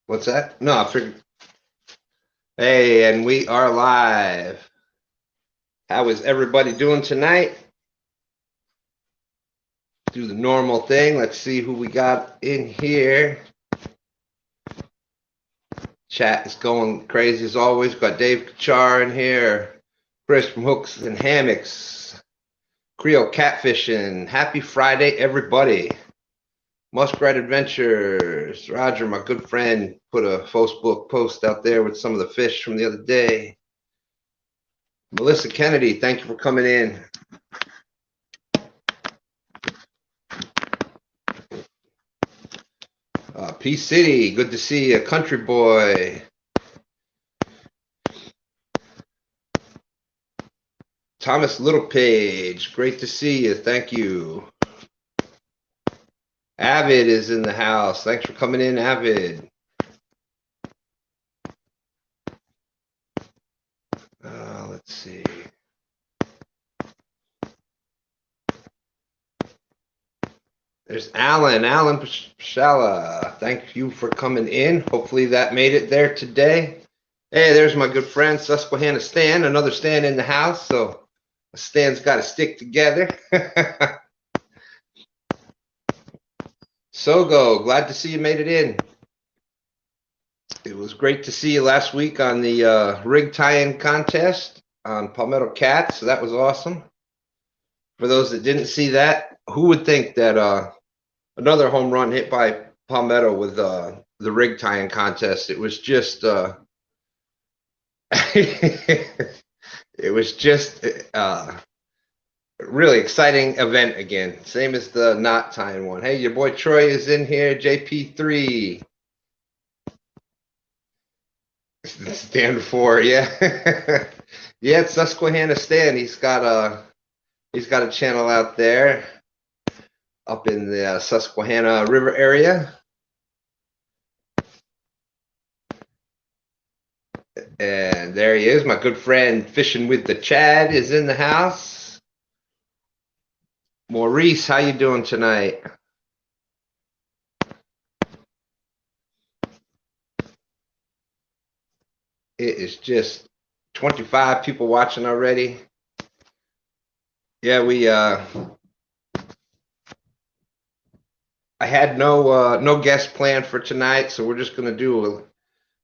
What's that? No, I figured. Hey, and we are live. How is everybody doing tonight? Do the normal thing. Let's see who we got in here. Chat is going crazy as always. Got Dave Kachar in here. Chris from Hooks and Hammocks. Creole Catfishing. Happy Friday, everybody. Muskrat Adventures. Roger, my good friend, put a Facebook post out there with some of the fish from the other day. Melissa Kennedy, thank you for coming in. Peace City, good to see you. Country Boy. Thomas Littlepage, great to see you. Thank you. Avid is in the house. Thanks for coming in, Avid. Let's see. There's Alan Pashala. Thank you for coming in. Hopefully that made it there today. Hey, there's my good friend Susquehanna Stan, another Stan in the house. So Stan's got to stick together. Sogo, glad to see you made it in. It was great to see you last week on the rig tie-in contest on Palmetto Cats. So that was awesome. For those that didn't see that, who would think that another home run hit by Palmetto with the rig tie-in contest? It was just it was just really exciting event again. Same as the knot tying one. Hey, your boy Troy is in here. JP3. Stand for, yeah. Yeah, it's Susquehanna Stan. He's got a channel out there up in the Susquehanna River area. And there he is. My good friend Fishing with the Chad is in the house. Maurice, how you doing tonight? It is just 25 people watching already. Yeah, I had no guest planned for tonight, so we're just gonna do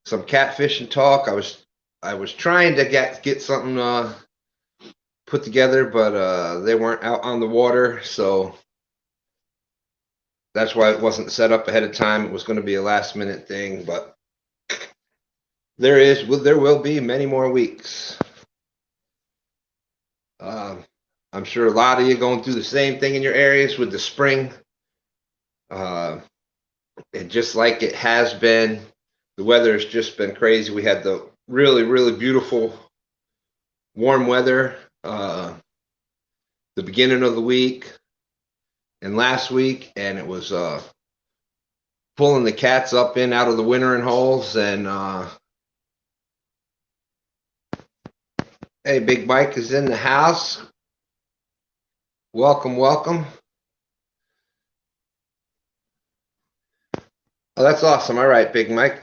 some catfishing talk. I was trying to get something put together, but they weren't out on the water, so that's why it wasn't set up ahead of time. It was going to be a last minute thing, but there will be many more weeks. I'm sure a lot of you going through the same thing in your areas with the spring. And just like it has been, the weather has just been crazy. We had the really, really beautiful warm weather the beginning of the week and last week, and it was pulling the cats up in out of the wintering holes. And hey, Big Mike is in the house. Welcome, welcome. Oh, that's awesome. All right, Big Mike.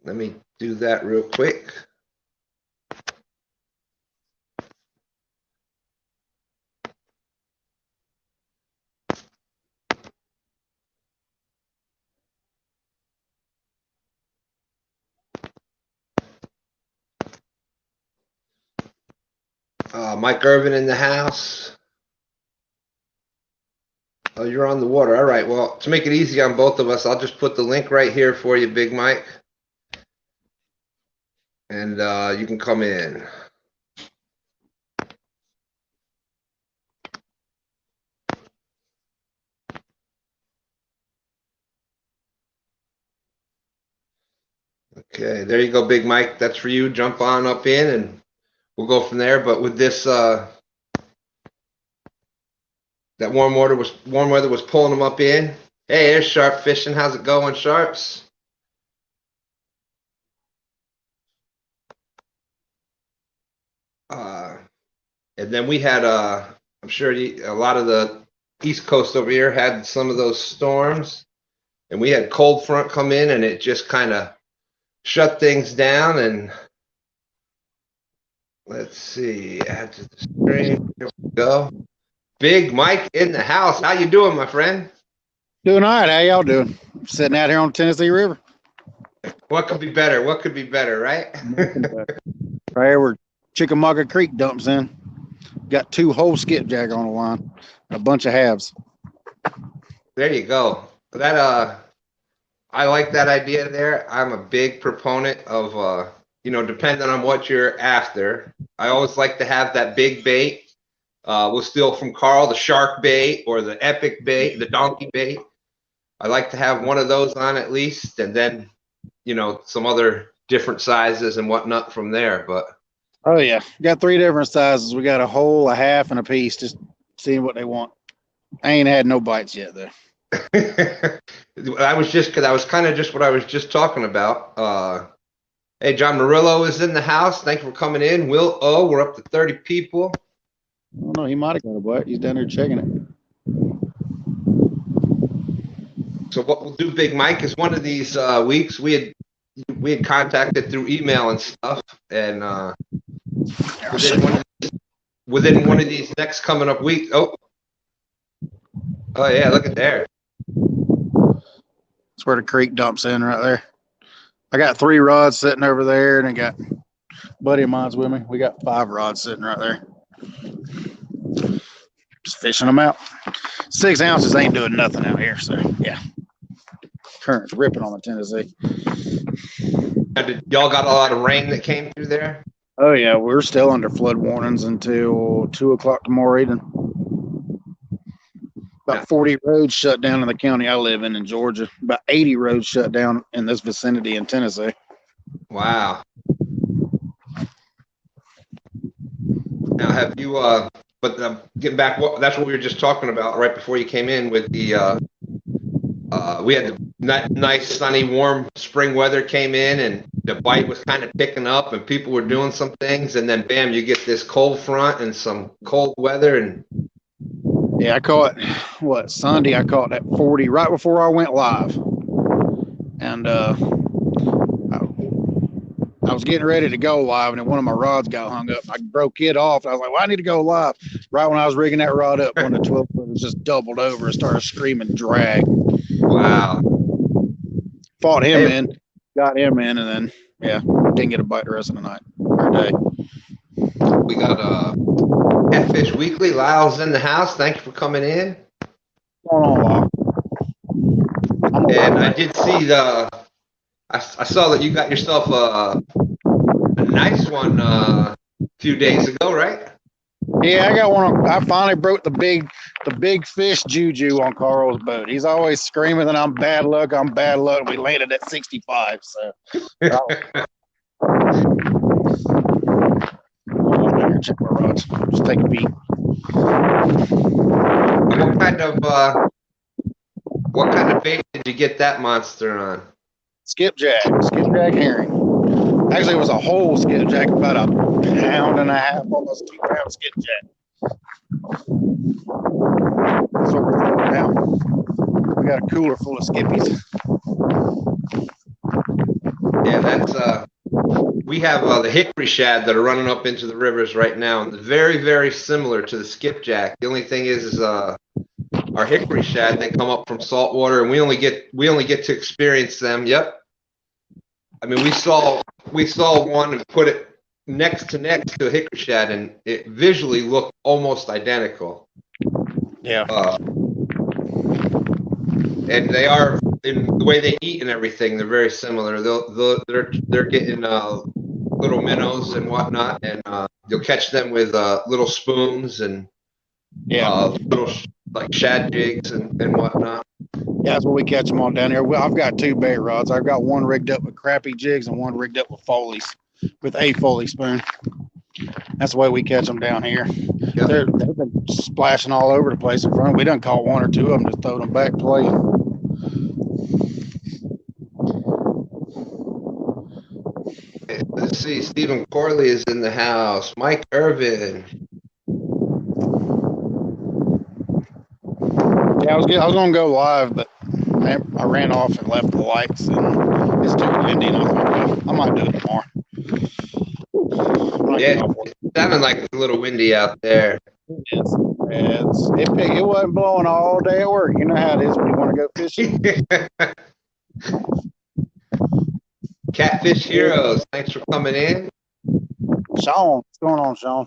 Let me do that real quick. Mike Irvin in the house. Oh, you're on the water. All right. Well, to make it easy on both of us, I'll just put the link right here for you, Big Mike. And you can come in. Okay, there you go, Big Mike. That's for you. Jump on up in and we'll go from there. But with this, that warm weather was pulling them up in. Hey, there's Sharp Fishing. How's it going, Sharps? And then we had, I'm sure a lot of the East Coast over here had some of those storms, and we had cold front come in, and it just kind of shut things down. And let's see, add to the stream. Here we go. Big Mike in the house. How you doing, my friend? Doing all right. How y'all doing? Sitting out here on the Tennessee River. What could be better? What could be better, right? Right here where Chickamauga Creek dumps in. Got 2 whole skipjack on the line and a bunch of halves. There you go. That I like that idea there. I'm a big proponent of depending on what you're after. I always like to have that big bait. We'll steal from Carl the shark bait or the epic bait, the donkey bait. I like to have one of those on at least, and then some other different sizes and whatnot from there. But oh yeah, got 3 different sizes. We got a whole, a half, and a piece. Just seeing what they want. I ain't had no bites yet though. I was kind of just what I was just talking about. Hey, John Murillo is in the house. Thank you for coming in. Will O, we're up to 30 people. I don't know. He might have got a bite. He's down there checking it. So what we'll do, Big Mike, is one of these weeks we had contacted through email and stuff, and within one of these next coming up weeks. Oh yeah, look at there. That's where the creek dumps in right there. I got 3 rods sitting over there, and I got a buddy of mine's with me. We got 5 rods sitting right there. Just fishing them out. 6 ounces ain't doing nothing out here, so yeah. Current's ripping on the Tennessee. Y'all got a lot of rain that came through there? Oh yeah, we're still under flood warnings until 2 o'clock tomorrow evening. About 40 roads shut down in the county I live in Georgia. About 80 roads shut down in this vicinity in Tennessee. Wow. Now, have you? Getting back, that's what we were just talking about right before you came in with the. We had the nice, sunny, warm spring weather came in, and the bite was kind of picking up, and people were doing some things, and then bam, you get this cold front and some cold weather, and. Yeah, I caught Sunday. I caught that 40 right before I went live, and I was getting ready to go live, and then one of my rods got hung up. I broke it off. I was like, "Well, I need to go live." Right when I was rigging that rod up, one of the 12 footers just doubled over and started screaming drag. Wow! Fought him in, got him in, and then didn't get a bite the rest of the night or day. We got Catfish Weekly. Lyle's in the house. Thank you for coming in. What's going on, Lyle? And I did see I saw that you got yourself a nice one a few days ago, right? Yeah, I got one. I finally broke the big fish juju on Carl's boat. He's always screaming that I'm bad luck. We landed at 65, so. Check my rods. Just take a peek. What kind of bait did you get that monster on? Skipjack herring. Actually, it was a whole skipjack, about a pound and a half, almost 2 pound skipjack. That's what we're throwing now. We got a cooler full of skippies. Yeah, that's we have the hickory shad that are running up into the rivers right now, and they're very, very similar to the skipjack. The only thing is our hickory shad, they come up from saltwater, and we only get to experience them. Yep. I mean, we saw one and put it next to a hickory shad, and it visually looked almost identical. Yeah. And they are, in the way they eat and everything, they're very similar. They're getting little minnows and whatnot, and you'll catch them with little spoons and little like shad jigs and whatnot. Yeah, that's what we catch them on down here. Well, I've got 2 bait rods. I've got one rigged up with crappie jigs and one rigged up with Foley's, with a Foley spoon. That's the way we catch them down here. Yep. They've been splashing all over the place in front. We done caught 1 or 2 of them, just throw them back playing. Let's see. Stephen Corley is in the house. Mike Irvin. Yeah, I was gonna go live, but I ran off and left the lights, and it's too windy. And I thought, well, I might do it tomorrow. Yeah, it's sounding like it's a little windy out there. It wasn't blowing all day at work. You know how it is when you want to go fishing. Catfish Heroes, thanks for coming in. Sean, what's going on, Sean?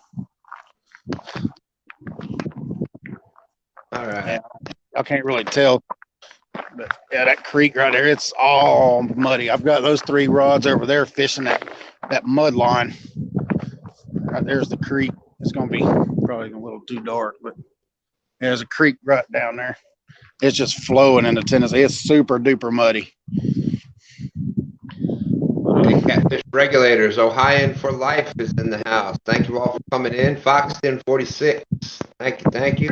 All right. Yeah, I can't really tell, but yeah, that creek right there, it's all muddy. I've got those 3 rods over there fishing that mud line. Right there's the creek. It's gonna be probably a little too dark, but there's a creek right down there. It's just flowing into Tennessee. It's super duper muddy. Hey, Catfish Regulators, Ohio for Life is in the house. Thank you all for coming in. Foxton 46. Thank you.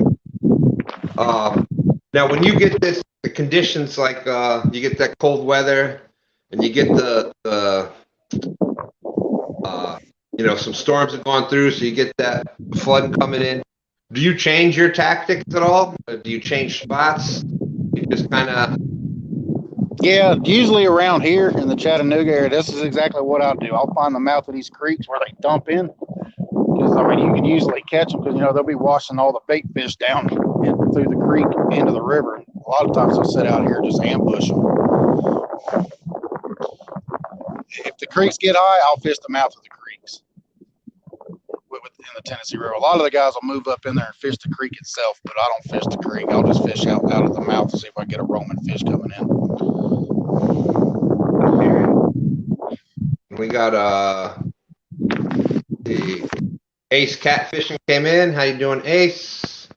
Now, when you get the conditions like you get that cold weather and you get some storms have gone through, so you get that flood coming in. Do you change your tactics at all? Or do you change spots? You just kind of. Yeah, usually around here in the Chattanooga area, this is exactly what I'll do. I'll find the mouth of these creeks where they dump in. Because, I mean, you can usually catch them because, they'll be washing all the bait fish down through the creek into the river. A lot of times they'll sit out here and just ambush them. If the creeks get high, I'll fish the mouth of the creeks in the Tennessee River. A lot of the guys will move up in there and fish the creek itself, but I don't fish the creek. I'll just fish out of the mouth to see if I get a roaming fish coming in. We got the Ace Catfishing came in. How you doing, Ace?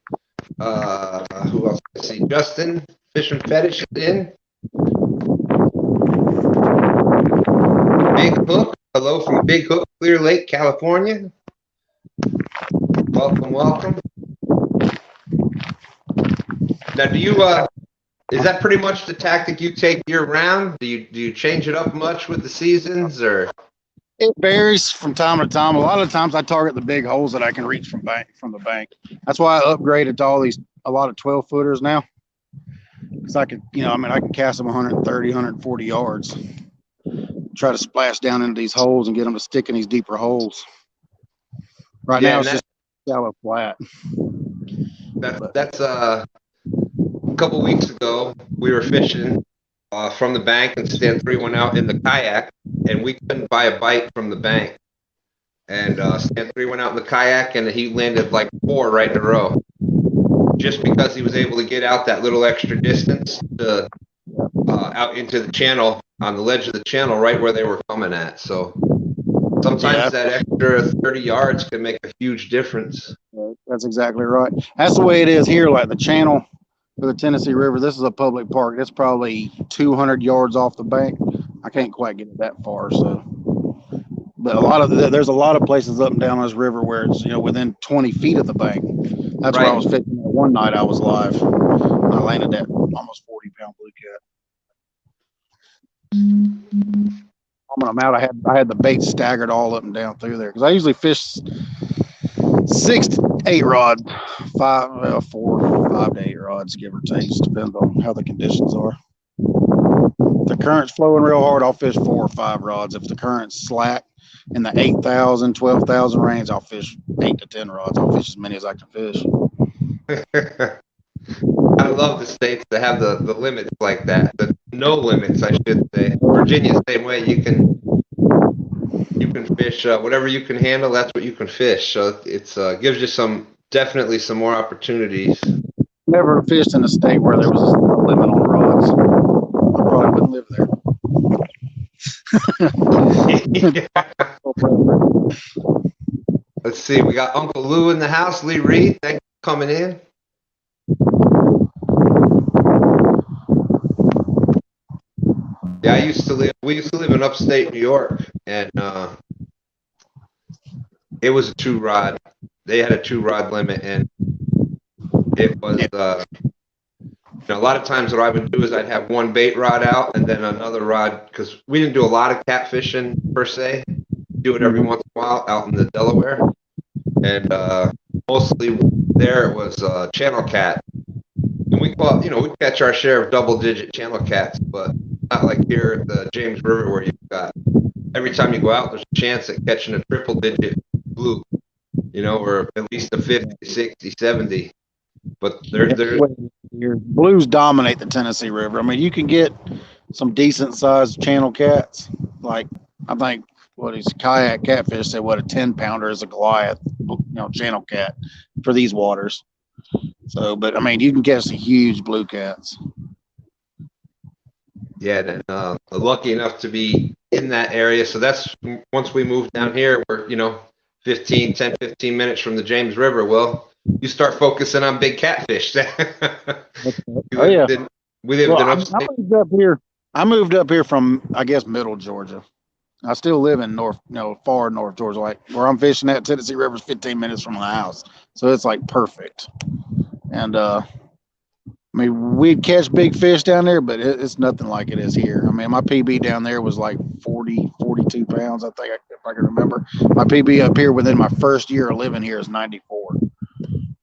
Who else? I see Justin Fishing Fetish is in. Big Hook. Hello from Big Hook, Clear Lake, California. Welcome. Now, do you is that pretty much the tactic you take year round? Do you change it up much with the seasons, or? It varies from time to time. A lot of times I target the big holes that I can reach from the bank. That's why I upgraded to a lot of 12-footers now. Because I could, I can cast them 130, 140 yards. Try to splash down into these holes and get them to stick in these deeper holes. Right now it's just shallow flat. That's a couple weeks ago we were fishing from the bank, and Stan 3 went out in the kayak, and we couldn't buy a bite from the bank. And Stan 3 went out in the kayak, and he landed like 4 right in a row, just because he was able to get out that little extra distance to out into the channel, on the ledge of the channel, right where they were coming at. So sometimes that extra 30 yards can make a huge difference. That's exactly right. That's the way it is here. Like the channel for the Tennessee River, this is a public park. It's probably 200 yards off the bank. I can't quite get it that far. So, but there's a lot of places up and down this river where it's within 20 feet of the bank. That's where I was fishing. One night I was live. I landed that almost 40-pound blue cat. When I'm out, I had the bait staggered all up and down through there because I usually fish 6 to 8 rods, 4 to 5 to 8 rods, give or take. Just depends on how the conditions are. If the current's flowing real hard, I'll fish 4 or 5 rods. If the current's slack in the 8,000, 12,000 range, I'll fish 8 to 10 rods. I'll fish as many as I can fish. I love the states that have the limits like that. The no limits, I should say. Virginia's the same way. You can fish whatever you can handle. That's what you can fish. So it's gives you definitely some more opportunities. Never fished in a state where there was a limit on rods. I probably wouldn't live there. Let's see. We got Uncle Lou in the house. Lee Reed, thanks for coming in. Yeah, we used to live in upstate New York, and it was a 2-rod. They had a 2-rod limit, and it was a lot of times what I would do is I'd have one bait rod out and then another rod, because we didn't do a lot of catfishing per se. Do it every once in a while out in the Delaware, and mostly there it was channel cat. And we well, we catch our share of double-digit channel cats, but not like here at the James River where you've got every time you go out, there's a chance at catching a triple-digit blue, or at least a 50, 60, 70. But there's Your blues dominate the Tennessee River. I mean, you can get some decent sized channel cats. Like I think what is kayak catfish said, what a 10-pounder is a Goliath, channel cat for these waters. So, but I mean, you can catch the huge blue cats. Yeah, and lucky enough to be in that area. So that's once we move down here, we're 10, 15 minutes from the James River. Well, you start focusing on big catfish. Oh yeah, we lived in I moved up here. I moved up here from, I guess, middle Georgia. I still live in far north Georgia. Like where I'm fishing at, Tennessee River's 15 minutes from my house, so it's like perfect. And I mean, we'd catch big fish down there, but it's nothing like it is here. I mean, my PB down there was like 40, 42 pounds, I think, if I can remember. My PB up here within my first year of living here is 94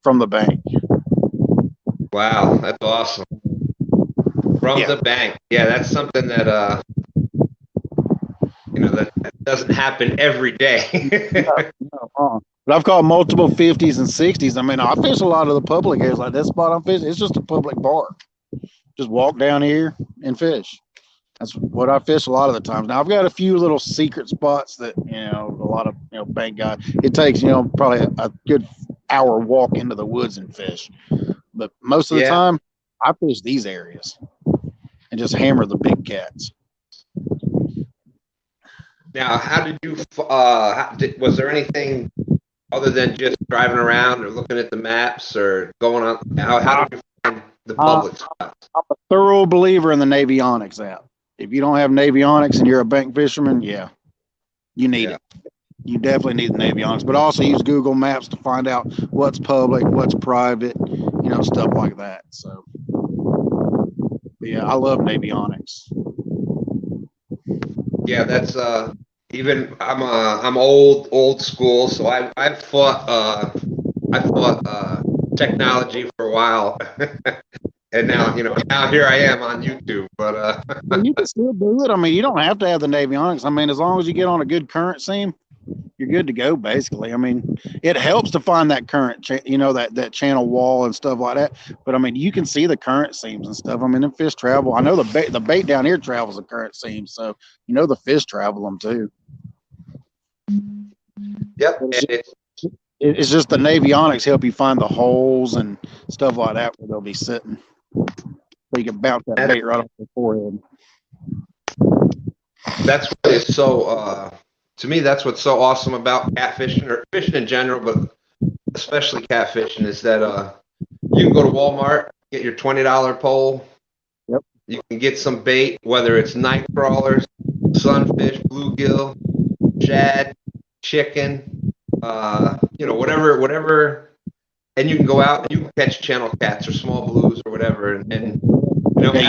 from the bank. Wow, that's awesome. From the bank. Yeah, that's something that that doesn't happen every day. But I've caught multiple 50s and 60s. I mean, I fish a lot of the public areas. Like that spot I'm fishing, it's just a public park. Just walk down here and fish. That's what I fish a lot of the times. Now I've got a few little secret spots that a lot of bank guys. It takes probably a good hour walk into the woods and fish. But most of the time, I fish these areas and just hammer the big cats. Now, how did you? Was there anything other than just driving around or looking at the maps or going on? How did you find the public spots? I'm a thorough believer in the Navionics app. If you don't have Navionics and you're a bank fisherman, you need it. You definitely need the Navionics, but also use Google Maps to find out what's public, what's private, stuff like that. So, I love Navionics. Yeah, that's even I'm old school, so I fought technology for a while, and now here I am on YouTube. But you can still do it. I mean, you don't have to have the Navionics. I mean, as long as you get on a good current seam, you're good to go. Basically, I mean, it helps to find that current, that channel wall and stuff like that. But I mean, you can see the current seams and stuff. I mean, them fish travel. I know the bait down here travels the current seams, so the fish travel them too. Yep. It's just the Navionics help you find the holes and stuff like that where they'll be sitting. So you can bounce that bait right off the forehead. That's what is so, to me, that's what's so awesome about catfishing or fishing in general, but especially catfishing is that you can go to Walmart, get your $20 pole. Yep. You can get some bait, whether it's night crawlers, sunfish, bluegill, shad, chicken, whatever, and you can go out and you can catch channel cats or small blues or whatever, and as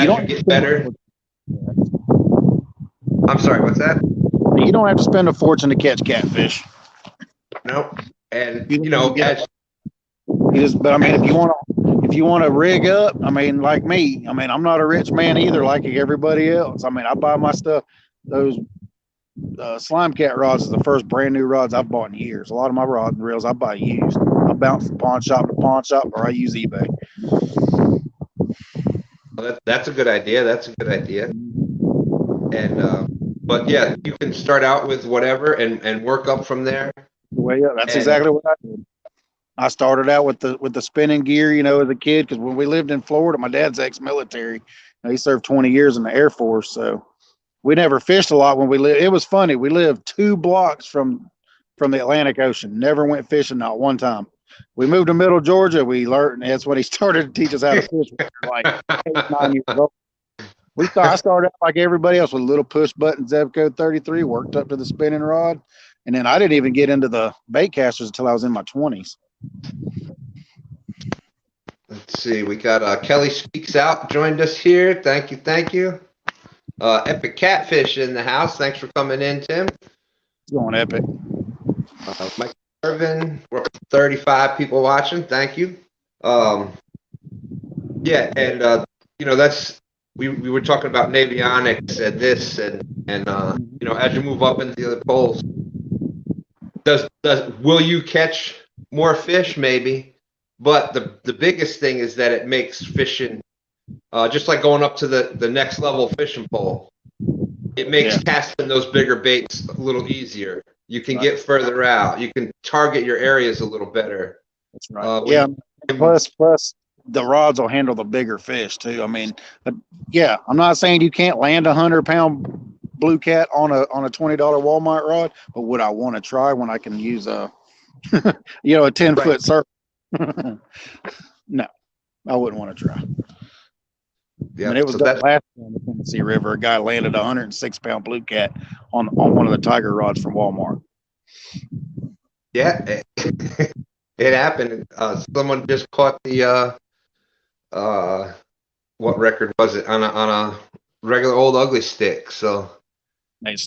you get better. I'm sorry, what's that? You don't have to spend a fortune to catch catfish. Nope. And but I mean, if you want to rig up, I mean, like me, I mean, I'm not a rich man either, like everybody else. I mean, I buy my stuff. Those slime cat rods is the first brand new rods I've bought in years. A lot of my rod and reels I buy used. I bounce from pawn shop to pawn shop, or I use eBay. Well, that's a good idea. That's a good idea. And but yeah, you can start out with whatever and work up from there. Well, yeah, that's exactly what I did. I started out with the spinning gear, as a kid, because when we lived in Florida, my dad's ex-military. He served 20 years in the Air Force, so we never fished a lot when we lived. It was funny. We lived 2 blocks from the Atlantic Ocean. Never went fishing, not one time. We moved to Middle Georgia. We learned, and that's when he started to teach us how to fish. We were like 8, 9 years old. I started out like everybody else with a little push button Zebco 33, worked up to the spinning rod, and then I didn't even get into the bait casters until I was in my 20s. Let's see. We got Kelly Speaks Out joined us here. Thank you. Epic Catfish in the house. Thanks for coming in, Tim. It's going epic. Mike Irvin, we're up to 35 people watching. Thank you. Yeah, and that's we were talking about navionics and this and as you move up into the other poles, will you catch more fish? Maybe, but the biggest thing is that it makes fishing just like going up to the next level fishing pole. It makes casting those bigger baits a little easier. You can get further out. You can target your areas a little better. That's right. Plus the rods will handle the bigger fish too. I mean, I'm not saying you can't land 100-pound blue cat on a $20 Walmart rod, but would I want to try when I can use a 10-foot circle? No, I wouldn't want to try. Yeah, I mean, it was last on the Tennessee River. A guy landed a 106-pound blue cat on one of the tiger rods from Walmart. Yeah, it happened. Someone just caught the what record was it on a regular old ugly stick? So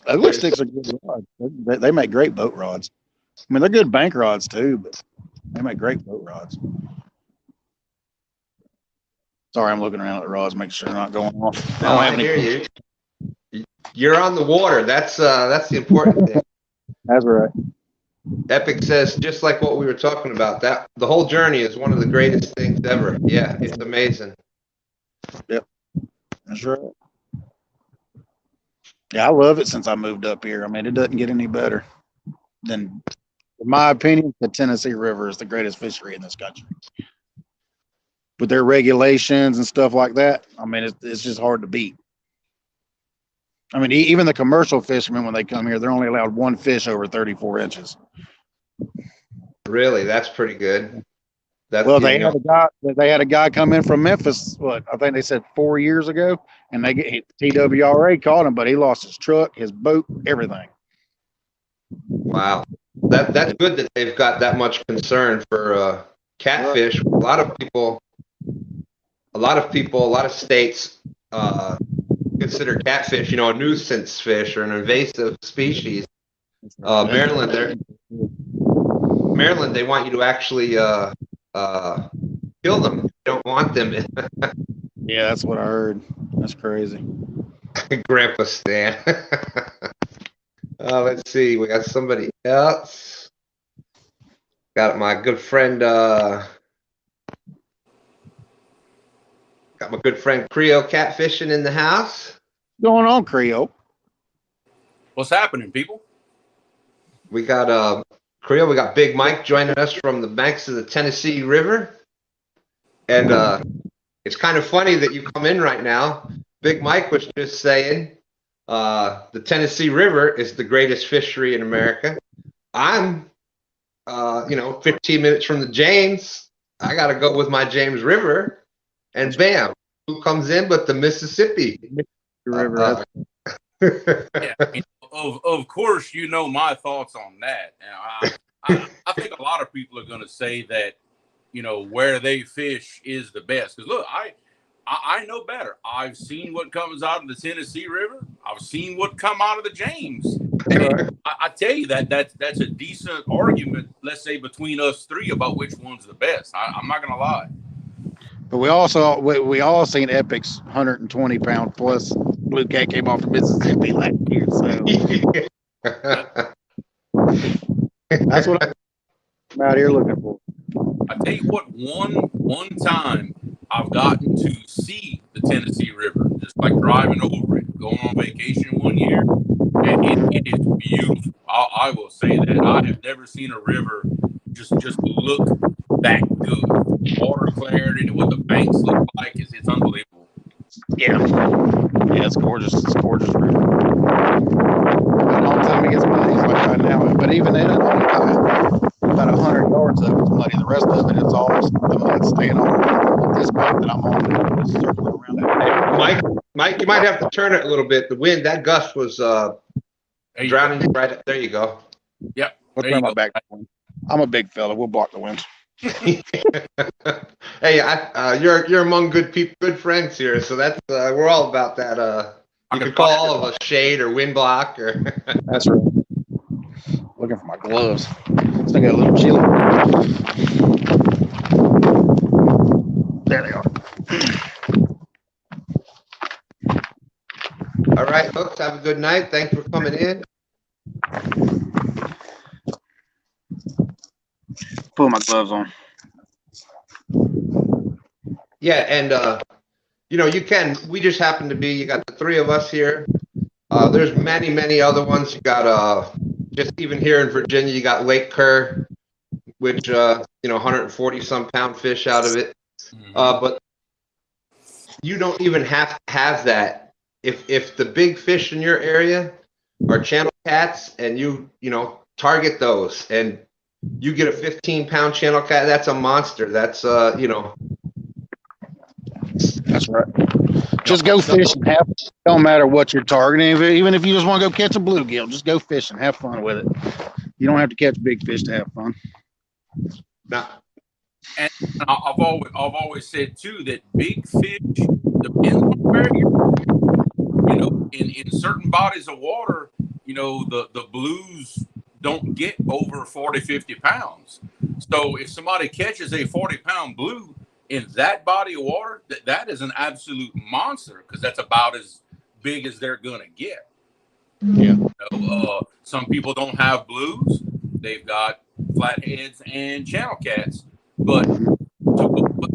ugly sticks are good rods. They make great boat rods. I mean, they're good bank rods too, but they make great boat rods. Sorry, I'm looking around at the rods, making sure they're not going off. No, I hear you. You're on the water. That's the important thing. That's right. Epic says, just like what we were talking about, that the whole journey is one of the greatest things ever. Yeah, it's amazing. Yep, that's right. Yeah, I love it since I moved up here. I mean, it doesn't get any better than, in my opinion, the Tennessee River is the greatest fishery in this country. With their regulations and stuff like that, I mean, it's just hard to beat. I mean, even the commercial fishermen, when they come here, they're only allowed one fish over 34 inches. Really? That's pretty good. They had a guy come in from Memphis, I think they said 4 years ago, and TWRA caught him, but he lost his truck, his boat, everything. Wow. That's good that they've got that much concern for catfish. A lot of states consider catfish, a nuisance fish or an invasive species. Maryland, they want you to actually kill them. They don't want them. Yeah, that's what I heard. That's crazy. Grandpa Stan. Let's see. We got somebody else. Got my good friend. Got my good friend Creole Catfishing in the house. What's going on, Creole? What's happening, people? We got Creole. We got Big Mike joining us from the banks of the Tennessee River, and it's kind of funny that you come in right now. Big Mike was just saying the Tennessee River is the greatest fishery in America. I'm 15 minutes from the James. I got to go with my James River. And bam, who comes in but the Mississippi River? Yeah, of course, my thoughts on that. And I think a lot of people are going to say that, where they fish is the best. Because look, I know better. I've seen what comes out of the Tennessee River. I've seen what come out of the James. And I tell you that's a decent argument. Let's say between us three about which one's the best. I'm not going to lie. But we all seen Epic's 120-pound plus blue cat came off of Mississippi last year. So that's what I'm out here looking for. I tell you what, one time I've gotten to see the Tennessee River, just like driving over it, going on vacation one year, and it is beautiful. I will say that I have never seen a river just look that good. Water clarity and what the banks look like is unbelievable. Yeah, it's gorgeous. It's a gorgeous river. A long time it gets muddy like right now, but even then, only about 100 yards of it's muddy. The rest of it, it's all the mud staying on this boat that I'm on, circling around that. Hey, Mike, you might have to turn it a little bit. The wind, that gust was drowning you right up. There you go. Yep. Let's turn my back. I'm a big fella. We'll block the wind. Hey, you're among good people, good friends here, so that's we're all about that. You could call all of us shade or wind block or. That's right. Looking for my gloves. Still got a little chilly. There they are. All right, folks, have a good night. Thanks for coming in. Put my gloves on. Yeah, and you know, we just happen to be, you got the three of us here. There's many other ones. You got just even here in Virginia, you got Lake Kerr, which you know, 140 some pound fish out of it. But you don't even have to have that. If the big fish in your area are channel cats, and you know, target those, and you get a 15-pound channel cat, that's a monster. That's you know. That's right. Just go fishing. Don't matter what you're targeting. Even if you just want to go catch a bluegill, just go fishing. Have fun with it. You don't have to catch big fish to have fun. No. And I've always said too that big fish depends on where you're. You know, in certain bodies of water, you know, the blues don't get over 40, 50 pounds. So if somebody catches a 40-pound blue in that body of water, that is an absolute monster, because that's about as big as they're gonna get. Yeah. You know, some people don't have blues; they've got flatheads and channel cats, but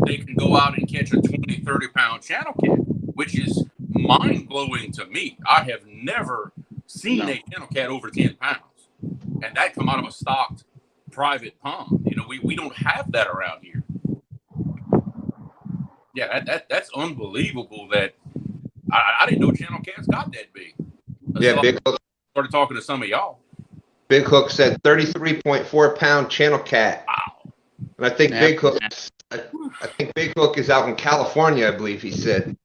they can go out and catch a 20, 30-pound channel cat, which is mind-blowing to me. I have never seen a channel cat over 10 pounds, and that come out of a stocked private pond. You know, we don't have that around here. Yeah, that's unbelievable. That I didn't know channel cats got that big. Yeah, Big Hook Started talking to some of y'all. Big Hook said 33.4-pound channel cat. Wow. And I think Big Hook is out in California, I believe he said.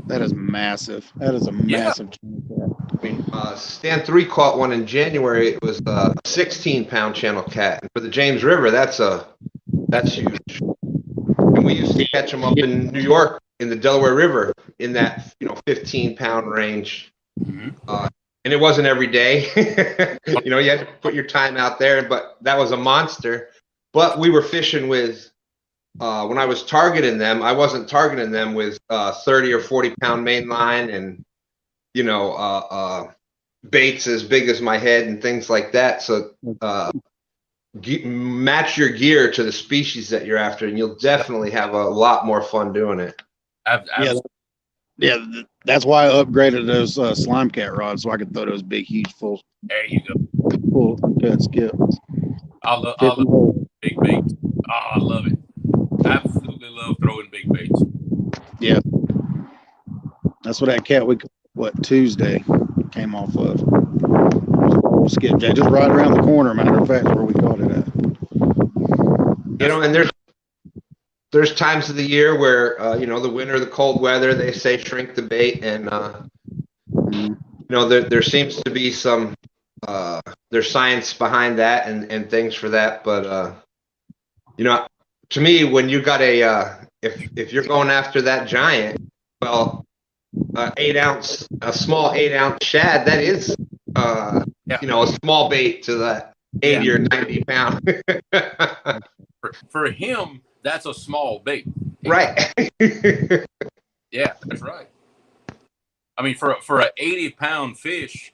That is massive. That is a massive channel cat. I mean, Stan 3 caught one in January. It was a 16-pound channel cat. And for the James River, that's huge. And we used to catch them up in New York in the Delaware River in that 15-pound range. And it wasn't every day. You had to put your time out there, but that was a monster. But we were fishing with, when I was targeting them, I wasn't targeting them with 30 or 40-pound main line and, baits as big as my head and things like that. So match your gear to the species that you're after, and you'll definitely have a lot more fun doing it. Yeah, that's why I upgraded those slime cat rods, so I could throw those big, huge, full. There you go. Full cut skip. I love big baits. Oh, I love it. Absolutely love throwing big baits. Yeah, that's what that cat Tuesday came off of. Skipjack, just right around the corner. Matter of fact, where we caught it at. And there's times of the year where the winter, the cold weather, they say shrink the bait, and there seems to be some there's science behind that and things for that. But to me, when you got if you're going after that giant, well, a small 8-ounce shad, that is a small bait to that 80 or 90 pound. For him, that's a small bait. Right. Yeah, that's right. I mean, for an 80-pound fish,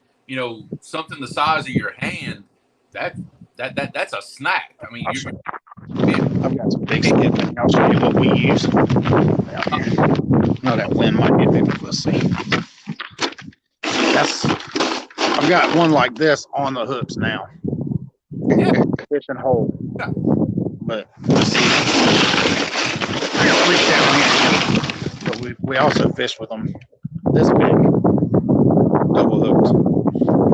something the size of your hand, that's a snack. I mean, I've got some big skip. I'll show you what we use. That wind might be a bit. Let's see. I've got one like this on the hooks now. Yeah. Fishing hole. Yeah. But let's see. Reach down here. But we also fish with them this big. Double hooked.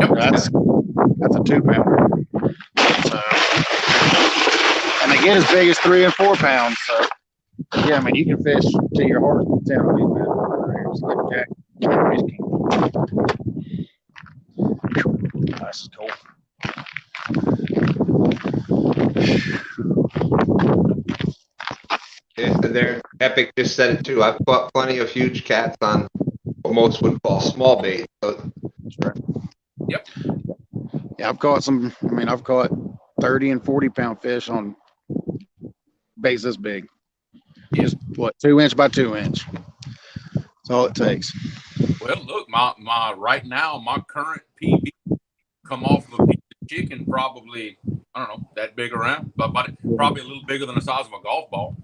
Yep. That's a 2-pounder. So, and they get as big as 3 and 4 pounds. So yeah, I mean, you can fish to your heart's content on these man. This is cool. Yeah, they're Epic just said it too. I've caught plenty of huge cats on what most would call small bait. So. That's right. Yep. Yeah, I've caught 30 and 40-pound fish on baits this big. Just what, 2 inch by 2 inch. That's all it takes. Well, look, my right now, my current PB come off of a piece of chicken, probably, I don't know, that big around, but probably a little bigger than the size of a golf ball.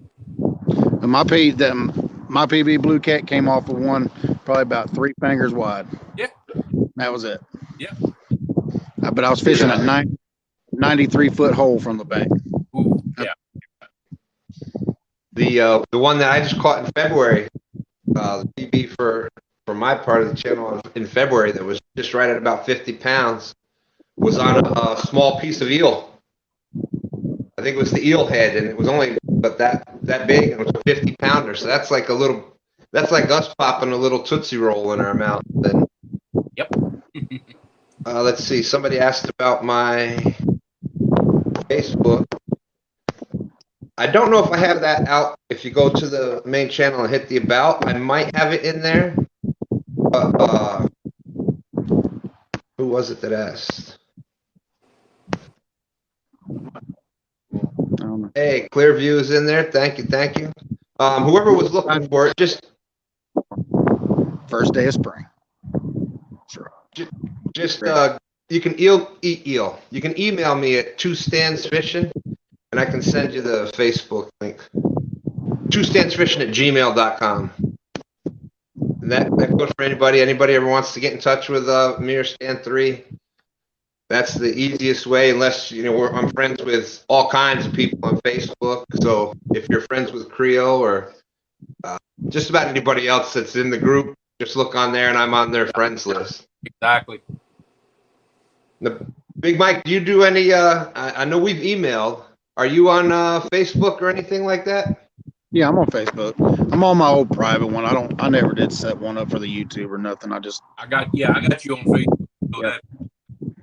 And my PB Blue Cat came off of one probably about 3 fingers wide. Yeah. That was it. Yeah. But I was fishing a 93-foot hole from the bank. Ooh, yeah. The one that I just caught in February, the PB for my part of the channel in February, that was just right at about 50 pounds, was on a small piece of eel. I think it was the eel head, and it was only but that big, and it was a 50-pounder. So that's like us popping a little Tootsie Roll in our mouth. Then. Yep. Let's see. Somebody asked about my Facebook. I don't know if I have that out. If you go to the main channel and hit the about, I might have it in there. But who was it that asked? Hey, Clearview is in there. Thank you. Whoever was looking for it, just first day of spring. Sure. Just you can eat eel. You can email me at 2standsfishing, and I can send you the Facebook link. 2standsfishing@gmail.com. And that goes for anybody. Anybody ever wants to get in touch with me or Stand 3. That's the easiest way, unless, I'm friends with all kinds of people on Facebook. So if you're friends with Creo or just about anybody else that's in the group, just look on there and I'm on their friends list. Exactly. The Big Mike, do you do any, I know we've emailed. Are you on Facebook or anything like that? Yeah, I'm on Facebook. I'm on my old private one. I never did set one up for the YouTube or nothing. I got you on Facebook. So yeah.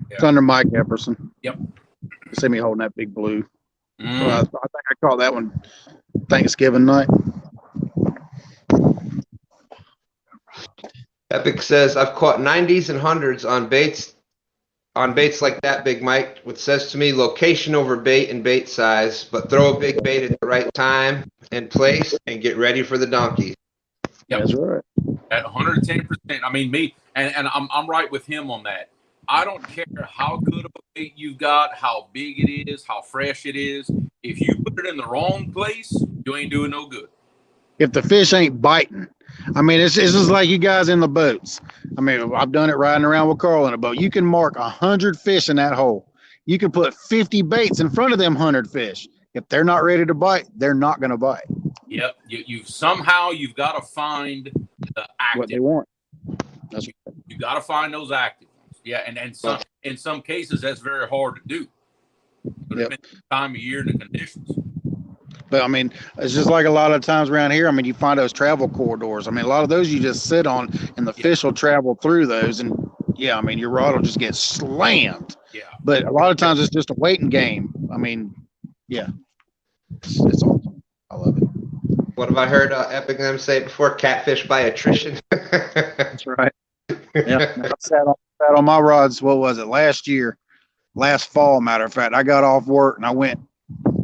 It's under Mike Epperson. Yep. You see me holding that big blue. So I think I caught that one Thanksgiving night. Epic says, I've caught 90s and 100s on baits like that, Big Mike, which says to me location over bait and bait size, but throw a big bait at the right time and place and get ready for the donkey. Yep. That's right. At 110%. I mean, me, and I'm right with him on that. I don't care how good of a bait you've got, how big it is, how fresh it is. If you put it in the wrong place, you ain't doing no good. If the fish ain't biting, I mean, it's just like you guys in the boats. I mean, I've done it riding around with Carl in a boat. You can mark 100 fish in that hole. You can put 50 baits in front of them 100 fish. If they're not ready to bite, they're not going to bite. Yep. You've got to find the active. What they want. That's right. You got to find those active. Yeah, and in some cases that's very hard to do. But it depends on the time of year and the conditions. But I mean, it's just like a lot of times around here. I mean, you find those travel corridors. I mean, a lot of those you just sit on, and the fish will travel through those. And I mean, your rod will just get slammed. Yeah. But a lot of times it's just a waiting game. I mean, it's awesome. I love it. What have I heard Epic and them say before? Catfish by attrition. That's right. Yeah, I sat on my rods. What was it? Last fall, matter of fact. I got off work and I went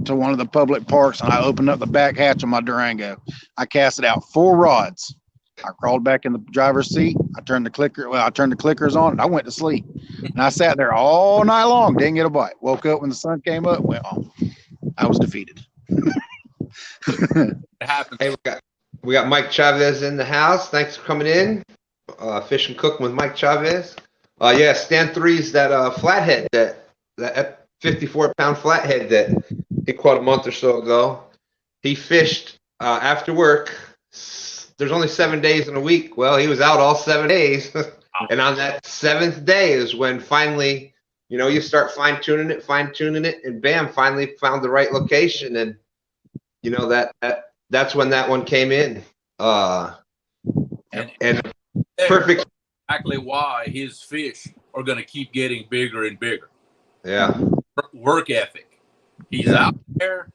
to one of the public parks and I opened up the back hatch of my Durango. I casted out 4 rods. I crawled back in the driver's seat. I turned the clickers on and I went to sleep. And I sat there all night long, didn't get a bite. Woke up when the sun came up, went home. I was defeated. It happens. Hey, we got Mike Chavez in the house. Thanks for coming in. Fish and Cooking with Mike Chavez. Stand 3's that flathead, that 54-pound flathead that he caught a month or so ago. He fished after work. There's only 7 days in a week. Well, he was out all 7 days. And on that 7th day is when finally, you start fine-tuning it, and bam, finally found the right location. And, that's when that one came in. And perfect. Exactly why his fish are going to keep getting bigger and bigger. Yeah. Work ethic. He's out there,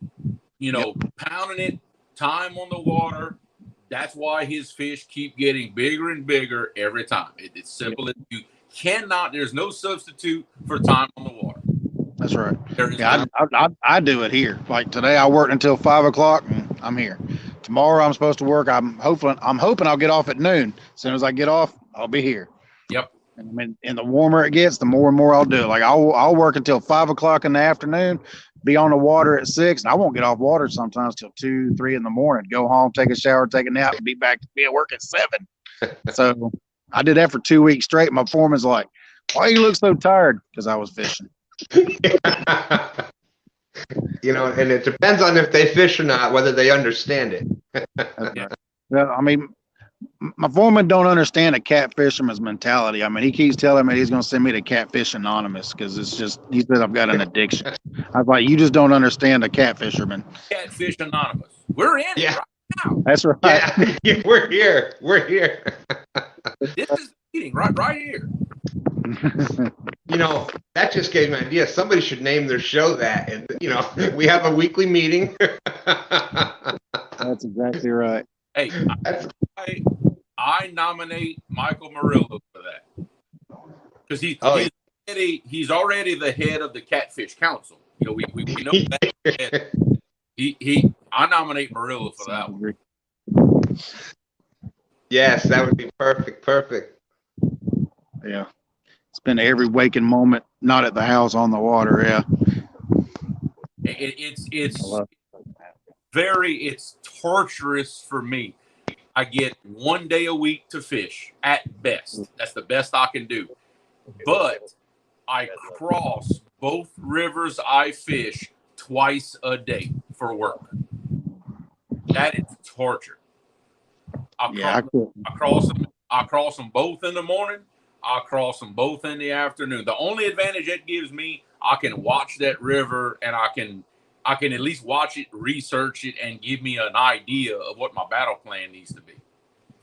pounding it, time on the water. That's why his fish keep getting bigger and bigger every time. It's simple as you cannot. There's no substitute for time on the water. That's right. I do it here. Like today, I worked until 5 o'clock, and I'm here. tomorrow I'm supposed to work. I'm hoping I'll get off at noon. As soon as I get off, I'll be here. Yep. And, I mean, and the warmer it gets, the more and more I'll do. Like I'll work until 5 o'clock in the afternoon, be on the water at 6, and I won't get off water sometimes till 2, 3 in the morning. Go home, take a shower, take a nap, and be back to be at work at 7. So I did that for 2 weeks straight. My foreman's like, "Why you look so tired?" Because I was fishing. You know, and it depends on if they fish or not, whether they understand it. Yeah. Well, I mean, my foreman don't understand a catfisherman's mentality. I mean, he keeps telling me he's going to send me to Catfish Anonymous because it's just, he said I've got an addiction. I was like, you just don't understand a catfisherman. Catfish Anonymous. We're in it right now. That's right. Yeah, we're here. We're here. This is the meeting right here. You know, that just gave me an idea. Somebody should name their show that. And, you know, we have a weekly meeting. That's exactly right. Hey, I nominate Michael Murillo for that because he's already the head of the Catfish Council. You know, we know that. I nominate Murillo for that one. Yes, that would be perfect. Perfect. Yeah. Spend every waking moment not at the house on the water. Yeah. It's torturous for me. I get 1 day a week to fish at best. That's the best I can do. But I cross both rivers I fish twice a day for work. That is torture. I cross them both in the morning. I cross them both in the afternoon. The only advantage it gives me, I can watch that river and I can at least watch it, research it, and give me an idea of what my battle plan needs to be.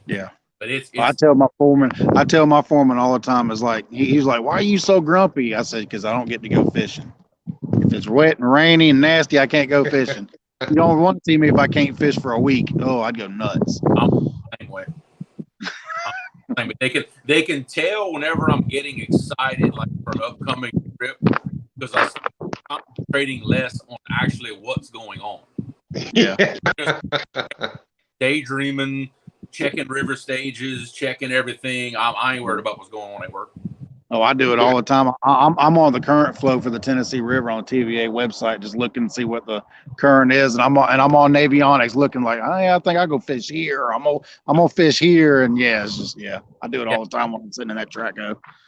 Yeah. But it's I tell my foreman all the time, is like, he's like, "Why are you so grumpy?" I said, "Because I don't get to go fishing. If it's wet and rainy and nasty, I can't go fishing. You don't want to see me if I can't fish for a week. Oh, I'd go nuts." I'm the same way. They can tell whenever I'm getting excited, like for an upcoming trip, because I'm concentrating less on actually what's going on. Yeah. Just daydreaming, checking river stages, checking everything. I ain't worried about what's going on at work. Oh, I do it all the time. I'm on the current flow for the Tennessee River on the TVA website, just looking to see what the current is, and I'm on Navionics looking like, "Hey, I think I'll go fish here. I'm gonna fish here," and it's just I do it all the time when I'm sitting in that track.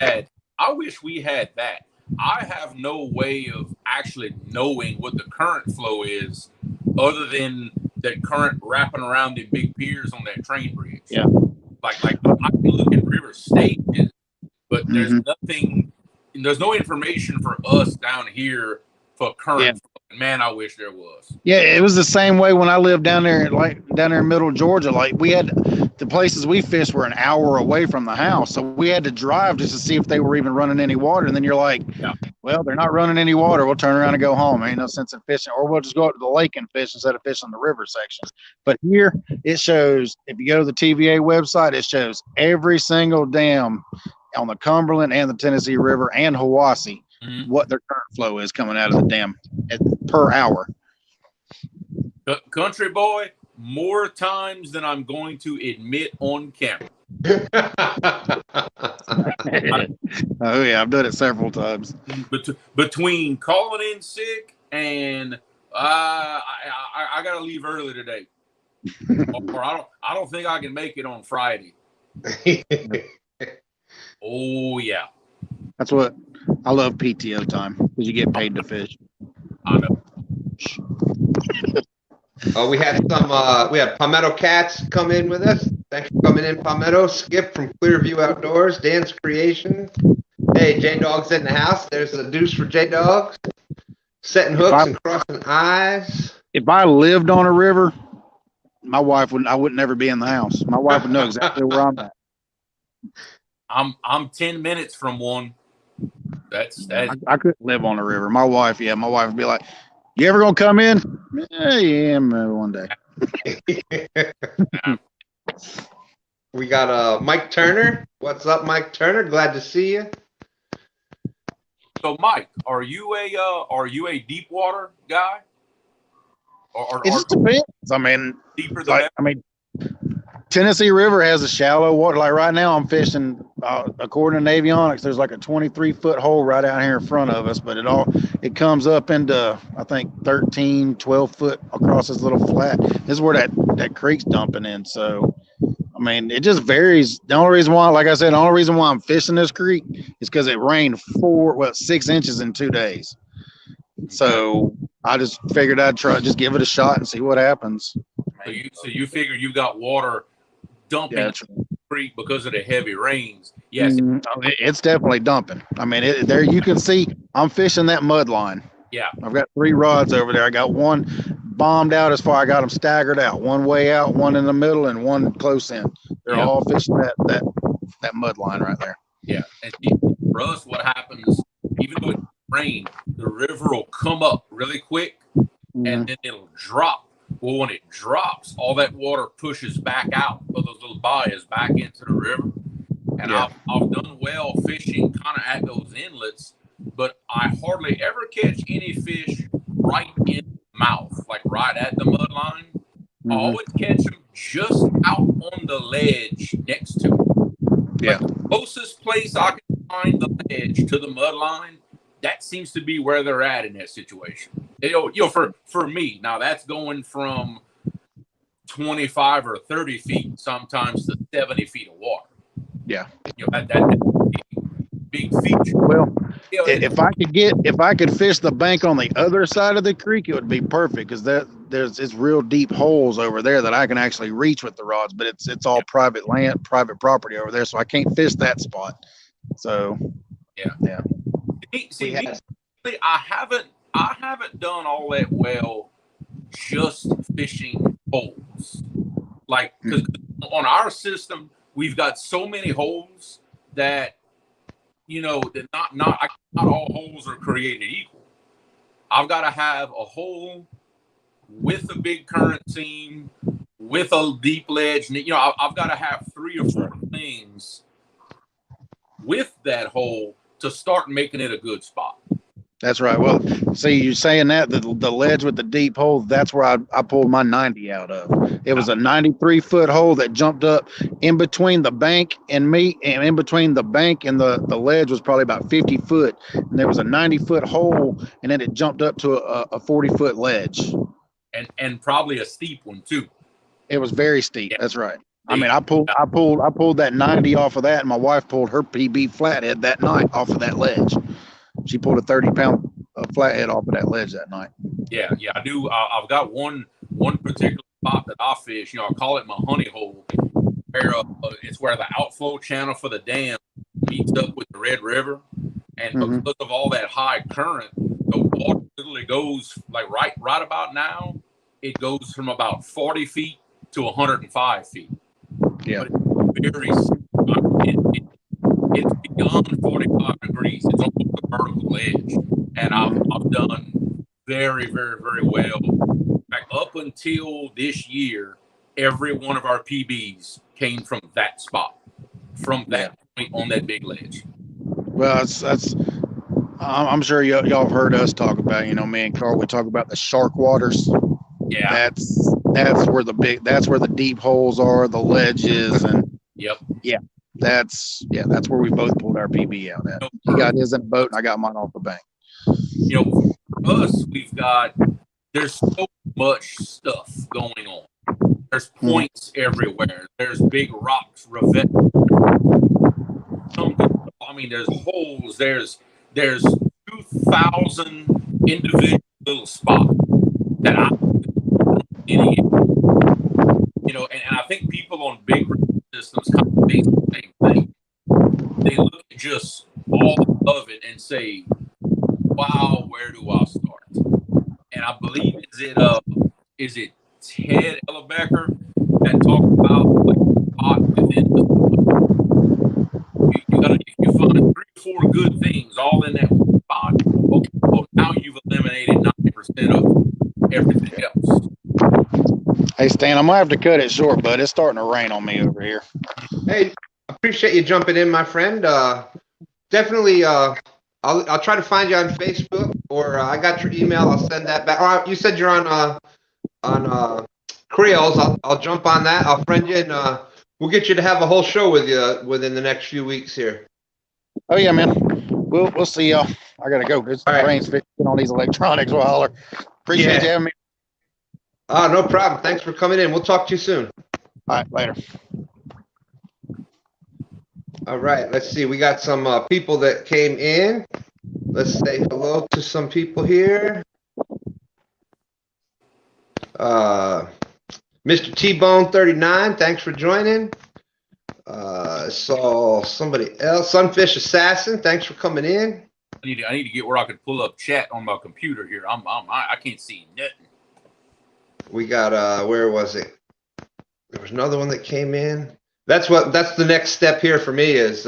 I wish we had that. I have no way of actually knowing what the current flow is, other than that current wrapping around the big piers on that train bridge. Yeah, like I can look at river stages. But there's nothing, there's no information for us down here for current. Yeah. Man, I wish there was. Yeah, it was the same way when I lived down there in middle Georgia. Like, we had the places we fished were an hour away from the house, so we had to drive just to see if they were even running any water. And then you're like, well, they're not running any water. We'll turn around and go home. Ain't no sense in fishing, or we'll just go out to the lake and fish instead of fishing the river sections. But here it shows, if you go to the TVA website, it shows every single dam on the Cumberland and the Tennessee River and Hiwassee, what their current flow is coming out of the dam per hour. Country boy, more times than I'm going to admit on camera. Oh yeah, I've done it several times. Between calling in sick and I gotta leave early today, or I don't think I can make it on Friday. Oh yeah, that's what I love, PTO time, because you get paid to fish. I know. Oh, we had Palmetto Cats come in with us. Thanks for coming in, Palmetto. Skip from Clearview Outdoors, Dan's Creation. Hey, J-Dog's in the house. There's a deuce for J-Dog. Setting hooks and crossing eyes. If I lived on a river, I would never be in the house. My wife would know exactly where I'm at. I'm 10 minutes from one. That's I couldn't live on a river. My wife would be like, "You ever gonna come in?" Yeah, one day. We got Mike Turner. What's up, Mike Turner? Glad to see you. So, Mike, are you a deep water guy, It just depends. I mean, deeper the better? Tennessee River has a shallow water. Like right now, I'm fishing. According to Navionics, there's like a 23-foot hole right out here in front of us, but it comes up into, I think, 13, 12 foot across this little flat. This is where that creek's dumping in. So, I mean, it just varies. The only reason why, like I said, the only reason why I'm fishing this creek is because it rained 6 inches in 2 days. So I just figured I'd just give it a shot and see what happens. So you figure you got water dumping in the creek because of the heavy rains. Yes, it's definitely dumping. I mean, there you can see I'm fishing that mud line. Yeah, I've got 3 rods over there. I got one bombed out as far. I got them staggered out. One way out, one in the middle, and one close in. They're all fishing that mud line right there. Yeah, and for us, what happens? Even though it rains, the river will come up really quick, and then it'll drop. Well, when it drops, all that water pushes back out of those little bayous back into the river. And I've done well fishing kind of at those inlets, but I hardly ever catch any fish right in the mouth, like right at the mud line. I always catch them just out on the ledge next to it. Yeah. Like the closest place I can find the ledge to the mud line, that seems to be where they're at in that situation. For me, now that's going from 25 or 30 feet sometimes to 70 feet of water. Yeah. That big feature. Well, if I could fish the bank on the other side of the creek, it would be perfect because there's real deep holes over there that I can actually reach with the rods, but it's all private land, private property over there, so I can't fish that spot. So yeah. See, I haven't done all that well just fishing holes. Like, because on our system, we've got so many holes that, that not all holes are created equal. I've got to have a hole with a big current seam, with a deep ledge. I've got to have 3 or 4 things with that hole to start making it a good spot. That's right. Well, see, you're saying that the ledge with the deep hole, that's where I pulled my 90 out of. It was a 93-foot hole that jumped up in between the bank and me, and in between the bank and the ledge was probably about 50 foot. And there was a 90-foot hole, and then it jumped up to a 40-foot ledge. And probably a steep one too. It was very steep. Yeah. That's right. I mean, I pulled that 90 off of that, and my wife pulled her PB flathead that night off of that ledge. She pulled a 30-pound flathead off of that ledge that night. Yeah, I do. I've got one particular spot that I fish. I call it my honey hole. Where it's where the outflow channel for the dam meets up with the Red River, and because of all that high current, the water literally goes like right about now. It goes from about 40 feet to 105 feet. Yeah, but it's very. It's beyond 45 degrees. It's almost a vertical edge. And I've done very, very, very well. In fact, up until this year, every one of our PBs came from that spot, from that point on that big ledge. Well, that's I'm sure y'all have heard us talk about, me and Carl, we talk about the shark waters. Yeah. That's where the deep holes are, the ledges, and that's where we both pulled our PB out at. He got his in a boat, and I got mine off the bank. For us, there's so much stuff going on. There's points everywhere. There's big rocks, revettes. There's holes. There's 2,000 individual little spots that and I think people on big systems kind of think the same thing. They look at just all of it and say, "Wow, where do I start?" And I believe is it Ted Ellebecker that talked about like spot within you find 3 or 4 good things all in that one spot. Okay, well now you've eliminated 90% of everything else. Hey Stan, I'm gonna have to cut it short, bud. It's starting to rain on me over here. Hey, appreciate you jumping in, my friend. Definitely, I'll try to find you on Facebook, or I got your email. I'll send that back. You said you're on Creoles. I'll jump on that. I'll friend you, and we'll get you to have a whole show with you within the next few weeks here. Oh yeah, man. We'll see y'all. I gotta go. This All right. brain's fixing on these electronics. Well, holler. Appreciate you having me. No problem. Thanks for coming in. We'll talk to you soon. All right, later. All right. Let's see. We got some people that came in. Let's say hello to some people here. Mr. T-Bone 39, thanks for joining. Saw somebody else. Sunfish Assassin, thanks for coming in. I need to get where I could pull up chat on my computer here. I can't see nothing. We got where was it? There was another one that came in. That's the next step here for me is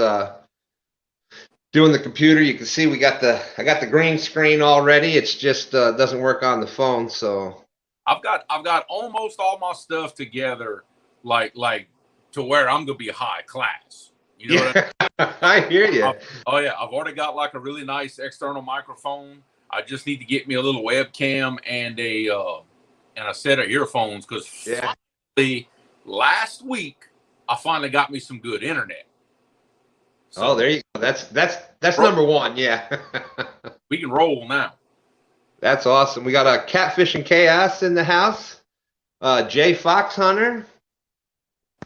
doing the computer. You can see I got the green screen already. It's just doesn't work on the phone. So I've got almost all my stuff together, like to where I'm gonna be high class. You know what I mean? I hear you. I've already got like a really nice external microphone. I just need to get me a little webcam and a set of earphones because last week I finally got me some good internet. So there you go. That's number one. Yeah. We can roll now. That's awesome. We got a Catfishing Chaos in the house. Jay Fox Hunter.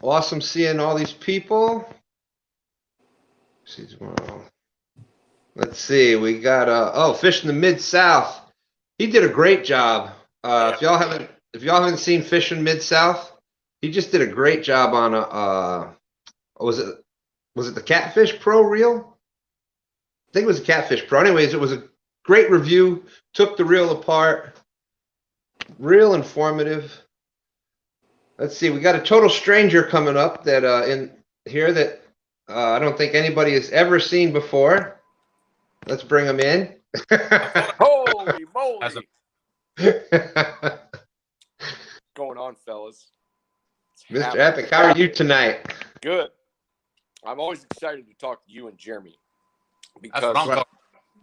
Awesome seeing all these people. See tomorrow. Let's see. We got Fish in the Mid-South. He did a great job. If y'all haven't seen Fish in Mid-South, he just did a great job on was it the Catfish Pro reel? I think it was a Catfish Pro. Anyways, it was a great review. Took the reel apart. Real informative. Let's see. We got a total stranger coming up that in here that I don't think anybody has ever seen before. Let's bring him in. Holy moly! What's going on, fellas? Mr. Epic, how are you tonight? Good. I'm always excited to talk to you and Jeremy Because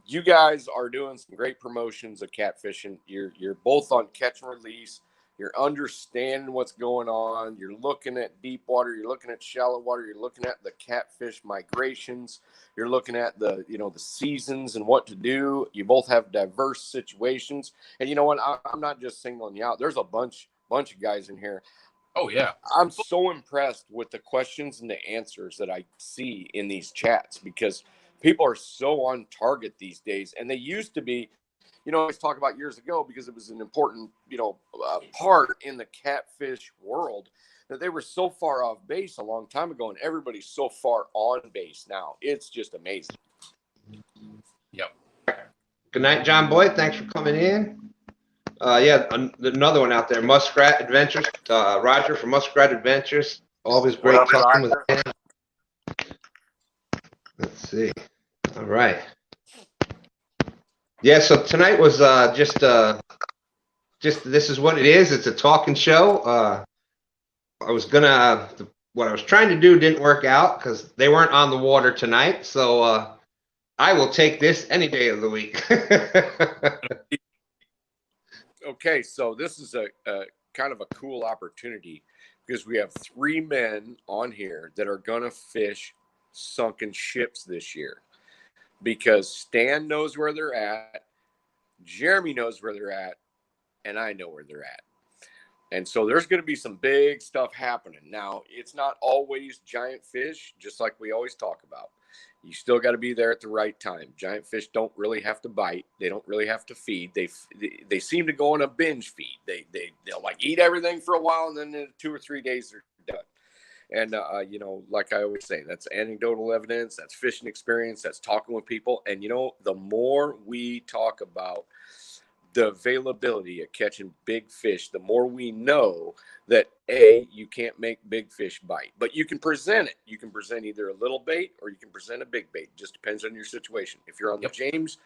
you guys are doing some great promotions of catfishing. You're both on catch and release. You're understanding what's going on. You're looking at deep water. You're looking at shallow water. You're looking at the catfish migrations. You're looking at the seasons and what to do. You both have diverse situations. And you know what? I'm not just singling you out. There's a bunch of guys in here. Oh yeah. I'm so impressed with the questions and the answers that I see in these chats because people are so on target these days. And they used to be, I always talk about years ago because it was an important, part in the catfish world that they were so far off base a long time ago, and everybody's so far on base now. It's just amazing. Yep. Good night, John Boyd. Thanks for coming in. Another one out there, Muskrat Adventures. Roger from Muskrat Adventures. Always great talking with him. Let's see. All right. Yeah, so tonight was just this is what it is. It's a talking show. What I was trying to do didn't work out because they weren't on the water tonight. So I will take this any day of the week. Okay, so this is a kind of a cool opportunity because we have 3 men on here that are going to fish sunken ships this year because Stan knows where they're at, Jeremy knows where they're at, and I know where they're at. And so there's going to be some big stuff happening. Now, it's not always giant fish, just like we always talk about. You still got to be there at the right time. Giant fish don't really have to bite. They don't really have to feed. They seem to go on a binge feed. They'll like eat everything for a while, and then in 2 or 3 days they're done. And like I always say, that's anecdotal evidence. That's fishing experience. That's talking with people. And the more we talk about the availability of catching big fish, the more we know that you can't make big fish bite, but you can present it. You can present either a little bait or you can present a big bait. It just depends on your situation. If you're on the James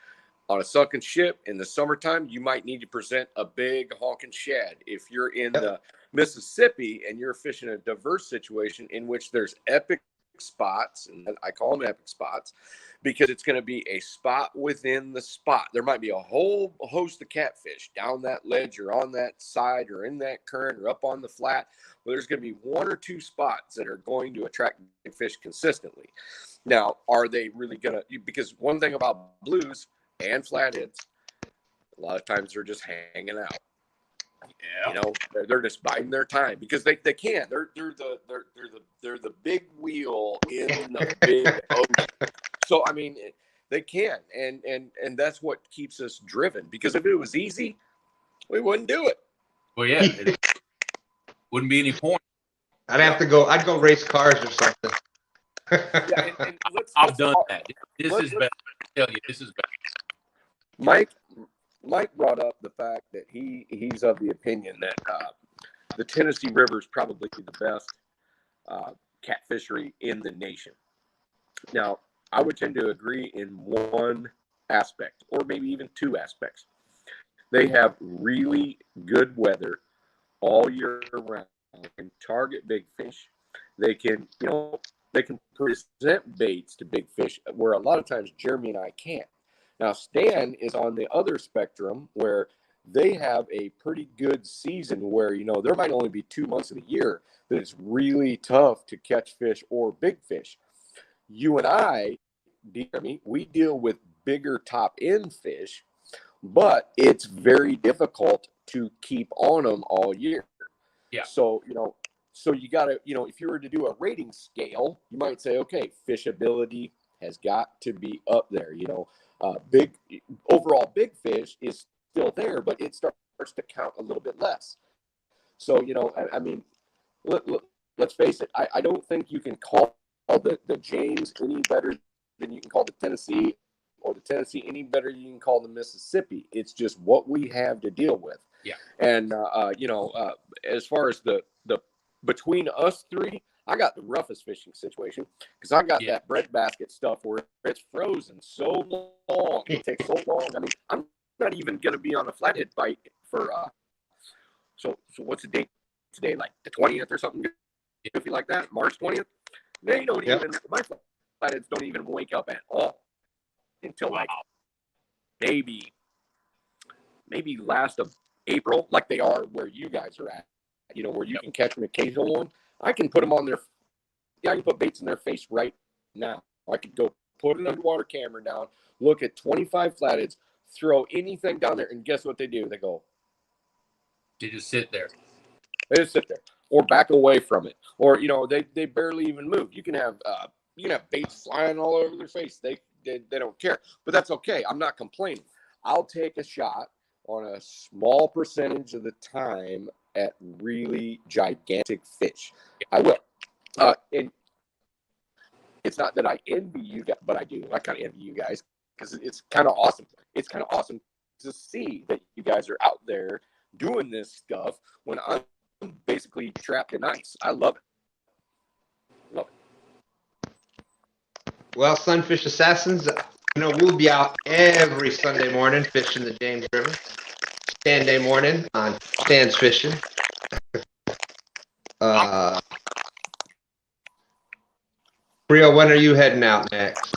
on a sunken ship in the summertime, you might need to present a big honking shad. If you're in the Mississippi and you're fishing a diverse situation in which there's epic spots, and I call them epic spots because it's going to be a spot within the spot. There might be a whole host of catfish down that ledge or on that side or in that current or up on the flat. But there's going to be one or two spots that are going to attract big fish consistently. Now, are they really going to? Because one thing about blues and flatheads, a lot of times they're just hanging out. Yeah. You know, they're just biding their time because they can. They're the big wheel in the big ocean. So I mean, they can, and that's what keeps us driven. Because if it was easy, we wouldn't do it. Well, yeah, it wouldn't be any point. I'd go race cars or something. Yeah, and I've done that. This is better. I tell you, this is better. Mike brought up the fact that he's of the opinion that the Tennessee River is probably the best cat fishery in the nation. Now, I would tend to agree in one aspect, or maybe even two aspects. They have really good weather all year round. They can target big fish. They can, present baits to big fish where a lot of times Jeremy and I can't. Now, Stan is on the other spectrum where they have a pretty good season where, there might only be 2 months of the year that it's really tough to catch fish or big fish. You and I, Jeremy, we deal with bigger top end fish, but it's very difficult to keep on them all year. Yeah. So you got to, if you were to do a rating scale, you might say, okay, fishability has got to be up there. Big fish is still there, but it starts to count a little bit less. So, I mean, let's face it. I don't think you can call the James any better than you can call the Tennessee, or the Tennessee any better than you can call the Mississippi. It's just what we have to deal with. Yeah. And, as far as the between us three, I got the roughest fishing situation because I got that breadbasket stuff where it's frozen so long. It takes so long. I mean, I'm not even going to be on a flathead bite for, so what's the date today? Like the 20th or something? If you like that, March 20th. They don't even, my flatheads don't even wake up at all until like maybe last of April, like they are where you guys are at, where you can catch an occasional one. I can put them on their, I can put baits in their face right now. I could go put an underwater camera down, look at 25 flatheads, throw anything down there, and guess what they do? They go. They just sit there. They just sit there, or back away from it, or they barely even move. You can have baits flying all over their face. They don't care, but that's okay. I'm not complaining. I'll take a shot on a small percentage of the time at really gigantic fish. I will. And it's not that I envy you guys, but I do. I kind of envy you guys because it's kind of awesome. It's kind of awesome to see that you guys are out there doing this stuff when I'm basically trapped in ice. I love it. Love it. Well, Sunfish Assassins, we'll be out every Sunday morning fishing the James River. Sunday morning on Stan's Fishing. Brio, when are you heading out next?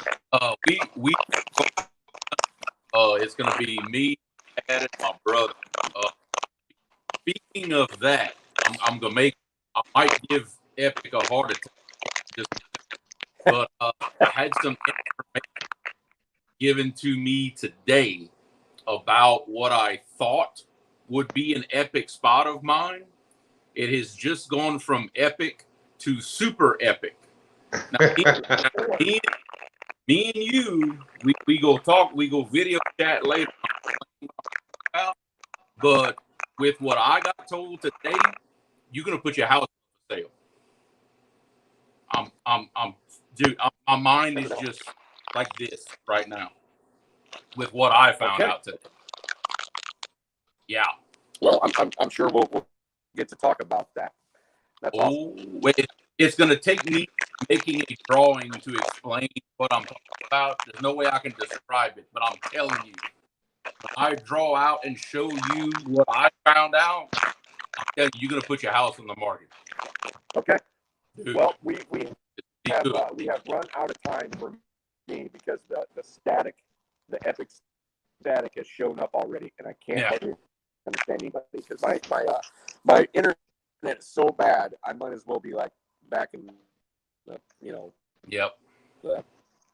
It's gonna be me and my brother. Speaking of that, I might give Epic a heart attack, but I had some information given to me today about what I thought would be an epic spot of mine. It has just gone from epic to super epic. Now, me and you, we go talk, we go video chat later. But with what I got told today, you're gonna put your house for sale. Dude, my mind is just like this right now with what I found out today. Yeah. Well, I'm sure we'll get to talk about that. That's awesome. It's going to take me making a drawing to explain what I'm talking about. There's no way I can describe it, but I'm telling you, when I draw out and show you what I found out, I'm telling you, you're going to put your house on the market. Okay. Dude. Well, we have run out of time for me because the epic static has shown up already, and I can't understand anybody because my internet is so bad. I might as well be like back in the the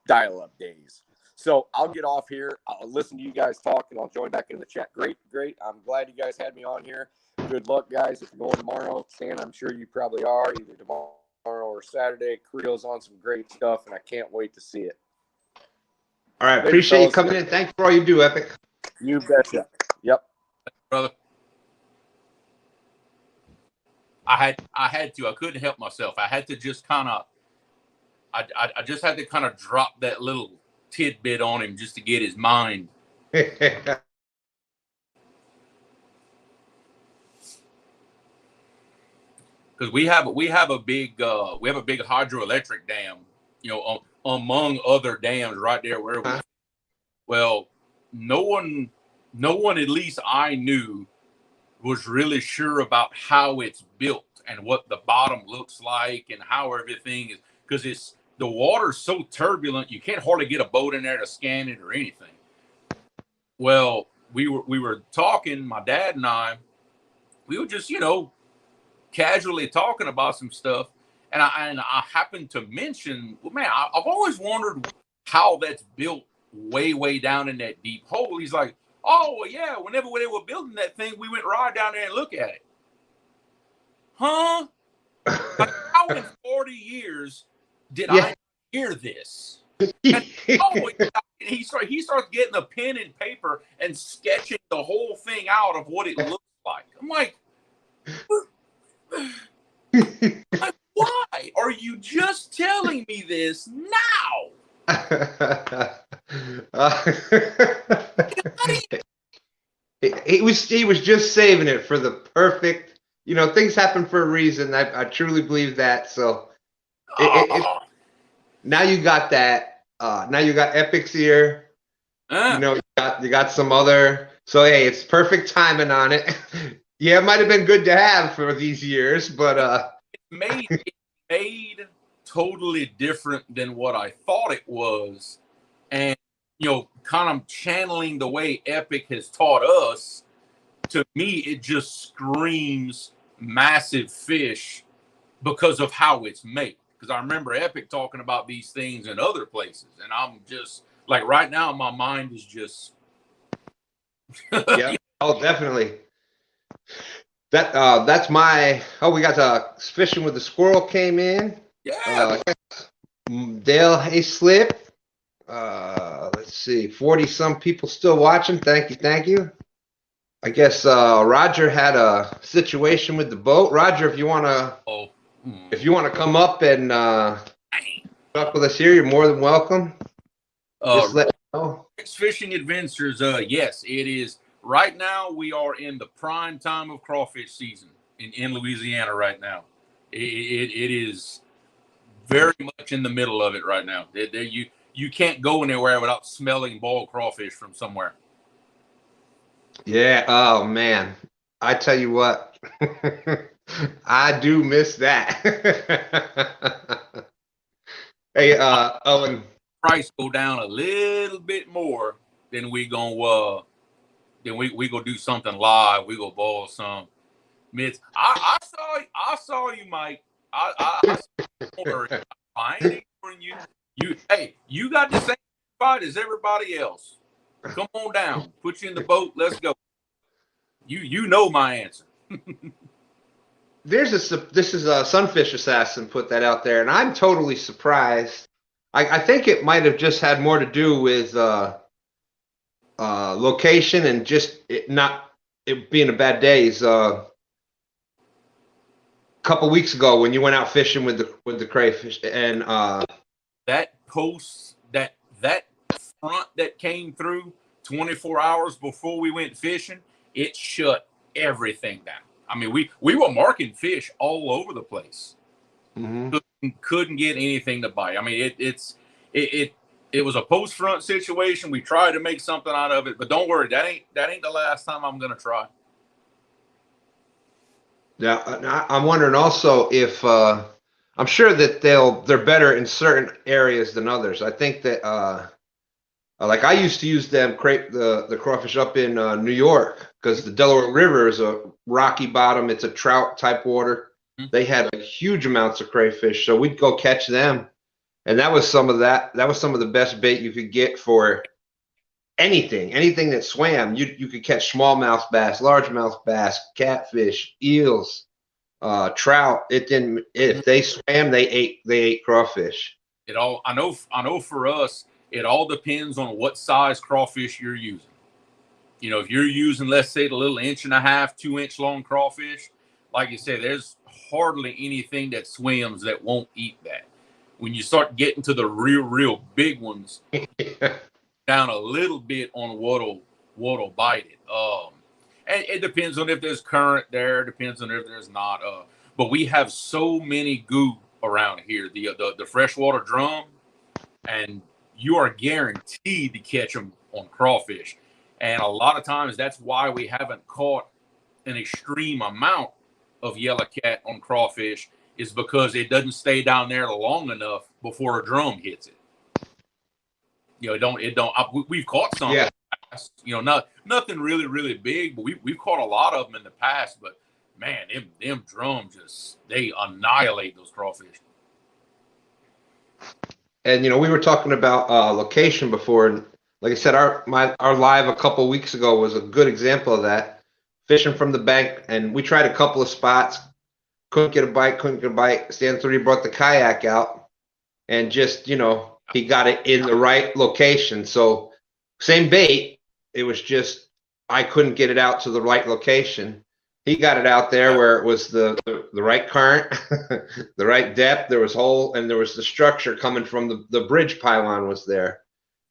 dial-up days. So I'll get off here. I'll listen to you guys talk, and I'll join back in the chat. Great. I'm glad you guys had me on here. Good luck, guys. If you're going tomorrow, Stan, I'm sure you probably are, either tomorrow or Saturday. Creel's on some great stuff, and I can't wait to see it. All right. Appreciate you coming in. Thanks for all you do, Epic. You betcha. Yep. Brother. I had to. I couldn't help myself. I had to just kind of I just had to kind of drop that little tidbit on him just to get his mind. Because we have a big hydroelectric dam, among other dams right there where we. Well, no one at least I knew was really sure about how it's built and what the bottom looks like and how everything is, because the water's so turbulent you can't hardly get a boat in there to scan it or anything. Well, we were talking, my dad and I, we were just casually talking about some stuff, and I happened to mention, well, man, I've always wondered how that's built way down in that deep hole. He's like, oh, well, yeah, whenever they were building that thing, we went right down there and look at it. Huh? Like, how in 40 years did I hear this? And, he starts getting a pen and paper and sketching the whole thing out of what it looks like. I'm like, why are you just telling me this now? He was just saving it for the perfect, things happen for a reason. I truly believe that. So now you got that. Now you got Epic's ear. You got some other. So hey, it's perfect timing on it. Yeah, it might have been good to have for these years, but it made totally different than what I thought it was, and kind of channeling the way Epic has taught us. To me, it just screams massive fish because of how it's made. Because I remember Epic talking about these things in other places, and I'm just like, right now, my mind is just. Yeah. Oh, definitely. That's my. Oh, we got fishing with the squirrel came in. Yeah. Dale Hayslip. Let's see, 40 some people still watching. Thank you. I guess Roger had a situation with the boat. Roger, if you want to come up and talk with us here, you're more than welcome. Just let me know. Fishing Adventures. Yes, it is. Right now, we are in the prime time of crawfish season in Louisiana right now. It is very much in the middle of it right now. You can't go anywhere without smelling boiled crawfish from somewhere. Yeah. Oh man, I tell you what, I do miss that. Hey, Owen. Price go down a little bit more, then we gonna do something live. We go boil some mitts. I saw you, Mike. I ain't ignoring you. You got the same fight as everybody else. Come on down. Put you in the boat. Let's go. You know my answer. This is a Sunfish Assassin put that out there, and I'm totally surprised. I think it might have just had more to do with location and just it being a bad days. A couple weeks ago when you went out fishing with the crayfish and that post that front that came through 24 hours before we went fishing, it shut everything down. I mean, we were marking fish all over the place. Mm-hmm. Couldn't get anything to bite. I mean, it was a post front situation. We tried to make something out of it, but don't worry, that ain't the last time I'm gonna try. Yeah, I'm wondering also if I'm sure that they're better in certain areas than others. I think that like I used to use the crawfish up in New York because the Delaware River is a rocky bottom. It's a trout type water. They had like, huge amounts of crayfish, so we'd go catch them, and that was some of the best bait you could get for anything that swam. You could catch smallmouth bass, largemouth bass, catfish, eels, trout. It didn't. If they swam, they ate crawfish. I know for us, it all depends on what size crawfish you're using. You know, if you're using, let's say, the little 1.5 2 inch long crawfish, like you said, there's hardly anything that swims that won't eat that. When you start getting to the real big ones, down a little bit on what'll bite it. And it depends on if there's current there. Depends on if there's not. But we have so many goob around here. The freshwater drum, and you are guaranteed to catch them on crawfish. And a lot of times that's why we haven't caught an extreme amount of yellow cat on crawfish, is because it doesn't stay down there long enough before a drum hits it. You know, we've caught some. Yeah. You know, nothing really big, but we've caught a lot of them in the past. But man, them drums they annihilate those crawfish. And you know, we were talking about location before, and like I said, our live a couple weeks ago was a good example of that. Fishing from the bank, and we tried a couple of spots, couldn't get a bite. Stan 3 brought the kayak out, and just, you know, he got it in the right location. So same bait, it was just I couldn't get it out to the right location. He got it out there where it was the right current, the right depth. There was hole, and there was the structure coming from the bridge pylon was there,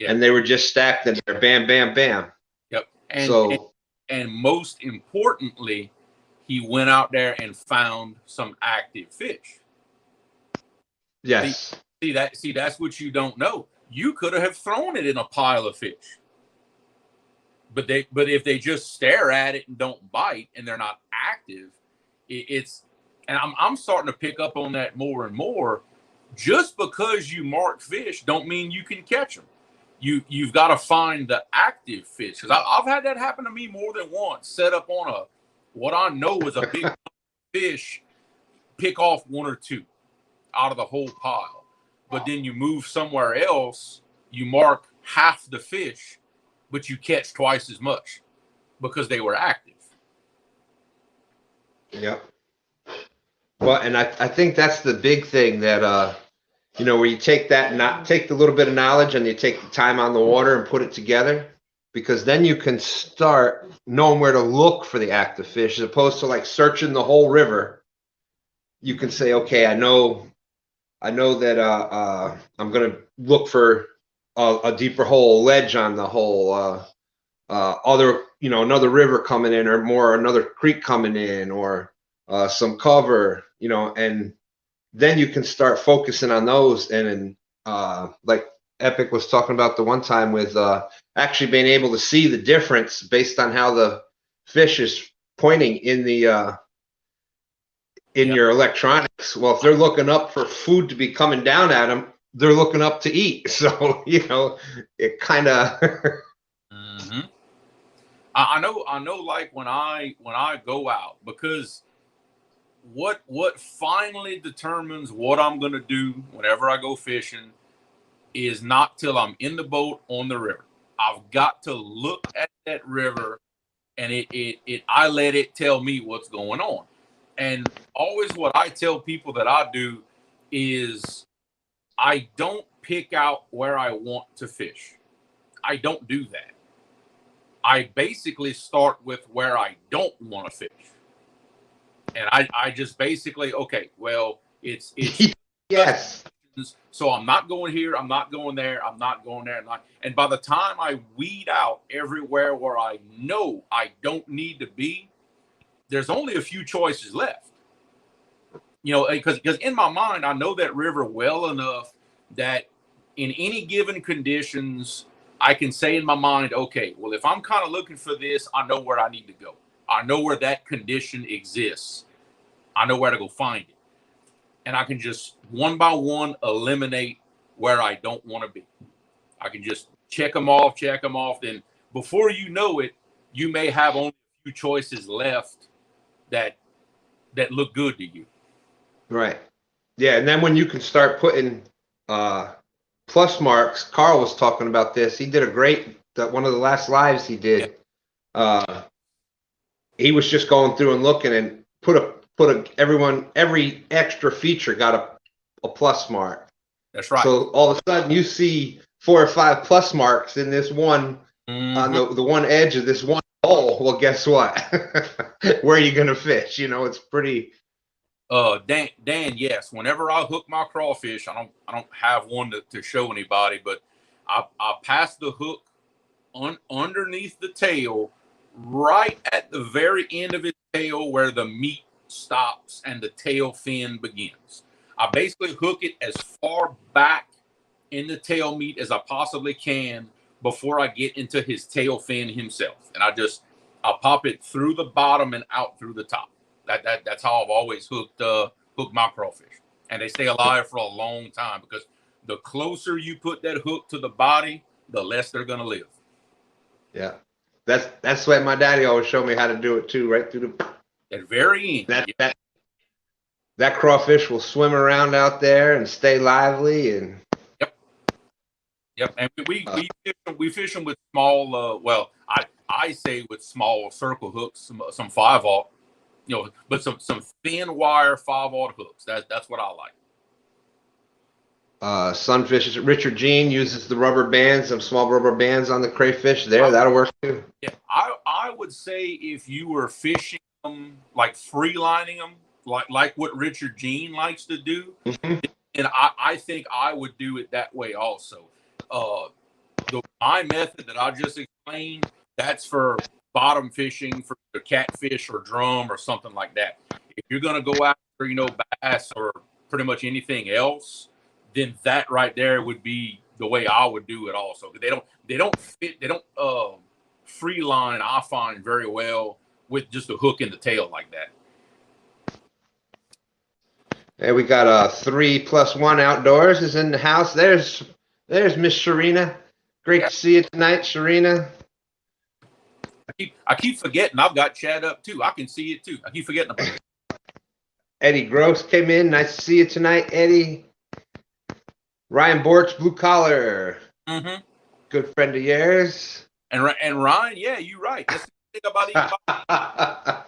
and they were just stacked in there. Bam, bam, bam. Yep. And most importantly, he went out there and found some active fish. Yes. See, that's what you don't know. You could have thrown it in a pile of fish. But if they just stare at it and don't bite and they're not active, and I'm starting to pick up on that more and more. Just because you mark fish don't mean you can catch them. You've got to find the active fish, because I've had that happen to me more than once. Set up on what I know is a big fish, pick off 1 or 2 out of the whole pile, but then you move somewhere else, you mark half the fish, but you catch twice as much because they were active. Yep. Well, and I think that's the big thing that you know, where you take the little bit of knowledge and you take the time on the water and put it together, because then you can start knowing where to look for the active fish, as opposed to like searching the whole river. You can say, okay, I know that I'm gonna look for a deeper hole, ledge on the hole, other, you know, another river coming in, or another creek coming in, or some cover, you know, and then you can start focusing on those. And like Epic was talking about the one time with actually being able to see the difference based on how the fish is pointing in the your electronics. Well, if they're looking up for food to be coming down at them, they're looking up to eat. So, you know, it kind of. Mm-hmm. I know. Like when I go out, because what finally determines what I'm going to do whenever I go fishing is not till I'm in the boat on the river. I've got to look at that river, and I let it tell me what's going on. And always what I tell people that I do is I don't pick out where I want to fish. I don't do that. I basically start with where I don't want to fish. And I just basically, okay, well, it's yes. So I'm not going here, I'm not going there, I'm not going there. And by the time I weed out everywhere where I know I don't need to be, there's only a few choices left. You know, because in my mind, I know that river well enough that in any given conditions, I can say in my mind, okay, well, if I'm kind of looking for this, I know where I need to go. I know where that condition exists. I know where to go find it. and I can just one by one eliminate where I don't want to be. I can just check them off. Then before you know it, you may have only a few choices left that look good to you. Right. Yeah, and then when you can start putting plus marks, Carl was talking about this. He did a great one of the last lives he did. He was just going through and looking and every extra feature got a plus mark. That's right. So all of a sudden you see 4 or 5 plus marks in this one on the one edge of this one hole. Well, guess what? Where are you going to fish? You know, it's pretty. Dan, yes. Whenever I hook my crawfish, I don't have one to show anybody, but I pass the hook underneath the tail, right at the very end of its tail where the meat stops and the tail fin begins. I basically hook it as far back in the tail meat as I possibly can before I get into his tail fin himself. And I pop it through the bottom and out through the top. That's how I've always hooked my crawfish. And they stay alive for a long time because the closer you put that hook to the body, the less they're going to live. Yeah. That's what my daddy always showed me how to do it too, right through the at very end. That crawfish will swim around out there and stay lively and Yep. And we fish them with small I say with small circle hooks, some 5/0, but some thin wire 5/0 hooks. That's what I like. Sunfish, Richard Jean uses the rubber bands, some small rubber bands on the crayfish there. That'll work too. Yeah, I would say if you were fishing them, like free lining them, like what Richard Jean likes to do, and I think I would do it that way also. My method that I just explained, that's for bottom fishing, for catfish or drum or something like that. If you're going to go after, bass or pretty much anything else, then that right there would be the way I would do it also. They don't free line, I find, very well with just a hook in the tail like that. Hey, we got 3+1 Outdoors is in the house. There's Miss Sharina. Great to see you tonight, Sharina. I keep forgetting I've got Chad up too. I can see it too. I keep forgetting about it. Eddie Gross came in. Nice to see you tonight, Eddie. Ryan Borch, Blue Collar. Good friend of yours. And Ryan, yeah, you're right. That's the thing about eating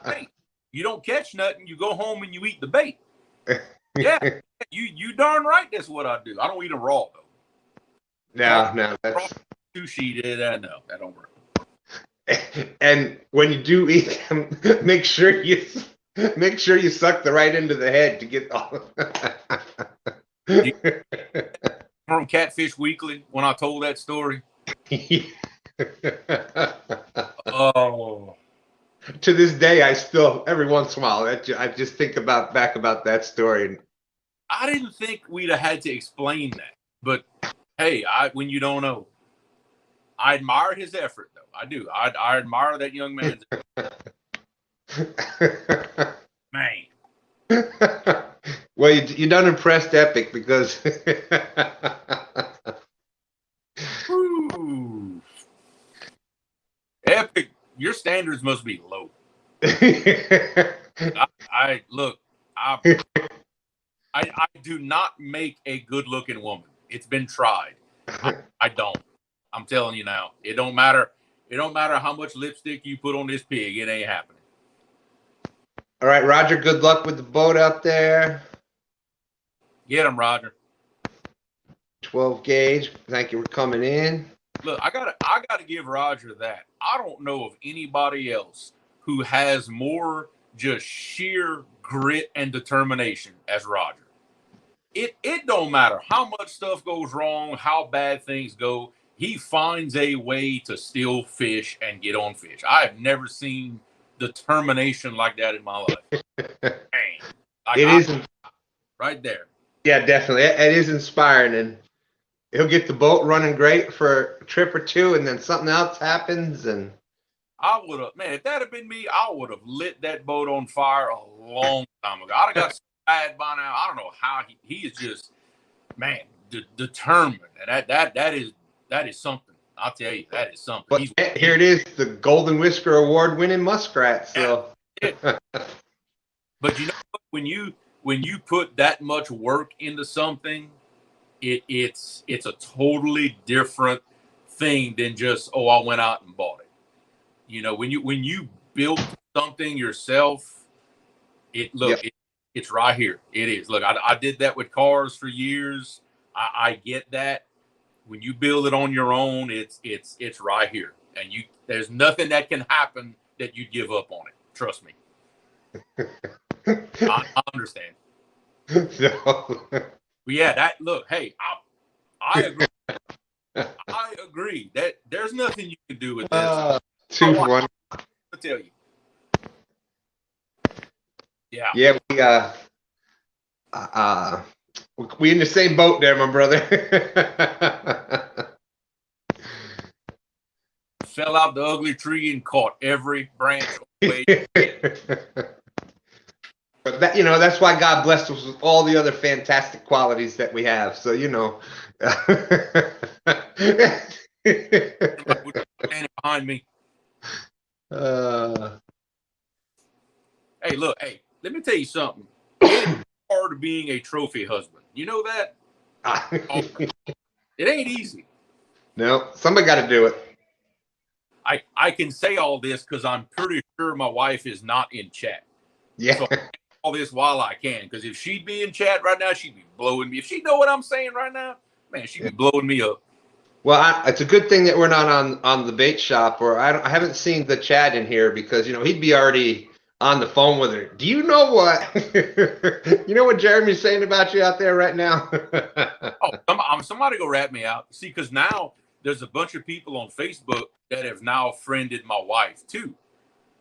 bait. You don't catch nothing. You go home and you eat the bait. Yeah, you darn right. That's what I do. I don't eat them raw though. No, that's sushi. No, that don't work. And when you do eat them, make sure you suck the right end of the head to get all. From Catfish Weekly when I told that story. Oh. To this day, I still every once in a while I just think back about that story. I didn't think we'd have had to explain that, but hey, when you don't know, I admire his effort though. I do. I admire that young man's effort. Man. Well, you done impressed Epic because. Epic, your standards must be low. I do not make a good-looking woman. It's been tried. I don't. I'm telling you now. It don't matter. It don't matter how much lipstick you put on this pig. It ain't happening. All right, Roger. Good luck with the boat out there. Get him, Roger. 12 gauge. Thank you for coming in. Look, I gotta give Roger that. I don't know of anybody else who has more just sheer grit and determination as Roger. It don't matter how much stuff goes wrong, how bad things go. He finds a way to still fish and get on fish. I have never seen determination like that in my life. Dang. It is right there. Yeah, definitely. It is inspiring, and he'll get the boat running great for a trip or two, and then something else happens, and I would have, man, if that had been me, I would have lit that boat on fire a long time ago. I'd have got bad by now. I don't know how he is just, man, determined. And that is something. I'll tell you, that is something. But here it is, the Golden Whisker Award winning muskrat. So, but you know, when you put that much work into something, it's a totally different thing than just, oh, I went out and bought it. You know, when you build something yourself, it's right here. It is. Look, I did that with cars for years. I get that. When you build it on your own, it's right here, and there's nothing that can happen that you give up on it. Trust me. I understand. No. But yeah, look, hey, I agree. I agree that there's nothing you can do with this. 2 for 1. I'll tell you. Yeah. Yeah, we in the same boat there, my brother. Fell out the ugly tree and caught every branch. But that's why God blessed us with all the other fantastic qualities that we have. So, Standing behind me. Hey, look, let me tell you something. It's hard to being a trophy husband. You know that? It ain't easy. No, somebody got to do it. I can say all this because I'm pretty sure my wife is not in chat. Yeah. So all this while I can, because if she'd be in chat right now, she'd be blowing me. If she know what I'm saying right now, man, she'd be blowing me up. Well, it's a good thing that we're not on the bait shop, or I haven't seen the chat in here because he'd be already on the phone with her. Do you know what? You know what Jeremy's saying about you out there right now? Somebody go rat me out. See, because now there's a bunch of people on Facebook that have now friended my wife too.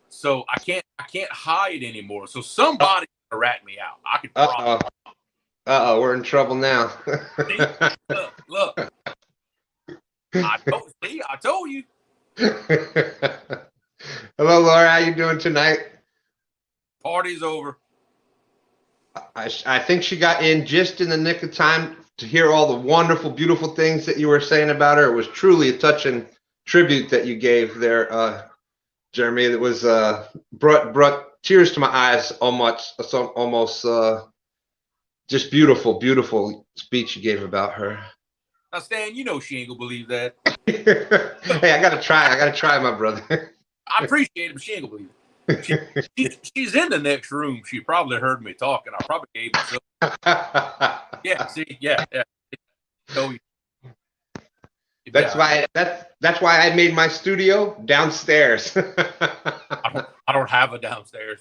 So I can't hide anymore. So somebody can rat me out. I could promise. We're in trouble now. See, look. I told you. Hello, Laura. How you doing tonight? Party's over. I think she got in just in the nick of time to hear all the wonderful, beautiful things that you were saying about her. It was truly a touching tribute that you gave there, Jeremy. That was brought tears to my eyes almost just beautiful, beautiful speech you gave about her. Now, Stan, she ain't gonna believe that. Hey, I gotta try, my brother. I appreciate it, but she ain't gonna believe it. She's in the next room. She probably heard me talking. I probably gave her something. Yeah, see, yeah. So, that's why I made my studio downstairs. I don't have a downstairs.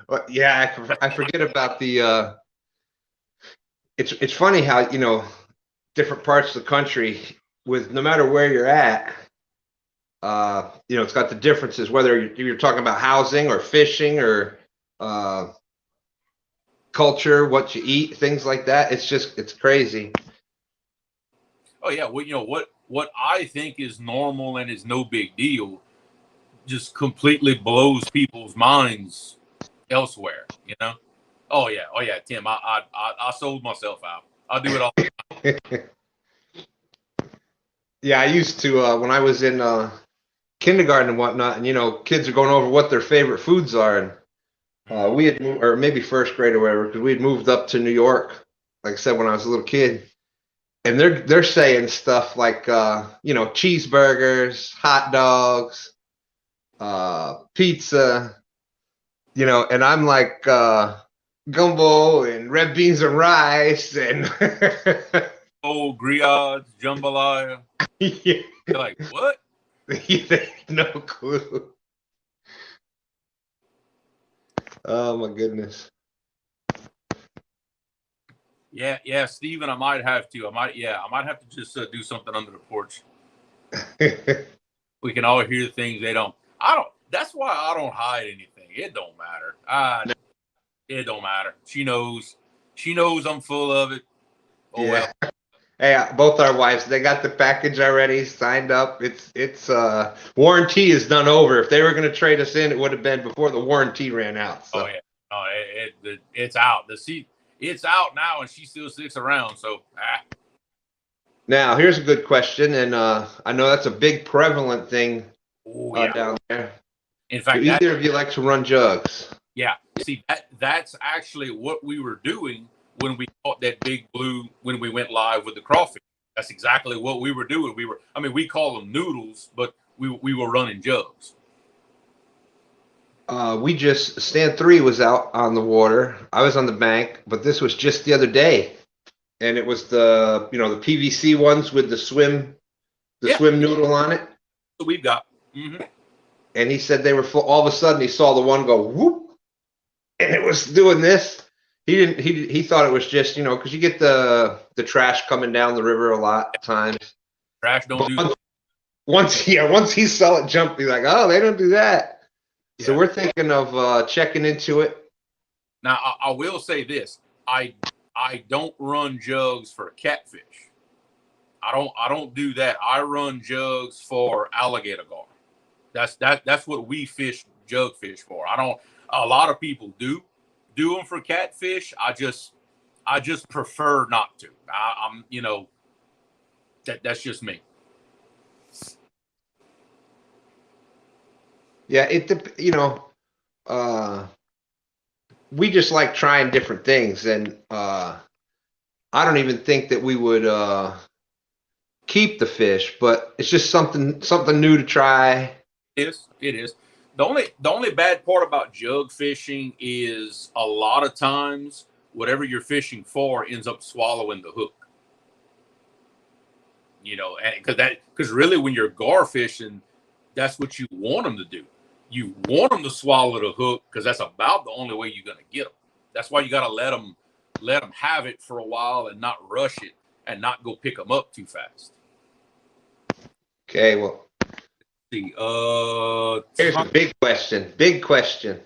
Well, yeah, I forget about the. It's funny how different parts of the country, with no matter where you're at, it's got the differences, whether you're talking about housing or fishing or culture, what you eat, things like that. It's crazy. Oh yeah, well, what I think is normal and is no big deal just completely blows people's minds elsewhere. Oh yeah, Tim, I sold myself out. I do it all the time. Yeah, I used to when I was in kindergarten and whatnot, and kids are going over what their favorite foods are, and we had moved, or maybe first grade or whatever, because we had moved up to New York, like I said, when I was a little kid, and they're saying stuff like cheeseburgers, hot dogs, pizza, and I'm like gumbo and red beans and rice and griots, jambalaya. Yeah. You're like, what? No clue. Oh my goodness. Yeah, Steven, I might have to just do something under the porch. We can all hear things that's why I don't hide anything. It don't matter. It don't matter. She knows I'm full of it. Oh yeah. Well. Hey, both our wives, they got the package already signed up. It's warranty is done over. If they were going to trade us in, it would have been before the warranty ran out. So. Oh yeah. It's out. It's out now, and she still sticks around. So, Now, here's a good question, and I know that's a big prevalent thing yeah. down there. In fact, do either of you like to run jugs? Yeah. See, that's actually what we were doing when we caught that big blue when we went live with the crawfish. That's exactly what we were doing. We call them noodles, but we were running jugs. Stand 3 was out on the water. I was on the bank, but this was just the other day. And it was the PVC ones with the swim noodle on it. So we've got. And he said they were full. All of a sudden, he saw the one go whoop, and it was doing this. He thought it was just because you get the trash coming down the river a lot of times. Trash don't do that. Once he saw it jump, he's like, oh, they don't do that. Yeah. So we're thinking of checking into it. Now I will say this: I don't run jugs for catfish. I don't do that. I run jugs for alligator gar. That's what we fish jug fish for. A lot of people do them for catfish. I just prefer not to. I'm that's just me. Yeah, we just like trying different things, and I don't even think that we would keep the fish, but it's just something new to try. It is. The only bad part about jug fishing is a lot of times whatever you're fishing for ends up swallowing the hook. And because really when you're gar fishing, that's what you want them to do. You want them to swallow the hook because that's about the only way you're going to get them. That's why you got to let them have it for a while and not rush it and not go pick them up too fast. Okay, well. See, here's a big question.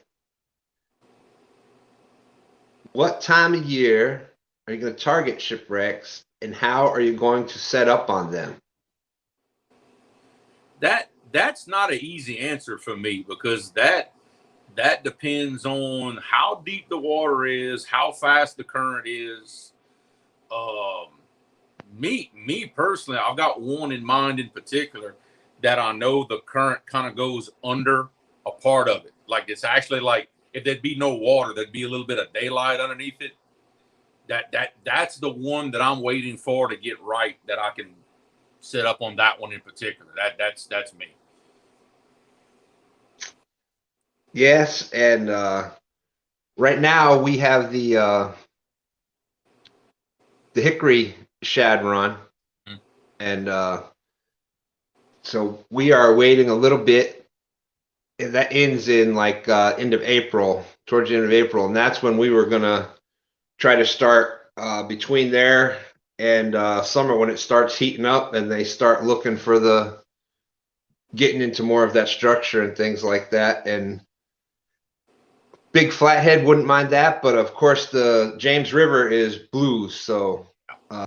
What time of year are you going to target shipwrecks, and how are you going to set up on them? That's not an easy answer for me because that depends on how deep the water is, how fast the current is. Me personally, I've got one in mind in particular that I know the current kind of goes under a part of it. Like it's actually like if there'd be no water, there'd be a little bit of daylight underneath it. That's the one that I'm waiting for to get right, that I can set up on that one in particular. That's me. Yes, and right now we have the hickory shad run, and so we are waiting a little bit, and that ends in like end of April, towards the end of April, and that's when we were gonna try to start between there and summer when it starts heating up and they start looking for getting into more of that structure and things like that. And big flathead wouldn't mind that, but of course the James River is blues, so I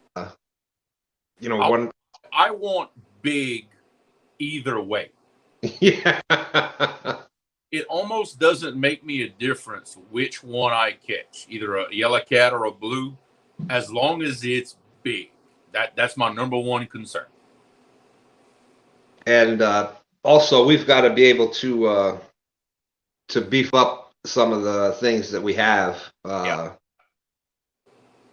want big either way. Yeah. It almost doesn't make me a difference which one I catch, either a yellow cat or a blue, as long as it's big. That's my number one concern. And also we've got to be able to beef up some of the things that we have. I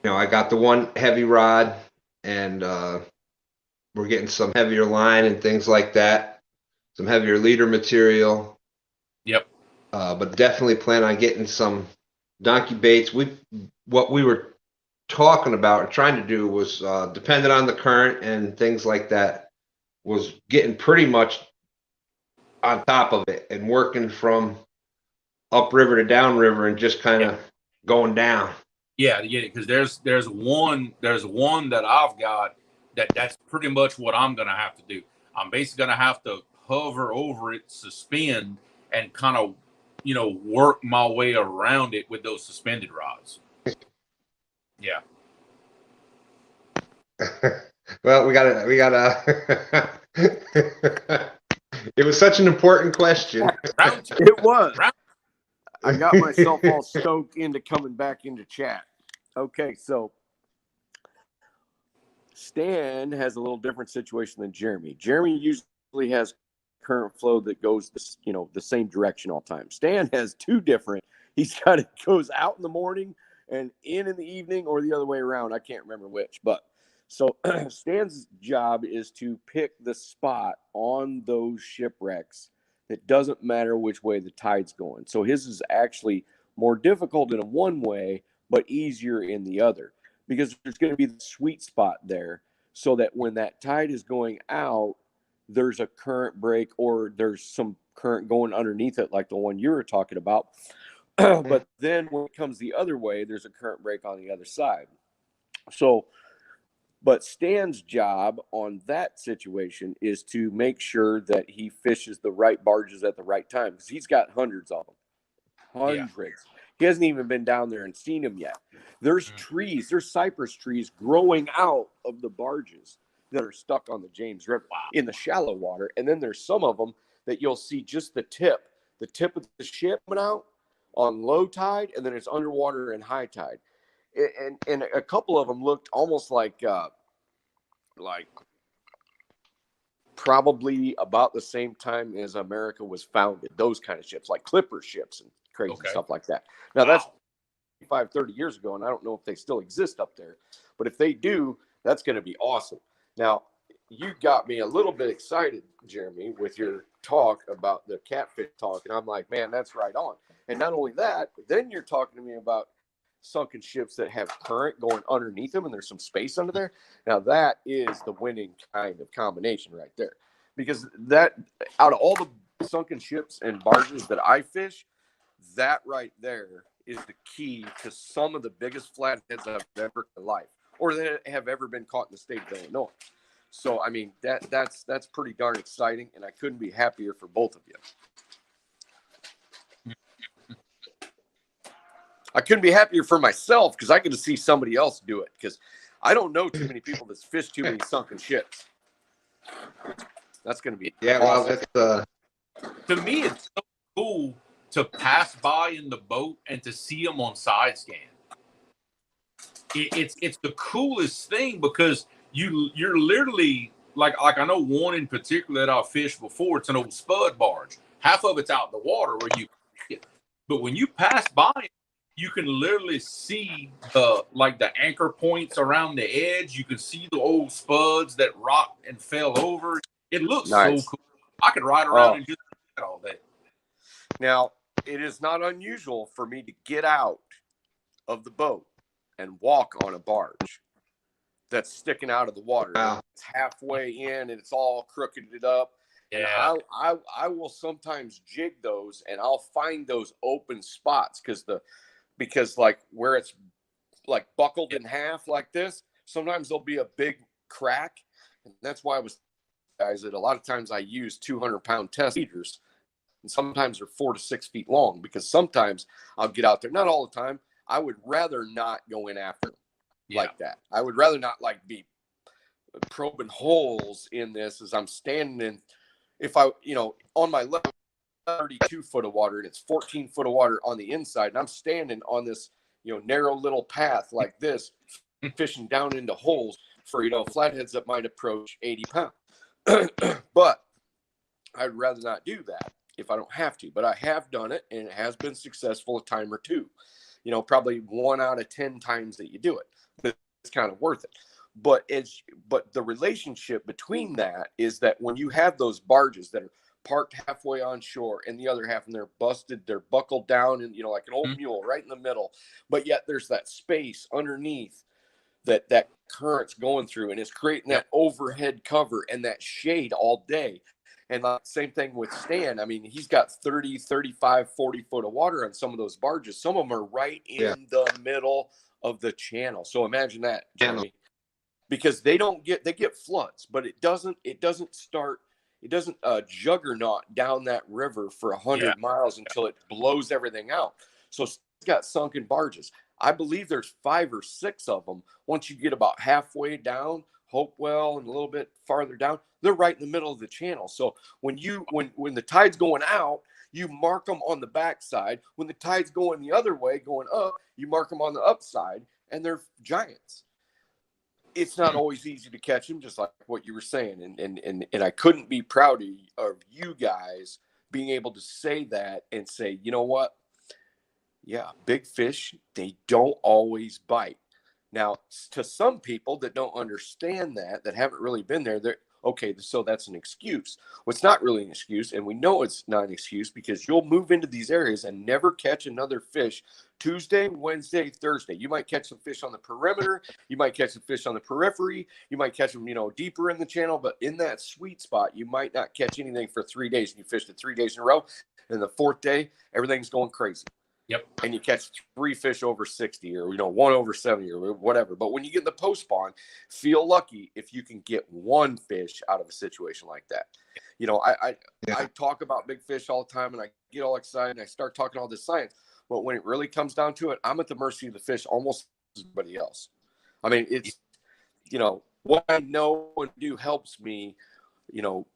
got the one heavy rod, and we're getting some heavier line and things like that, some heavier leader material. Yep. But definitely plan on getting some donkey baits. What we were talking about or trying to do was dependent on the current and things like that, was getting pretty much on top of it and working from upriver to downriver and just kind of going down. Yeah, because there's one that I've got that's pretty much what I'm gonna have to do. I'm basically gonna have to hover over it, suspend, and kind of work my way around it with those suspended rods. Yeah. Well, we gotta. It was such an important question. It was. I got myself all stoked into coming back into chat. Okay, so Stan has a little different situation than Jeremy. Jeremy usually has current flow that goes the same direction all the time. Stan has two different. He's got it goes out in the morning and in the evening, or the other way around. I can't remember which, but so Stan's job is to pick the spot on those shipwrecks that doesn't matter which way the tide's going. So his is actually more difficult in one way, but easier in the other, because there's going to be the sweet spot there, so that when that tide is going out, there's a current break or there's some current going underneath it, like the one you were talking about. But then when it comes the other way, there's a current break on the other side. So, but Stan's job on that situation is to make sure that he fishes the right barges at the right time, because he's got hundreds of them. Hundreds. Yeah. He hasn't even been down there and seen them yet. There's trees, there's cypress trees growing out of the barges that are stuck on the James River in the shallow water. And then there's some of them that you'll see just the tip of the ship coming out on low tide, and then it's underwater and high tide. And a couple of them looked almost like probably about the same time as America was founded. Those kind of ships, like clipper ships and crazy stuff like that. Now that's 30 years ago, and I don't know if they still exist up there, but if they do, that's going to be awesome. Now, you got me a little bit excited, Jeremy, with your talk about the catfish talk, and I'm like, man, that's right on. And not only that, but then you're talking to me about sunken ships that have current going underneath them, and there's some space under there. Now, that is the winning kind of combination right there, because that, out of all the sunken ships and barges that I fish, that right there is the key to some of the biggest flatheads I've ever in life, or that have ever been caught in the state of Illinois. So, I mean, that's pretty darn exciting, and I couldn't be happier for both of you. I couldn't be happier for myself, because I get to see somebody else do it, because I don't know too many people that fish too many sunken ships. That's going to be awesome. Well, To me, it's so cool to pass by in the boat and to see them on side scan. It's the coolest thing, because you're literally like I know one in particular that I've fished before. It's an old spud barge. Half of it's out in the water where you, but when you pass by, you can literally see the anchor points around the edge. You can see the old spuds that rocked and fell over. It looks so cool. I could ride around and just do that all day. Now, it is not unusual for me to get out of the boat and walk on a barge that's sticking out of the water. Wow. It's halfway in and it's all crookeded up. Yeah. And I will sometimes jig those, and I'll find those open spots because like where it's like buckled in half like this, sometimes there'll be a big crack. And that's why I was guys that a lot of times I use 200-pound test leaders, and sometimes they're 4 to 6 feet long, because sometimes I'll get out there. Not all the time. I would rather not go in after them like that. I would rather not be probing holes in this as I'm standing in. If I, on my left, 32 foot of water, and it's 14 foot of water on the inside, and I'm standing on this, narrow little path like this, fishing down into holes for, flatheads that might approach 80 pounds. But I'd rather not do that if I don't have to. But I have done it, and it has been successful a time or two. Probably 1 out of 10 times that you do it. But it's kind of worth it. But the relationship between that is that when you have those barges that are parked halfway on shore and the other half, and they're buckled down, and like an old mule right in the middle, but yet there's that space underneath that current's going through, and it's creating that overhead cover and that shade all day. And same thing with Stan. I mean, he's got 30, 35, 40 foot of water on some of those barges. Some of them are right in the middle of the channel. So imagine that, Jeremy, because they get floods, but it doesn't juggernaut down that river for 100 miles until it blows everything out. So it's got sunken barges. I believe there's 5 or 6 of them. Once you get about halfway down Hopewell and a little bit farther down, they're right in the middle of the channel. So when the tide's going out, You mark them on the backside. When the tide's going the other way, going up, you mark them on the upside, and they're giants. It's not always easy to catch them, just like what you were saying. And I couldn't be proud of you guys being able to say that and say, you know what? Yeah, big fish, they don't always bite. Now, to some people that don't understand that haven't really been there, they're okay, so that's an excuse. Well, it's not really an excuse, and we know it's not an excuse because you'll move into these areas and never catch another fish Tuesday, Wednesday, Thursday. You might catch some fish on the perimeter. You might catch some fish on the periphery. You might catch them, deeper in the channel, but in that sweet spot, you might not catch anything for 3 days. And you fished it 3 days in a row, and the fourth day, everything's going crazy. Yep. And you catch 3 fish over 60 or, 1 over 70 or whatever. But when you get in the post spawn, feel lucky if you can get 1 fish out of a situation like that. I talk about big fish all the time and I get all excited and I start talking all this science. But when it really comes down to it, I'm at the mercy of the fish almost as everybody else. I mean, it's, what I know and do helps me,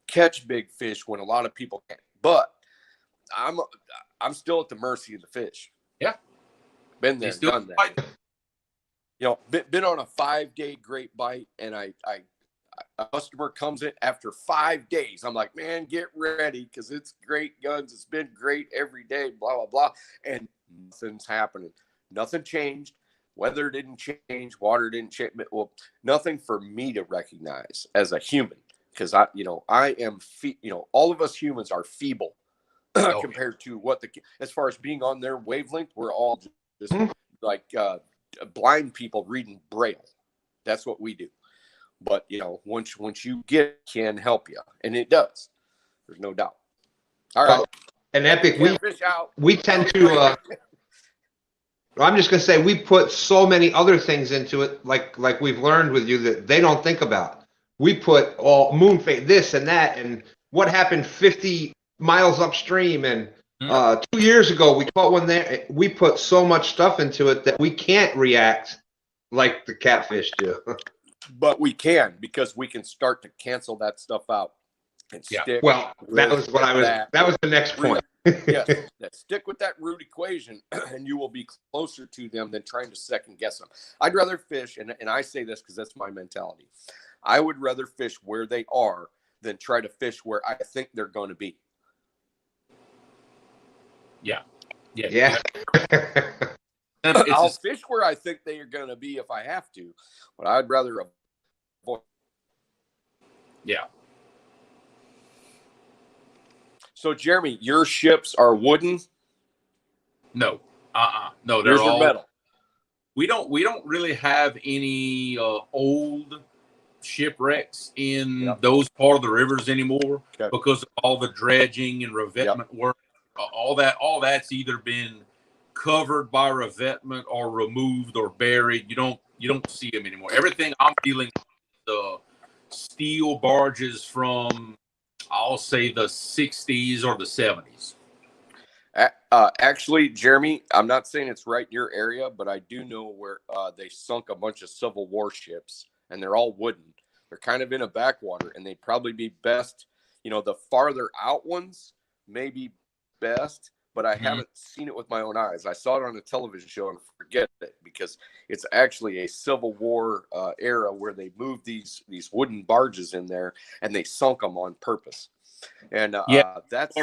catch big fish when a lot of people can't. But I'm still at the mercy of the fish. Yeah. Been there, done that. Been on a 5-day great bite, and a customer comes in after 5 days. I'm like, man, get ready because it's great guns. It's been great every day, blah, blah, blah. And nothing's happening. Nothing changed. Weather didn't change. Water didn't change. Well, nothing for me to recognize as a human because I am, all of us humans are feeble. Compared to as far as being on their wavelength, we're all just like blind people reading Braille. That's what we do. But once you can help you, and it does. There's no doubt. All right. And Epic, fish out. we tend to. I'm just gonna say we put so many other things into it, like we've learned with you that they don't think about. We put all moon phase, this and that, and what happened 50 miles upstream, and 2 years ago we caught one there. We put so much stuff into it that we can't react like the catfish do. But we can, because we can start to cancel that stuff out and stick. Well, that was the next point. Yes, stick with that root equation and you will be closer to them than trying to second guess them. I'd rather fish, and I say this because that's my mentality. I would rather fish where they are than try to fish where I think they're going to be. Yeah. I'll fish where I think they are going to be if I have to, but I'd rather avoid. Yeah. So, Jeremy, your ships are wooden? No. No, they're Yours all are metal. We don't really have any old shipwrecks in those part of the rivers anymore because of all the dredging and revetment work. All that's either been covered by revetment or removed or buried. You don't see them anymore. Everything I'm dealing with, the steel barges from, I'll say, the 60s or the 70s. Actually, Jeremy, I'm not saying it's right in your area, but I do know where they sunk a bunch of Civil War ships, and they're all wooden. They're kind of in a backwater, and they'd probably be best, the farther out ones may be best, but I haven't seen it with my own eyes. I saw it on a television show and forget it because it's actually a Civil War era where they moved these wooden barges in there and they sunk them on purpose. And that's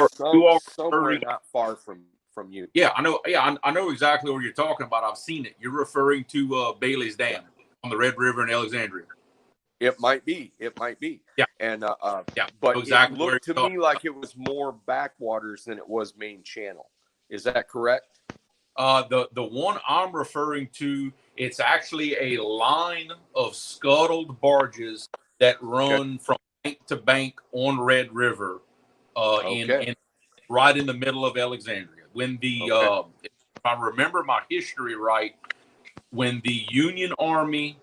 somewhere not far from you. Yeah, I know. Yeah, I know exactly what you're talking about. I've seen it. You're referring to Bailey's Dam on the Red River in Alexandria. It might be. Yeah. And but exactly it looked to me like it was more backwaters than it was main channel. Is that correct? The one I'm referring to, it's actually a line of scuttled barges that run from bank to bank on Red River, in right in the middle of Alexandria. When if I remember my history right, when the Union Army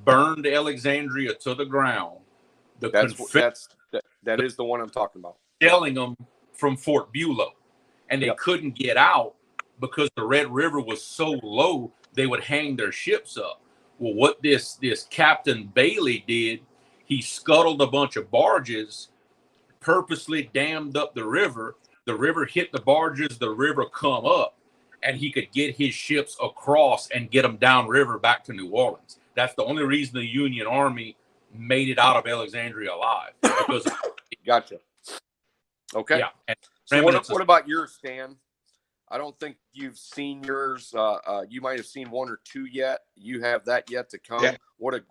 burned Alexandria to the ground, that is the one I'm talking about. Shelling them from Fort Bulow, and they couldn't get out because the Red River was so low they would hang their ships up. Well, what this Captain Bailey did, he scuttled a bunch of barges, purposely dammed up the river, the river hit the barges, the river come up, and he could get his ships across and get them downriver back to New Orleans. That's the only reason the Union Army made it out of Alexandria alive. Because Gotcha. Okay. yeah. And So what about yours, Stan? I don't think you've seen yours. You might have seen one or two yet. You have that yet to come. Yeah. What a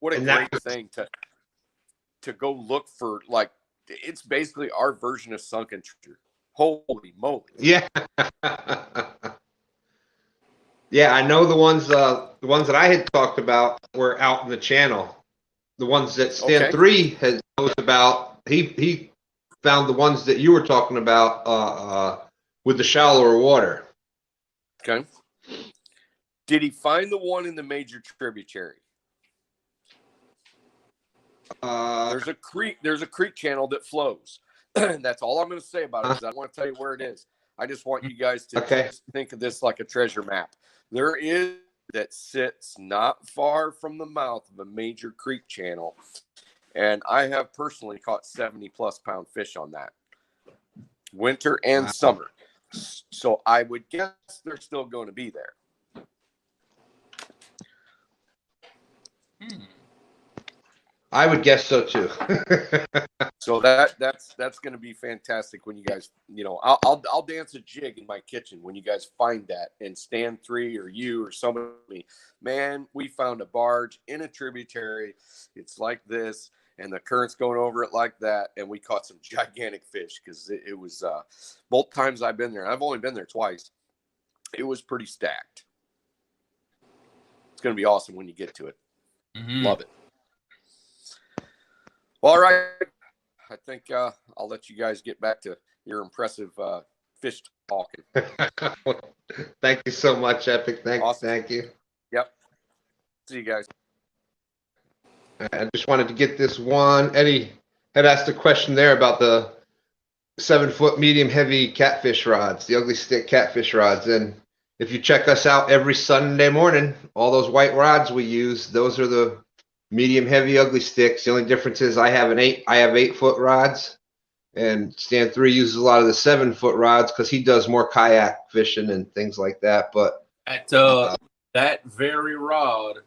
great thing to go look for. Like, it's basically our version of sunken treasure. Holy moly! Yeah. Yeah, I know the ones that I had talked about were out in the channel. The ones that Stan 3 knows about, he found the ones that you were talking about with the shallower water. Okay. Did he find the one in the major tributary? There's a creek channel that flows. That's all I'm going to say about it. I don't want to tell you where it is. I just want you guys to just think of this like a treasure map. There is that sits not far from the mouth of a major creek channel, and I have personally caught 70+ pound fish on that, winter and summer. So I would guess they're still going to be there. I would guess so too. So that's going to be fantastic when you guys, I'll dance a jig in my kitchen when you guys find that, and Stan 3 or you or somebody, man, we found a barge in a tributary. It's like this, and the current's going over it like that, and we caught some gigantic fish because it was both times I've been there. I've only been there twice. It was pretty stacked. It's going to be awesome when you get to it. Mm-hmm. Love it. All right. I think I'll let you guys get back to your impressive fish talking. Thank you so much, Epic. Thank you. Yep. See you guys. I just wanted to get this one. Eddie had asked a question there about the 7-foot medium heavy catfish rods, the ugly stick catfish rods. And if you check us out every Sunday morning, all those white rods we use, those are the medium heavy ugly sticks. The only difference is I have 8-foot rods, and Stan 3 uses a lot of the 7-foot rods because he does more kayak fishing and things like that. But that very rod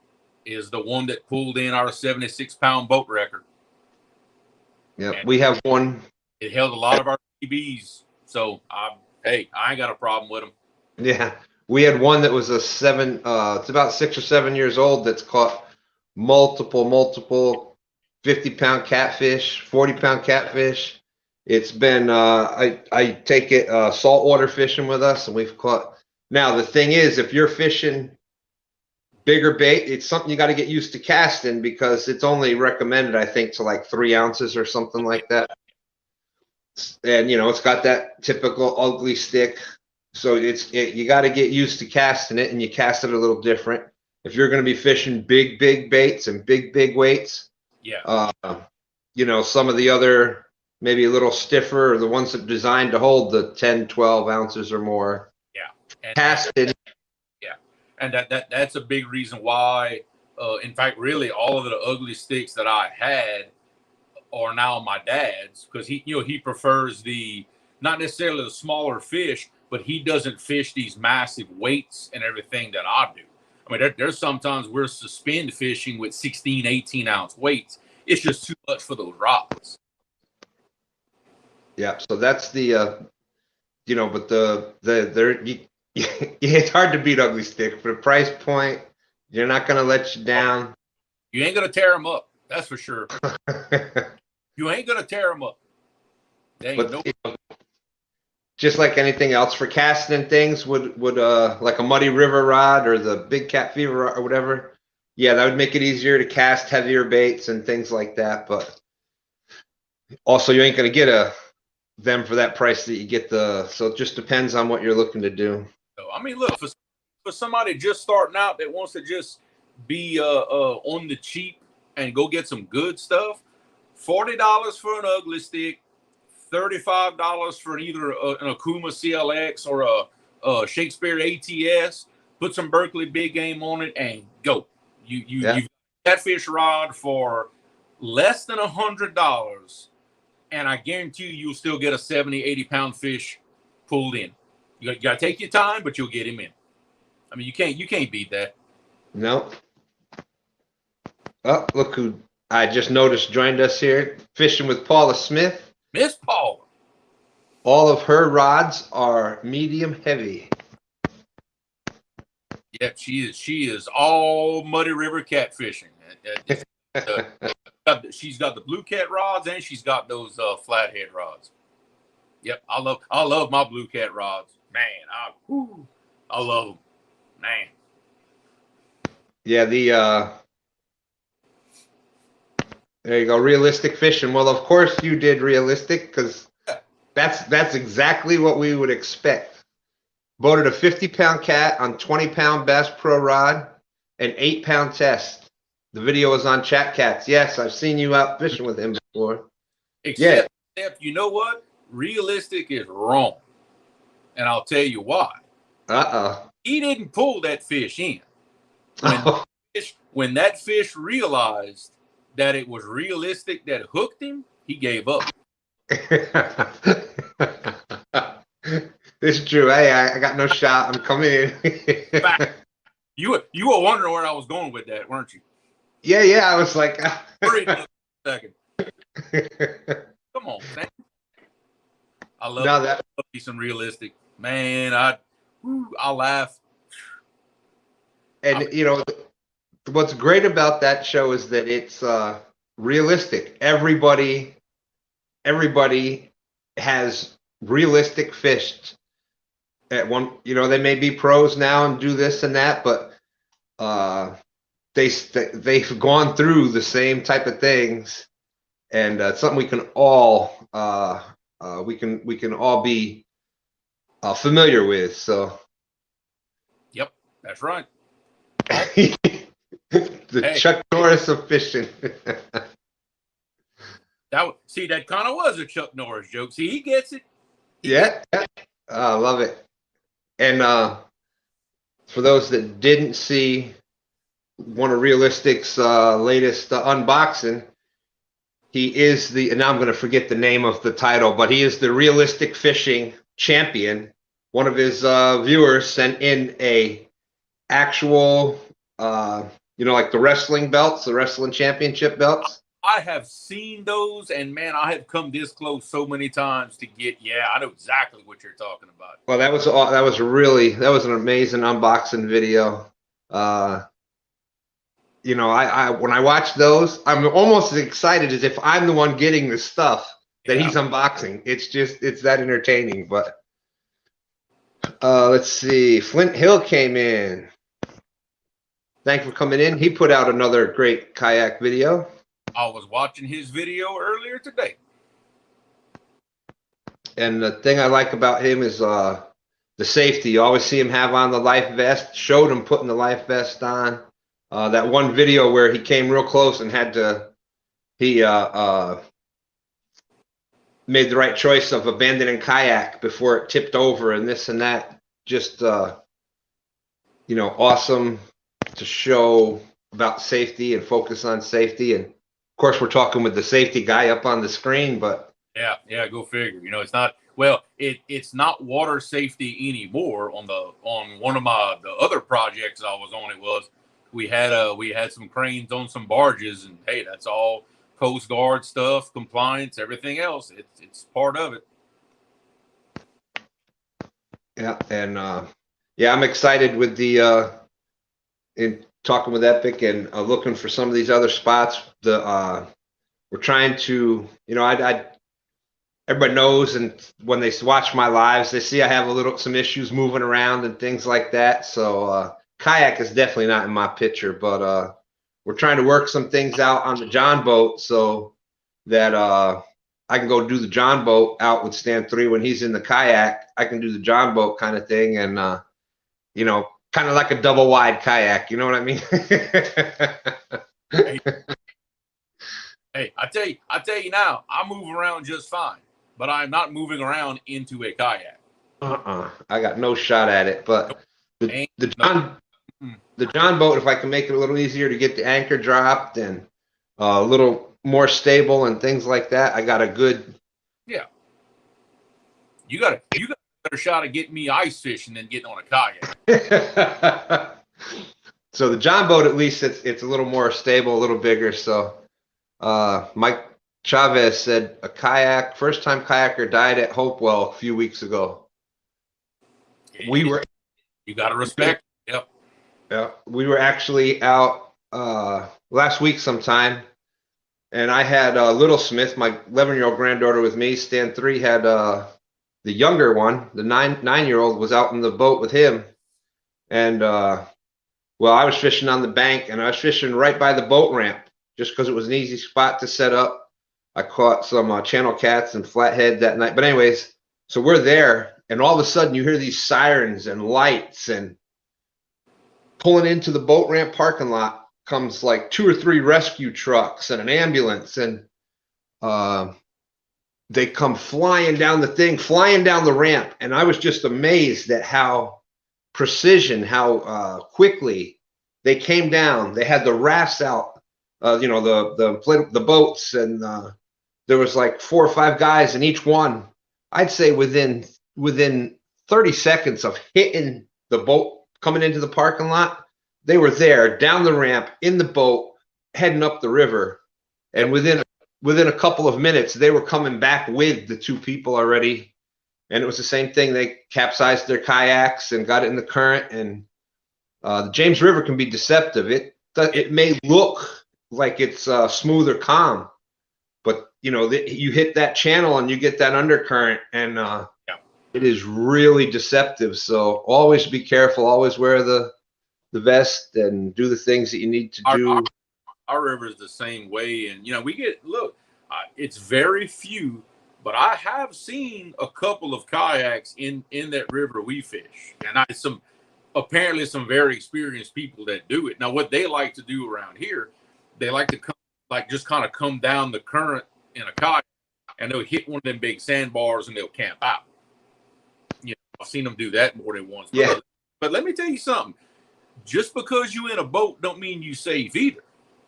is the one that pulled in our 76-pound boat record. Yeah, and we have one. It held a lot of our PBs, so I ain't got a problem with them. Yeah, we had one that was a 7. It's about 6 or 7 years old. That's caught multiple 50-pound catfish, 40-pound catfish. It's been I take it saltwater fishing with us, and we've caught. Now the thing is, if you're fishing bigger bait, it's something you got to get used to casting, because it's only recommended, I think, to like 3 ounces or something like that. And it's got that typical ugly stick, so you got to get used to casting it, and you cast it a little different. If you're going to be fishing big baits and big weights, some of the other, maybe a little stiffer, or the ones that are designed to hold the 10, 12 ounces or more. Yeah. Casted. Yeah. And that's a big reason why, in fact, really all of the ugly sticks that I had are now my dad's, because he prefers not necessarily the smaller fish, but he doesn't fish these massive weights and everything that I do. I mean, there's sometimes we're suspend fishing with 16, 18-ounce weights. It's just too much for those rods. Yeah, so that's but it's hard to beat ugly stick for the price point. You're not going to let you down. You ain't going to tear them up. That's for sure. You ain't going to tear them up. Just like anything else for casting and things, would like a muddy river rod or the big cat fever rod or whatever, that would make it easier to cast heavier baits and things like that. But also, you ain't gonna get them for that price that you get so it just depends on what you're looking to do. I mean, look, for somebody just starting out that wants to just be on the cheap and go get some good stuff, $40 for an ugly stick, $35 for either an Akuma CLX or a Shakespeare ATS. Put some Berkeley big game on it and go. You catfish rod for less than $100 and I guarantee you'll still get a 70, 80-pound fish pulled in. You got to take your time, but you'll get him in. I mean, you can't beat that. No. Oh, look who I just noticed joined us here, fishing with Paula Smith. Miss Paula. All of her rods are medium heavy. Yep, she is all Muddy River catfishing. She's got the blue cat rods and she's got those flathead rods. Yep, I love my blue cat rods. Man, I love them. Man. Yeah, there you go, realistic fishing. Well, of course you did realistic, because that's exactly what we would expect. Boated a 50-pound cat on 20-pound Bass Pro rod, an 8-pound test. The video is on Chat Cats. Yes, I've seen you out fishing with him before. Except you know what? Realistic is wrong. And I'll tell you why. He didn't pull that fish in. When that fish realized that it was realistic that hooked him, he gave up. It's true. Hey, I got no shot. I'm coming in. You were wondering where I was going with that, weren't you? Yeah. I was like, wait a second. Come on, man. I love me some realistic. Man, I laugh. And you know, what's great about that show is that it's realistic. Everybody has realistic fish at one. You know, they may be pros now and do this and that, but they've gone through the same type of things, and it's something we can all we can all be familiar with. So, yep, that's right. Chuck Norris of fishing. That kind of was a Chuck Norris joke. See, he gets it. I love it. And for those that didn't see one of Realistic's latest unboxing, he is and now I'm going to forget the name of the title, but he is the Realistic Fishing Champion. One of his viewers sent in a actual, like the wrestling belts, the wrestling championship belts. I have seen those, and man, I have come this close so many times to get. Yeah, I know exactly what you're talking about. Well, that was an amazing unboxing video. I when I watch those, I'm almost as excited as if I'm the one getting the stuff that he's unboxing. It's that entertaining. But let's see, Flint Hill came in. Thanks for coming in. He put out another great kayak video. I was watching his video earlier today. And the thing I like about him is the safety. You always see him have on the life vest. Showed him putting the life vest on. That one video where he came real close and he made the right choice of abandoning kayak before it tipped over and this and that. Just, awesome to show about safety and focus on safety. And of course, we're talking with the safety guy up on the screen, but yeah, go figure. It's not it's not water safety anymore. On one of the other projects I was on, we had some cranes on some barges, and hey, that's all Coast Guard stuff, compliance, everything else. It's part of it. Yeah, and I'm excited with in talking with Epic and looking for some of these other spots. We're trying to, everybody knows, and when they watch my lives, they see I have some issues moving around and things like that. So kayak is definitely not in my picture, but we're trying to work some things out on the John boat so that I can go do the John boat out with Stand 3 when he's in the kayak. I can do the John boat kind of thing, and kind of like a double wide kayak. You know what I mean? Hey, I tell you now, I move around just fine, but I'm not moving around into a kayak. I got no shot at it, but the John boat, if I can make it a little easier to get the anchor dropped and a little more stable and things like that, I got a good You got a better shot of getting me ice fishing than getting on a kayak. So the John boat, at least it's a little more stable, a little bigger. So Mike Chavez said first time kayaker died at Hopewell a few weeks ago. You got to respect. Yep. Yeah, we were actually out last week sometime, and I had Little Smith, my 11-year-old granddaughter, with me. Stan 3 had the younger one, the 9-year-old, was out in the boat with him, and well, I was fishing on the bank, and I was fishing right by the boat ramp just because it was an easy spot to set up. I caught some channel cats and flathead that night. But anyways, so we're there, and all of a sudden you hear these sirens and lights, and pulling into the boat ramp parking lot comes like 2 or 3 rescue trucks and an ambulance, and they come flying down the ramp. And I was just amazed at how precision, how quickly they came down. They had the rafts out, the boats, and there was like 4 or 5 guys in each one. I'd say within 30 seconds of hitting the boat coming into the parking lot, they were there down the ramp in the boat heading up the river, and within a couple of minutes they were coming back with the 2 people already. And it was the same thing. They capsized their kayaks and got it in the current. And the James River can be deceptive. It may look like it's smooth or calm, but you hit that channel and you get that undercurrent, and it is really deceptive. So always be careful. Always wear the vest and do the things that you need to do. Our river is the same way, and it's very few. But I have seen a couple of kayaks in that river we fish, and apparently some very experienced people that do it. Now, what they like to do around here, they like to come down the current in a kayak, and they'll hit one of them big sandbars and they'll camp out. I've seen them do that more than once. Yeah. But let me tell you something. Just because you in a boat don't mean you safe either.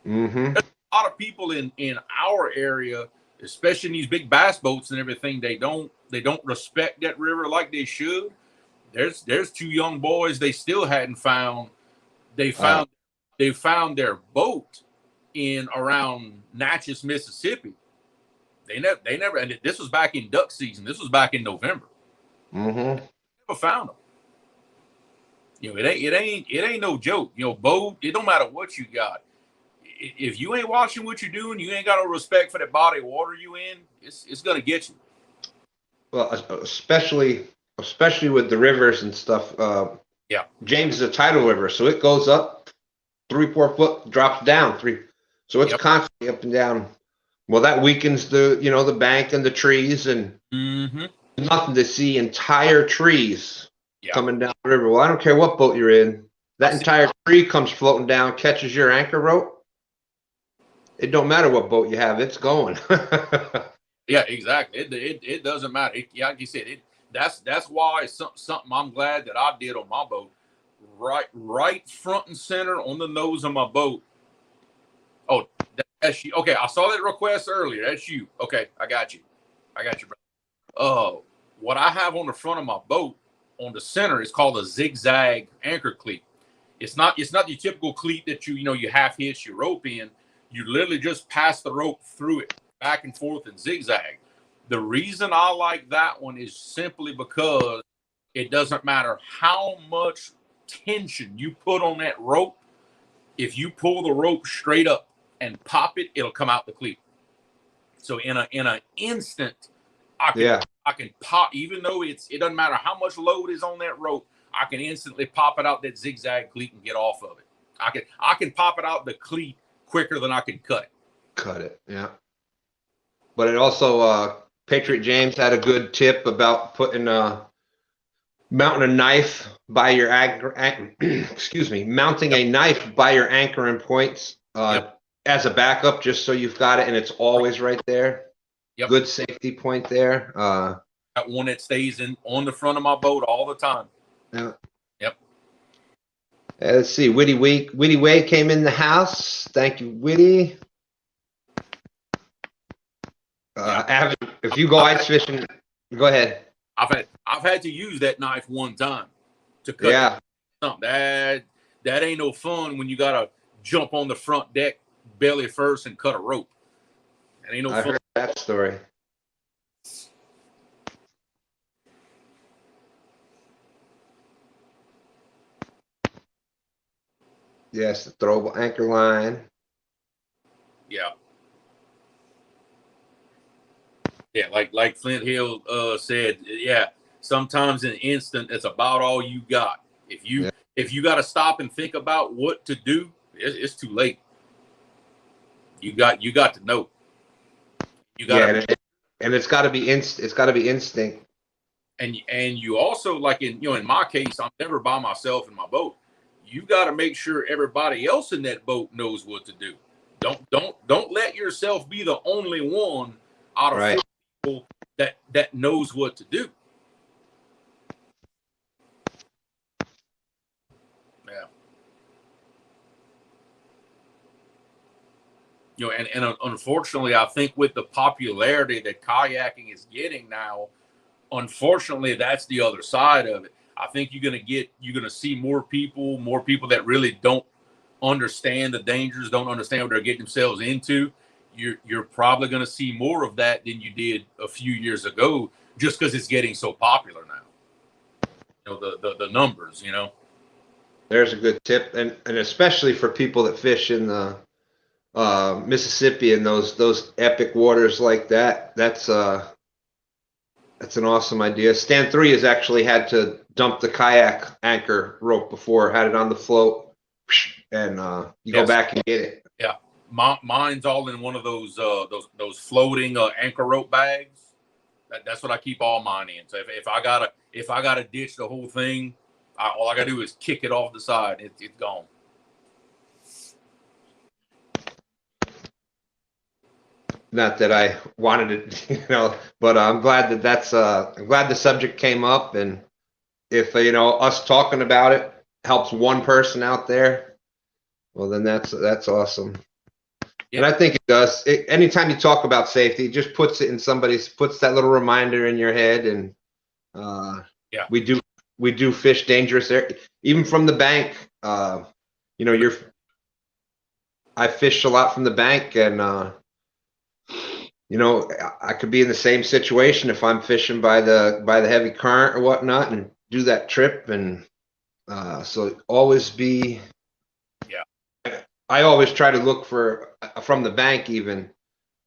Mm-hmm. There's a lot of people in our area, especially in these big bass boats and everything, they don't respect that river like they should. There's 2 young boys they still hadn't found. They found their boat in around Natchez, Mississippi. They never, and this was back in duck season. This was back in November. Mm-hmm. Never found them. It ain't no joke. Boat, it don't matter what you got. If you ain't watching what you're doing, you ain't got no respect for the body of water you in, it's gonna get you. Well, especially with the rivers and stuff. James is a tidal river, so it goes up 3-4 foot, drops down 3. So it's constantly up and down. Well, that weakens the bank and the trees, and nothing to see entire trees coming down the river. Well, I don't care what boat you're in. That entire tree comes floating down, catches your anchor rope. It don't matter what boat you have, it's going. Yeah, exactly. It doesn't matter. Like you said, that's why it's something I'm glad that I did on my boat. Right front and center on the nose of my boat. Oh, that's you. Okay, I saw that request earlier. That's you. Okay, I got you, bro. What I have on the front of my boat on the center is called a zigzag anchor cleat. It's not your typical cleat that you half hitch your rope in. You literally just pass the rope through it back and forth and zigzag. The reason I like that one is simply because it doesn't matter how much tension you put on that rope. If you pull the rope straight up and pop it, it'll come out the cleat. So in an instant, I can pop, even though it doesn't matter how much load is on that rope, I can instantly pop it out that zigzag cleat and get off of it. I can pop it out the cleat quicker than I can cut it. Yeah. But it also, Patriot James had a good tip about mounting a knife by your mounting a knife by your anchoring points as a backup, just so you've got it and it's always right there. Yep. Good safety point there. Got one that stays on the front of my boat all the time. Yeah. Yep. Let's see. Witty Way came in the house. Thank you, Witty. If you go ice fishing, go ahead. I've had to use that knife one time to cut something. That ain't no fun when you gotta jump on the front deck belly first and cut a rope. That ain't no fun. I heard that story. Yes, the throwable anchor line. Yeah. Yeah, like Flint Hill said, yeah, sometimes in an instant it's about all you got. If you got to stop and think about what to do, it's too late. You got to know. You got and it's got to be it's got to be instinct. And you also, like in my case, I'm never by myself in my boat. You got to make sure everybody else in that boat knows what to do. Don't let yourself be the only one out of 4 people that knows what to do. Yeah. And unfortunately, I think with the popularity that kayaking is getting now, unfortunately, that's the other side of it. I think you're gonna see more people that really don't understand the dangers, don't understand what they're getting themselves into. You're probably gonna see more of that than you did a few years ago, just because it's getting so popular now. The numbers. There's a good tip, and especially for people that fish in the Mississippi and those epic waters like that. That's an awesome idea. Stand 3 has actually had to dump the kayak anchor rope before, had it on the float, and you go back and get it. Yeah, mine's all in one of those floating anchor rope bags. That's what I keep all mine in. So if I gotta ditch the whole thing, all I gotta do is kick it off the side. It's gone. Not that I wanted it, but I'm glad I'm glad the subject came up, and if us talking about it helps one person out there, well, then that's awesome. Yeah. And I think it does. Anytime you talk about safety, it just puts that little reminder in your head, and we do fish dangerous areas, even from the bank. I fished a lot from the bank, and I could be in the same situation if I'm fishing by the heavy current or whatnot, and do that trip. And so always be. Yeah. I always try to look for from the bank, even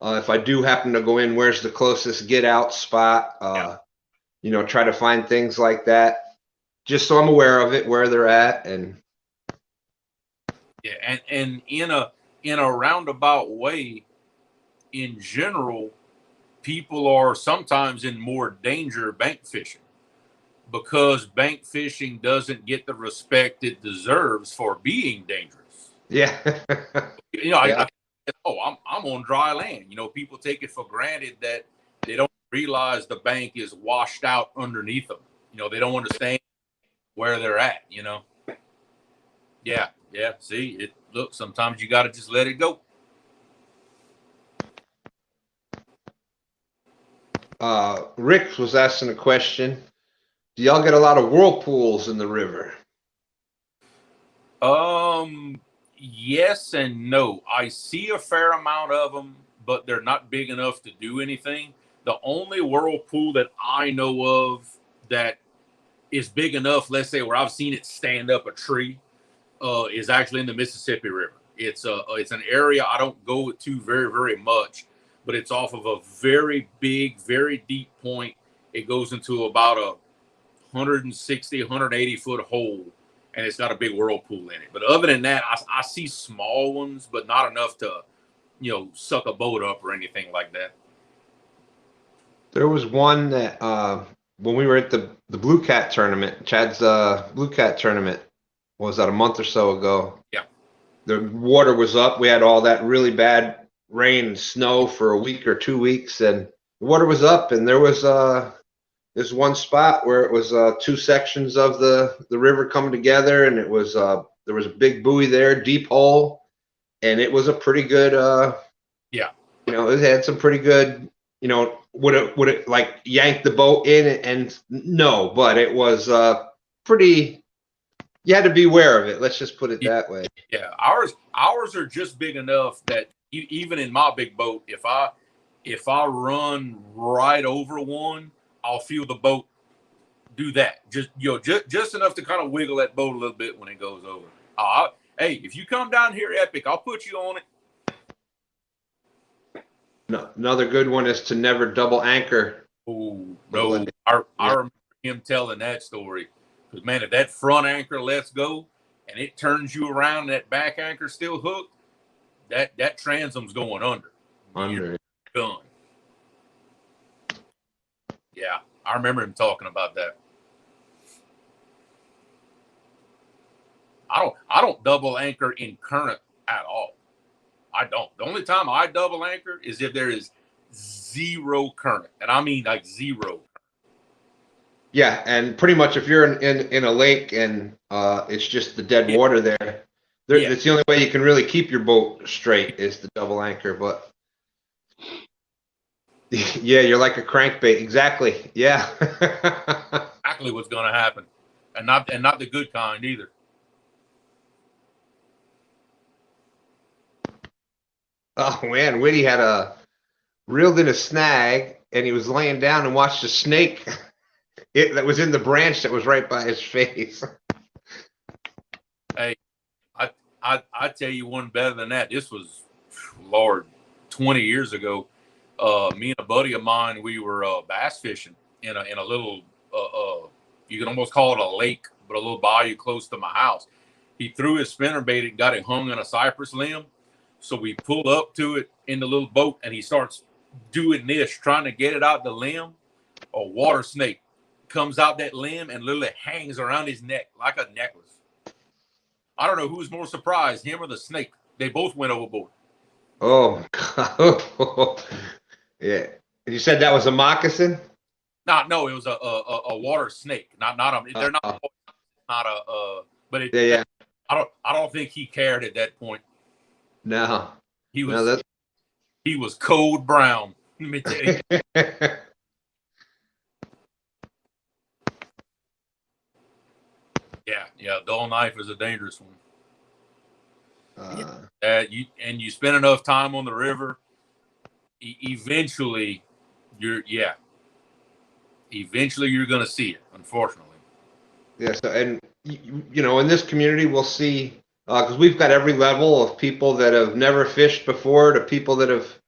if I do happen to go in, where's the closest get out spot? Try to find things like that, just so I'm aware of it, where they're at, and. Yeah, and in a roundabout way. In general, people are sometimes in more danger bank fishing because bank fishing doesn't get the respect it deserves for being dangerous. Yeah. I'm on dry land. People take it for granted that they don't realize the bank is washed out underneath them. They don't understand where they're at. Yeah. See, look, sometimes you got to just let it go. Rick was asking a question. Do y'all get a lot of whirlpools in the river? Yes and no. I see a fair amount of them, but they're not big enough to do anything. The only whirlpool that I know of that is big enough, let's say where I've seen it stand up a tree, is actually in the Mississippi River. It's an area I don't go to very, very much, but it's off of a very big, very deep point. It goes into about a 160, 180 foot hole, and it's got a big whirlpool in it. But other than that, I see small ones, but not enough to, suck a boat up or anything like that. There was one that when we were at the Blue Cat tournament, Chad's Blue Cat tournament, was that a month or so ago? Yeah. The water was up. We had all that really bad rain and snow for a week or 2 weeks, and the water was up, and there was this one spot where it was 2 sections of the river coming together, and it was there was a big buoy there, deep hole, and it was a pretty good it had some pretty good would it like yank the boat in? And no, but it was pretty. You had to be aware of it. Let's just put it that way. Yeah, ours are just big enough that even in my big boat, if I run right over one, I'll feel the boat do that. Just enough to kind of wiggle that boat a little bit when it goes over. Hey, if you come down here, Epic, I'll put you on it. No, another good one is to never double anchor. Oh no, I remember him telling that story. Because man, if that front anchor lets go and it turns you around and that back anchor still hooked, that transom's going under. You're done. Yeah, I remember him talking about that. I don't double anchor in current at all. I don't. The only time I double anchor is if there is zero current, and I mean like zero. Yeah, and pretty much if you're in a lake and it's just the dead water there, it's the only way you can really keep your boat straight is the double anchor. But yeah, you're like a crankbait. Exactly. Yeah. Exactly what's going to happen, and not the good kind either. Oh man, Whitty had reeled in a snag, and he was laying down and watched a snake that was in the branch that was right by his face. Hey, I tell you one better than that. This was, Lord, 20 years ago. Me and a buddy of mine, we were bass fishing in a little, you can almost call it a lake, but a little bayou close to my house. He threw his spinnerbait and got it hung on a cypress limb. So we pulled up to it in the little boat, and he starts doing this, trying to get it out the limb. A water snake comes out that limb and literally hangs around his neck like a necklace. I don't know who's more surprised, him or the snake. They both went overboard. Oh, God. Yeah. You said that was a moccasin? No, it was a water snake. Not a. They're not a. But it. Yeah. I don't think he cared at that point. No. He was cold brown. Let me tell you. Yeah. Dull knife is a dangerous one. You spend enough time on the river, eventually you're going to see it, unfortunately. Yeah. So, and in this community, we'll see because we've got every level of people that have never fished before to people that have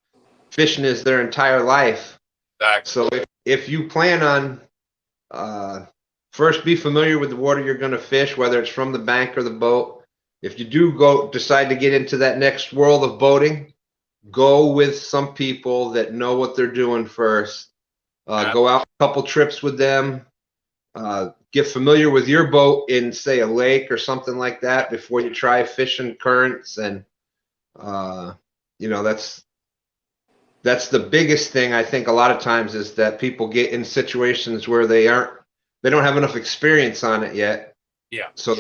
fishing is their entire life. Exactly. So if you plan on first be familiar with the water you're going to fish, whether it's from the bank or the boat. If you do decide to get into that next world of boating, go with some people that know what they're doing first. Go out a couple trips with them. Get familiar with your boat in, say, a lake or something like that before you try fishing currents. And, that's the biggest thing I think a lot of times is that people get in situations where they don't have enough experience on it yet. Yeah. So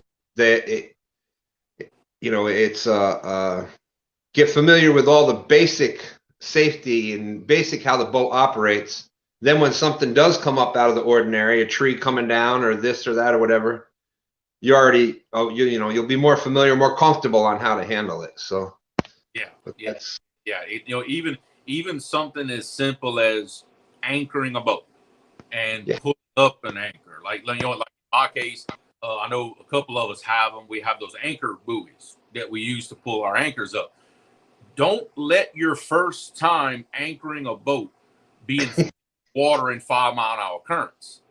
get familiar with all the basic safety and basic how the boat operates. Then when something does come up out of the ordinary, a tree coming down or this or that or whatever, you already, you'll be more familiar, more comfortable on how to handle it. So even something as simple as anchoring a boat and putting up an anchor, like in my case, I know a couple of us have them. We have those anchor buoys that we use to pull our anchors up. Don't let your first time anchoring a boat be in water in 5-mile-an-hour currents.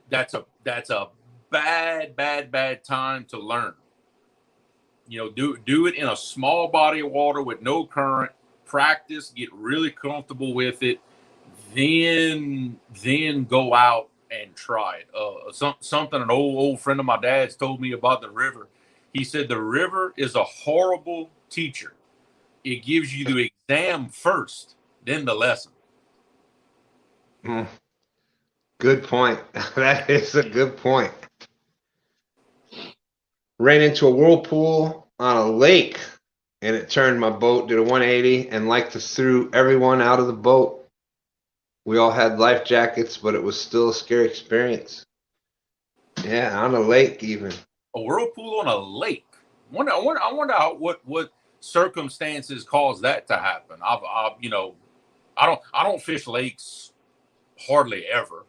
That's a bad time to learn. Do it in a small body of water with no current. Practice, get really comfortable with it, then go out and try it. Something an old friend of my dad's told me about the river. He said the river is a horrible teacher. It gives you the exam first, then the lesson. Good point. That is a good point. Ran into a whirlpool on a lake, and it turned my boat, did a 180, and like to threw everyone out of the boat. We all had life jackets, but it was still a scary experience. Yeah, on a lake even. A whirlpool on a lake. I wonder how, what circumstances caused that to happen. I don't fish lakes hardly ever.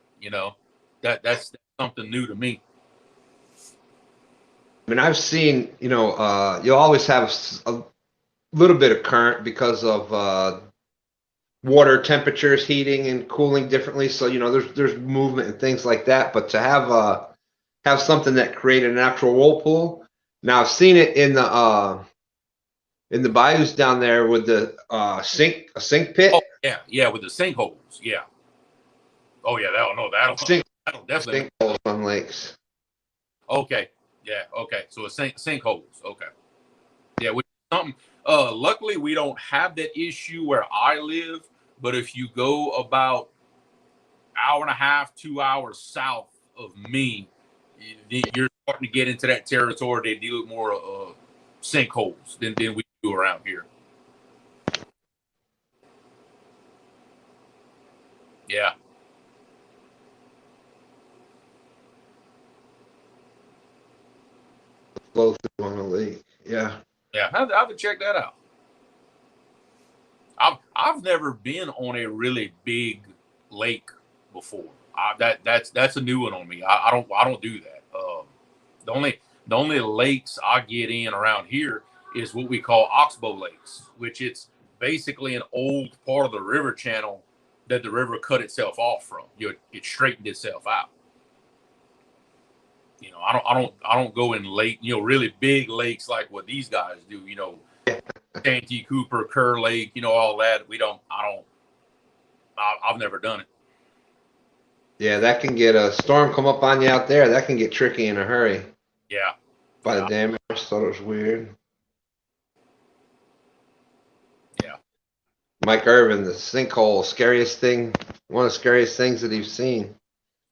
That's something new to me. I mean, I've seen, you'll always have a little bit of current because of water temperatures heating and cooling differently. So, there's movement and things like that. But to have something that created an actual whirlpool. Now I've seen it in the bayous down there with the sink pit. Oh yeah, with the sinkholes. Yeah. Oh yeah, that'll definitely. Sinkholes on lakes. Okay. Yeah. Okay. So sinkholes. Okay. Yeah. Something. Luckily, we don't have that issue where I live. But if you go about hour and a half, 2 hours south of me, you're starting to get into that territory. They deal with more sinkholes than we do around here. Yeah. Flow through on a lake. Yeah. Yeah. I have to check that out. I've never been on a really big lake before. That's a new one on me. I don't do that. The only lakes I get in around here is what we call oxbow lakes, which it's basically an old part of the river channel that the river cut itself off from. It straightened itself out. I don't go in lake, really big lakes like what these guys do. Santee Cooper, Kerr Lake, all that. I've never done it. Yeah, that can get a storm come up on you out there. That can get tricky in a hurry. Yeah. By the damage, thought it was weird. Yeah. Mike Irvin, the sinkhole, scariest thing, one of the scariest things that he's seen.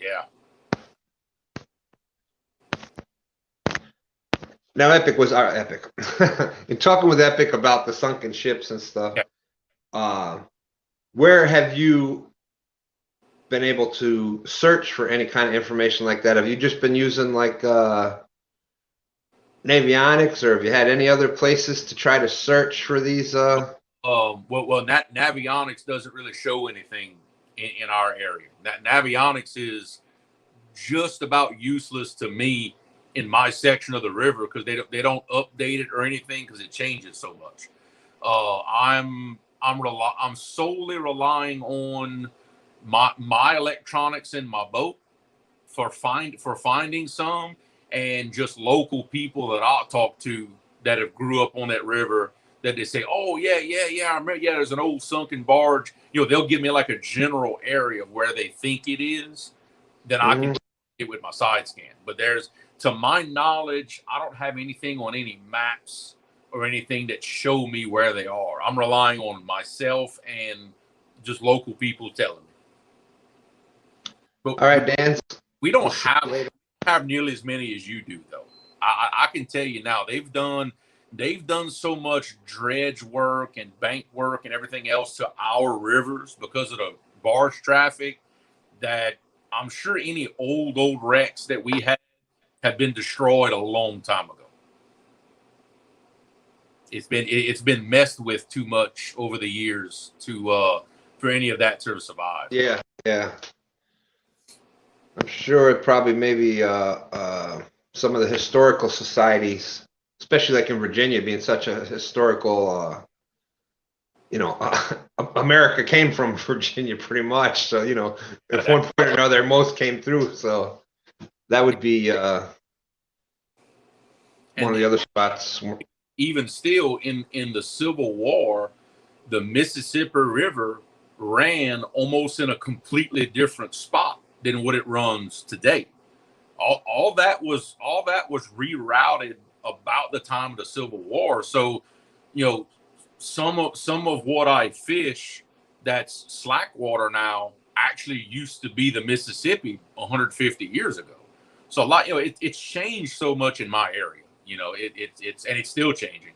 Yeah. Now, Epic was our Epic. In talking with Epic about the sunken ships and stuff, where have you been able to search for any kind of information like that? Have you just been using like Navionics, or have you had any other places to try to search for these? Navionics doesn't really show anything in our area. Navionics is just about useless to me in my section of the river because they don't update it or anything because it changes so much. I'm solely relying on my electronics in my boat for finding some, and just local people that I'll talk to that have grew up on that river that they say, oh yeah, I remember, there's an old sunken barge. They'll give me like a general area of where they think it is. Then I can it with my side scan. But to my knowledge, I don't have anything on any maps or anything that show me where they are. I'm relying on myself and just local people telling me. But all right, Dan. We don't have nearly as many as you do, though. I can tell you now, they've done so much dredge work and bank work and everything else to our rivers because of the barge traffic that I'm sure any old wrecks that we have been destroyed a long time ago. It's been messed with too much over the years for any of that to survive. Yeah. I'm sure it probably maybe some of the historical societies, especially like in Virginia, being such a historical, America came from Virginia pretty much. So, at one point or another, most came through. So that would be one of the other spots. Even still, in the Civil War, the Mississippi River ran almost in a completely different spot than what it runs today. All that was rerouted about the time of the Civil War. So, some of what I fish that's slack water now actually used to be the Mississippi 150 years ago. So a lot, it's changed so much in my area. It's still changing.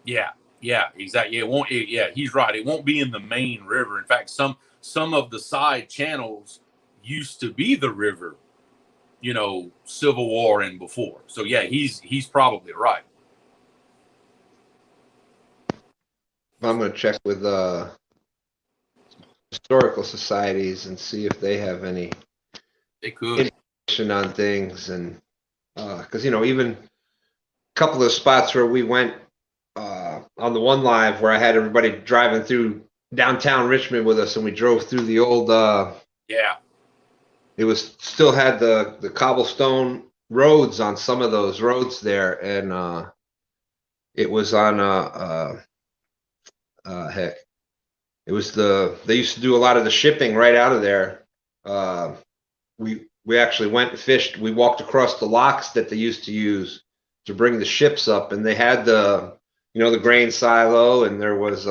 Yeah. Yeah, exactly. It won't. Yeah, he's right. It won't be in the main river. In fact, some of the side channels used to be the river, Civil War and before. So yeah, he's probably right. I'm going to check with historical societies and see if they have any They could. information on things. And because even a couple of spots where we went on the one live where I had everybody driving through downtown Richmond with us, and we drove through the old Yeah. it was still had the cobblestone roads on some of those roads there, and it was on heck, it was they used to do a lot of the shipping right out of there. We actually went and fished. We walked across the locks that they used to use to bring the ships up, and they had the grain silo, and there was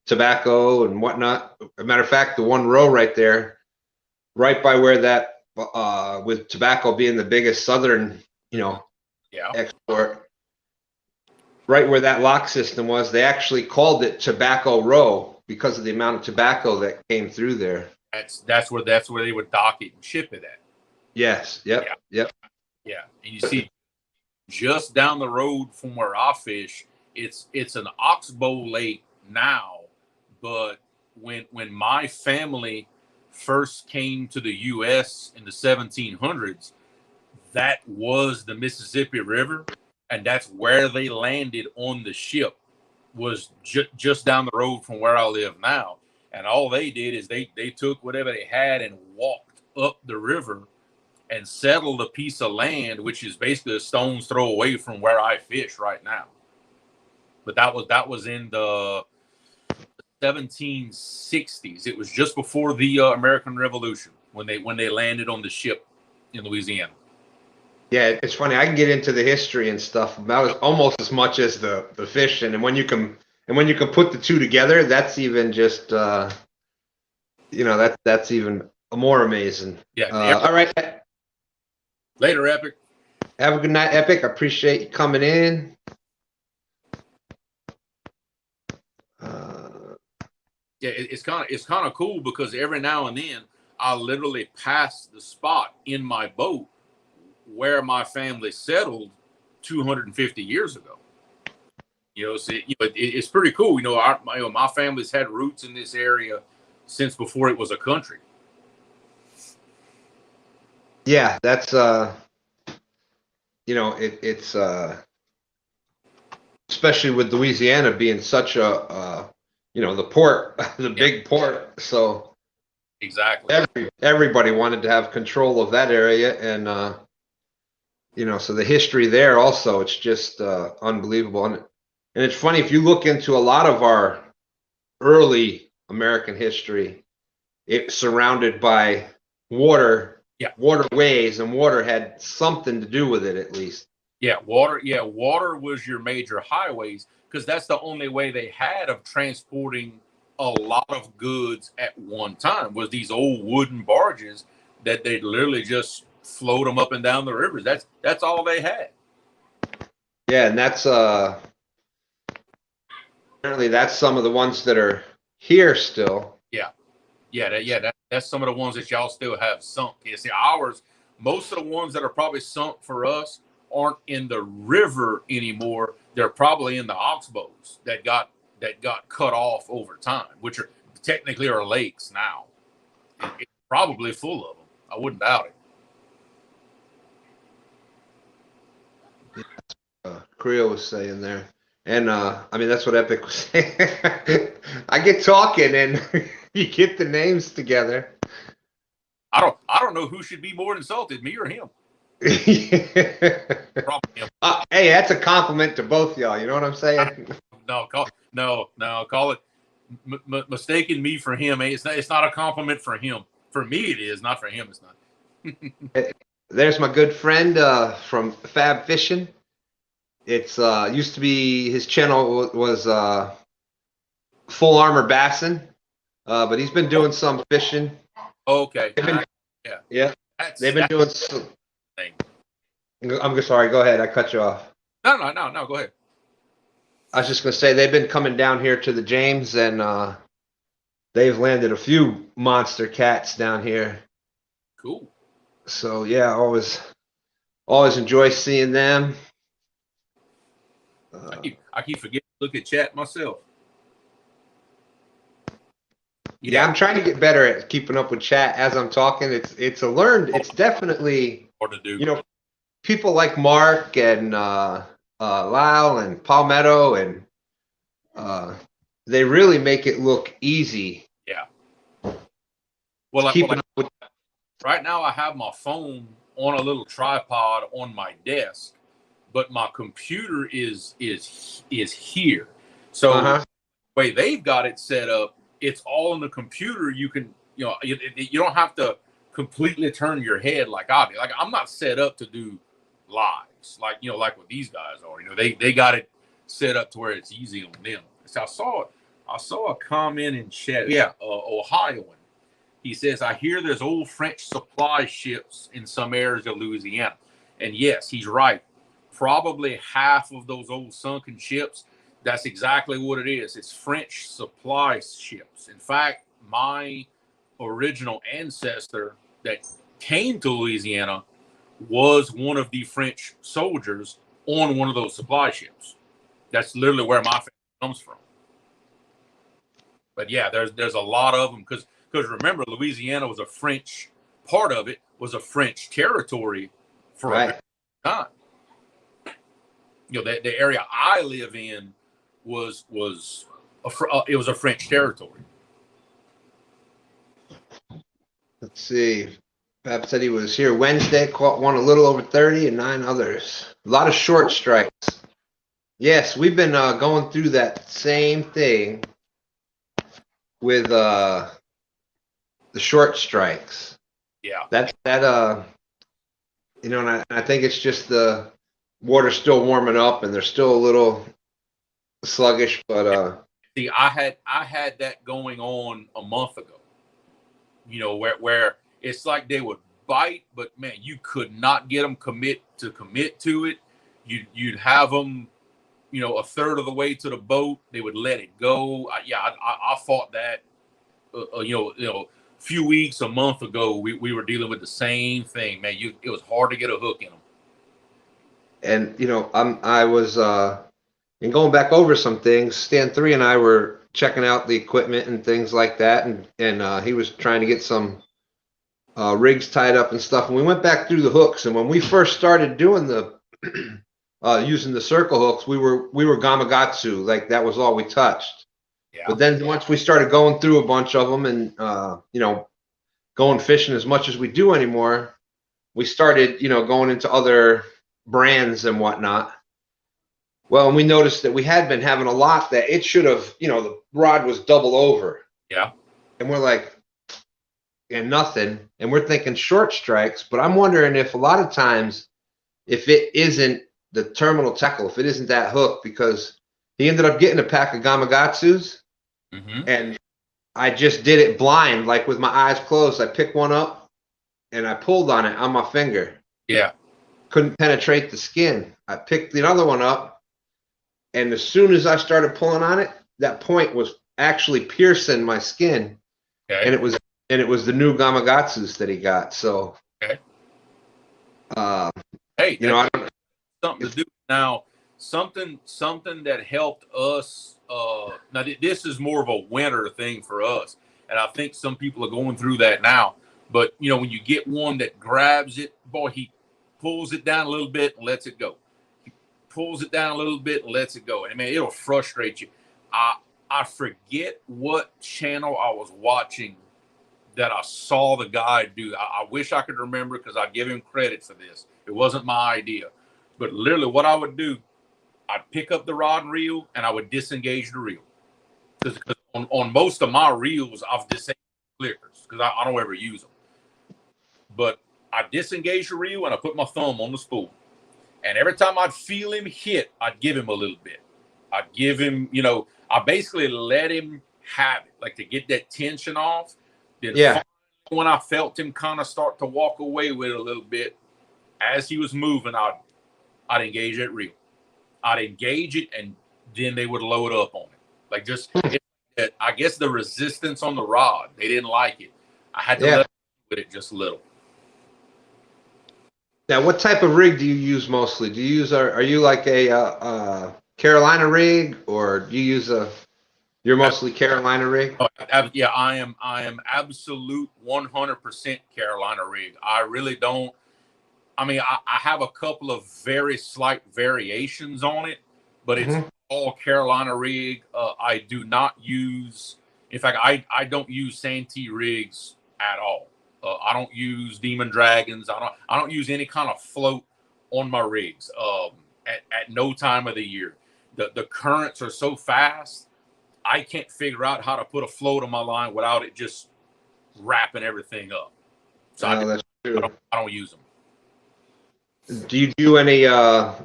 tobacco and whatnot. As a matter of fact, the one row right there, right by where that with tobacco being the biggest southern export, right where that lock system was, they actually called it Tobacco Row because of the amount of tobacco that came through there. That's where they would dock it and ship it at. Yes. Yep. Yeah. Yep. Yeah, and you see, just down the road from where I fish, it's an oxbow lake now, but when my family first came to the U.S. in the 1700s, that was the Mississippi River, and that's where they landed on the ship, was just down the road from where I live now. And all they did is they took whatever they had and walked up the river and settled a piece of land, which is basically a stone's throw away from where I fish right now. But that was in the 1760s. It was just before the American Revolution when they landed on the ship in Louisiana. Yeah, it's funny. I can get into the history and stuff about almost as much as the fishing, and when you can put the two together, that's even just that's even more amazing. Yeah. All right. Later, Epic. Have a good night, Epic. I appreciate you coming in. Yeah, it's kind of cool because every now and then I literally pass the spot in my boat where my family settled 250 years ago. So it's pretty cool. My family's had roots in this area since before it was a country. Yeah, that's it's especially with Louisiana being such a the port, the big port. So exactly, everybody wanted to have control of that area, and so the history there also, it's just unbelievable. And it's funny, if you look into a lot of our early American history, it's surrounded by water. Yeah. Waterways, and water had something to do with it, at least. Yeah, water was your major highways because that's the only way they had of transporting a lot of goods at one time, was these old wooden barges that they'd literally just float them up and down the rivers. That's all they had. Yeah, and that's apparently that's some of the ones that are here still. That's some of the ones that y'all still have sunk. You see, ours, most of the ones that are probably sunk for us aren't in the river anymore. They're probably in the oxbows that got cut off over time, which are technically are lakes now. It's probably full of them. I wouldn't doubt it. Creo was saying there. And that's what Epic was saying. I get talking and you get the names together. I don't know who should be more insulted, me or him. Probably him. Hey, that's a compliment to both y'all. You know what I'm saying? Call it mistaking me for him. It's not a compliment for him. For me, it is. Not for him. It's not. There's my good friend from Fab Fishing. It's used to be, his channel was Full Armor Bassin, but he's been doing some fishing. Okay. Yeah. They've been doing some. I'm sorry. Go ahead. I cut you off. No. Go ahead. I was just gonna say they've been coming down here to the James, and they've landed a few monster cats down here. Cool. So yeah, always enjoy seeing them. I keep forgetting to look at chat myself. Yeah, I'm trying to get better at keeping up with chat as I'm talking. It's definitely hard to do. People like Mark and Lyle and Palmetto, and they really make it look easy. Yeah. Well, right now I have my phone on a little tripod on my desk, but my computer is here. So the way they've got it set up, it's all on the computer. You can, you don't have to completely turn your head like I do. Like I'm not set up to do lives like what these guys are. They got it set up to where it's easy on them. So I saw a comment in chat. Yeah, Ohioan. He says, I hear there's old French supply ships in some areas of Louisiana. And yes, he's right. Probably half of those old sunken ships, that's exactly what it is. It's French supply ships. In fact, my original ancestor that came to Louisiana was one of the French soldiers on one of those supply ships. That's literally where my family comes from. But yeah, there's a lot of them because remember, Louisiana was a French part of it was a French territory for a time. The area I live in was a French territory. Let's see. Pap said he was here Wednesday, caught one a little over 30 and 9 others. A lot of short strikes. Yes, we've been going through that same thing with the short strikes. Yeah. And I think it's just the water's still warming up and they're still a little sluggish, but see, I had that going on a month ago. Where it's like they would bite, but man, you could not get them commit to it. You'd have them, a third of the way to the boat, they would let it go. I fought that, few weeks, a month ago, we were dealing with the same thing, man. It was hard to get a hook in them. And I was and going back over some things. Stan 3 and I were checking out the equipment and things like that, and he was trying to get some rigs tied up and stuff. And we went back through the hooks, and when we first started doing the using the circle hooks, we were Gamakatsu, like that was all we touched. Yeah. But then once we started going through a bunch of them and going fishing as much as we do anymore, we started going into other brands and whatnot. Well, and we noticed that we had been having a lot that it should have, the rod was double over. Yeah. And we're like, and nothing. And we're thinking short strikes, but I'm wondering if a lot of times, if it isn't the terminal tackle, if it isn't that hook, because he ended up getting a pack of Gamakatsus, and I just did it blind, like with my eyes closed. I picked one up and I pulled on it on my finger. Yeah. Couldn't penetrate the skin. I picked the other one up, and as soon as I started pulling on it, that point was actually piercing my skin. Okay. And it was the new Gamakatsus that he got. So okay. Hey, I don't, something to do now. Something that helped us. Now this is more of a winter thing for us, and I think some people are going through that now. But when you get one that grabs it, boy, he pulls it down a little bit and lets it go. He pulls it down a little bit and lets it go. And man, it'll frustrate you. I forget what channel I was watching that I saw the guy do. I wish I could remember because I give him credit for this. It wasn't my idea. But literally what I would do, I'd pick up the rod and reel and I would disengage the reel. Because on most of my reels, I've disabled clickers because I don't ever use them. But I disengage the reel and I put my thumb on the spool. And every time I'd feel him hit, I'd give him a little bit. I'd give him, I basically let him have it, like to get that tension off. Then when I felt him kind of start to walk away with it a little bit, as he was moving, I'd engage that reel. I'd engage it and then they would load up on it. Like just, I guess the resistance on the rod, they didn't like it. I had to let with it just a little. Now, what type of rig do you use mostly? Do you use, are you like a Carolina rig, or do you use you're mostly Carolina rig? Yeah, I am absolute 100% Carolina rig. I really don't. I mean, I have a couple of very slight variations on it, but it's all Carolina rig. I do not use, in fact, I don't use Santee rigs at all. I don't use Demon Dragons. I don't use any kind of float on my rigs. At no time of the year, the currents are so fast, I can't figure out how to put a float on my line without it just wrapping everything up. So that's true. I don't use them. Do you do any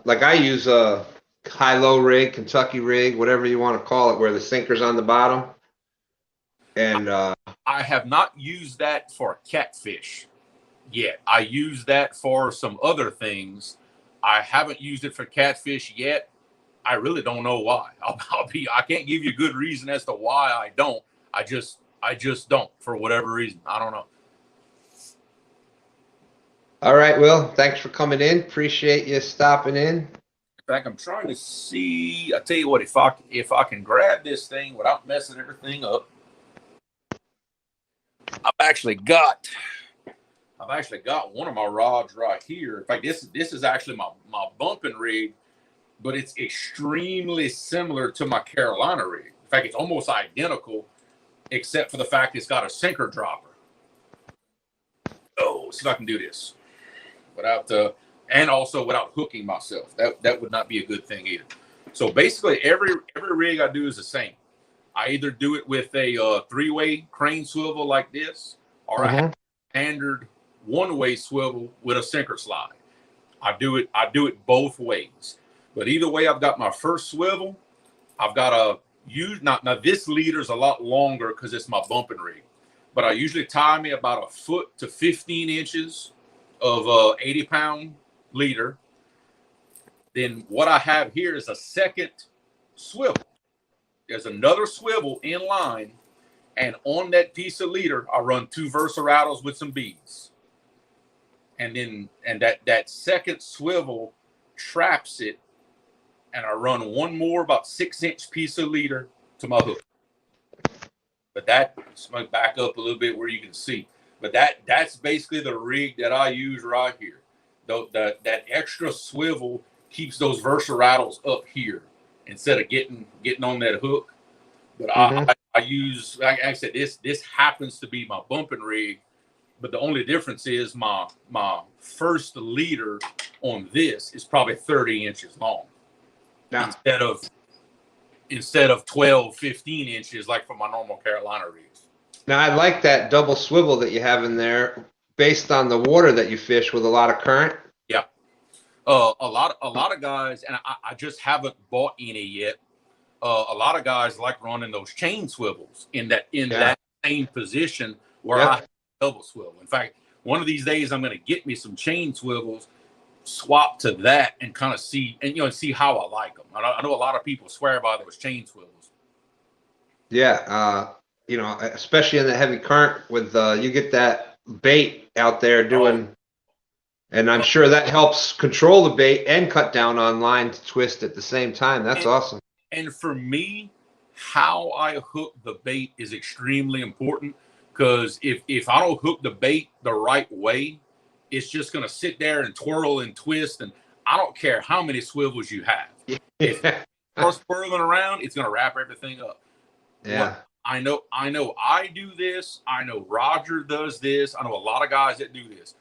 like I use a high-low rig, Kentucky rig, whatever you want to call it, where the sinker's on the bottom? And I have not used that for catfish yet. I use that for some other things. I haven't used it for catfish yet. I really don't know why. I can't give you a good reason as to why I don't. I just don't, for whatever reason. I don't know. all right, Will, thanks for coming in. Appreciate you stopping in. In fact, I'm trying to see. I tell you what, if I can grab this thing without messing everything up, I've actually got one of my rods right here. In fact, this is actually my bumping rig, but it's extremely similar to my Carolina rig. In fact, it's almost identical, except for the fact it's got a sinker dropper. Oh, see if I can do this without and also without hooking myself. That would not be a good thing either. So basically, every rig I do is the same. I either do it with a three-way crane swivel like this, or I have a standard one-way swivel with a sinker slide. I do it both ways. But either way, I've got my first swivel. I've got a now this leader's a lot longer because it's my bumping rig. But I usually tie me about 1 foot to 15 inches of 80-pound leader. Then what I have here is a second swivel. There's another swivel in line, and on that piece of leader, I run 2 Versarattles with some beads. And that second swivel traps it, and I run one more about 6-inch piece of leader to my hook. But let's back up a little bit where you can see. But that's basically the rig that I use right here. That extra swivel keeps those Versarattles up here instead of getting on that hook. But I use, like I said, this happens to be my bumping rig. But the only difference is my first leader on this is probably 30 inches long. Now, instead of 12, 15 inches like for my normal Carolina rigs. Now, I like that double swivel that you have in there based on the water that you fish with a lot of current. Yeah. A lot of guys, and I just haven't bought any yet. A lot of guys like running those chain swivels in that same position where I have double swivel. In fact, one of these days I'm going to get me some chain swivels, swap to that, and kind of see how I like them. I know a lot of people swear by those chain swivels. Yeah, especially in the heavy current with you get that bait out there doing. And I'm sure that helps control the bait and cut down on line to twist at the same time. That's awesome. And for me, how I hook the bait is extremely important, because if I don't hook the bait the right way, it's just going to sit there and twirl and twist. And I don't care how many swivels you have. If it's swirling around, it's going to wrap everything up. Yeah. I know I do this. I know Roger does this. I know a lot of guys that do this.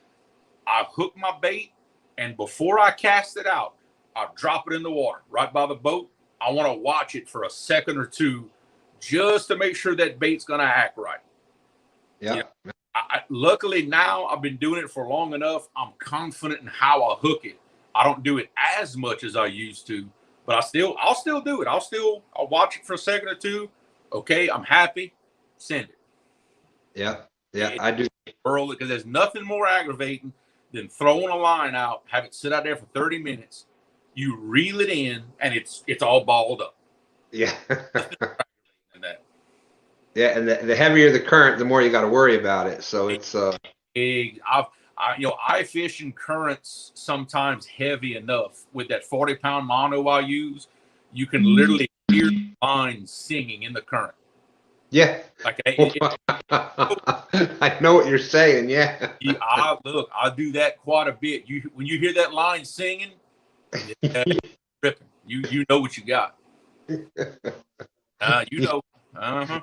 I hook my bait, and before I cast it out, I drop it in the water right by the boat. I want to watch it for a second or two just to make sure that bait's going to act right. Yeah. Luckily now I've been doing it for long enough. I'm confident in how I hook it. I don't do it as much as I used to, but I'll still do it. I'll watch it for a second or two. Okay, I'm happy. Send it. Yeah. I do. Early, because there's nothing more aggravating than throwing a line out, have it sit out there for 30 minutes. You reel it in, and it's all balled up. Yeah. And that Yeah, and the heavier the current, the more you got to worry about it. So it's big. I fish in currents sometimes heavy enough with that 40-pound mono I use. You can literally hear the line singing in the current. yeah. Like I know what you're saying. Yeah. I do that quite a bit. When you hear that line singing, yeah, ripping. You know what you got. You know. Uh-huh.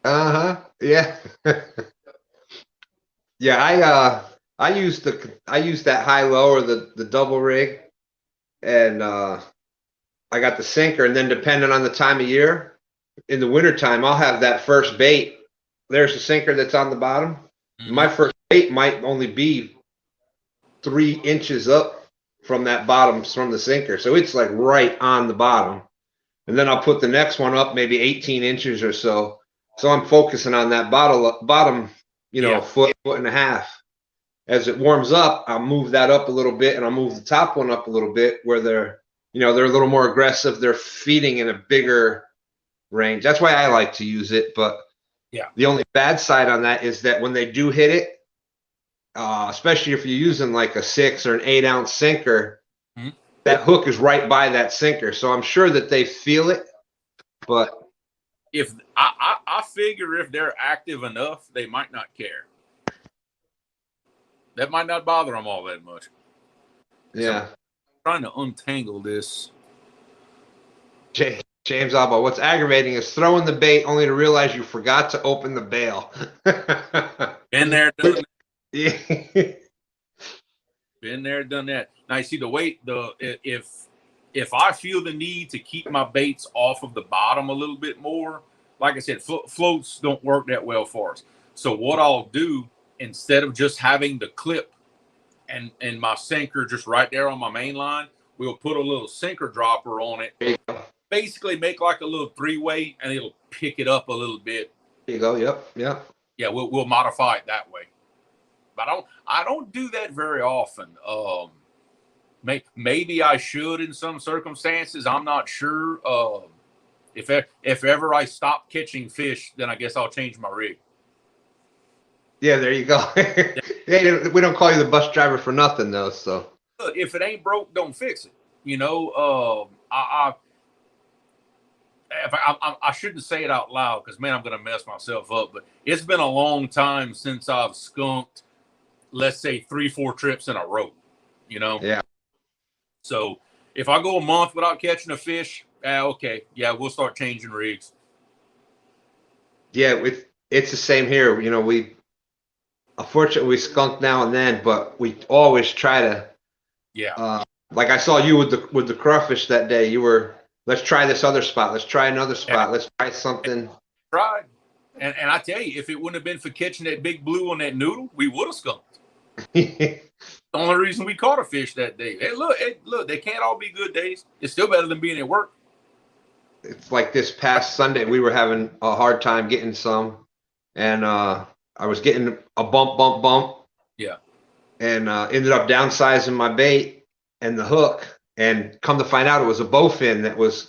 Uh-huh. Yeah. Yeah, I used that high low or the double rig, and I got the sinker, and then depending on the time of year, in the wintertime, I'll have that first bait. There's the sinker that's on the bottom. Mm-hmm. My first bait might only be 3 inches up from that bottom from the sinker. So it's like right on the bottom. And then I'll put the next one up maybe 18 inches or so. So I'm focusing on that bottom, foot and a half. As it warms up, I'll move that up a little bit, and I'll move the top one up a little bit where they're a little more aggressive. They're feeding in a bigger range. That's why I like to use it. But yeah, the only bad side on that is that when they do hit it, especially if you're using like a 6 or an 8-ounce sinker, that hook is right by that sinker. So I'm sure that they feel it. But if I figure if they're active enough, they might not care. That might not bother them all that much. Yeah. So I'm trying to untangle this. James Alba, what's aggravating is throwing the bait only to realize you forgot to open the bail. Been there, done that. Yeah. Been there, done that. Now you see if I feel the need to keep my baits off of the bottom a little bit more, like I said, floats don't work that well for us. So what I'll do, instead of just having the clip and my sinker just right there on my main line, we'll put a little sinker dropper on it. Basically make like a little 3-way, and it'll pick it up a little bit. There you go. Yep. Yeah, we'll modify it that way. But I don't do that very often. Maybe I should in some circumstances. I'm not sure. If ever I stop catching fish, then I guess I'll change my rig. Yeah, there you go. Hey, we don't call you the bus driver for nothing, though. So Look, if it ain't broke, don't fix it. I shouldn't say it out loud because, man, I'm going to mess myself up. But it's been a long time since I've skunked, let's say, 3-4 trips in a row. Yeah. So if I go a month without catching a fish, okay, yeah, we'll start changing rigs. Yeah, it's the same here. We unfortunately we skunk now and then, but we always try to. Yeah. Like I saw you with the crawfish that day. You were, let's try this other spot. Let's try another spot. Let's try something. Tried. And I tell you, if it wouldn't have been for catching that big blue on that noodle, we would have skunked. The only reason we caught a fish that day. Hey, look, they can't all be good days. It's still better than being at work. It's like this past Sunday, we were having a hard time getting some, and I was getting a bump. Yeah. And ended up downsizing my bait and the hook, and come to find out it was a bowfin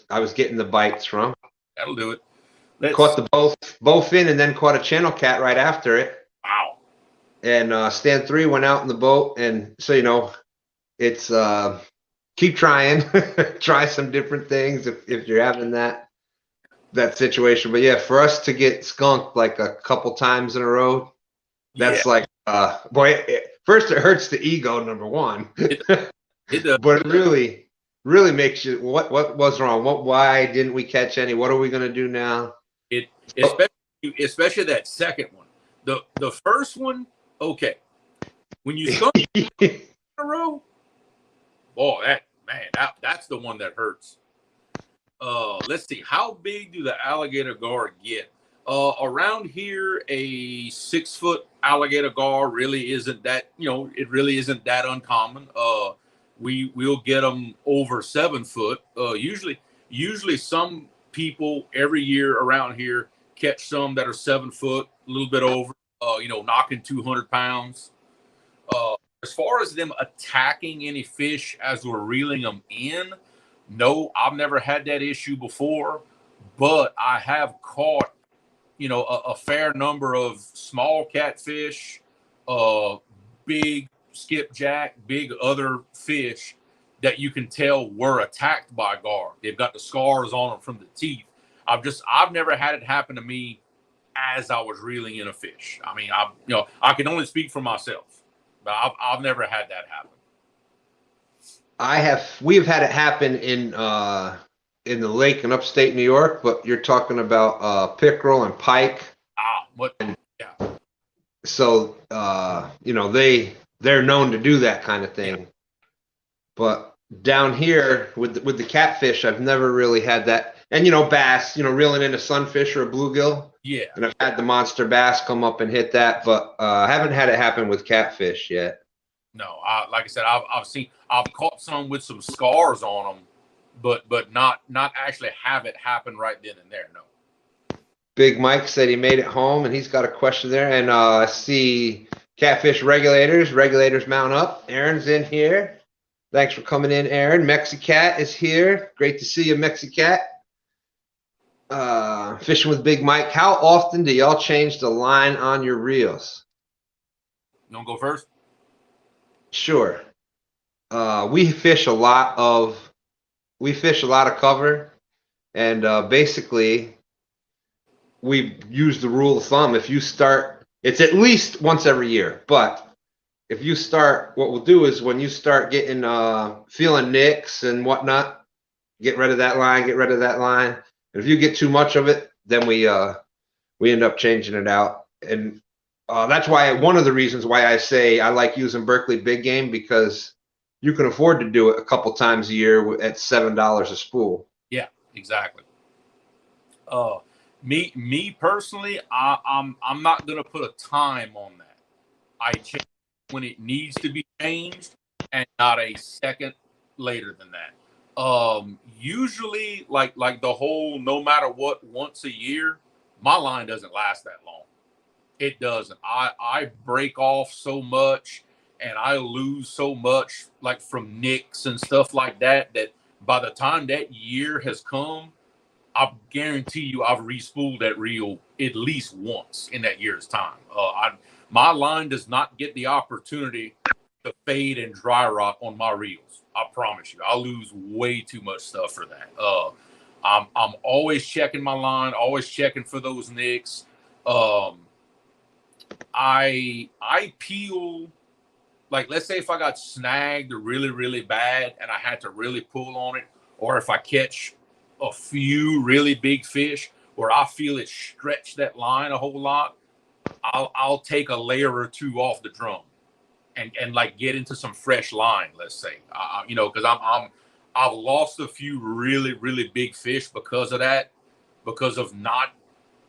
I was getting the bites from. That'll do it. Caught the bowfin and then caught a channel cat right after it. Wow. And stand 3 went out in the boat, and so it's keep trying, try some different things if you're having that situation. But yeah, for us to get skunked like a couple times in a row, that's like boy. First, it hurts the ego, number one. It does. But it really makes you, what was wrong? Why didn't we catch any? What are we going to do now? Especially that second one. The first one, okay. When you skunk in a row, boy, that's the one that hurts. Let's see. How big do the alligator gar get? Around here, a 6-foot alligator gar really isn't that, it really isn't that uncommon. We'll get them over 7 foot. Usually some people every year around here catch some that are 7 foot, a little bit over, knocking 200 pounds. As far as them attacking any fish as we're reeling them in, no, I've never had that issue before. but I have caught, a fair number of small catfish, big skipjack, big other fish that you can tell were attacked by gar. They've got the scars on them from the teeth. I've never had it happen to me as I was reeling in a fish. I mean, I can only speak for myself, but I've never had that happen. We've had it happen in the lake in upstate New York, but you're talking about pickerel and pike. Yeah. So they're known to do that kind of thing. Yeah. But down here with the catfish, I've never really had that. And bass, reeling in a sunfish or a bluegill. Yeah. And I've had the monster bass come up and hit that, but I haven't had it happen with catfish yet. No, like I said, I've caught some with some scars on them, but not actually have it happen right then and there. No. Big Mike said he made it home, and he's got a question there. And I see catfish regulators mount up. Aaron's in here. Thanks for coming in, Aaron. Mexicat is here. Great to see you, Mexicat. Fishing with Big Mike. How often do y'all change the line on your reels? You want to go first? Sure. We fish a lot of cover, and basically we use the rule of thumb. If you start, it's at least once every year, but if you start, what we'll do is when you start getting feeling nicks and whatnot, get rid of that line. And if you get too much of it, then we end up changing it out. And that's why one of the reasons why I say I like using Berkley Big Game, because you can afford to do it a couple times a year at $7 a spool. Yeah, exactly. Me personally, I'm not gonna put a time on that. I change when it needs to be changed, and not a second later than that. Usually, like the whole no matter what once a year, my line doesn't last that long. It doesn't. I break off so much, and I lose so much, like from nicks and stuff like that, that by the time that year has come, I guarantee you I've re-spooled that reel at least once in that year's time. My line does not get the opportunity to fade and dry rot on my reels. I promise you, I lose way too much stuff for that. I'm always checking my line, always checking for those nicks. I peel, like, let's say if I got snagged really, really bad and I had to really pull on it, or if I catch a few really big fish where I feel it stretch that line a whole lot, I'll take a layer or two off the drum and like get into some fresh line, let's say, because I've lost a few really, really big fish because of that, because of not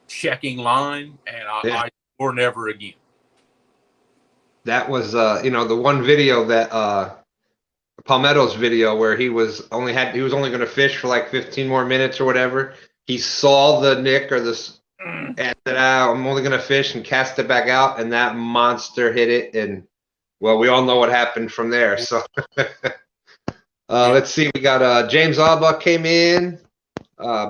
checking line, and I or never again. That was the one video that Palmetto's video where he was only going to fish for like 15 more minutes or whatever. He saw the nick or this and said, I'm only going to fish, and cast it back out, and that monster hit it. And well, we all know what happened from there. So let's see. We got James Alba came in.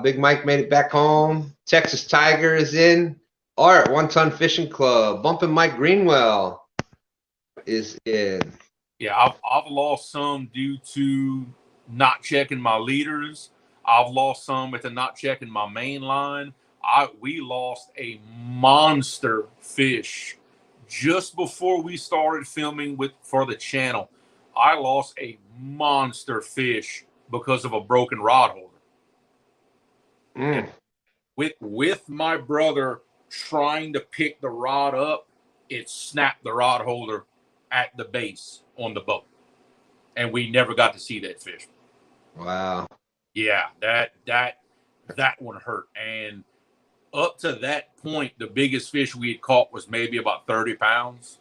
Big Mike made it back home. Texas Tiger is in. Art, One Ton Fishing Club. Bumping Mike Greenwell is in. Yeah, I've lost some due to not checking my leaders. I've lost some with the not checking my main line. We lost a monster fish just before we started filming for the channel. I lost a monster fish because of a broken rod holder. With my brother trying to pick the rod up, it snapped the rod holder at the base on the boat, and we never got to see that fish. Wow. Yeah, that one hurt. And up to that point, the biggest fish we had caught was maybe about 30 pounds.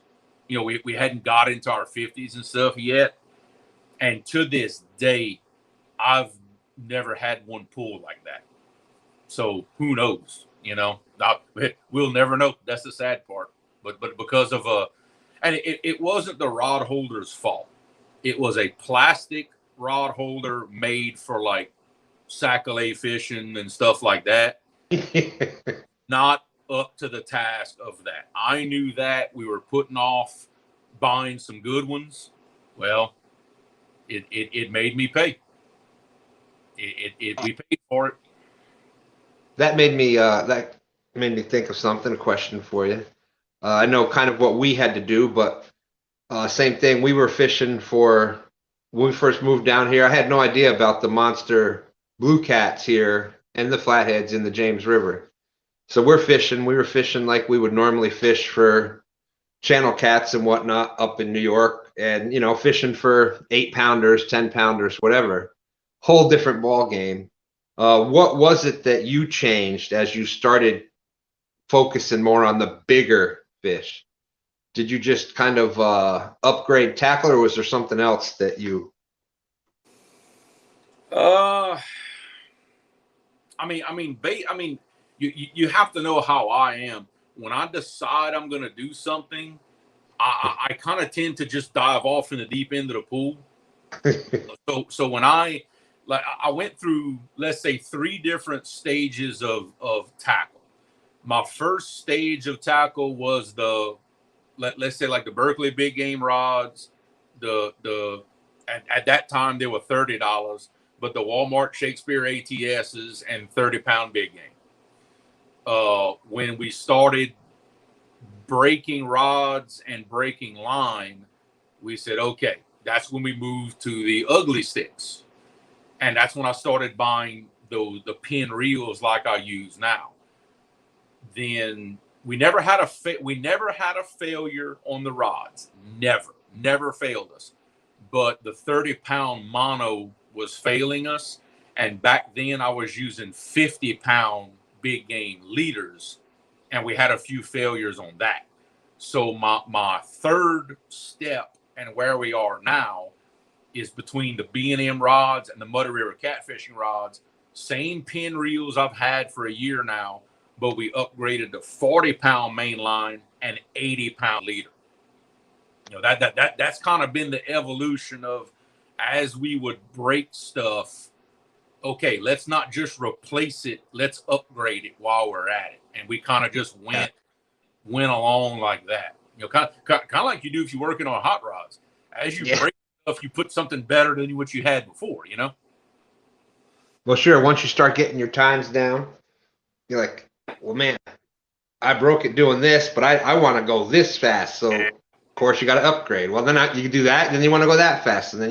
We hadn't got into our 50s and stuff yet. And to this day, I've never had one pull like that. So who knows? We'll never know. That's the sad part. But because of and it wasn't the rod holder's fault. It was a plastic rod holder made for like sac-a-lay fishing and stuff like that. Not up to the task of that. I knew that we were putting off buying some good ones. Well, it made me pay. We paid for it. That made me think of something, a question for you. I know kind of what we had to do, but same thing. We were fishing when we first moved down here. I had no idea about the monster blue cats here and the flatheads in the James River. So we were fishing like we would normally fish for channel cats and whatnot up in New York, and fishing for 8-pounders, 10-pounders, whatever. Whole different ball game. What was it that you changed as you started focusing more on the bigger fish? Did you just kind of upgrade tackle, or was there something else that you? You have to know how I am. When I decide I'm going to do something, I kind of tend to just dive off in the deep end of the pool. So when I went through, let's say, 3 different stages of tackle. My first stage of tackle was let's say like the Berkeley big game rods. At that time they were $30, but the Walmart Shakespeare ATSs and 30-pound big game. When we started breaking rods and breaking line, we said, okay, that's when we moved to the ugly sticks. And that's when I started buying the pin reels like I use now. Then we never had a failure on the rods. Never failed us. But the 30-pound mono was failing us. And back then I was using 50-pound big game leaders, and we had a few failures on that. So my third step and where we are now is between the B&M rods and the Muddy River catfishing rods. Same pin reels I've had for a year now, but we upgraded to 40-pound main line and 80-pound leader. That's kind of been the evolution of, as we would break stuff, okay, let's not just replace it, let's upgrade it while we're at it. And we kind of just went along like that. Kind of like you do if you're working on hot rods. As you break stuff, you put something better than what you had before, Well, sure. Once you start getting your times down, you're like, well, man, I broke it doing this, but I want to go this fast. So, of course, you got to upgrade. Well, then you can do that, and then you want to go that fast, and then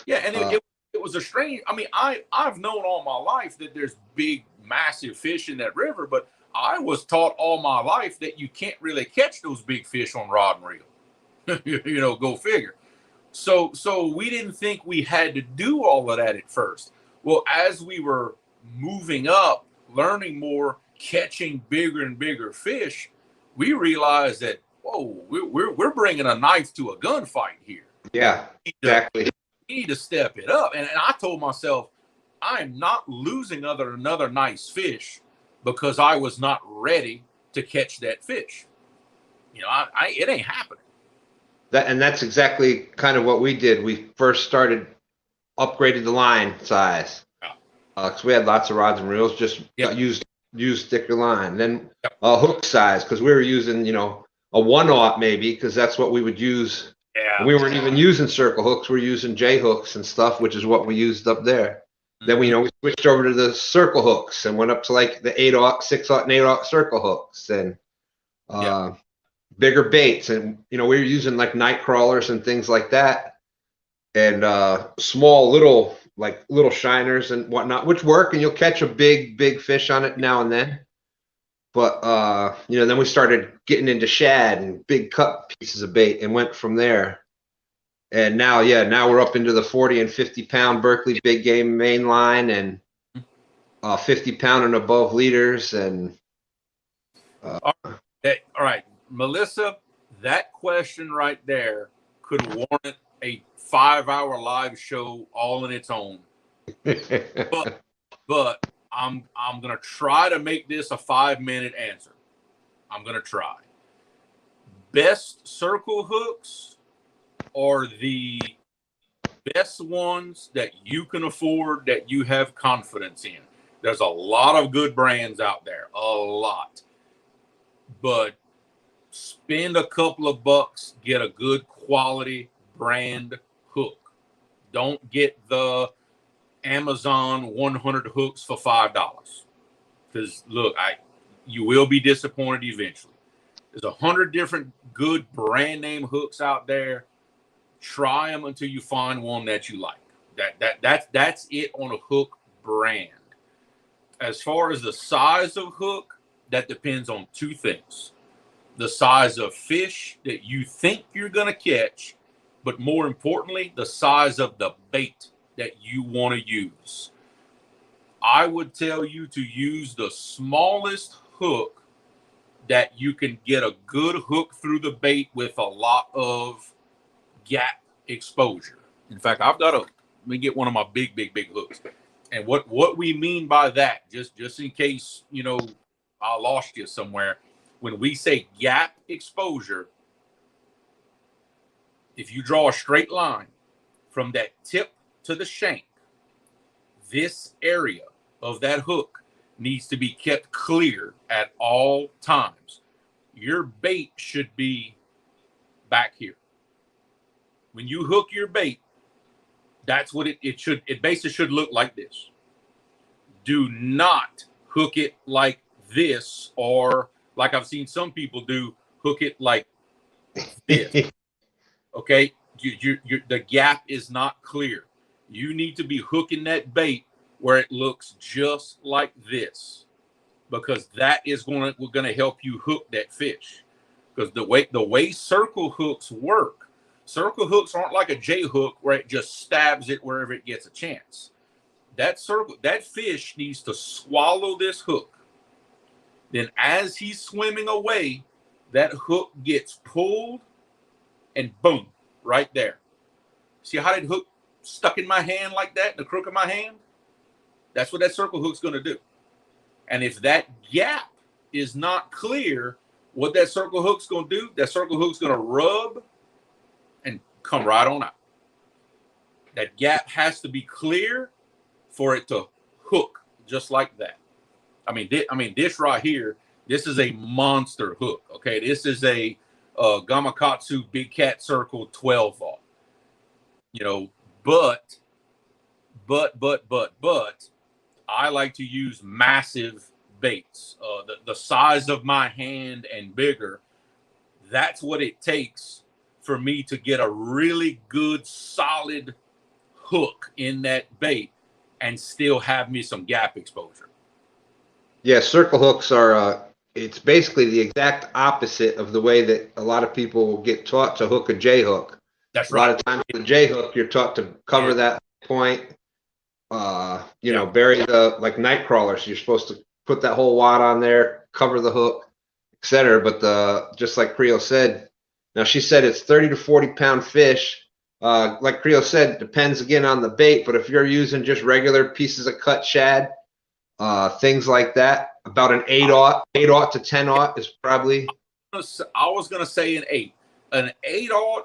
Yeah, and it was a strange. I mean, I've known all my life that there's big, massive fish in that river, but I was taught all my life that you can't really catch those big fish on rod and reel. Go figure. So we didn't think we had to do all of that at first. Well, as we were moving up, learning more, catching bigger and bigger fish, we realized that, whoa, we're bringing a knife to a gunfight here. Yeah, exactly. We need to step it up. And I told myself, I am not losing another nice fish because I was not ready to catch that fish. It ain't happening. That's exactly kind of what we did. We first upgraded the line size. Because we had lots of rods and reels, just used thicker line. Then hook size, because we were using, a 1/0 maybe, because that's what we would use. Yeah. We weren't even using circle hooks. We're using J hooks and stuff, which is what we used up there. Mm-hmm. Then we switched over to the circle hooks and went up to like the 8/0, 6/0, and 8/0 circle hooks and bigger baits. And we were using like night crawlers and things like that, and small little shiners and whatnot, which work, and you'll catch a big fish on it now and then. But then we started getting into shad and big cut pieces of bait and went from there. And now we're up into the 40 and 50-pound Berkeley big game main line and 50-pound and above leaders. And all right, Melissa, that question right there could warrant a 5-hour live show all in its own. but I'm gonna try to make this a 5-minute answer. I'm gonna try. Best circle hooks or the best ones that you can afford, that you have confidence in. There's a lot of good brands out there, a lot. But spend a couple of bucks, get a good quality brand hook. Don't get the Amazon 100 hooks for $5. Because look, you will be disappointed eventually. There's 100 different good brand name hooks out there. Try them until you find one that you like. That's it on a hook brand. As far as the size of hook, that depends on two things. The size of fish that you think you're going to catch, but more importantly, the size of the bait that you want to use. I would tell you to use the smallest hook that you can get a good hook through the bait with a lot of gap exposure. In fact, let me get one of my big hooks. And what we mean by that, just in case, I lost you somewhere, when we say gap exposure, if you draw a straight line from that tip to the shank, this area of that hook needs to be kept clear at all times. Your bait should be back here. When you hook your bait, that's what it should. It basically should look like this. Do not hook it like this, or like I've seen some people do, hook it like this. Okay, the gap is not clear. You need to be hooking that bait where it looks just like this, because that is going to help you hook that fish. Because the way circle hooks work, circle hooks aren't like a J hook where it just stabs it wherever it gets a chance. That fish needs to swallow this hook. Then as he's swimming away, that hook gets pulled and boom, right there. See how that hook stuck in my hand like that, in the crook of my hand? That's what that circle hook's going to do. And if that gap is not clear, what that circle hook's going to do, that circle hook's going to rub and come right on out. That gap has to be clear for it to hook just like that. I mean, this right here, this is a monster hook. Okay, this is a Gamakatsu Big Cat Circle 12 volt. But I like to use massive baits, the size of my hand and bigger. That's what it takes for me to get a really good, solid hook in that bait and still have me some gap exposure. Yeah, circle hooks are, it's basically the exact opposite of the way that a lot of people will get taught to hook a J hook. That's right. A lot of times with a J hook, you're taught to cover that point, bury like night crawlers. You're supposed to put that whole wad on there, cover the hook, etc. But just like Creo said, now she said it's 30 to 40 pound fish. Like Creo said, depends again on the bait. But if you're using just regular pieces of cut shad, things like that, about an 8/0 to 10/0 is probably. I was gonna say an 8. An 8/0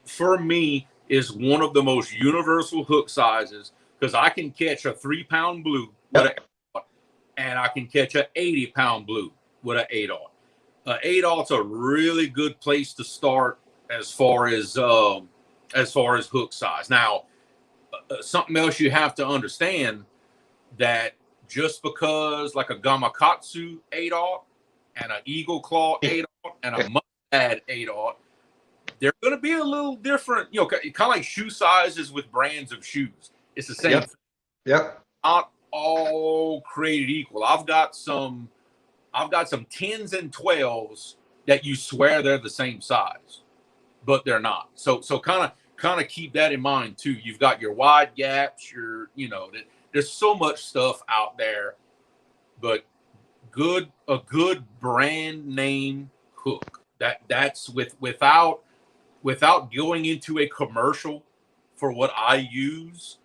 for me, is one of the most universal hook sizes, because I can catch a 3-pound blue with an 8/0, and I can catch an 80-pound blue with an 8/0. 8/0's a really good place to start as far as hook size. Now, something else you have to understand, that just because like a Gamakatsu 8/0 and an Eagle Claw 8/0 and a Mustad 8/0, they're going to be a little different, kind of like shoe sizes with brands of shoes. It's the same thing. Yep. Not all created equal. I've got some 10s and 12s that you swear they're the same size, but they're not. So kind of keep that in mind too. You've got your wide gaps, there's so much stuff out there, but a good brand name hook. That's without going into a commercial for what I use.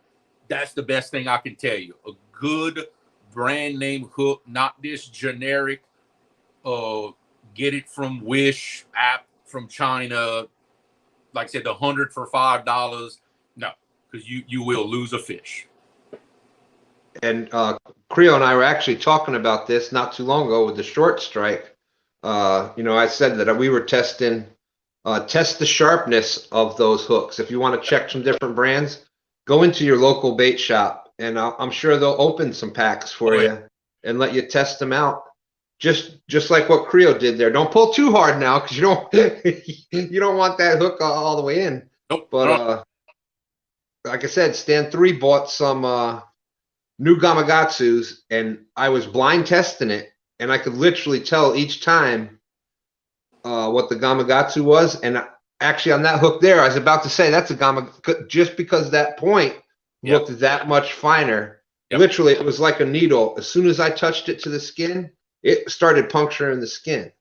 That's the best thing I can tell you. A good brand name hook, not this generic, get it from Wish app from China. like I said, the 100 for $5. No, because you will lose a fish. And Creo and I were actually talking about this not too long ago with the short strike. I said that we were test the sharpness of those hooks. If you want to check some different brands, go into your local bait shop, and I'm sure they'll open some packs for you and let you test them out. Just like what Creo did there. Don't pull too hard now, because you don't want that hook all the way in. Nope. But like I said, Stand 3 bought some new Gamakatsus, and I was blind testing it, and I could literally tell each time what the Gamakatsu was. And actually, on that hook there, I was about to say that's a Gamakatsu, just because that point looked that much finer. Yep. Literally, it was like a needle. As soon as I touched it to the skin, it started puncturing the skin.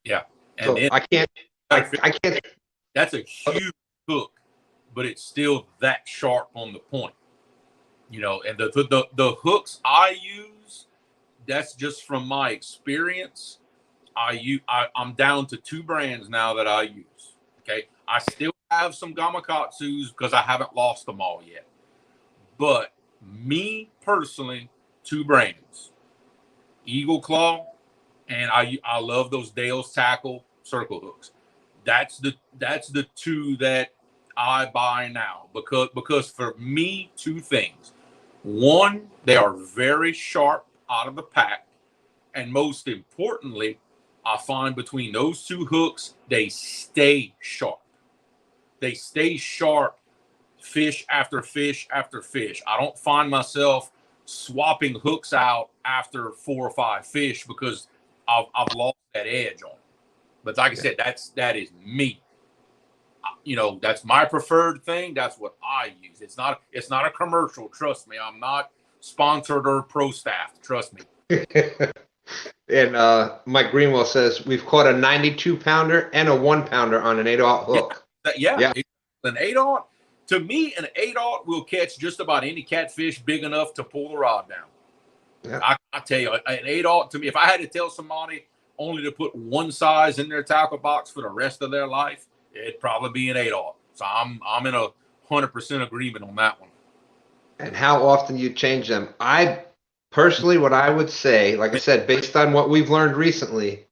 Yeah, and so I can't. That's a huge hook, but it's still that sharp on the point. And the hooks I use, that's just from my experience. I'm down to 2 brands now that I use. Okay, I still have some Gamakatsus because I haven't lost them all yet. But me personally, 2 brands: Eagle Claw, and I love those Dale's Tackle circle hooks. That's the 2 that I buy now because for me, 2 things. One, they are very sharp out of the pack, and most importantly, I find between those 2 hooks, they stay sharp. They stay sharp, fish after fish after fish. I don't find myself swapping hooks out after 4 or 5 fish because I've lost that edge on it. But like I said, that is me. That's my preferred thing. That's what I use. It's not a commercial. Trust me. I'm not sponsored or pro staffed. Trust me. And Mike Greenwell says we've caught a 92-pounder and a 1-pounder on an 8/0 hook. Yeah. An 8/0, to me, an 8/0 will catch just about any catfish big enough to pull the rod down. Yeah. I tell you, an 8/0 to me, if I had to tell somebody only to put one size in their tackle box for the rest of their life, it'd probably be an 8/0. So I'm in 100% agreement on that one. And how often you change them? Personally, what I would say, like I said, based on what we've learned recently,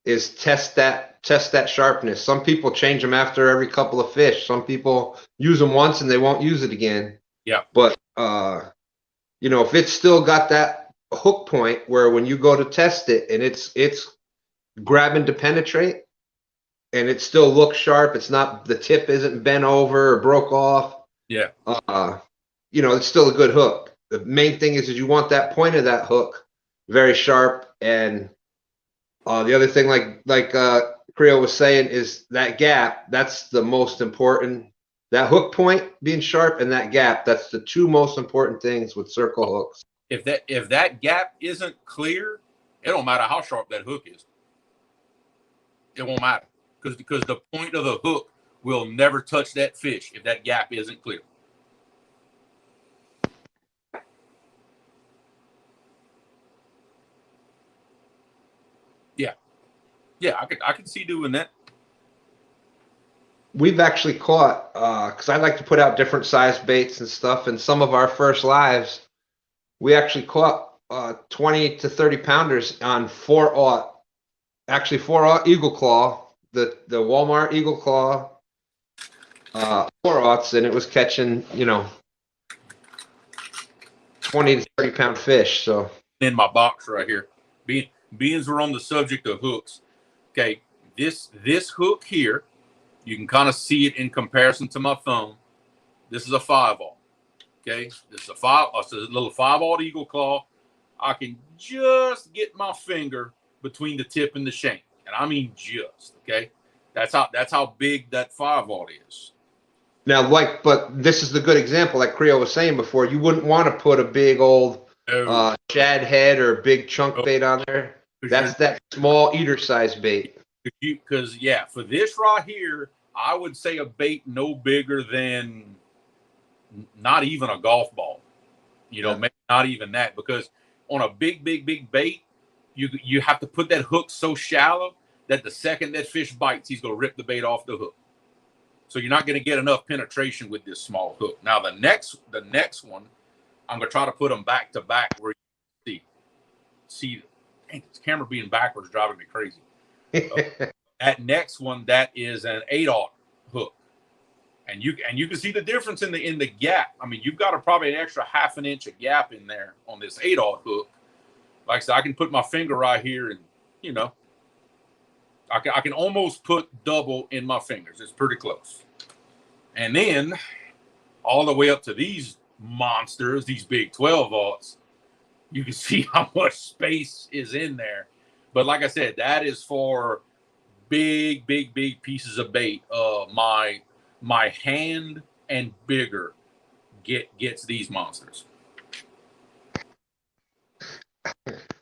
is test that sharpness. Some people change them after every couple of fish. Some people use them once and they won't use it again. Yeah. But if it's still got that hook point where when you go to test it and it's grabbing to penetrate and it still looks sharp, it's not, the tip isn't bent over or broke off. Yeah. It's still a good hook. The main thing is you want that point of that hook very sharp. And the other thing, like Creo was saying, is that gap. That's the most important. That hook point being sharp and that gap. That's the 2 most important things with circle hooks. If that gap isn't clear, it don't matter how sharp that hook is. It won't matter because the point of the hook will never touch that fish if that gap isn't clear. Yeah, I could see doing that. We've actually caught, because I like to put out different size baits and stuff, and some of our first lives, we actually caught 20 to 30 pounders on 4/0. Actually, 4/0 Eagle Claw, the Walmart Eagle Claw, 4/0s, and it was catching, 20 to 30 pound fish. So in my box right here, beans we're on the subject of hooks. Okay, this hook here, you can kind of see it in comparison to my thumb. This is a 5/0. Okay, this is a little 5/0 Eagle Claw. I can just get my finger between the tip and the shank, and I mean just. Okay, that's how big that 5/0 is. Now, but this is the good example, like Creo was saying before. You wouldn't want to put a big old shad head or big chunk bait on there. That's that small eater size bait. Because for this right here, I would say a bait no bigger than not even a golf ball. Maybe not even that, because on a big bait, you have to put that hook so shallow that the second that fish bites, he's gonna rip the bait off the hook. So you're not going to get enough penetration with this small hook. Now the next one, I'm going to try to put them back to back where you see. Dang, this camera being backwards driving me crazy. That next one, that is an 8/0 hook, and you can see the difference in the gap. I mean, you've got probably an extra 1/2 inch of gap in there on this 8/0 hook. Like I said, I can put my finger right here, and I can almost put double in my fingers. It's pretty close. And then all the way up to these monsters, these big 12/0s, you can see how much space is in there. But like I said, that is for big pieces of bait. My hand and bigger gets these monsters.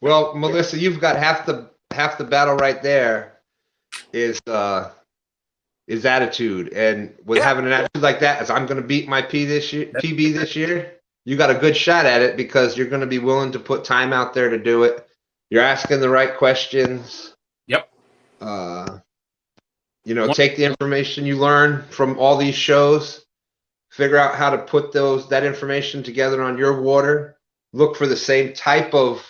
Well, Melissa, you've got half the battle right there. Is attitude, and with having an attitude like that, as I'm going to beat my PB this year, you got a good shot at it because you're going to be willing to put time out there to do it. You're asking the right questions. Yep. Take the information you learn from all these shows, figure out how to put that information together on your water. Look for the same type of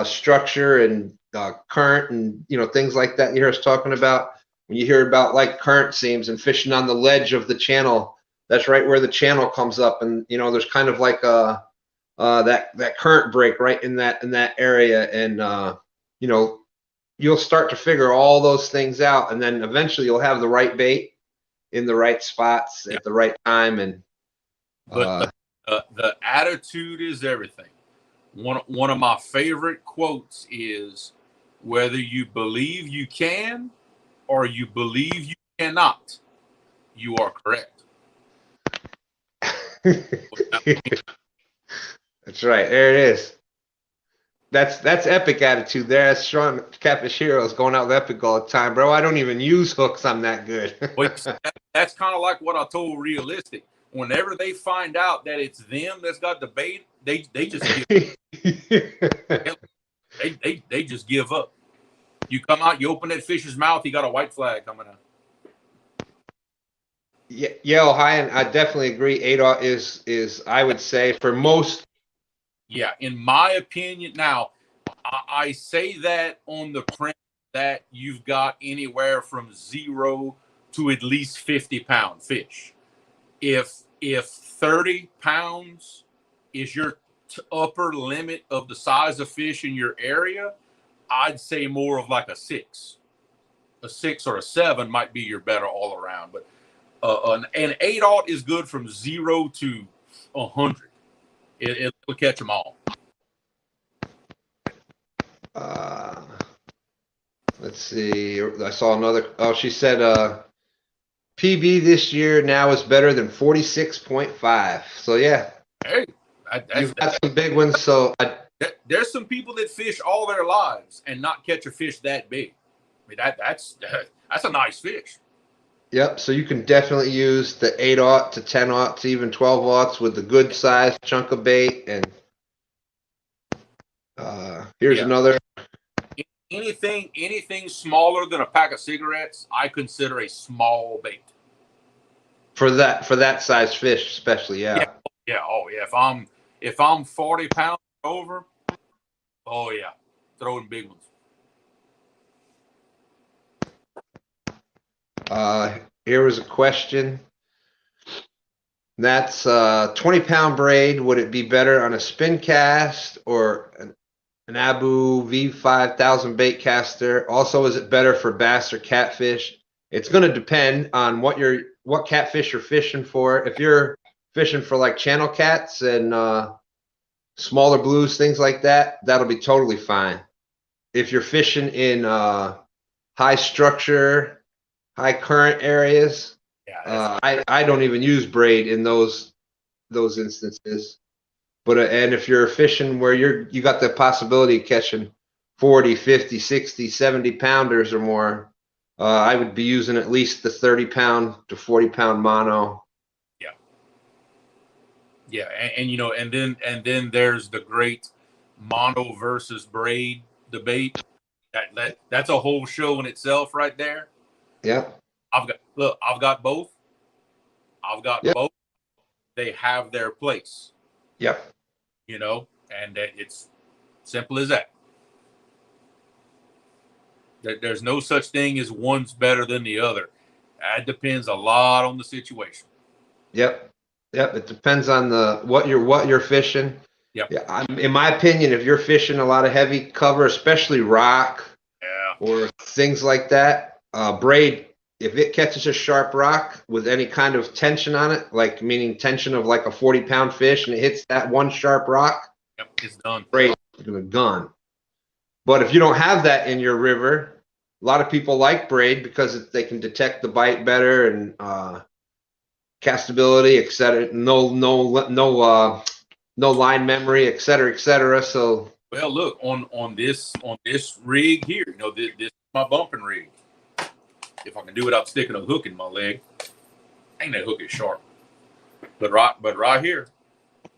structure and current and things like that you hear us talking about. When you hear about like current seams and fishing on the ledge of the channel, that's right where the channel comes up, and there's kind of like that current break right in that area, and you'll start to figure all those things out, and then eventually you'll have the right bait in the right spots at the right time. And but the attitude is everything. One of my favorite quotes is, whether you believe you can or you believe you cannot, you are correct. That's right. There it is. That's epic attitude there. That's strong. Catfish Heroes going out with epic all the time, bro. I don't even use hooks. I'm that good. That's kind of like what I told Realistic. Whenever they find out that it's them that's got the bait, they just they just give up. You come out, you open that fish's mouth, he got a white flag coming out. Yeah, Ohio, I definitely agree. 8/0 is I would say for most. Yeah, in my opinion. Now, I say that on the premise that you've got anywhere from 0 to at least 50-pound fish. If 30 pounds is your upper limit of the size of fish in your area, I'd say more of like a 6. A 6 or a 7 might be your better all around. But an 8/0 is good from 0 to 100. It'll catch them all. Let's see. I saw another. Oh, she said PB this year now is better than 46.5. So yeah. Hey, you've got some big ones. So there's some people that fish all their lives and not catch a fish that big. I mean, that's a nice fish. Yep. So you can definitely use the 8/0 to 10/0 to even 12/0 with the good size chunk of bait. And here's another. Anything smaller than a pack of cigarettes, I consider a small bait. For that size fish, especially, yeah. Oh yeah. If I'm 40 pounds over, oh yeah, throwing big ones. Here was a question. That's 20-pound braid. Would it be better on a spin cast or an Abu V5000 bait caster? Also, is it better for bass or catfish? It's going to depend on what catfish you're fishing for. If you're fishing for like channel cats and smaller blues, things like that, that'll be totally fine. If you're fishing in high structure, high current areas, I don't even use braid in those instances. But and if you're fishing where you got the possibility of catching 40, 50, 60, 70 pounders or more, I would be using at least the 30-pound to 40-pound mono. Yeah, and then there's the great mono versus braid debate. That's a whole show in itself right there. Yeah. I've got both. I've got Yep. both. They have their place, Yep. you know, and it's simple as that. There's no such thing as one's better than the other. That depends a lot on the situation. Yep. Yep. It depends on what you're fishing. Yep. Yeah. In my opinion, if you're fishing a lot of heavy cover, especially rock Yeah. or things like that, braid, if it catches a sharp rock with any kind of tension on it, like meaning tension of like a 40-pound fish, and it hits that one sharp rock, Yep. It's done. braid gone. But if you don't have that in your river, a lot of people like braid because they can detect the bite better and castability, etc. No line memory, etc. So Well, look on this rig here. You know, this is my bumping rig. If I can do it, I'm sticking a hook in my leg. Ain't that hook is sharp, but right here,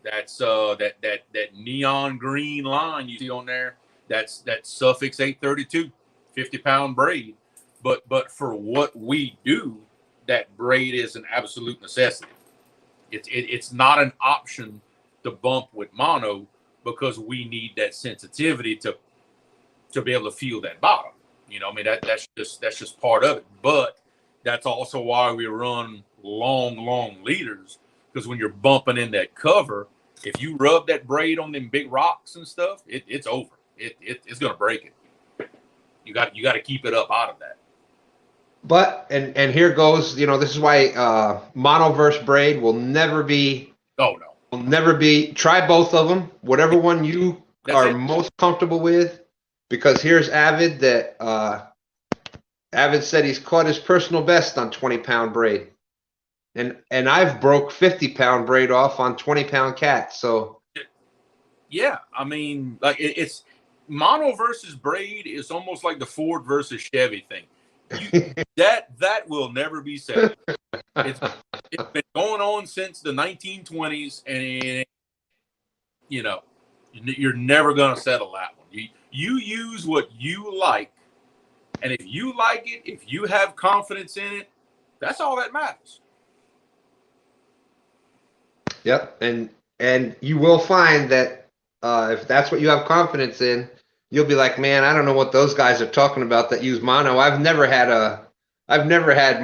that's that neon green line you see on there. That's Suffix 832, 50-pound braid. But for what we do, that braid is an absolute necessity. It's not an option to bump with mono because we need that sensitivity to be able to feel that bottom. You know, I mean that's just part of it. But that's also why we run long leaders, because when you're bumping in that cover, if you rub that braid on them big rocks and stuff, it's over. It's gonna break it. You got to keep it up out of that. but and here goes, this is why mono versus braid will never be. Oh no. Will never be. Try both of them, whatever one you are most comfortable with. Because here's Avid Avid said he's caught his personal best on 20-pound braid. And I've broke 50-pound braid off on 20-pound cats. So yeah, I mean, like it's mono versus braid is almost like the Ford versus Chevy thing. That will never be said. It's been going on since the 1920s, and you're never gonna settle that one. You use what you like, and if you like it, if you have confidence in it, that's all that matters. Yep, and you will find that if that's what you have confidence in, you'll be like, man, I don't know what those guys are talking about that use mono. I've never had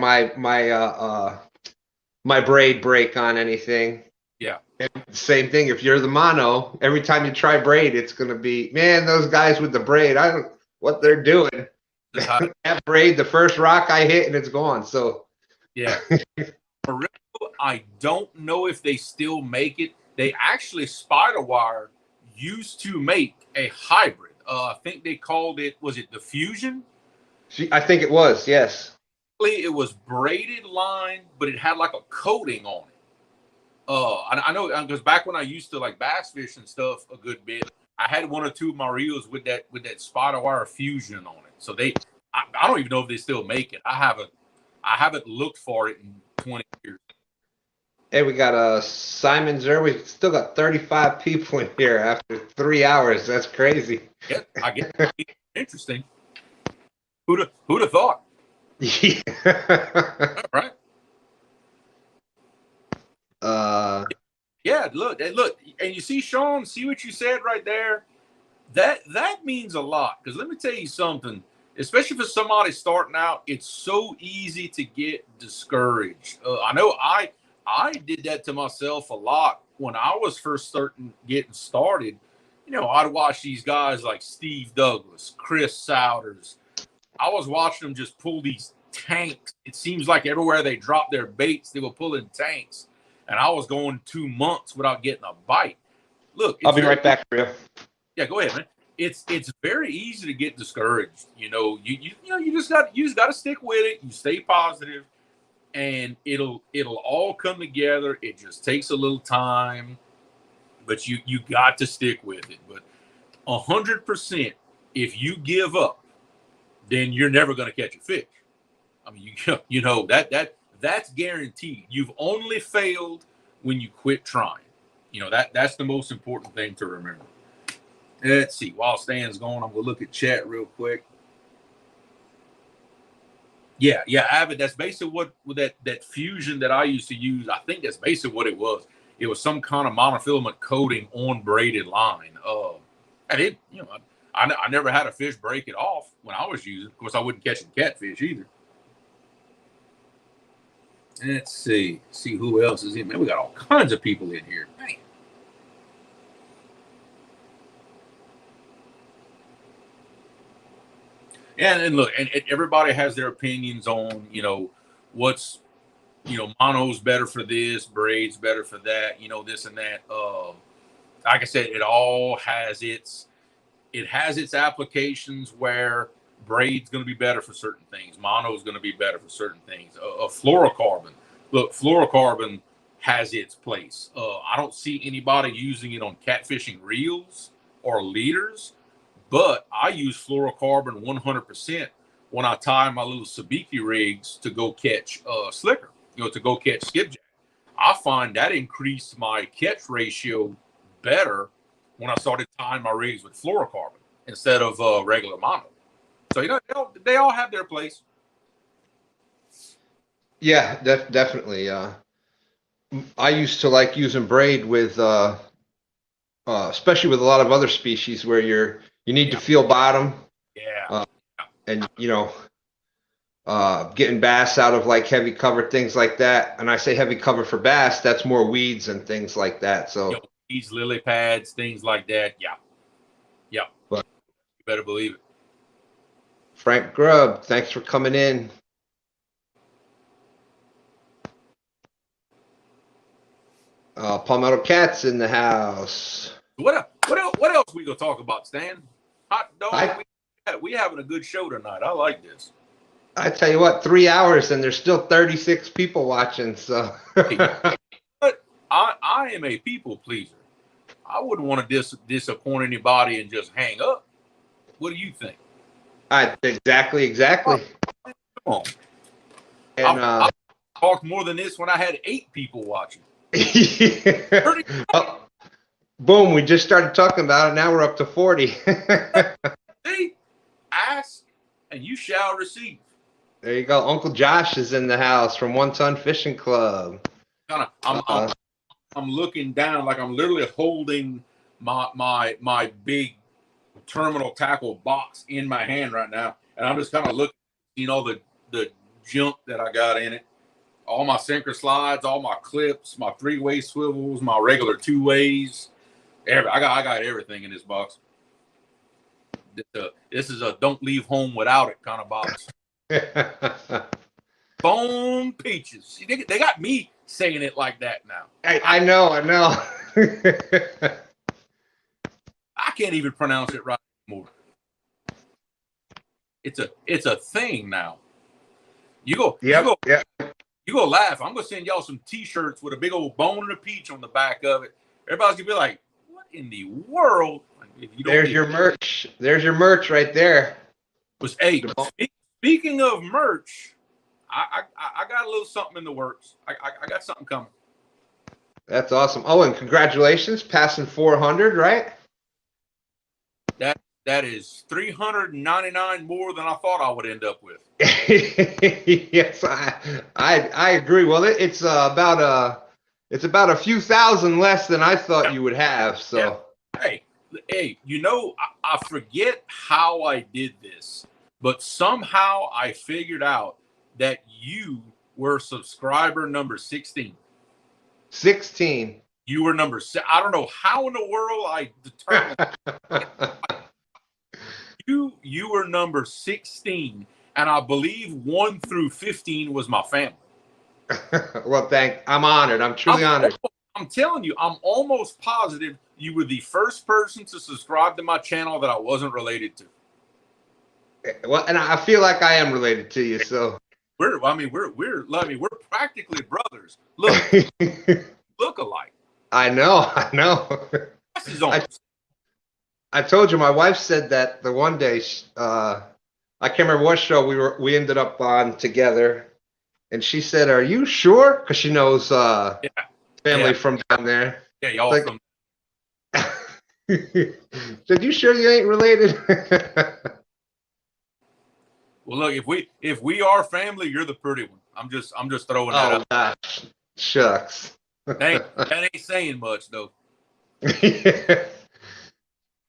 my braid break on anything. Yeah. And same thing. If you're the mono, every time you try braid, it's gonna be, man, those guys with the braid, I don't what they're doing. That braid, the first rock I hit and it's gone. So yeah. For real, I don't know if they still make it. They actually Spiderwire used to make a hybrid. I think they called it, was it the Fusion? I think it was, yes. It was braided line, but it had like a coating on it. I know because back when I used to like bass fish and stuff a good bit, I had one or two of my reels with that Spiderwire Fusion on it. So I don't even know if they still make it. I haven't looked for it in 20 years. Hey, we got Simon Zer. We still got 35 people in here after 3 hours. That's crazy. Yeah, I guess interesting. Who'd have thought? Yeah. Right. Yeah, look, and you see, Sean, see what you said right there? That means a lot, because let me tell you something, especially for somebody starting out, it's so easy to get discouraged. I know I did that to myself a lot when I was first getting started. I'd watch these guys like Steve Douglas, Chris Souders. I was watching them just pull these tanks. It seems like everywhere they dropped their baits, they were pulling tanks. And I was going 2 months without getting a bite. Look, I'll be right back for you. Yeah, go ahead, man. It's very easy to get discouraged. You just got to stick with it. You stay positive, and it'll all come together. It just takes a little time, but you got to stick with it. But 100%, if you give up, then you're never going to catch a fish. I mean, that's guaranteed. You've only failed when you quit trying. That's the most important thing to remember. Let's see. While Stan's going, I'm going to look at chat real quick. Yeah, Avid. That's basically what that fusion that I used to use. I think that's basically what it was. It was some kind of monofilament coating on braided line. And it, I never had a fish break it off when I was using it. Of course, I wasn't catching catfish either. Let's see who else is in. Man, we got all kinds of people in here. Man. And look, and everybody has their opinions on, what's, mono's better for this, braid's better for that, this and that. Like I said, it all has its applications where braid's going to be better for certain things. Mono is going to be better for certain things. Fluorocarbon. Look, fluorocarbon has its place. I don't see anybody using it on catfishing reels or leaders, but I use fluorocarbon 100% when I tie my little sabiki rigs to go catch slicker, to go catch skipjack. I find that increased my catch ratio better when I started tying my rigs with fluorocarbon instead of regular mono. So, they all have their place. Yeah, definitely. I used to like using braid with, especially with a lot of other species where you need to feel bottom. Yeah. And, getting bass out of like heavy cover, things like that. And I say heavy cover for bass, that's more weeds and things like that. So weeds, lily pads, things like that. Yeah. But you better believe it. Frank Grubb, thanks for coming in. Palmetto Cat's in the house. What else we gonna talk about, Stan? Hot dog. We having a good show tonight. I like this. I tell you what, 3 hours and there's still 36 people watching. So, but I am a people pleaser. I wouldn't want to disappoint anybody and just hang up. What do you think? Exactly. Come on. And I talked more than this when I had 8 people watching. Oh, boom! We just started talking about it. Now we're up to 40. See, ask and you shall receive. There you go. Uncle Josh is in the house from One Ton Fishing Club. I'm looking down like I'm literally holding my big terminal tackle box in my hand right now, and I'm just kind of looking, the junk that I got in it. All my sinker slides, all my clips, my 3-way swivels, my regular 2-ways. I got everything in this box. This is a don't leave home without it kind of box. Bone peaches. They got me saying it like that now. I know. I can't even pronounce it right anymore. It's a thing now. You go laugh. I'm gonna send y'all some T-shirts with a big old bone and a peach on the back of it. Everybody's gonna be like, "What in the world?" There's your merch. There's your merch right there. Hey, speaking of merch, I got a little something in the works. I got something coming. That's awesome. Oh, and congratulations, passing 400, right? That is 399 more than I thought I would end up with. Yes, I agree. Well, it's about a few thousand less than I thought you would have. So hey, I forget how I did this, but somehow I figured out that you were subscriber number 16. 16. You were number 7. I don't know how in the world I determined. You were number 16, and I believe 1 through 15 was my family. Well, I'm honored. I'm truly honored. I'm telling you, I'm almost positive you were the first person to subscribe to my channel that I wasn't related to. Well, and I feel like I am related to you, so we're practically brothers. Look, look alike. I know. I told you, my wife said that the one day, I can't remember what show we ended up on together, and she said, "Are you sure?" Because she knows family from down there. Yeah, y'all like, from. Said, "You sure you ain't related?" Well, look, if we are family, you're the pretty one. I'm just throwing that Oh, out. gosh. Shucks. That ain't saying much though.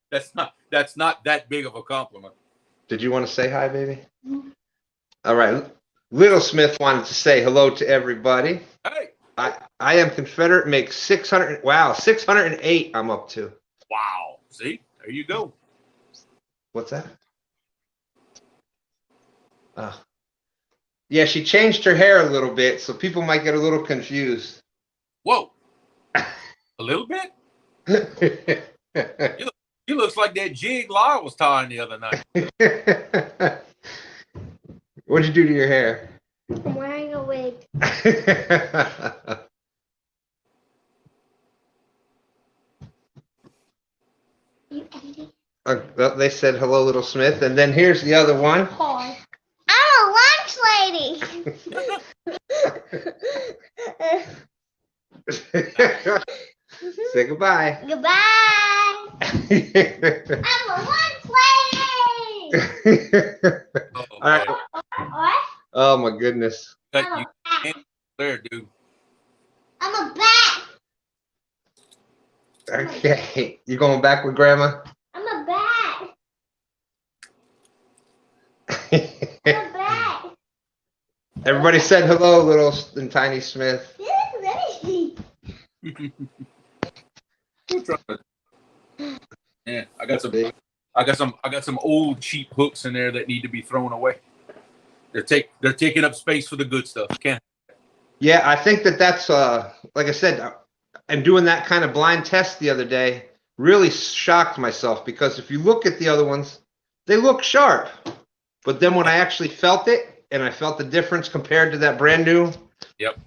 That's not that big of a compliment. Did you want to say hi, baby? All right. Little Smith wanted to say hello to everybody. Hey. I am Confederate, makes 600. Wow, 608 I'm up to. Wow. See? There you go. What's that? Yeah, she changed her hair a little bit, so people might get a little confused. Whoa. A little bit? He looks like that jig Lyle was tying the other night. What'd you do to your hair? I'm wearing a wig. You editing? Well, they said hello, Little Smith, and then here's the other one. Hi. I'm a lunch lady. Say goodbye. Goodbye. I'm a lunch lady. Oh, All right. What? Oh my goodness. You can't there, dude. I'm a bat. Okay, you going back with Grandma? I'm a bat. I'm a bat. Everybody said hello, Little and Tiny Smith. Yeah, I got some old cheap hooks in there that need to be thrown away. They're taking up space for the good stuff. Can't. Yeah, I think that's like I said, and doing that kind of blind test the other day really shocked myself, because if you look at the other ones, they look sharp, but then when I actually felt it and I felt the difference compared to that brand new. Yep.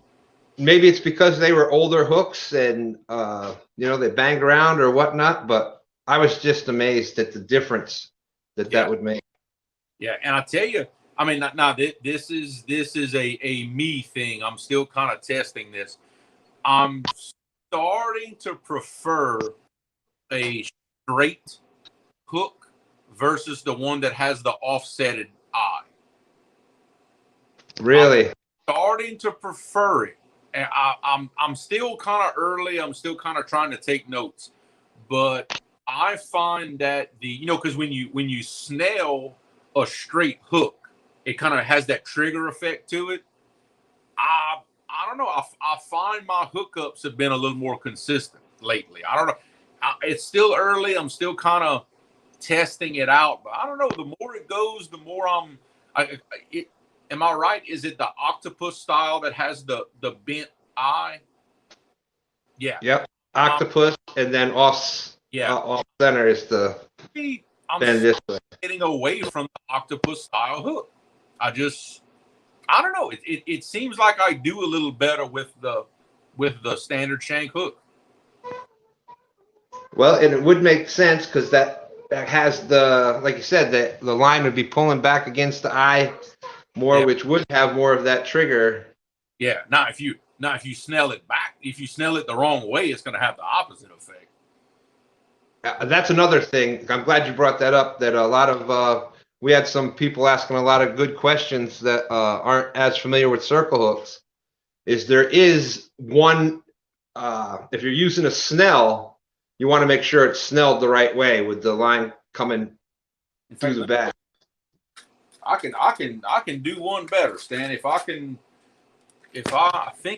Maybe it's because they were older hooks and they banged around or whatnot, but I was just amazed at the difference that would make. Yeah, and I tell you, I mean, now this is a me thing. I'm still kind of testing this. I'm starting to prefer a straight hook versus the one that has the offsetted eye. Really? I'm starting to prefer it. And I'm still kind of early. I'm still kind of trying to take notes, but I find that because when you snell a straight hook, it kind of has that trigger effect to it. I don't know. I find my hookups have been a little more consistent lately. I don't know. It's still early. I'm still kind of testing it out, but I don't know. The more it goes, the more am I right? Is it the octopus style that has the bent eye? Yeah. Yep. Octopus, and then off center is the bend this way. Getting away from the octopus style hook. I don't know. It seems like I do a little better with the standard shank hook. Well, and it would make sense because that has like you said, the line would be pulling back against the eye more, which would have more of that trigger. Yeah. Now if you snell it back, if you snell it the wrong way, it's going to have the opposite effect. That's another thing. I'm glad you brought that up. That a lot of we had some people asking a lot of good questions that aren't as familiar with circle hooks. There is one if you're using a snell, you want to make sure it's snelled the right way with the line coming through the back. I can do one better, Stan. If I think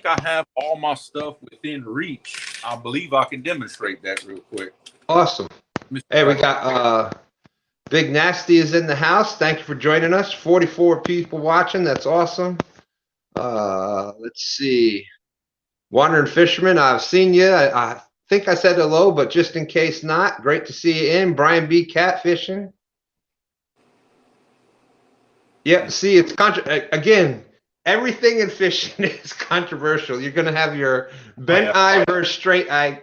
I have all my stuff within reach, I believe I can demonstrate that real quick. Awesome. Hey, we got Big Nasty is in the house. Thank you for joining us. 44 people watching. That's awesome. Let's see. Wandering Fisherman, I've seen you. I think I said hello, but just in case not, great to see you in. Brian B. Catfishing. Yep, see, it's again, everything in fishing is controversial. You're going to have your bent eye versus straight eye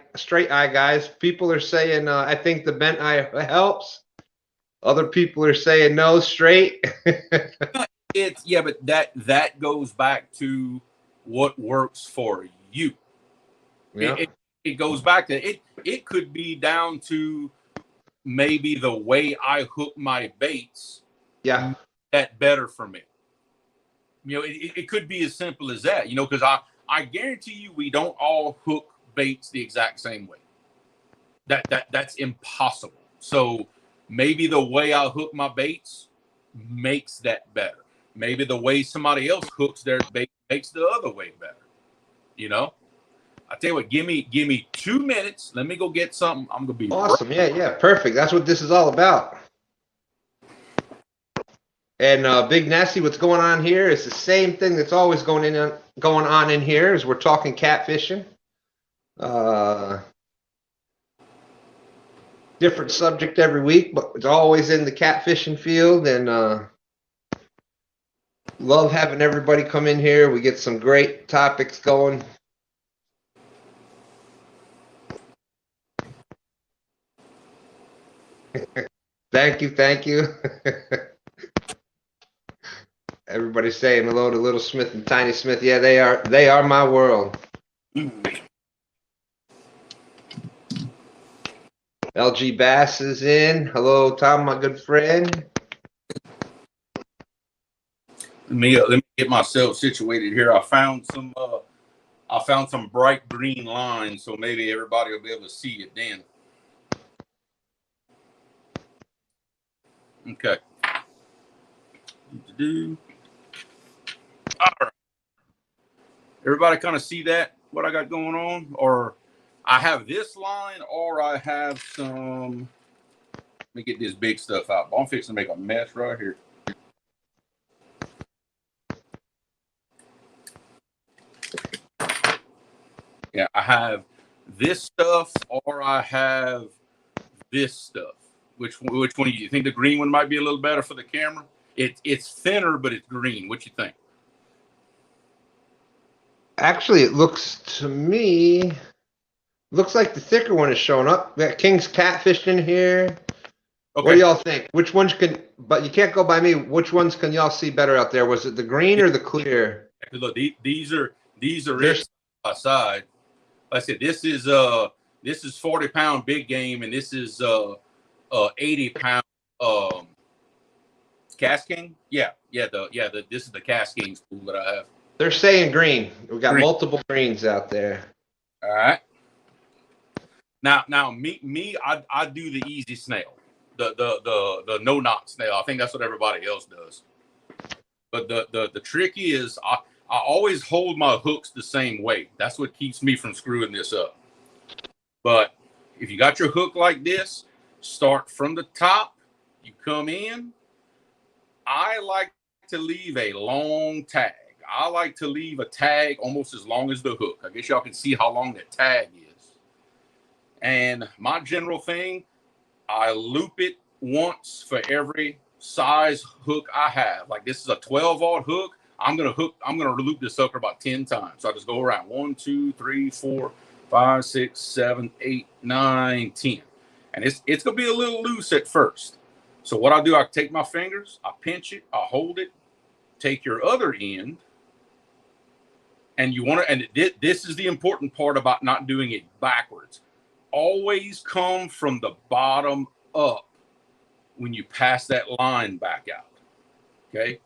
guys. People are saying, I think the bent eye helps. Other people are saying no, straight. But that goes back to what works for you. Yeah. It goes back to it. It could be down to maybe the way I hook my baits. Yeah. that better for me? You know, it could be as simple as that, you know, because I guarantee you we don't all hook baits the exact same way. That's impossible. So maybe the way I hook my baits makes that better. Maybe the way somebody else hooks their bait makes the other way better. You know, I tell you what, give me 2 minutes. Let me go get something. I'm gonna be Awesome. Yeah, perfect. That's what this is all about. And Big Nasty, what's going on here is the same thing that's always going on in here. Is we're talking catfishing. Different subject every week, but it's always in the catfishing field, and love having everybody come in here. We get some great topics going. Thank you. Everybody's saying hello to Little Smith and Tiny Smith. Yeah, they are my world. LG Bass is in. Hello, Tom, my good friend. let me get myself situated here. I found some bright green lines, so maybe everybody will be able to see it then. Okay. All right. Everybody kind of see that, what I got going on? Or I have this line, or I have some, let me get this big stuff out. I'm fixing to make a mess right here. Yeah, I have this stuff, or I have this stuff. Which one do you think? The green one might be a little better for the camera? It's thinner, but it's green. What you think? Actually, it looks to me, looks like the thicker one is showing up. We got King's Catfish in here. Okay. What do y'all think? Which ones but you can't go by me. Which ones can y'all see better out there? Was it the green or the clear? Look, these are it by side. Like I said, this is 40-pound big game, and this is 80-pound Cast King. This is the Cast King spool that I have. They're saying green. We got multiple greens out there. All right. Now, I do the easy snail, the no knot snail. I think that's what everybody else does. But the trick is I always hold my hooks the same way. That's what keeps me from screwing this up. But if you got your hook like this, start from the top. You come in. I like to leave a long tag. I like to leave a tag almost as long as the hook. I guess y'all can see how long that tag is. And my general thing, I loop it once for every size hook I have. Like this is a 12-aught hook. I'm gonna loop this sucker about 10 times. So I just go around 1, 2, 3, 4, 5, 6, 7, 8, 9, 10. And it's gonna be a little loose at first. So what I do, I take my fingers, I pinch it, I hold it, take your other end, and this is the important part about not doing it backwards. Always come from the bottom up when you pass that line back out. Okay?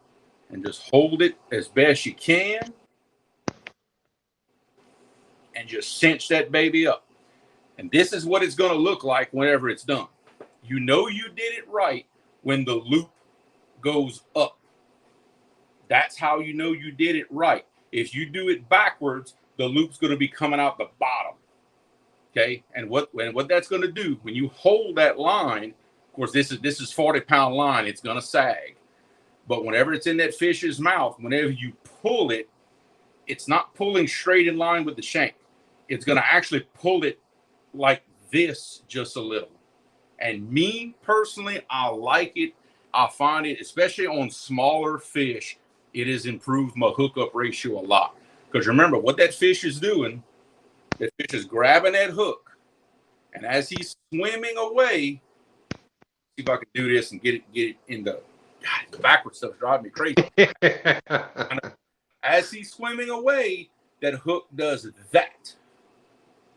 And just hold it as best you can. And just cinch that baby up. And this is what it's going to look like whenever it's done. You know you did it right when the loop goes up. That's how you know you did it right. If you do it backwards, the loop's going to be coming out the bottom. Okay? And what that's going to do, when you hold that line, of course, this is 40-pound line, it's going to sag. But whenever it's in that fish's mouth, whenever you pull it, it's not pulling straight in line with the shank. It's going to actually pull it like this just a little. And me personally, I like it. I find it, especially on smaller fish, it has improved my hookup ratio a lot. Because remember, what that fish is doing, that fish is grabbing that hook. And as he's swimming away, see if I can do this and get it in the backward stuff driving me crazy. As he's swimming away, that hook does that.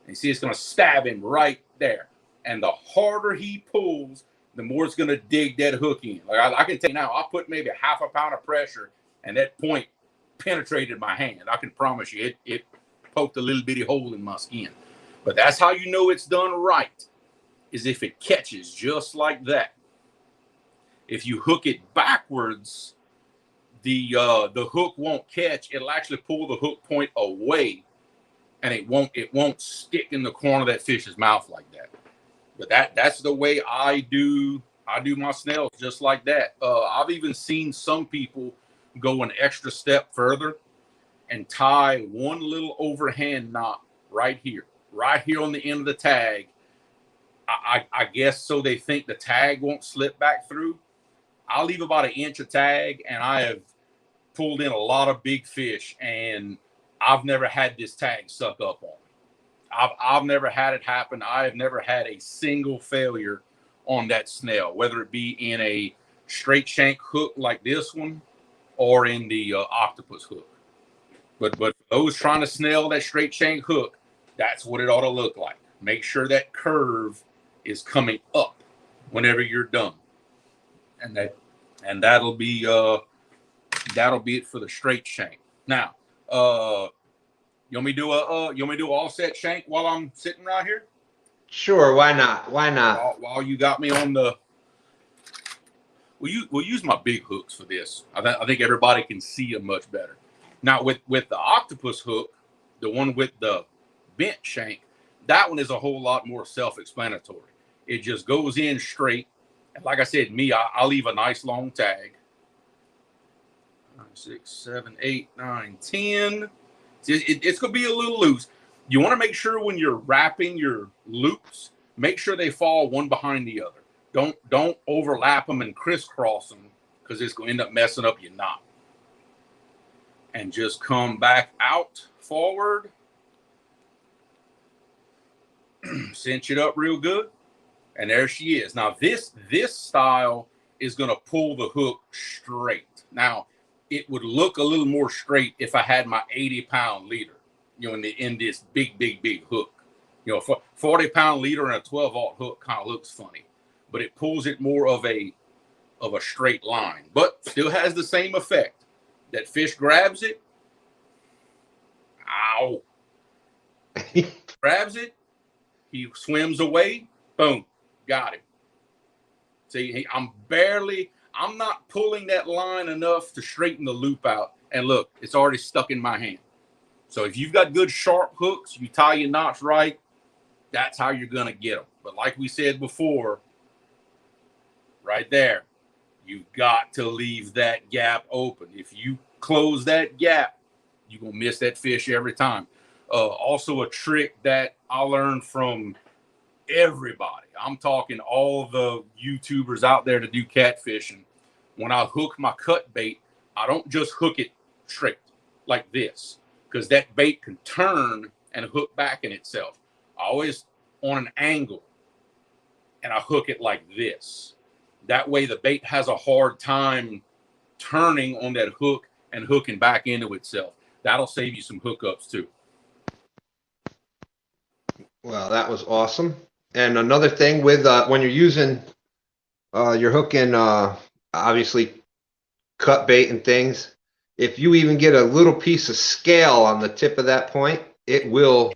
And you see, it's going to stab him right there. And the harder he pulls, the more it's going to dig that hook in. Like I can tell you now, I put maybe a half a pound of pressure, and that point penetrated my hand. I can promise you, it poked a little bitty hole in my skin. But that's how you know it's done right, is if it catches just like that. If you hook it backwards, the hook won't catch. It'll actually pull the hook point away, and it won't stick in the corner of that fish's mouth like that. But that's the way I do my snails, just like that. I've even seen some people go an extra step further and tie one little overhand knot right here on the end of the tag. I guess so they think the tag won't slip back through. I'll leave about 1 inch of tag, and I have pulled in a lot of big fish, and I've never had this tag suck up on me. I've never had it happen. I have never had a single failure on that snail, whether it be in a straight shank hook like this one or in the octopus hook. But for those trying to snail that straight shank hook, that's what it ought to look like. Make sure that curve is coming up whenever you're done, and that'll be it for the straight shank. Now, you want me to do offset shank while I'm sitting right here? Sure, why not? Why not? While you got me on the, we'll use my big hooks for this. I think everybody can see them much better. Now with the octopus hook, the one with the bent shank, that one is a whole lot more self-explanatory. It just goes in straight. And like I said, I leave a nice long tag. 9, 6, 7, 8, 9, 10. It's going to be a little loose. You want to make sure when you're wrapping your loops, make sure they fall one behind the other. Don't overlap them and crisscross them, because it's going to end up messing up your knot. And just come back out forward. Cinch it up real good. And there she is. Now this style is going to pull the hook straight. Now it would look a little more straight if I had my 80-pound leader, in this big hook. 40-pound leader and a 12-aught hook kind of looks funny, but it pulls it more of a straight line, but still has the same effect. That fish grabs it. Ow. Grabs it. He swims away. Boom. Got him. See, I'm not pulling that line enough to straighten the loop out. And look, it's already stuck in my hand. So if you've got good sharp hooks, you tie your knots right, that's how you're going to get them. But like we said before, right there, you've got to leave that gap open. If you close that gap, you're going to miss that fish every time. Also a trick that I learned from everybody. I'm talking all the YouTubers out there to do catfishing. When I hook my cut bait, I don't just hook it straight like this, because that bait can turn and hook back in itself. I always on an angle, and I hook it like this. That way the bait has a hard time turning on that hook and hooking back into itself. That'll save you some hookups too. Well, that was awesome. And another thing with when you're using your hook in obviously cut bait and things, if you even get a little piece of scale on the tip of that point, it will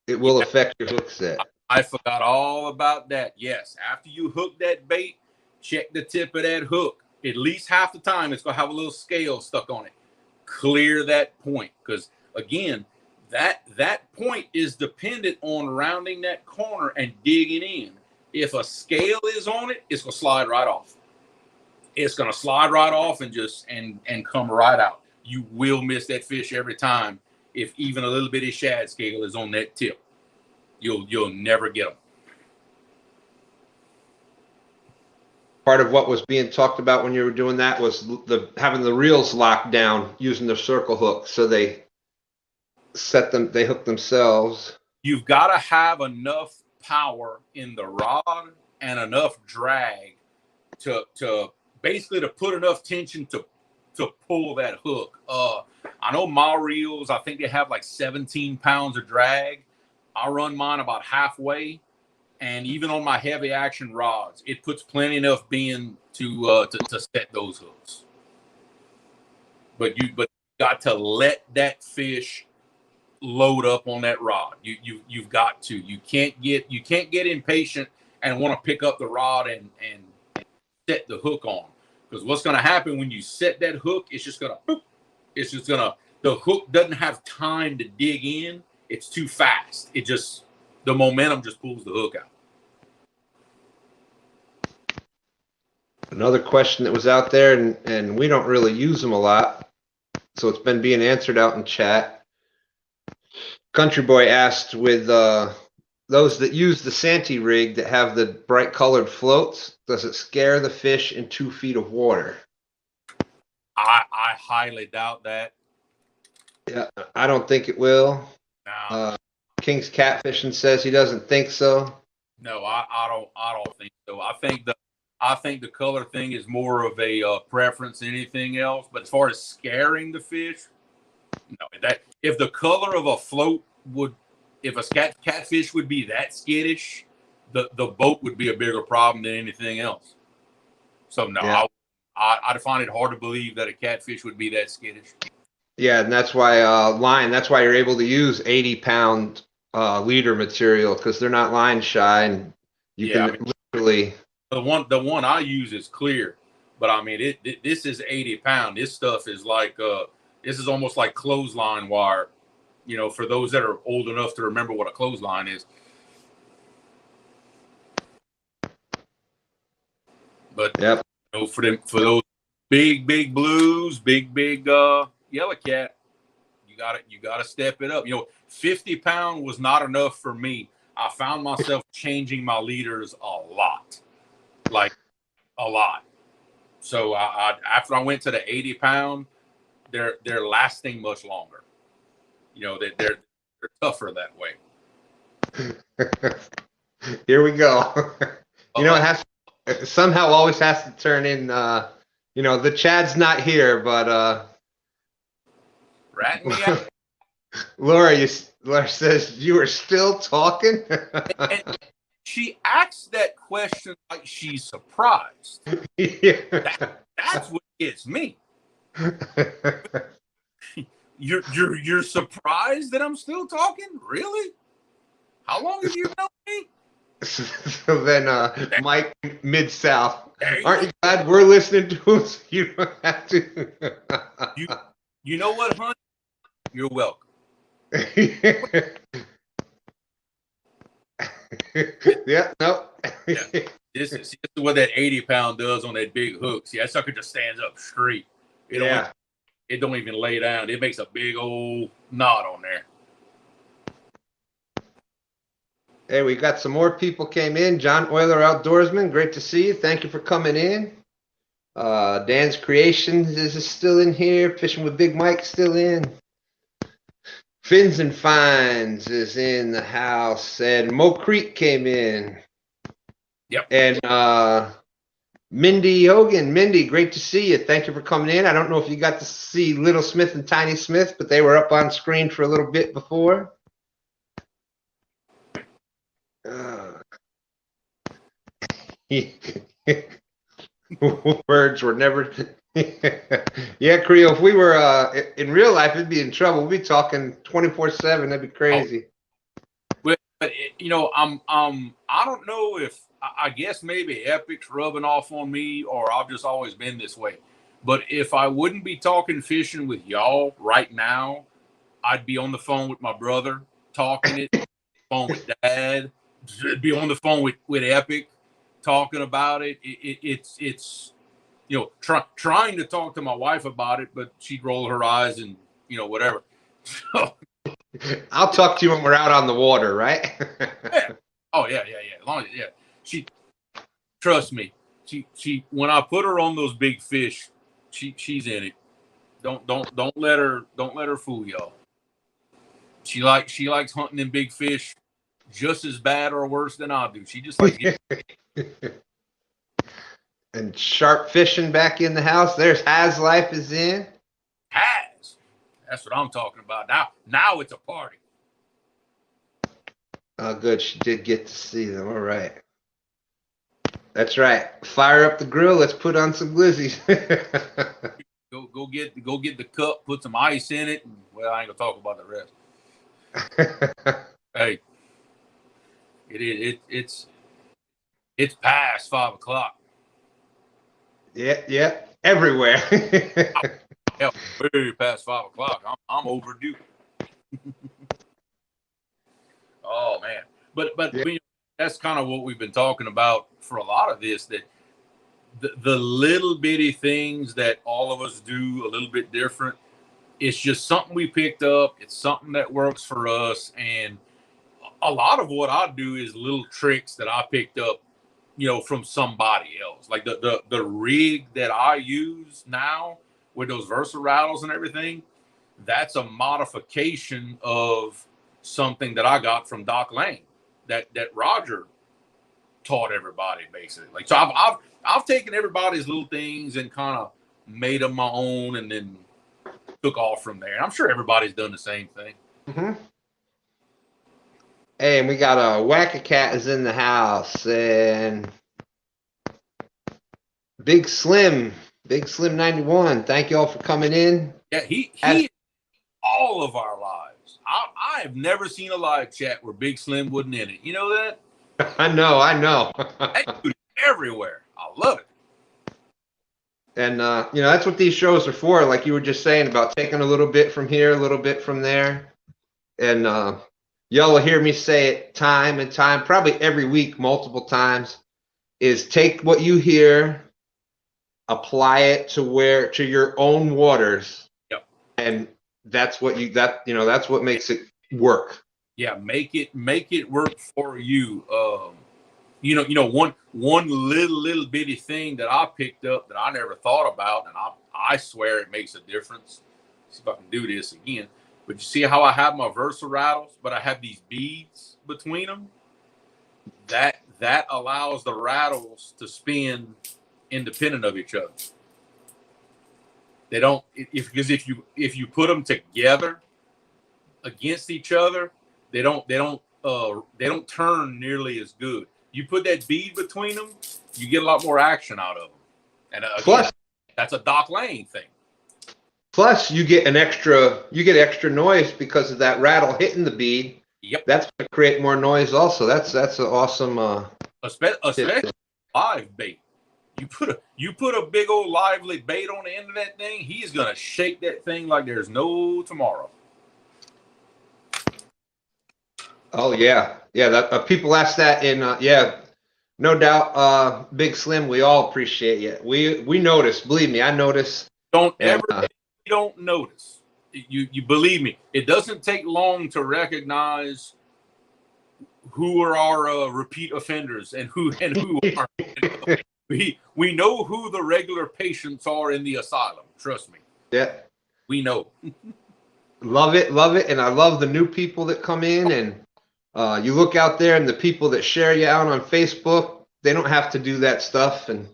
affect your hook set. I forgot all about that. Yes, after you hook that bait, check the tip of that hook. At least half the time, it's going to have a little scale stuck on it. Clear that point, because again, that point is dependent on rounding that corner and digging in. If a scale is on it, it's going to slide right off. It's going to slide right off and just and come right out. You will miss that fish every time if even a little bitty shad scale is on that tip. You'll never get them. Part of what was being talked about when you were doing that was having the reels locked down using the circle hook, so they hook themselves. You've got to have enough power in the rod and enough drag to basically to put enough tension to pull that hook. I know my reels, I think they have like 17 pounds of drag. I run mine about halfway, and even on my heavy action rods, it puts plenty enough bend to set those hooks. But you got to let that fish load up on that rod. You've got to. You can't get impatient and want to pick up the rod and set the hook on, because what's going to happen when you set that hook? The hook doesn't have time to dig in. It's too fast. The momentum just pulls the hook out. Another question that was out there, and we don't really use them a lot, so it's been being answered out in chat. Country Boy asked, with those that use the Santee rig that have the bright colored floats, does it scare the fish in 2 feet of water? I highly doubt that. Yeah, I don't think it will. No. King's Catfishing says he doesn't think so. No, I don't think so. I think the color thing is more of a preference than anything else. But as far as scaring the fish, no. That if the color of a float if a catfish would be that skittish, the boat would be a bigger problem than anything else. So no, yeah. I find it hard to believe that a catfish would be that skittish. Yeah, and that's why that's why you're able to use 80-pound leader material, because they're not line shy, and you can literally. The one I use is clear, but I mean this is 80-pound. This stuff is like this is almost like clothesline wire. For those that are old enough to remember what a clothesline is. But yep. For those big blues, big yellow cat, you gotta step it up. 50-pound was not enough for me. I found myself changing my leaders a lot. So after I went to the 80-pound, they're lasting much longer. They're tougher that way. Here we go. It somehow always has to turn in. The Chad's not here, but rat me out. Laura says you are still talking. And she asks that question like she's surprised. Yeah. That's what gets me. You're surprised that I'm still talking? Really? How long have you known me? So then, Mike, Mid-South, aren't you glad we're listening to him so you don't have to? You know what, honey? You're welcome. Yeah, no. Yeah. This is what that 80-pound does on that big hook. See, that sucker just stands up straight. It don't even lay down. It makes a big old knot on there. Hey, we got some more people came in. John Euler Outdoorsman, great to see you. Thank you for coming in. Dan's Creations is still in here. Fishing with Big Mike still in. Fins and Finds is in the house. And Mo Creek came in. Yep. And Mindy Hogan. Mindy, great to see you. Thank you for coming in. I don't know if you got to see Little Smith and Tiny Smith, but they were up on screen for a little bit before. Words were never. Yeah, Creo, if we were in real life, we'd be in trouble. We'd be talking 24/7. That'd be crazy. But I don't know if I guess maybe Epic's rubbing off on me, or I've just always been this way. But if I wouldn't be talking fishing with y'all right now, I'd be on the phone with my brother talking it, phone with Dad, be on the phone with Epic talking about it. It's trying to talk to my wife about it, but she'd roll her eyes and whatever. So, I'll talk to you when we're out on the water, right? Yeah. Oh yeah. As long as she trust me. She when I put her on those big fish, she's in it. Don't let her fool y'all. She likes hunting them big fish just as bad or worse than I do. She just likes And Sharp Fishing back in the house. There's Has Life is in. Has. That's what I'm talking about. Now it's a party. Oh, good. She did get to see them. All right. That's right. Fire up the grill. Let's put on some glizzies. Go get the cup, put some ice in it, and, well, I ain't gonna talk about the rest. Hey, it's past 5 o'clock. Yeah. Everywhere. Hell, way past 5 o'clock. I'm overdue. Oh man, but Yeah. that's kind of what we've been talking about for a lot of this. That the little bitty things that all of us do a little bit different. It's just something we picked up. It's something that works for us, and a lot of what I do is little tricks that I picked up, from somebody else. Like the rig that I use now with those Versa rattles and everything, that's a modification of something that I got from Doc Lane that Roger taught everybody basically. Like, so I've taken everybody's little things and kind of made them my own, and then took off from there. And I'm sure everybody's done the same thing. Mm-hmm. Hey, and we got a Whack-A-Cat is in the house, and Big Slim 91. Thank you all for coming in. Yeah, he is all of our lives. I have never seen a live chat where Big Slim wasn't in it. You know that? I know. That dude is everywhere. I love it. And that's what these shows are for. Like you were just saying about taking a little bit from here, a little bit from there, and y'all will hear me say it time and time, probably every week, multiple times. Is take what you hear, apply it to your own waters. Yep. And that's what that's what makes it work. Yeah, make it work for you. One little bitty thing that I picked up that I never thought about, and I swear it makes a difference. See if I can do this again. But you see how I have my Versa rattles, but I have these beads between them. That allows the rattles to spin independent of each other. They don't, because if you put them together against each other, they don't turn nearly as good. You put that bead between them, you get a lot more action out of them. And again, that's a Doc Lane thing. Plus, you get extra noise because of that rattle hitting the bead. Yep, that's going to create more noise. Also, that's an awesome. Especially live bait. You put a big old lively bait on the end of that thing, he's gonna shake that thing like there's no tomorrow. Oh yeah. That people ask that in no doubt. Big Slim, we all appreciate you. We notice. Believe me, I notice. Don't notice. You believe me. It doesn't take long to recognize who are our repeat offenders and who aren't. We know who the regular patients are in the asylum. Trust me. Yeah. We know. Love it. And I love the new people that come in, and you look out there and the people that share you out on Facebook, they don't have to do that stuff. And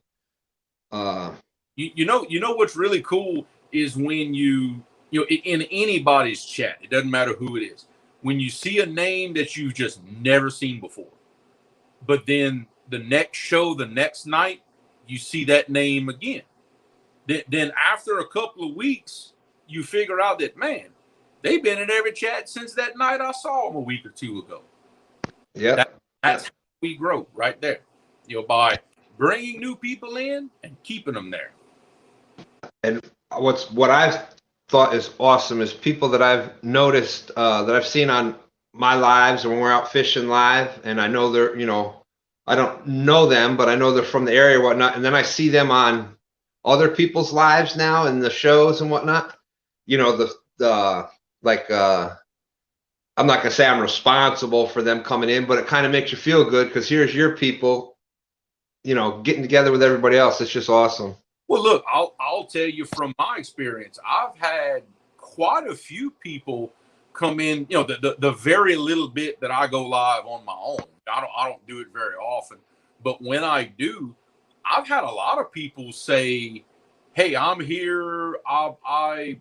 you know what's really cool is when you in anybody's chat, it doesn't matter who it is, when you see a name that you've just never seen before, but then the next show, the next night, you see that name again. Then after a couple of weeks, you figure out that, man, they've been in every chat since that night I saw them a week or two ago. Yeah, that's how we grow right there. By bringing new people in and keeping them there. And what I've thought is awesome is people that I've noticed that I've seen on my lives when we're out fishing live, and I know they're I don't know them, but I know they're from the area or whatnot, and then I see them on other people's lives now and the shows and whatnot. I'm not gonna say I'm responsible for them coming in, but it kind of makes you feel good because here's your people, getting together with everybody else. It's just awesome. Well, look, I'll tell you from my experience, I've had quite a few people come in, the very little bit that I go live on my own. I don't do it very often, but when I do, I've had a lot of people say, hey, I'm here. I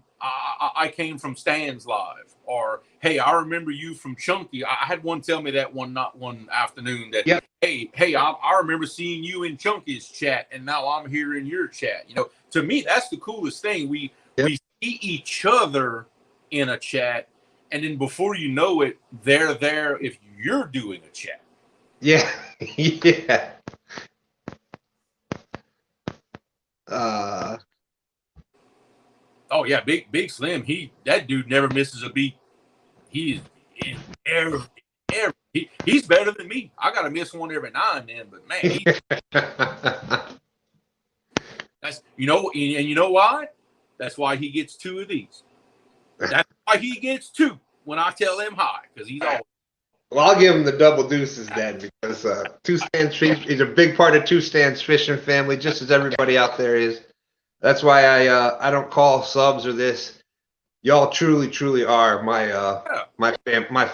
came from Stan's Live, or hey, I remember you from Chunky. I had one tell me that one afternoon that Yep. hey, I remember seeing you in Chunky's chat, and now I'm here in your chat. You know, to me, that's the coolest thing. We see each other in a chat, and then before you know it, they're there if you're doing a chat. Yeah. Yeah. Oh yeah, Big Slim. That dude never misses a beat. He's in he's better than me. I gotta miss one every now and then, but man, that's and you know why? That's why he gets 2 of these. That's why he gets 2 when I tell him hi, because he's always. Well, I'll give him the double deuces then, because Two Stands Fish is a big part of Two Stands Fishing family, just as everybody out there is. That's why I don't call subs or this. Y'all truly are my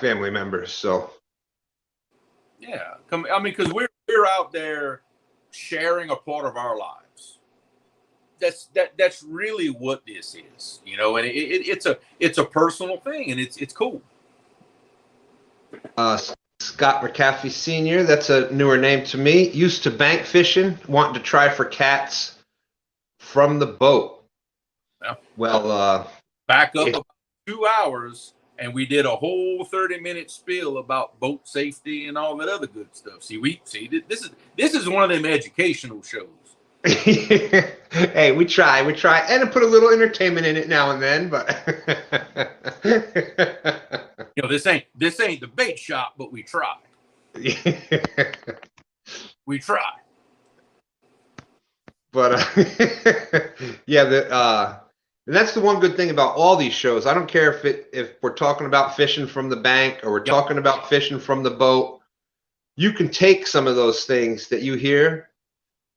family members. So Yeah, I mean, because we're out there sharing a part of our lives. That's really what this is, you know, and it's a personal thing, and it's cool. Scott McCaffrey Sr., that's a newer name to me. Used to bank fishing, wanting to try for cats from the boat. Yeah. Well, back up about 2 hours, and we did a whole 30-minute spiel about boat safety and all that other good stuff. This is one of them educational shows. Hey, we try, and put a little entertainment in it now and then, but you know, this ain't the bait shop, but we try. We try. But yeah, and that's the one good thing about all these shows. I don't care if we're talking about fishing from the bank or we're talking about fishing from the boat. You can take some of those things that you hear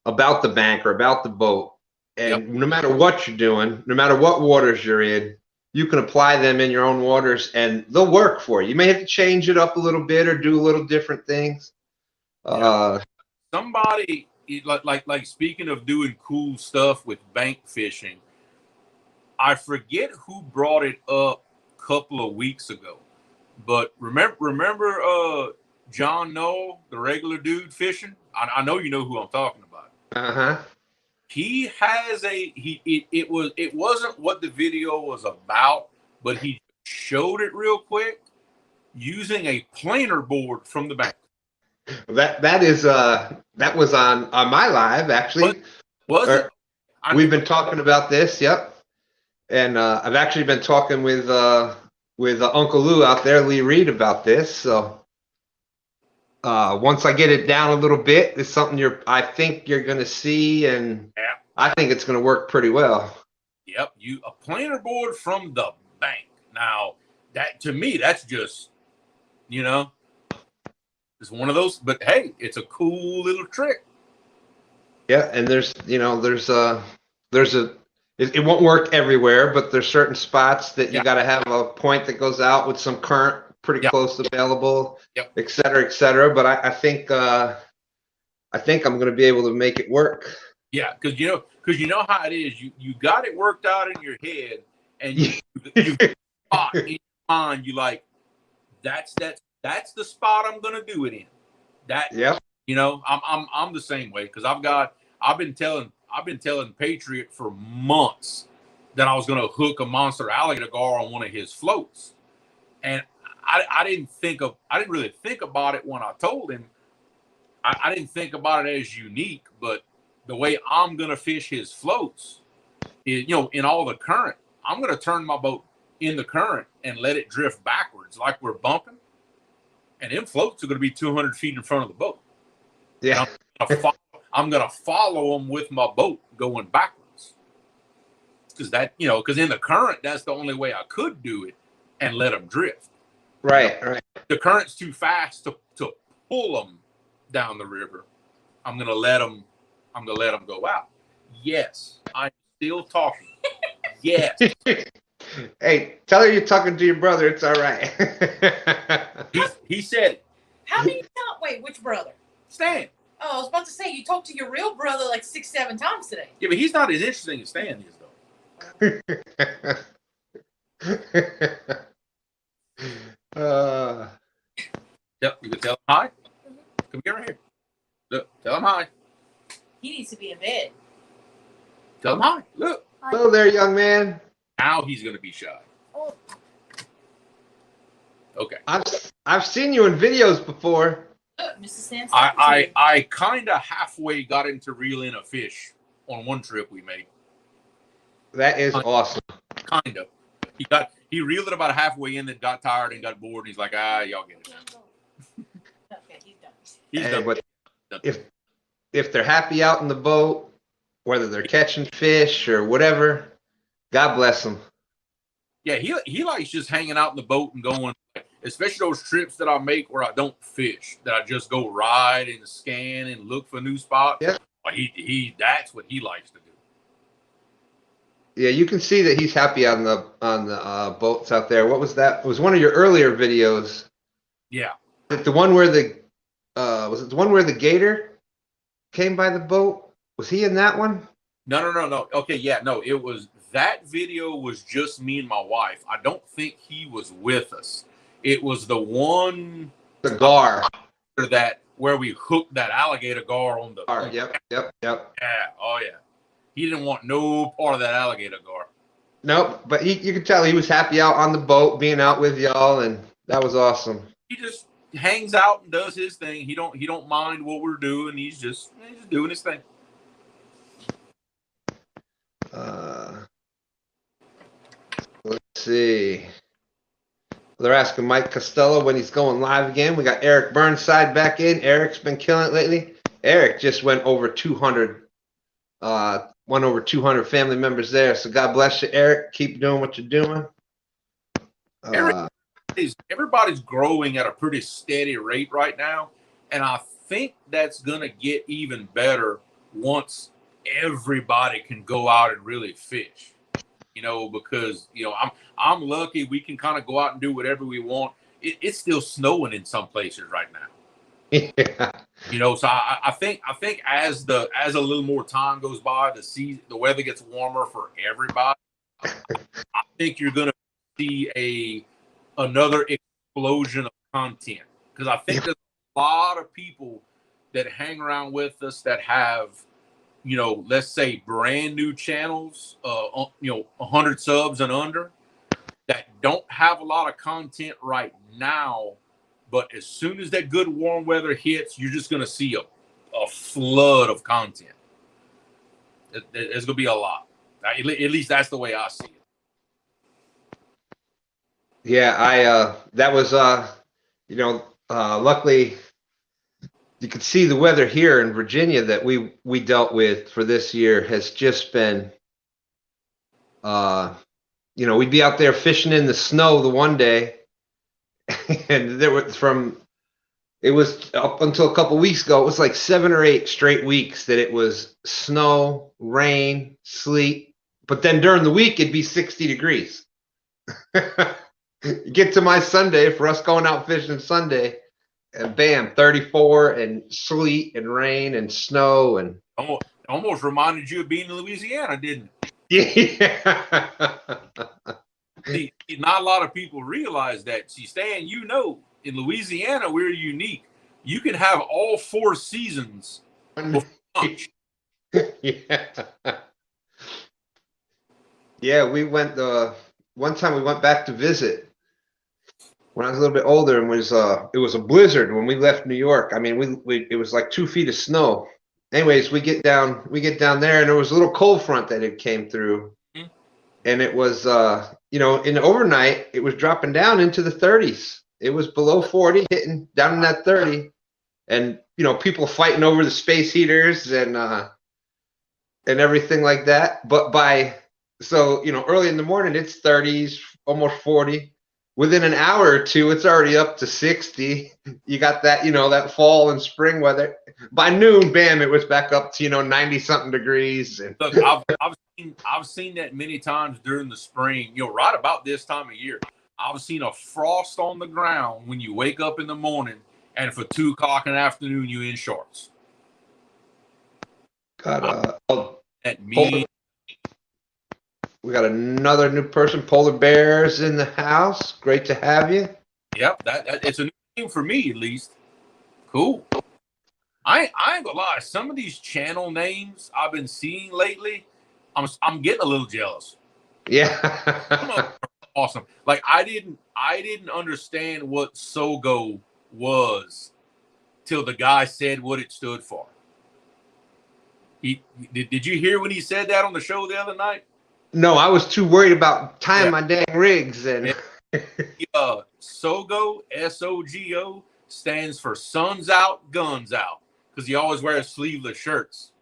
about the bank or about the boat, and no matter what you're doing, no matter what waters you're in, you can apply them in your own waters, and they'll work for you. You may have to change it up a little bit or do a little different things. Somebody like speaking of doing cool stuff with bank fishing, I forget who brought it up a couple of weeks ago, but remember John Noel, the regular dude fishing? I know you know who I'm talking about. He has it wasn't what the video was about, but he showed it real quick using a planer board from the bank. That was on my live actually. Was it? We've been talking about this, and I've actually been talking with Uncle Lou out there, Lee Reed, about this. So once I get it down a little bit, it's something I think you're going to see, and I think it's going to work pretty well. Yep, a planer board from the bank. Now that to me, that's just it's one of those. But hey, it's a cool little trick. Yeah, and it won't work everywhere, but there's certain spots that you got to have a point that goes out with some current pretty close available, et cetera. But I think I'm going to be able to make it work. Yeah, because you know how it is. You got it worked out in your head, and you spot in your mind. You like that's the spot I'm going to do it in. I'm the same way because I've been telling Patriot for months that I was going to hook a monster alligator gar on one of his floats, and I didn't really think about it when I told him. I didn't think about it as unique, but the way I'm going to fish his floats is, in all the current, I'm going to turn my boat in the current and let it drift backwards like we're bumping. And them floats are going to be 200 feet in front of the boat. Yeah. I'm going to follow them with my boat going backwards. Because in the current, that's the only way I could do it and let them drift. Right. The current's too fast to pull them down the river. I'm going to let them go out. Yes, I'm still talking. Yes. Hey, tell her you're talking to your brother. It's all right. He said it. How do you tell? Wait, which brother? Stan. Oh, I was about to say, you talked to your real brother like 6-7 times today. Yeah, but he's not as interesting as Stan is, though. Yep, you can tell him hi. Come get right here. Look, tell him hi. He needs to be in bed. Tell him hi. Look. Hello there, young man. Now he's going to be shy. Oh. Okay. I've seen you in videos before. Look, Mr. Sands. I kind of halfway got him to reel in a fish on one trip we made. That is awesome. Kind of. He reeled it about halfway in, then got tired and got bored. And he's like, y'all get it. Okay, he's done. He's Hey, done. but if they're happy out in the boat, whether they're catching fish or whatever, God bless them. Yeah, he likes just hanging out in the boat and going, especially those trips that I make where I don't fish, that I just go ride and scan and look for new spots. Yeah. He that's what he likes to do. Yeah, you can see that he's happy on the boats out there. What was that? It was one of your earlier videos. Yeah. The one where was it the one where the gator came by the boat? Was he in that one? No. Okay, yeah, no, it was that video was just me and my wife. I don't think he was with us. It was the one The gar. that where we hooked that alligator gar on the Yep. Yeah, oh yeah. He didn't want no part of that alligator gar. Nope, but you could tell he was happy out on the boat, being out with y'all, and that was awesome. He just hangs out and does his thing. He don't mind what we're doing. He's just doing his thing. Let's see. They're asking Mike Costello when he's going live again. We got Eric Burnside back in. Eric's been killing it lately. Eric just went over 200. Went over 200 family members there. So God bless you, Eric. Keep doing what you're doing. Everybody's growing at a pretty steady rate right now, and I think that's gonna get even better once everybody can go out and really fish. Because I'm lucky we can kind of go out and do whatever we want. It's still snowing in some places right now. Yeah. So I think as a little more time goes by, the weather gets warmer for everybody. I think you're gonna see another explosion of content, because I think there's a lot of people that hang around with us that have, let's say brand new channels, 100 subs and under, that don't have a lot of content right now. But as soon as that good warm weather hits, you're just going to see a flood of content. There's going to be a lot. At least that's the way I see it. Yeah, that was, luckily you could see the weather here in Virginia that we dealt with for this year has just been, we'd be out there fishing in the snow the one day, and it was up until a couple weeks ago, it was like 7 or 8 straight weeks that it was snow, rain, sleet, but then during the week it'd be 60 degrees. You get to my Sunday for us going out fishing Sunday, and bam, 34 and sleet and rain and snow and almost reminded you of being in Louisiana, didn't it? yeah. See, not a lot of people realize that. See, Stan, in Louisiana we're unique. You can have all 4 seasons before lunch. Yeah, we went one time we went back to visit when I was a little bit older, and it was a blizzard when we left New York. I mean, it was like 2 feet of snow. Anyways, we get down there, and there was a little cold front that had came through, and it was in the overnight it was dropping down into the 30s. It was below 40, hitting down in that 30, and people fighting over the space heaters and everything like that. But early in the morning it's 30s, almost 40. Within an hour or two, it's already up to 60. You got that, that fall and spring weather. By noon, bam, it was back up to 90-something degrees. And look, I've seen that many times during the spring. Right about this time of year, I've seen a frost on the ground when you wake up in the morning, and for 2 o'clock in the afternoon, you in shorts. Got At me. Polar, we got another new person. Polar Bears in the house. Great to have you. Yep, that it's a new name for me at least. Cool. I ain't gonna lie. Some of these channel names I've been seeing lately, I'm getting a little jealous. Yeah. Awesome. Like I didn't understand what SOGO was till the guy said what it stood for. Did you hear when he said that on the show the other night? No, I was too worried about tying my dang rigs and. SOGO, SOGO stands for Suns Out, Guns Out, because he always wears sleeveless shirts.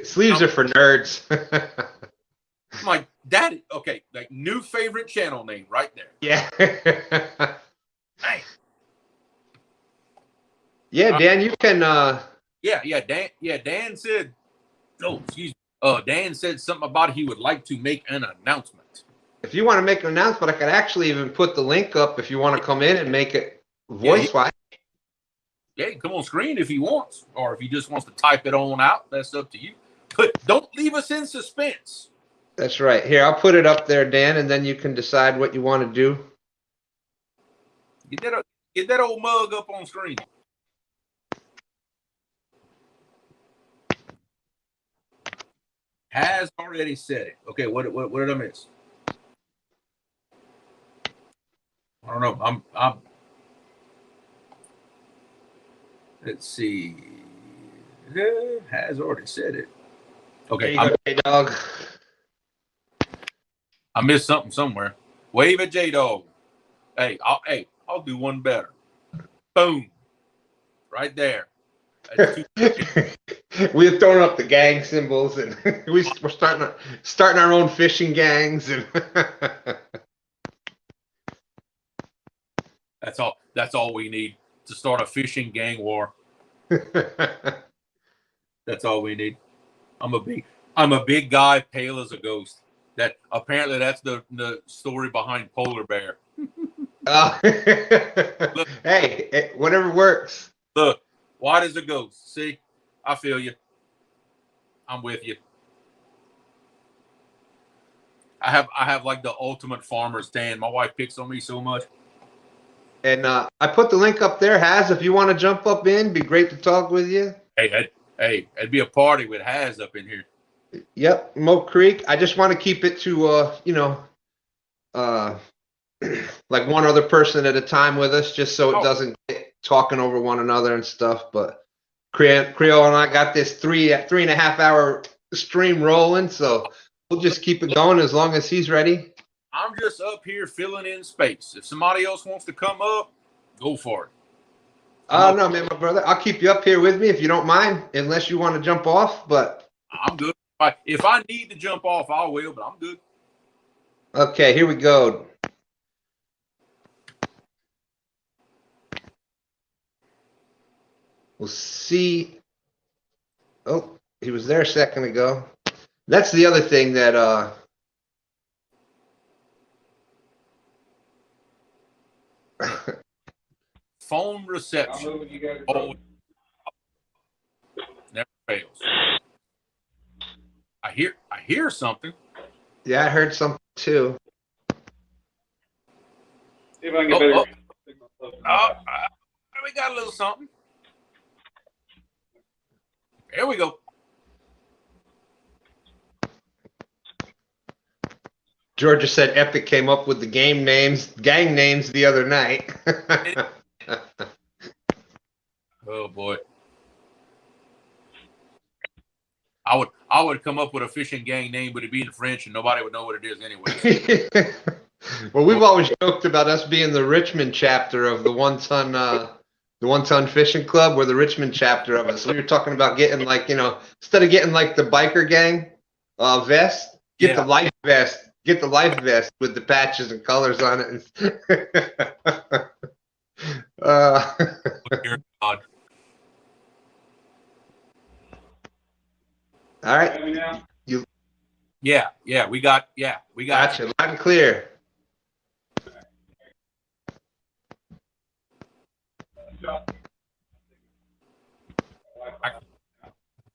Sleeves are for nerds. I'm like, Daddy, okay, like new favorite channel name right there. Yeah. Hey. Yeah, Dan, you can. Dan said. Oh, excuse me. Dan said something about he would like to make an announcement. If you want to make an announcement, I could actually even put the link up if you want to come in and make it voice-wise. Yeah, come on screen if he wants, or if he just wants to type it on out. That's up to you. But don't leave us in suspense. That's right. Here, I'll put it up there, Dan, and then you can decide what you want to do. Get that old mug up on screen. Has already said it. Okay, what did I miss? I don't know. I'm. Let's see. Has already said it. Okay. Hey, dog. I missed something somewhere. Wave at J-Dog. Hey, I'll do one better. Boom. Right there. We're throwing up the gang symbols, and we're starting our own fishing gangs, and That's all we need to start a fishing gang war. That's all we need. I'm a big guy, pale as a ghost. That apparently that's the story behind Polar Bear. Hey, whatever works. Look, white as a ghost. See, I feel you. I'm with you. I have like the ultimate farmer stand. My wife picks on me so much. And I put the link up there. Has, if you want to jump up in, be great to talk with you. Hey, it'd be a party with Has up in here. Yep, Moat Creek. I just want to keep it to like one other person at a time with us, just so it doesn't get talking over one another and stuff. But Creole and I got this 3.5 hour stream rolling, so we'll just keep it going as long as he's ready. I'm just up here filling in space. If somebody else wants to come up, go for it. Oh no, man, my brother. I'll keep you up here with me if you don't mind, unless you want to jump off. But I'm good. If I need to jump off, I will. But I'm good. Okay, here we go. We'll see. Oh, he was there a second ago. That's the other thing that phone reception always never fails. I hear something. Yeah, I heard something too. See if I can get better. We got a little something. There we go. Georgia said Epic came up with the gang names the other night. Oh boy. I would come up with a fishing gang name, but it'd be in French and nobody would know what it is anyway. Well, we've always joked about us being the Richmond chapter of the One Ton Fishing Club. We're the Richmond chapter of it. So we were talking about getting instead of getting like the biker gang vest, get the life vest. Get the life vest with the patches and colors on it. God. All right. Yeah, we got Gotcha. Loud and clear.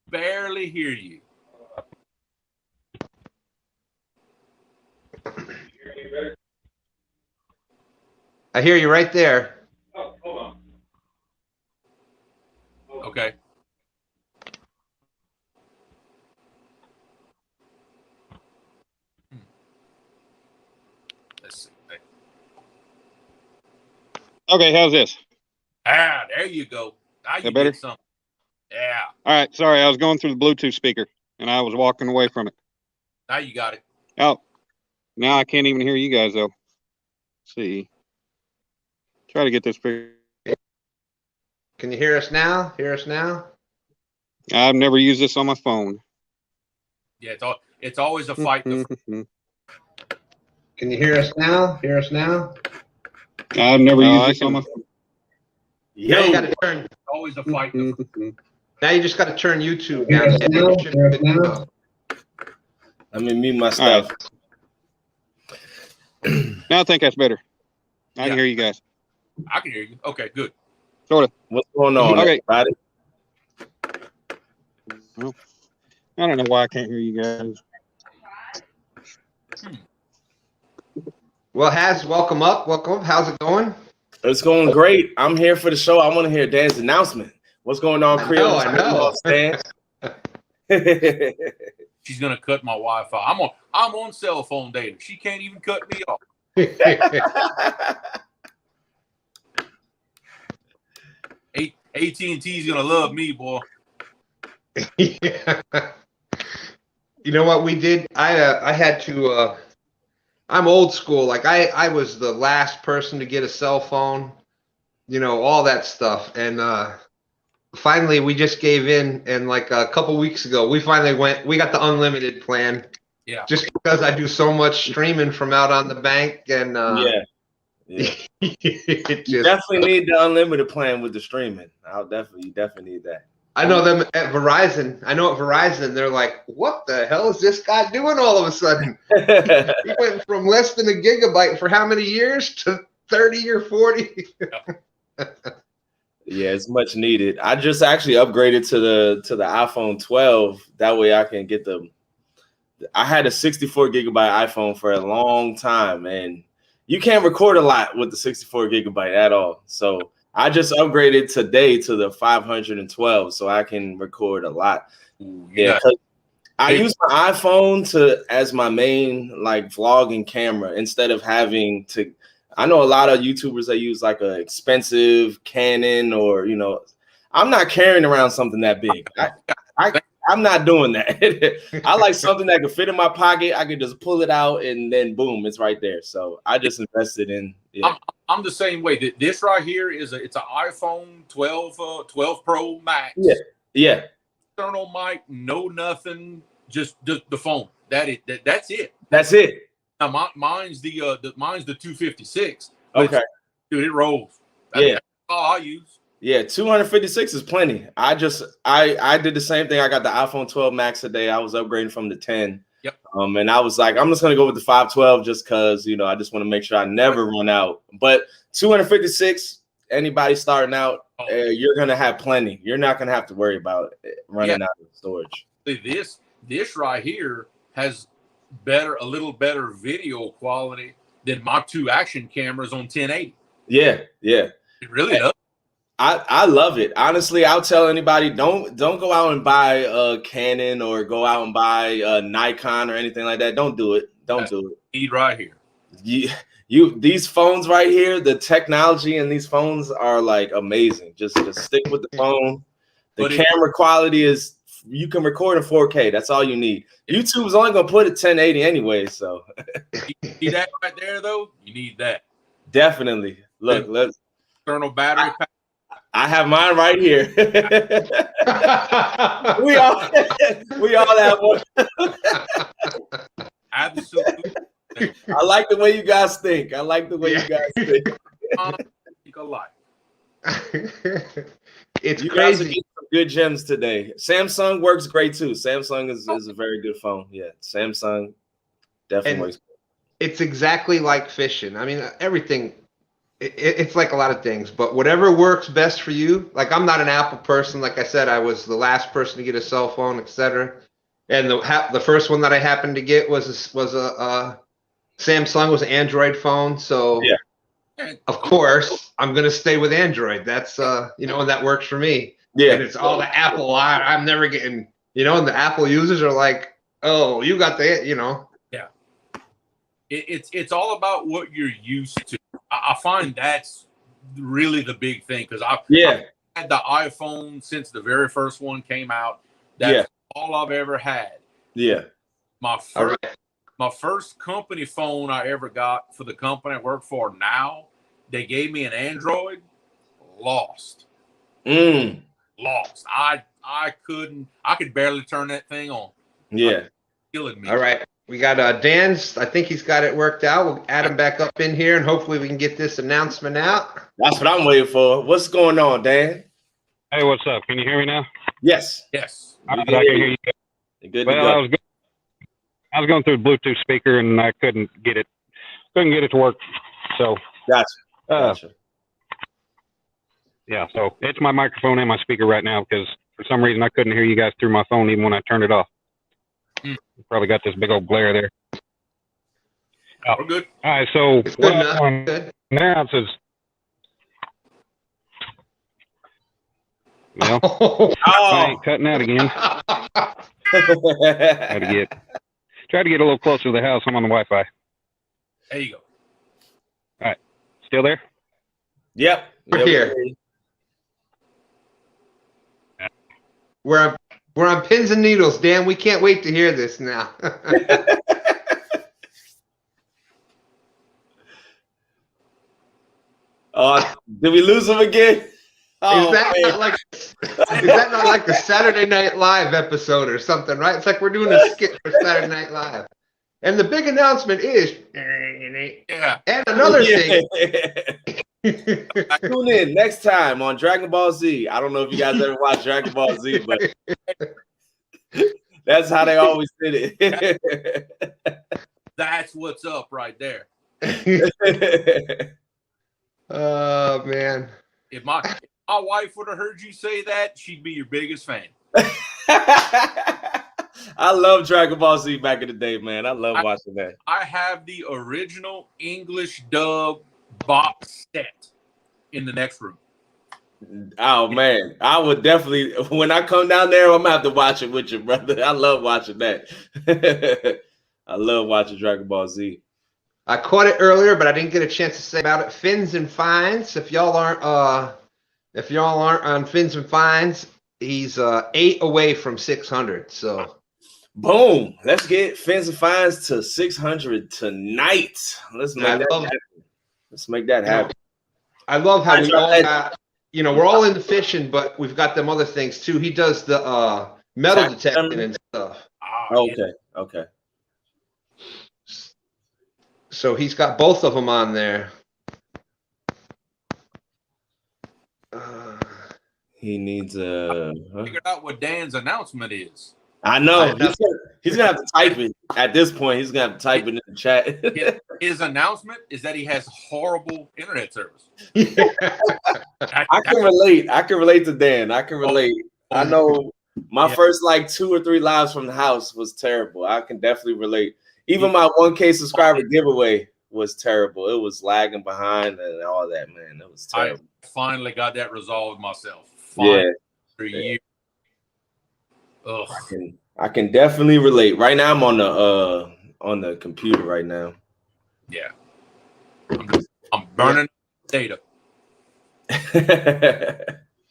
barely hear you. I hear you right there. Oh, hold on. Okay. Let's see. Okay, how's this? Ah, there you go. Now you That better? get something. Yeah. All right, sorry, I was going through the Bluetooth speaker and I was walking away from it. Now you got it. Oh, now I can't even hear you guys though. Let's see. Try to get this figured. Can you hear us now? Hear us now? I've never used this on my phone. Yeah, it's always a fight. Can you hear us now? Hear us now? I've never used this on my phone. Now you got to turn. It's always a fight. Now you just got to turn YouTube down. Let me mute my stuff. Now I think that's better. I Yeah. can hear you guys. I can hear you. Okay, good. Sort of. What's going on? Okay. Everybody? Well, I don't know why I can't hear you guys. Well, Haz, welcome up. Welcome. How's it going? It's going great. I'm here for the show. I want to hear Dan's announcement. What's going on, Creole? I know. Stan? She's gonna cut my Wi-Fi. I'm on cell phone data. She can't even cut me off. AT&T's gonna love me, boy. Yeah. You know what we did? I had to. I'm old school. Like I was the last person to get a cell phone. You know, all that stuff. And finally, we just gave in. And like a couple weeks ago, we finally went. We got the unlimited plan. Yeah. Just because I do so much streaming from out on the bank, and yeah. it You just, definitely need the unlimited plan with the streaming. You definitely need that. I know them at Verizon. I know at Verizon, they're like, "What the hell is this guy doing all of a sudden?" He went from less than a gigabyte for how many years to 30 or 40? Yeah, it's much needed. I just actually upgraded to the iPhone 12. That way I can get I had a 64 gigabyte iPhone for a long time, and you can't record a lot with the 64 gigabyte at all. So I just upgraded today to the 512 so I can record a lot. Yeah, I use my iPhone as my main like vlogging camera instead of having to. I know a lot of YouTubers that use like an expensive Canon or I'm not carrying around something that big. I'm not doing that. I like something that can fit in my pocket. I can just pull it out and then boom, it's right there. So I just invested in. Yeah. I'm the same way. This right here it's an iPhone 12 Pro Max. Yeah. External mic, no nothing, just the phone. That's it. That's it. Now mine's the 256. Okay. Dude, it rolls. That's all I use. Yeah, 256 is plenty. I did the same thing. I got the iPhone 12 Max today. I was upgrading from the 10. Yep. And I was like, I'm just gonna go with the 512 just because I just want to make sure I never run out. But 256, anybody starting out, you're gonna have plenty. You're not gonna have to worry about running out of storage. This right here has a little better video quality than my two action cameras on 1080. Yeah. It really does. I love it. Honestly, I'll tell anybody, don't go out and buy a Canon or go out and buy a Nikon or anything like that. Don't do it. Don't do it. Need right here. These phones right here, the technology in these phones are like amazing. Just stick with the phone. The camera quality is, you can record in 4K. That's all you need. YouTube's only gonna put it 1080 anyway. So you see that right there though? You need that. Definitely. Look, let's external battery pack. I have mine right here. we all have one. Absolutely. I like the way you guys think. You guys think. Think alike. It's you crazy. Guys are getting some good gems today. Samsung works great too. Samsung is a very good phone. Yeah, Samsung definitely works. It's exactly like fishing. I mean, everything it's like a lot of things, but whatever works best for you. Like I'm not an Apple person. Like I said, I was the last person to get a cell phone, etc. And the first one that I happened to get was a Samsung, was an Android phone. So Yeah. of course I'm gonna stay with Android. That's you know, and that works for me. Yeah. And it's all the Apple. I'm never getting, you know, and the Apple users are like, oh, you got the, you know. Yeah. It's all about what you're used to. I find that's really the big thing because I've had the iPhone since the very first one came out. That's all I've ever had. Yeah. My first company phone I ever got for the company I work for now, they gave me an Android. Lost. Lost. I could barely turn that thing on. Yeah. Killing me. All right. We got Dan's. I think he's got it worked out. We'll add him back up in here, and hopefully we can get this announcement out. That's what I'm waiting for. What's going on, Dan? Hey, what's up? Can you hear me now? Yes. Yes. I can hear you. You're good Well, to go. I was going through the Bluetooth speaker and I couldn't get it to work. So Gotcha. Yeah, so it's my microphone and my speaker right now because for some reason I couldn't hear you guys through my phone even when I turned it off. You probably got this big old glare there. We're good. All right, so It's good enough. Good. Now it says, well, I ain't cutting out again. Try to get a little closer to the house. I'm on the Wi-Fi. There you go. All right, still there? Yep. We're here. We're on pins and needles, Dan. We can't wait to hear this now. Did we lose him again? Is that not like the Saturday Night Live episode or something, right? It's like we're doing a skit for Saturday Night Live. And the big announcement is, and another thing. Tune in next time on Dragon Ball Z. I don't know if you guys ever watched Dragon Ball Z, but that's how they always did it. That's what's up right there. Oh, man. If my wife would have heard you say that, she'd be your biggest fan. I love Dragon Ball Z back in the day, man. I love watching that. I have the original English dub box set in the next room. Oh, man. I would definitely, when I come down there, I'm going to have to watch it with you, brother. I love watching that. I love watching Dragon Ball Z. I caught it earlier, but I didn't get a chance to say about it. Fins and Fines. If y'all aren't on Fins and Fines, he's 8 away from 600. So, boom! Let's get Fins and Fines to 600 tonight. Let's make that happen. Let's make that happen. I love how we all got. You know, we're all into fishing, but we've got them other things too. He does the metal detecting and stuff. Okay. So he's got both of them on there. He needs Figured out what Dan's announcement is. I know. He's gonna have to type it at this point. He's gonna have to type it in the chat. His announcement is that he has horrible internet service. I can relate. I can relate to Dan. I can relate. I know my first like 2 or 3 lives from the house was terrible. I can definitely relate. Even my 1K subscriber giveaway was terrible. It was lagging behind and all that, man. It was terrible. I finally got that resolved myself. Yeah. For a year. Ugh. I can definitely relate. Right now I'm on the computer right now. Yeah. I'm burning data.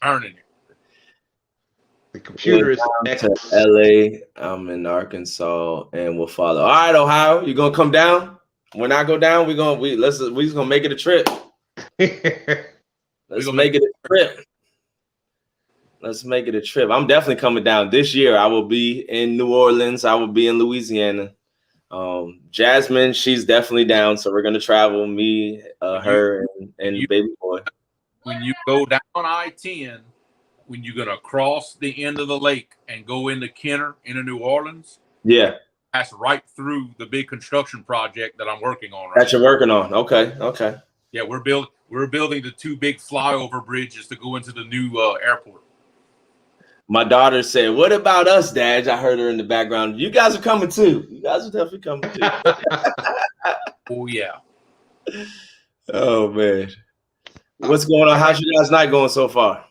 Burning it. The computer is next to LA. I'm in Arkansas and we'll follow. All right, Ohio, you gonna come down? When I go down, we just gonna make it a trip. Let's make it a trip. Let's make it a trip. I'm definitely coming down this year. I will be in New Orleans. I will be in Louisiana. Jasmine, she's definitely down. So we're gonna travel. Me, her, and baby boy. When you go down I-10, when you're gonna cross the end of the lake and go into Kenner, into New Orleans, that's right through the big construction project that I'm working on. That you're working on. Okay. Yeah, we're building the 2 big flyover bridges to go into the new airport. My daughter said, "What about us, Dad?" I heard her in the background. You guys are coming too. You guys are definitely coming too. Oh yeah. Oh man, what's going on? How's you guys' night going so far?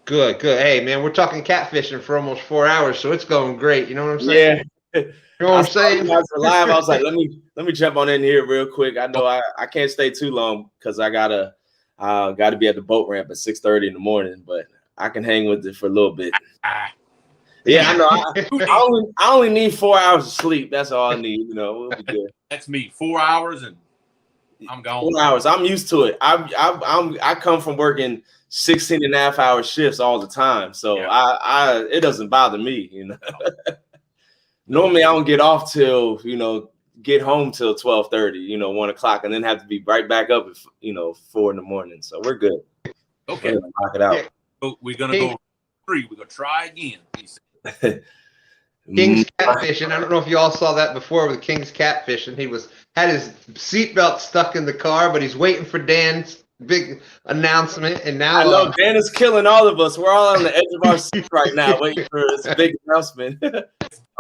Good. Hey, man, we're talking catfishing for almost 4 hours, so it's going great. You know what I'm saying? Yeah. You know what I'm saying? You guys were live. I was like, let me jump on in here real quick. I know I can't stay too long because I gotta be at the boat ramp at 6:30 in the morning, but I can hang with it for a little bit. Yeah, I know. I only need 4 hours of sleep. That's all I need. You know, we'll be good. That's me. 4 hours and I'm gone. 4 hours. I'm used to it. I come from working 16.5-hour shifts all the time, so yeah. It doesn't bother me. You know. Normally, I don't get off till get home till 12:30. 1 o'clock, and then have to be right back up at 4 in the morning. So we're good. Okay, knock it out. Yeah. So we're gonna go 3. We're gonna try again. King's catfishing. I don't know if you all saw that before with King's catfishing. He had his seatbelt stuck in the car, but he's waiting for Dan's big announcement. And now I know Dan is killing all of us. We're all on the edge of our seats right now, waiting for this big announcement.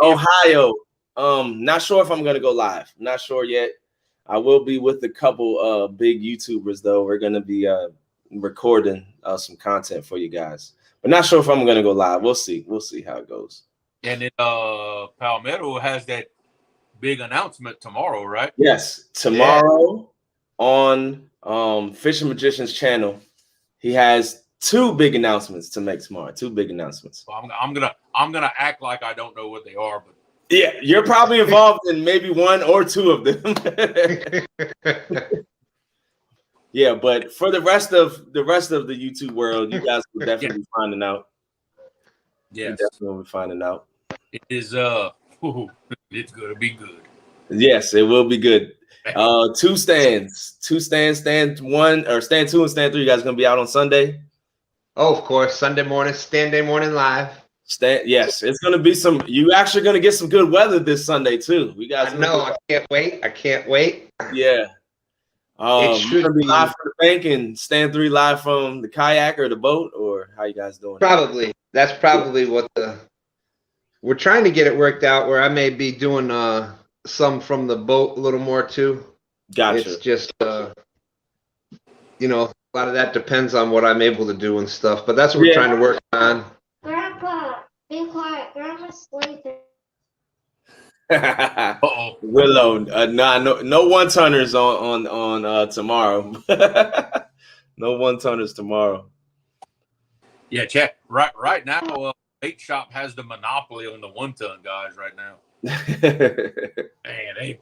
Ohio. Not sure if I'm gonna go live. Not sure yet. I will be with a couple big YouTubers though. We're gonna be recording some content for you guys, but not sure if I'm gonna go live. We'll see how it goes. And then Palmetto has that big announcement tomorrow, right? Yes, tomorrow on Fishing Magician's channel. He has 2 big announcements to make tomorrow. 2 big announcements. Well, I'm gonna act like I don't know what they are, but yeah, you're probably involved in maybe 1 or 2 of them. Yeah, but for the rest of the YouTube world, you guys will definitely be finding out. Yes, definitely be finding out. It is it's gonna be good. Yes, it will be good. 2 stands, stand 1 or stand 2 and stand 3. You guys gonna be out on Sunday? Oh, of course, Sunday morning, stand day morning live. Yes, it's gonna be some. You actually gonna get some good weather this Sunday too. We guys. I know. I can't wait. Yeah. You're gonna be live from the bank and stand 3 live from the kayak or the boat, or how you guys doing? Probably. That's probably what we're trying to get it worked out. Where I may be doing some from the boat a little more too. Gotcha. It's just a lot of that depends on what I'm able to do and stuff. But that's what we're trying to work on. Grandpa, be quiet. Grandpa's sleeping. Willow, no 1-tonners on tomorrow. No 1-tonners tomorrow. Yeah, check. Right now, Bait Shop has the monopoly on the 1-ton guys right now. Man,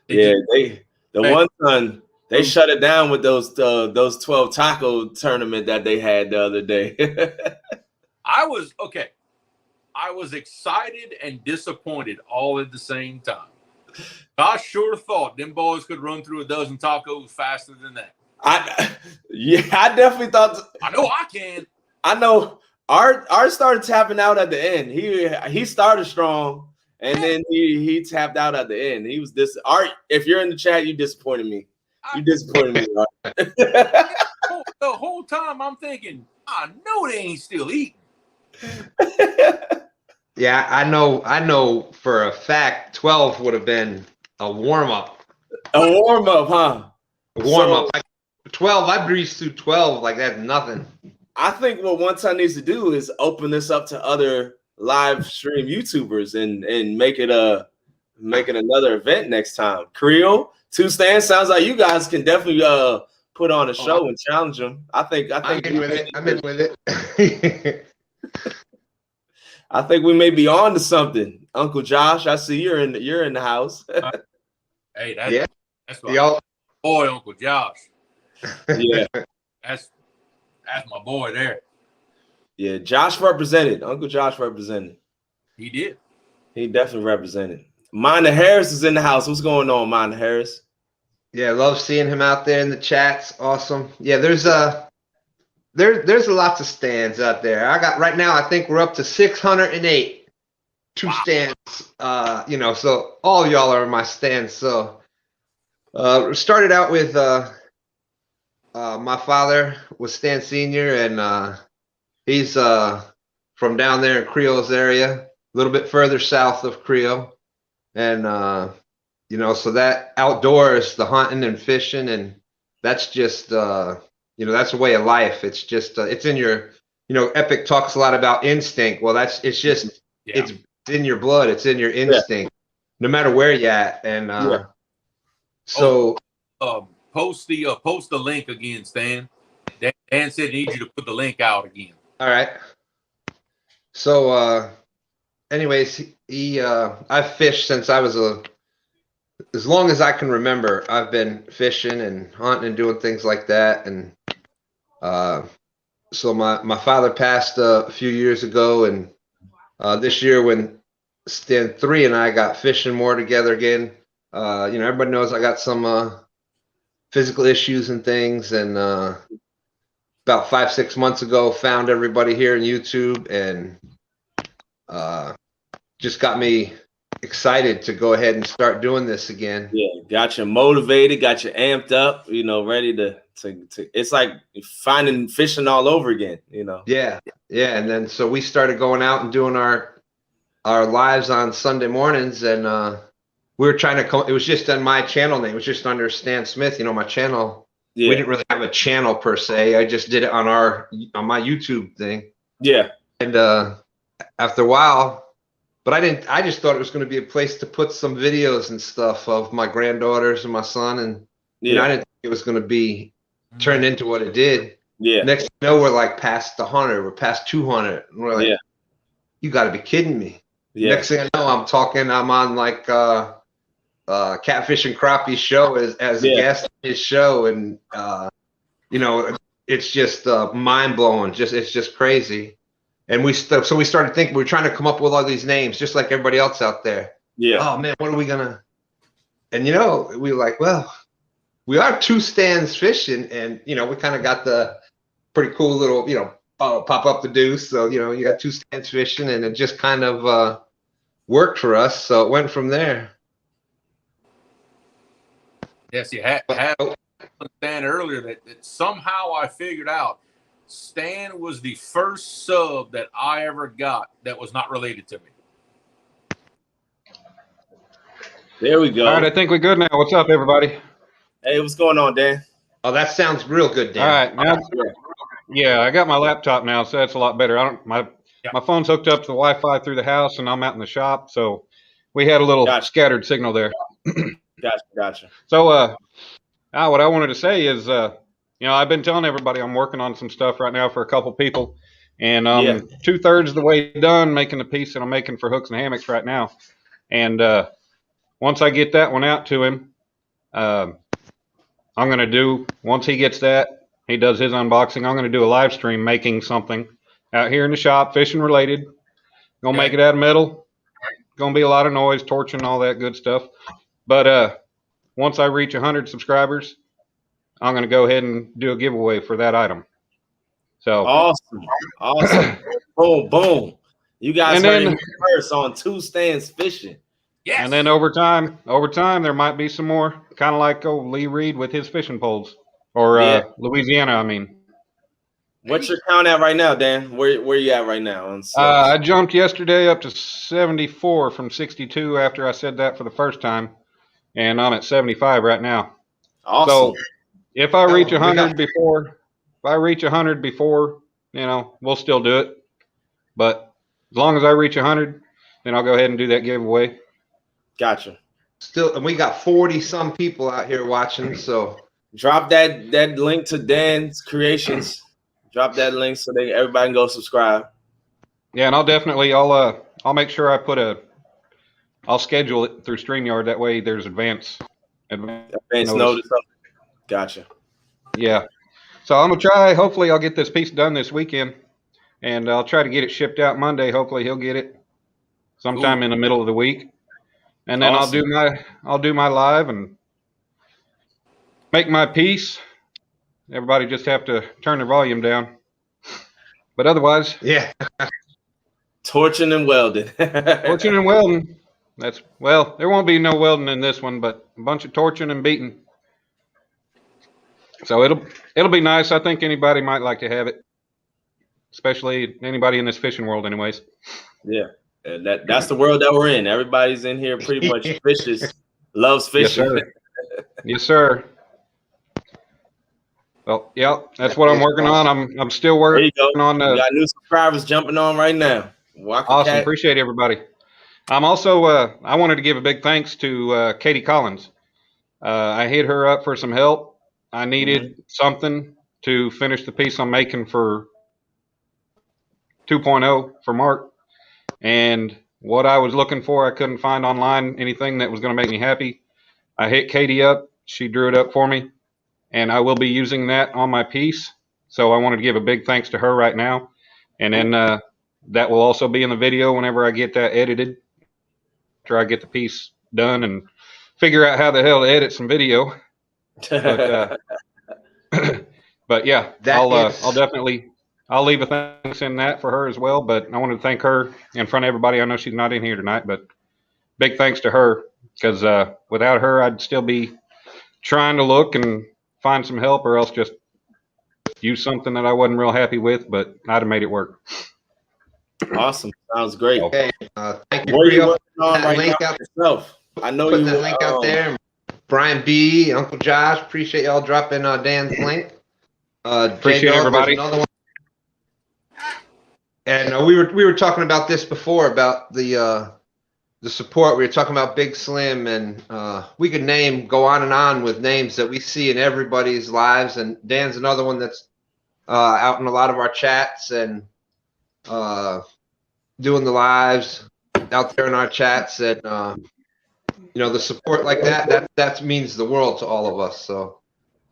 the 1-ton. They shut it down with those 12 taco tournament that they had the other day. I was excited and disappointed all at the same time. I sure thought them boys could run through a dozen tacos faster than that. I definitely thought. I know I can. I know. Art started tapping out at the end. He started strong, and then he tapped out at the end. He was Art. If you're in the chat, you disappointed me. You disappointed me, Art. The whole time I'm thinking, I know they ain't still eating. Yeah, I know for a fact 12 would have been a warm-up. A warm-up, huh? Warm-up. 12, I breezed through 12 like that's nothing. I think what 1-ton needs to do is open this up to other live stream YouTubers and make it another event next time. Creole, 2 stands. Sounds like you guys can definitely put on a show and challenge them. I think I'm in with it. I think we may be on to something. Uncle Josh, I see you're in the house. Hey, that's my boy, Uncle Josh. Yeah. That's my boy there. Yeah, Josh represented. Uncle Josh represented. He did. He definitely represented. Minor Harris is in the house. What's going on, Minor Harris? Yeah, love seeing him out there in the chats. Awesome. Yeah, there's lots of stands out there. Right now, I think we're up to 608. 2 stands. So all y'all are in my stands. So Started out with my father was Stan Senior, and he's from down there in Creole's area, a little bit further south of Creole, and you know, so that outdoors, the hunting and fishing, and that's just you know, that's a way of life. It's just it's in your, you know, Epic talks a lot about instinct. Well, it's just it's in your blood. It's in your instinct, no matter where you're at. And so post the link again, Stan. Dan said he needs you to put the link out again. All right. So anyways, I've fished since I was as long as I can remember. I've been fishing and hunting and doing things like that. And so my father passed a few years ago, and this year when Stan 3 and I got fishing more together again, you know, everybody knows I got some physical issues and things, and about 5-6 months ago found everybody here on YouTube, and just got me excited to go ahead and start doing this again. Yeah, got you motivated, got you amped up, you know, ready to it's like finding fishing all over again, you know. Yeah. And then so we started going out and doing our lives on Sunday mornings, and we were trying to it was just on my channel name. It was just under Stan Smith, you know, my channel. Yeah. We didn't really have a channel per se. I just did it on my YouTube thing. Yeah. And after a while, but I just thought it was going to be a place to put some videos and stuff of my granddaughters and my son, and you know, I didn't think it was going to be turned into what it did. Yeah. Next thing you know, we're like past 100, we're past 200, and we're like, you got to be kidding me. Yeah. Next thing I know, I'm on like Catfish and Crappie show as a guest on his show, and you know, it's just mind blowing. It's just crazy. And so we started thinking, we were trying to come up with all these names, just like everybody else out there. Yeah. Oh man, what are we gonna? And you know, we were like, well, we are two Stans fishing, and you know, we kind of got the pretty cool little, you know, pop up the deuce. So you know, you got two Stans fishing, and it just kind of worked for us. So it went from there. Yes, you had Stan earlier that somehow I figured out Stan was the first sub that I ever got that was not related to me. There we go. All right, I think we're good now. What's up, everybody? Hey, what's going on, Dan? Oh, that sounds real good, Dan. All right, now, yeah, I got my laptop now, so that's a lot better. My phone's hooked up to the Wi-Fi through the house, and I'm out in the shop, so we had a little scattered signal there. Gotcha. So, what I wanted to say is, you know, I've been telling everybody I'm working on some stuff right now for a couple people, and 2/3 of the way done making the piece that I'm making for Hooks and Hammocks right now. And once I get that one out to him, I'm going to do, once he gets that, he does his unboxing, I'm going to do a live stream making something out here in the shop, fishing related. Going to make it out of metal. Going to be a lot of noise, torching, all that good stuff. But once I reach 100 subscribers, I'm going to go ahead and do a giveaway for that item. So awesome. boom. You guys heard it first on Two Stans Fishing. Yes. And then over time, there might be some more, kind of like Lee Reed with his fishing poles, or Louisiana, I mean. What's your count at right now, Dan? Where you at right now? I jumped yesterday up to 74 from 62 after I said that for the first time, and I'm at 75 right now. Awesome. So if I reach 100 before, you know, we'll still do it. But as long as I reach 100, then I'll go ahead and do that giveaway. Gotcha. Still, and we got 40 some people out here watching. So drop that link to Dan's Creations. Drop that link so everybody can go subscribe. Yeah, and I'll make sure I'll schedule it through StreamYard. That way there's advance notice. Gotcha. Yeah. So I'm going to try. Hopefully I'll get this piece done this weekend, and I'll try to get it shipped out Monday. Hopefully he'll get it sometime in the middle of the week. And then awesome. I'll do my live and make my piece. Everybody just have to turn their volume down. But otherwise, torching and welding. Torching and welding. There won't be no welding in this one, but a bunch of torching and beating. So it'll be nice. I think anybody might like to have it, especially anybody in this fishing world, anyways. Yeah, and that's the world that we're in. Everybody's in here pretty much fishes, loves fishing. Yes, sir. Yes, sir. Well, yeah, that's what I'm working on. I'm still There working you go. on We got new subscribers jumping on right now. Awesome. Appreciate everybody. I'm also I wanted to give a big thanks to Katie Collins. I hit her up for some help. I needed something to finish the piece I'm making for 2.0 for Mark. And what I was looking for, I couldn't find online anything that was going to make me happy. I hit Katie up. She drew it up for me. And I will be using that on my piece. So I wanted to give a big thanks to her right now. And then that will also be in the video whenever I get that edited, after I get the piece done and figure out how the hell to edit some video. But, but yeah, I'll definitely, I'll leave a thanks in that for her as well. But I wanted to thank her in front of everybody. I know she's not in here tonight, but big thanks to her, because without her, I'd still be trying to look and find some help, or else just use something that I wasn't real happy with, but I'd have made it work. Awesome. Sounds great. Okay. Thank you, What are you Creo. working on That right link now out, yourself? I know putting you the link out there. Brian B, Uncle Josh, appreciate y'all dropping Dan's link. Appreciate J-Dog, everybody. there's another one. And we were talking about this before, about the support. We were talking about Big Slim, and we could go on and on with names that we see in everybody's lives. And Dan's another one that's out in a lot of our chats and doing the lives out there in our chats. And the support like that means the world to all of us. So.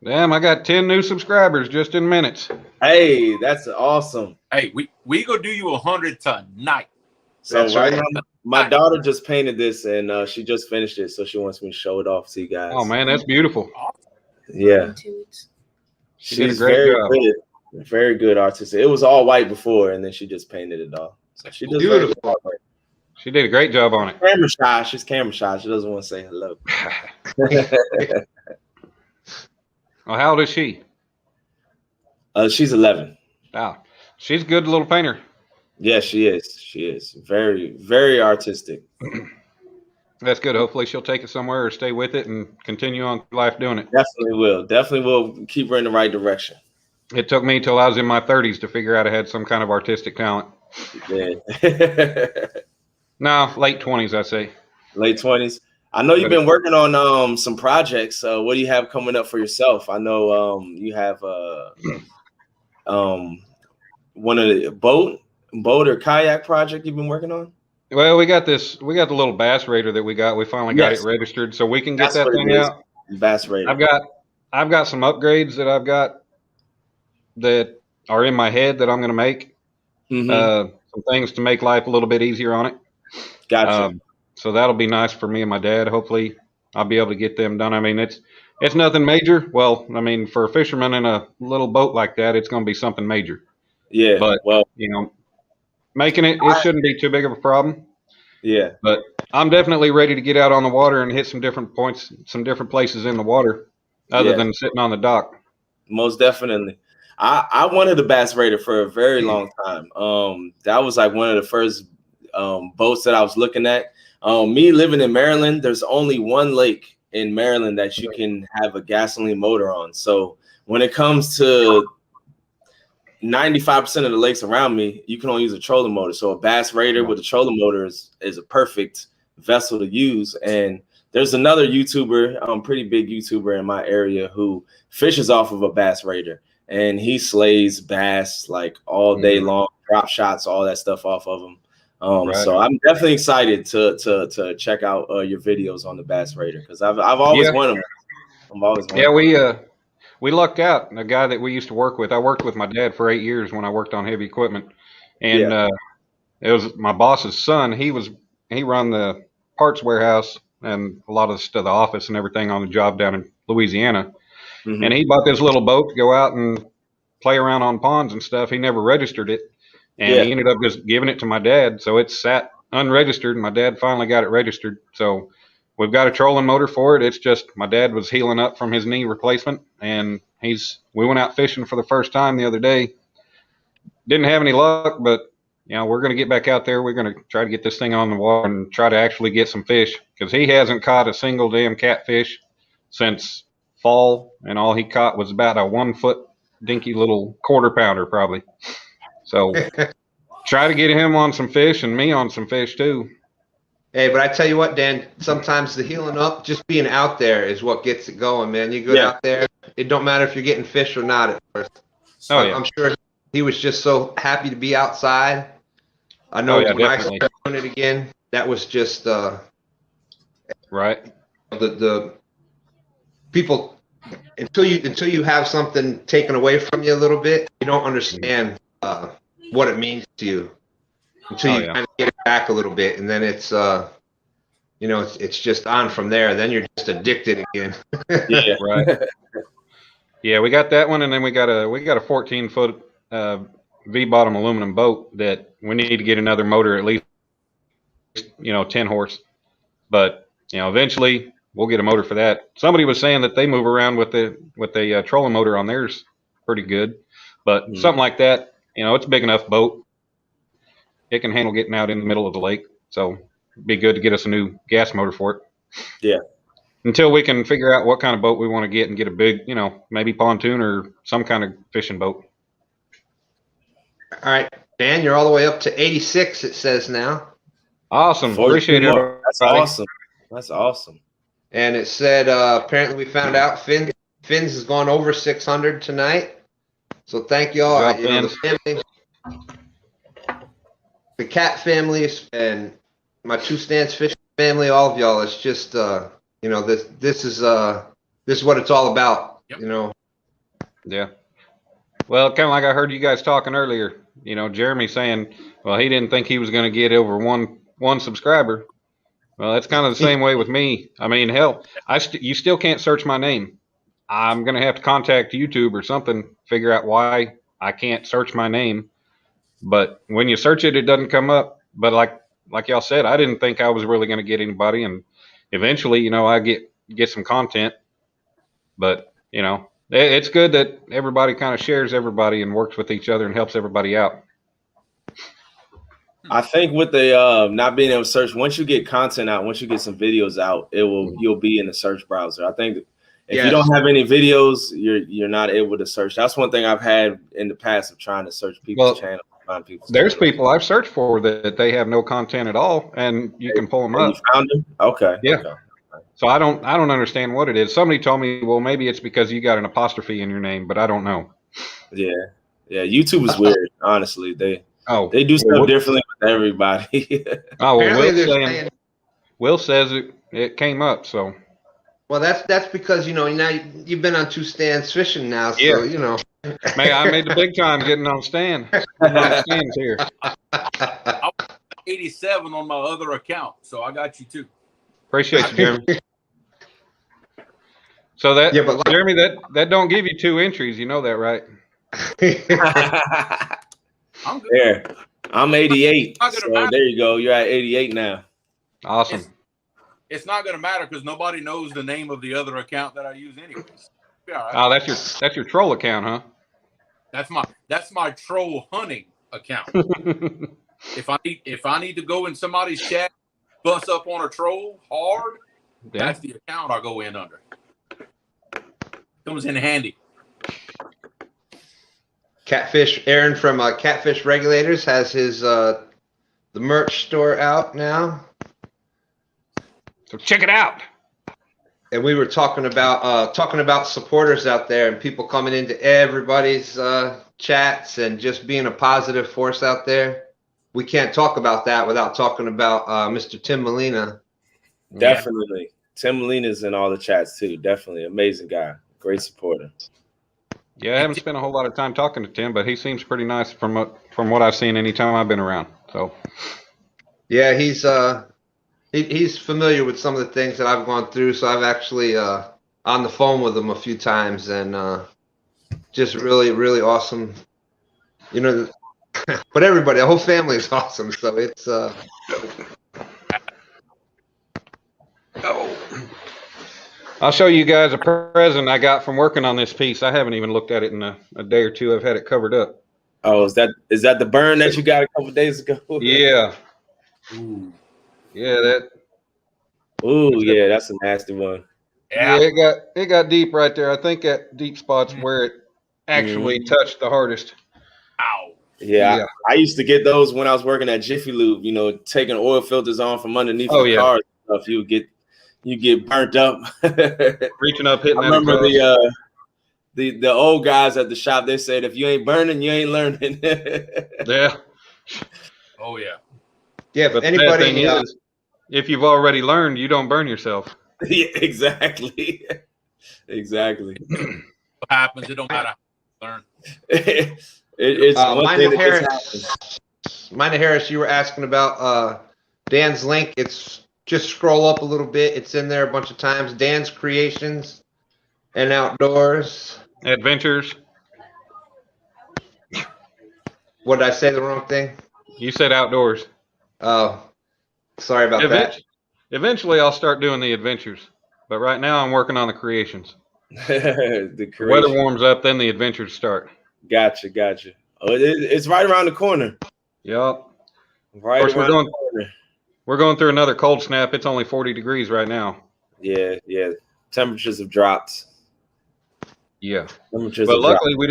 Damn, I got 10 new subscribers just in minutes. Hey, that's awesome. Hey, we go do you 100 tonight. So That's right. now, my daughter just painted this, and she just finished it, so she wants me to show it off to you guys. Oh man, that's beautiful. Yeah, She did a she's great very job. good, very good artist. It was all white before, and then she just painted it all. So she does very good Beautiful. artwork. She did a great job on it. Camera shy. She's camera shy. She doesn't want to say hello. Well, how old is she? She's 11. Wow, she's a good little painter. Yeah, she is. She is very, very artistic. That's good. Hopefully she'll take it somewhere or stay with it and continue on life doing it. Definitely will. Definitely will keep her in the right direction. It took me till I was in my 30s to figure out I had some kind of artistic talent. Yeah. No, late 20s, I say. Late 20s. I know you've been working on some projects. What do you have coming up for yourself? I know you have one of the boat or kayak project you've been working on. Well, we got the little bass raider that we got. We finally got it registered, so we can get that thing out. Bass raider. I've got some upgrades that I've got that are in my head that I'm going to make. Some things to make life a little bit easier on it. Gotcha. So that'll be nice for me and my dad. Hopefully, I'll be able to get them done. I mean, it's nothing major. Well, I mean, for a fisherman in a little boat like that, it's going to be something major. Yeah. But making it shouldn't be too big of a problem. Yeah. But I'm definitely ready to get out on the water and hit some different points, some different places in the water, other than sitting on the dock. Most definitely. I wanted a bass raider for a very long time. That was like one of the first boats that I was looking at. Me living in Maryland, there's only one lake in Maryland that you can have a gasoline motor on. So when it comes to 95% of the lakes around me, you can only use a trolling motor. So a bass raider with a trolling motor is a perfect vessel to use. And there's another YouTuber, pretty big YouTuber in my area, who fishes off of a bass raider, and he slays bass like all day long, drop shots, all that stuff off of them. So I'm definitely excited to check out your videos on the bass raider, because I've always wanted one. I've always wanted one. We lucked out. A guy that we used to work with. I worked with my dad for 8 years when I worked on heavy equipment, and it was my boss's son. He run the parts warehouse and a lot of the office and everything on the job down in Louisiana. And he bought this little boat to go out and play around on ponds and stuff. He never registered it, and he ended up just giving it to my dad. So it sat unregistered, and my dad finally got it registered. So we've got a trolling motor for it. It's just my dad was healing up from his knee replacement, and we went out fishing for the first time the other day. Didn't have any luck, but we're going to get back out there. We're going to try to get this thing on the water and try to actually get some fish, because he hasn't caught a single damn catfish since fall, and all he caught was about a 1 foot dinky little quarter pounder probably. So try to get him on some fish and me on some fish too. Hey, but I tell you what, Dan, sometimes the healing up, just being out there is what gets it going, man. You go out there, it don't matter if you're getting fish or not at first. I'm sure he was just so happy to be outside. I know when I started doing it again, that was just right. The people, until you have something taken away from you a little bit, you don't understand what it means to you until you kind of get it back a little bit, and then it's it's just on from there. Then you're just addicted again. Yeah, right. Yeah, we got that one, and then we got a 14-foot V-bottom aluminum boat that we need to get another motor, at least 10 horse. But eventually we'll get a motor for that. Somebody was saying that they move around with a trolling motor on theirs pretty good, but something like that, it's a big enough boat. It can handle getting out in the middle of the lake. So it'd be good to get us a new gas motor for it. Yeah. Until we can figure out what kind of boat we want to get and get a big, maybe pontoon or some kind of fishing boat. All right, Dan, you're all the way up to 86, it says now. Awesome. Appreciate it. That's awesome. That's awesome. And it said, apparently we found out Finn's has gone over 600 tonight. So thank you all. The cat families and my Two Stands Fishing family, all of y'all, it's just, this is what it's all about, Yeah. Well, kind of like I heard you guys talking earlier, Jeremy saying, well, he didn't think he was going to get over one subscriber. Well, that's kind of the same way with me. I mean, hell, you still can't search my name. I'm going to have to contact YouTube or something, figure out why I can't search my name. But when you search it, it doesn't come up. But like y'all said, I didn't think I was really going to get anybody. And eventually, I get some content. But, it's good that everybody kind of shares everybody and works with each other and helps everybody out. I think with the not being able to search, once you get content out, once you get some videos out, you'll be in the search browser. I think if you don't have any videos, you're not able to search. That's one thing I've had in the past of trying to search people's channels. Find people's there's people I've searched for that they have no content at all, and you can pull them up. You found them? Okay. Yeah. Okay. So I don't understand what it is. Somebody told me, well, maybe it's because you got an apostrophe in your name, but I don't know. Yeah. YouTube is weird, honestly. They do stuff differently with everybody. Oh, well, Will says it came up, so. Well, that's because now you've been on Two Stands Fishing now, so Man, I made the big time getting on stands here. I was 87 on my other account, so I got you too. Appreciate you, Jeremy. So Jeremy, that don't give you 2 entries. You know that, right? I'm good. There. I'm 88. So there you go. You're at 88 now. Awesome. It's not going to matter because nobody knows the name of the other account that I use anyways. Right. Oh, that's your troll account, huh? That's my troll hunting account. If I need to go in somebody's chat, bust up on a troll hard, that's the account I go in under. Comes in handy. Catfish Aaron from Catfish Regulators has his the merch store out now. So check it out. And we were talking about supporters out there and people coming into everybody's chats and just being a positive force out there. We can't talk about that without talking about Mr. Tim Molina. Definitely. Tim Molina's in all the chats too. Definitely. Amazing guy. Great supporter. Yeah, I haven't spent a whole lot of time talking to Tim, but he seems pretty nice from what I've seen anytime I've been around. So yeah, he's familiar with some of the things that I've gone through. So I've actually on the phone with him a few times, and just really, really awesome. But everybody, the whole family is awesome. So it's I'll show you guys a present I got from working on this piece. I haven't even looked at it in a day or two. I've had it covered up. Oh, is that the burn that you got a couple days ago? Yeah. Ooh. Yeah, that. Ooh, yeah, that's a nasty one. Yeah, it got deep right there. I think that deep spot's where it actually touched the hardest. Ow. Yeah. I used to get those when I was working at Jiffy Lube, taking oil filters on from underneath the car and stuff. You get burnt up. Reaching up, hitting I remember the old guys at the shop, they said, if you ain't burning, you ain't learning. Yeah. Oh, yeah. Yeah, But the bad thing is, if you've already learned, you don't burn yourself. Yeah, exactly. Exactly. What happens, it don't matter how you learn. It's one thing that Harris. Mina Harris, you were asking about Dan's link. It's just scroll up a little bit. It's in there a bunch of times. Dan's Creations and Outdoors. Adventures. What did I say the wrong thing? You said outdoors. Oh, sorry about that. Eventually, I'll start doing the adventures. But right now, I'm working on the creations. The weather warms up, then the adventures start. Gotcha. Oh, it's right around the corner. Yep. Right of course, around the corner. We're going through another cold snap. It's only 40 degrees right now. Yeah. Temperatures have dropped. Yeah. But luckily we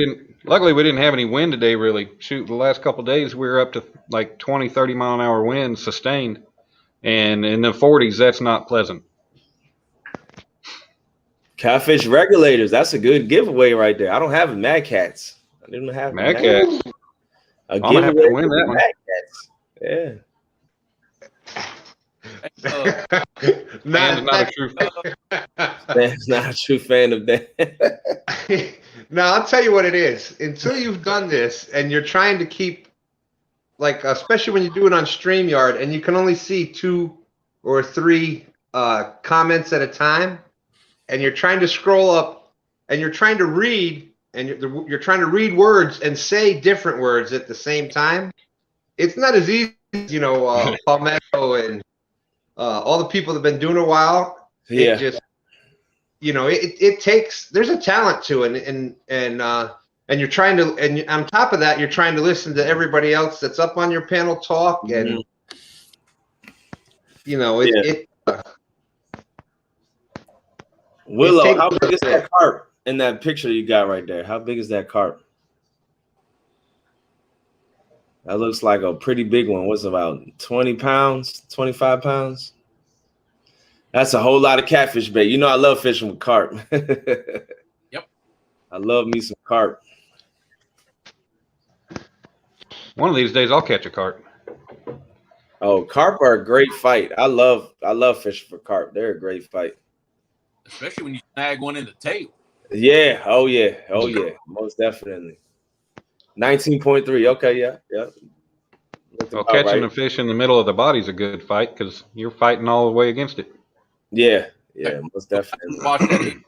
didn't have any wind today, really. Shoot, the last couple of days we were up to like 20, 30 mile an hour winds sustained. And in the 40s, that's not pleasant. Catfish regulators. That's a good giveaway right there. I don't have Mad Cats. I didn't have Mad Cats. A giveaway have to win that one. Mad Cats. Yeah. Dan's not a true fan. Dan's not a true fan of that. Now, I'll tell you what it is. Until you've done this and you're trying to keep, like, especially when you do it on StreamYard and you can only see 2 or 3 comments at a time, and you're trying to scroll up and you're trying to read and you're trying to read words and say different words at the same time, it's not as easy as, Palmetto and all the people that have been doing it a while. Yeah. It just, it takes, there's a talent to it, and you're trying to, and on top of that, you're trying to listen to everybody else that's up on your panel talk, and Willow, how big is that carp in that picture you got right there? How big is that carp? That looks like a pretty big one. What's about 20 pounds, 25 pounds? That's a whole lot of catfish bait. I love fishing with carp. Yep. I love me some carp. One of these days, I'll catch a carp. Oh, carp are a great fight. I love fishing for carp. They're a great fight. Especially when you snag one in the tail. Yeah. Oh, yeah. Most definitely. 19.3. Okay, yeah. Well, catching a fish in the middle of the body is a good fight because you're fighting all the way against it. Yeah, most definitely. Watch that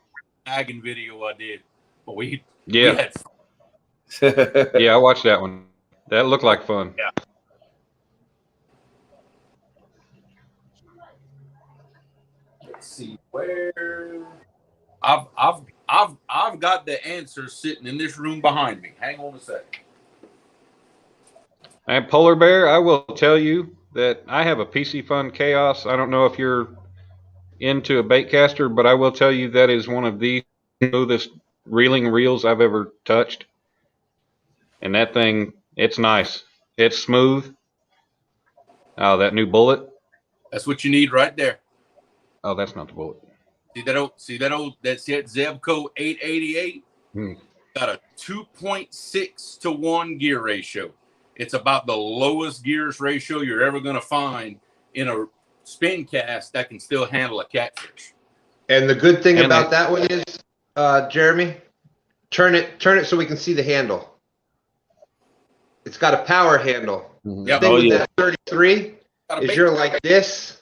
snagging video I did. But yeah, I watched that one. That looked like fun. Yeah. Let's see where I've got the answer sitting in this room behind me. Hang on a second. And Polar Bear, I will tell you that I have a PC Fun Chaos. I don't know if you're into a bait caster, but I will tell you that is one of the smoothest reeling reels I've ever touched. And that thing, it's nice. It's smooth. Oh, that new bullet. That's what you need right there. Oh, that's not the bullet. See that Zebco 888? Got a 2.6 to 1 gear ratio. It's about the lowest gears ratio you're ever going to find in a spin cast that can still handle a catfish. And the good thing about that one is, Jeremy, turn it so we can see the handle. It's got a power handle. Mm-hmm. The thing with that 33 is you're like this.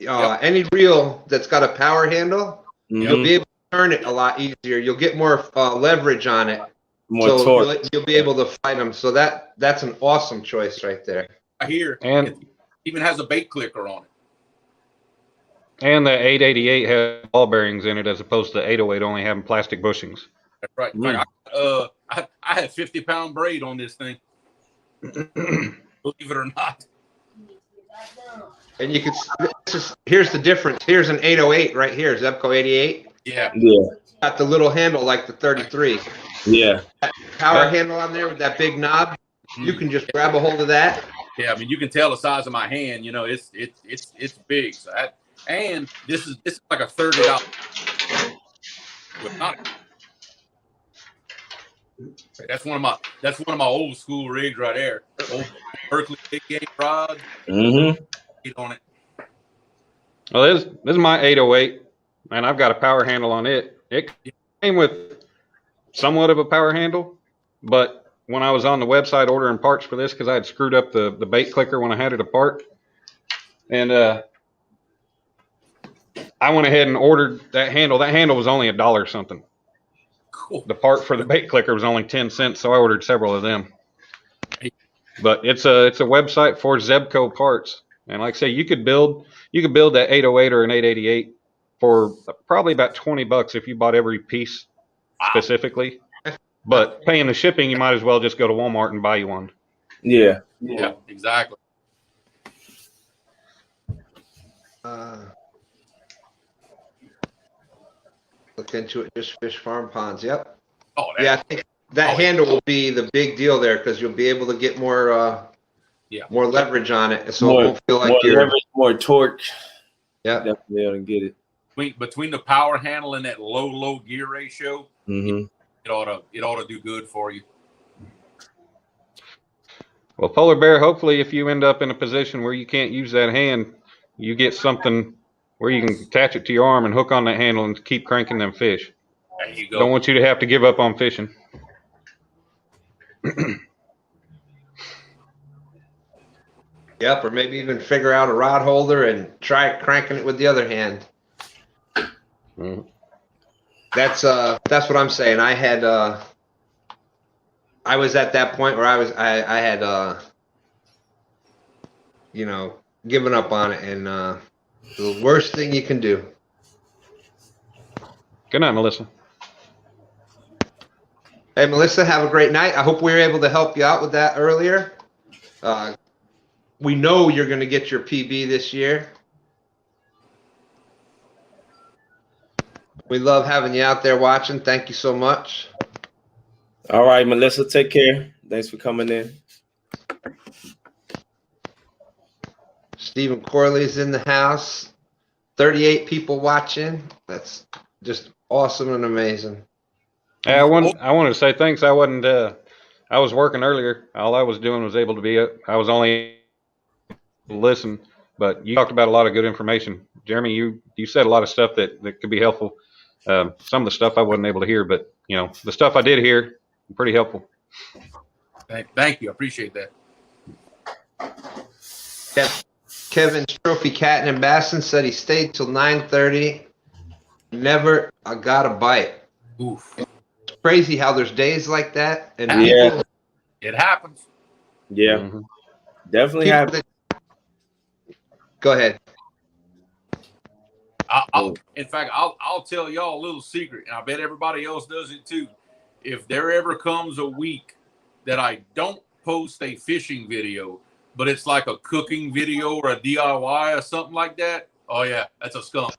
Any reel that's got a power handle, you'll be able to turn it a lot easier. You'll get more leverage on it. You'll be able to fight them. So that's an awesome choice right there. I hear. And it even has a bait clicker on it. And the 888 has ball bearings in it as opposed to the 808 only having plastic bushings. That's right. Like, I had 50-pound braid on this thing. Believe it or not. And you could, here's the difference. Here's an 808 right here, Zebco 88. Yeah. Got the little handle like the 33. Yeah. That power handle on there with that big knob. You can just grab a hold of that. Yeah, I mean, you can tell the size of my hand. You know, it's big. So and this is like a $30. That's one of my old school rigs right there. Old Berkeley big game rod. On it. Well, this is my 808, and I've got a power handle on it. It came with somewhat of a power handle, but when I was on the website ordering parts for this, because I had screwed up the bait clicker when I had it apart, and I went ahead and ordered that handle. That handle was only $1 something. Cool. The part for the bait clicker was only 10 cents, so I ordered several of them. But it's a website for Zebco parts, and like I say, you could build that 808 or an 888 for probably about $20 if you bought every piece specifically. But paying the shipping, you might as well just go to Walmart and buy you one. Yeah, exactly. Look into it. Just fish farm ponds. Yep. Oh, yeah. I think that handle will be the big deal there because you'll be able to get more leverage on it, so it won't feel like more torque. Yeah, definitely able to get it. Between the power handle and that low gear ratio, it ought to do good for you. Well, Polar Bear, hopefully if you end up in a position where you can't use that hand, you get something where you can attach it to your arm and hook on that handle and keep cranking them fish. There you go. Don't want you to have to give up on fishing. Yep, or maybe even figure out a rod holder and try cranking it with the other hand. That's what I'm saying. I was at that point where I had given up on it, and the worst thing you can do. Good night, Melissa. Hey, Melissa, have a great night. I hope we were able to help you out with that earlier. We know you're going to get your PB this year. We love having you out there watching. Thank you so much. All right, Melissa, take care. Thanks for coming in. Stephen Corley's in the house. 38 people watching. That's just awesome and amazing. Hey, I wanted to say thanks. I wasn't. I was working earlier. All I was doing was able to be. I was only listen, but you talked about a lot of good information. Jeremy, you said a lot of stuff that could be helpful. Some of the stuff I wasn't able to hear, but the stuff I did hear, pretty helpful. Thank you. I appreciate that. Yeah. Kevin's Trophy Cat in Bassin said he stayed till 9:30. Never got a bite. Oof. It's crazy how there's days like that, and it happens. Yeah, definitely happens. Go ahead. In fact, I'll tell y'all a little secret, and I bet everybody else does it too. If there ever comes a week that I don't post a fishing video, but it's like a cooking video or a DIY or something like that, oh yeah, that's a skunk.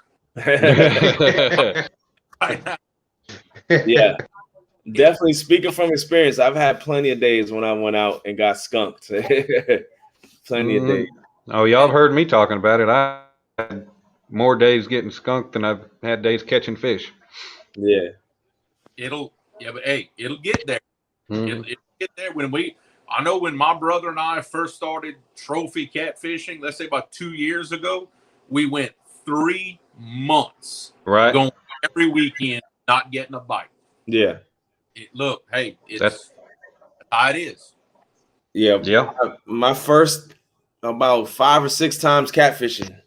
Yeah, definitely. Speaking from experience, I've had plenty of days when I went out and got skunked. Plenty of days. Oh, y'all have heard me talking about it. I had more days getting skunked than I've had days catching fish. Yeah. But hey, it'll get there. It'll get there I know when my brother and I first started trophy catfishing, let's say about 2 years ago, we went 3 months going every weekend, not getting a bite. Yeah. That's how it is. Yeah. My first about 5 or 6 times catfishing,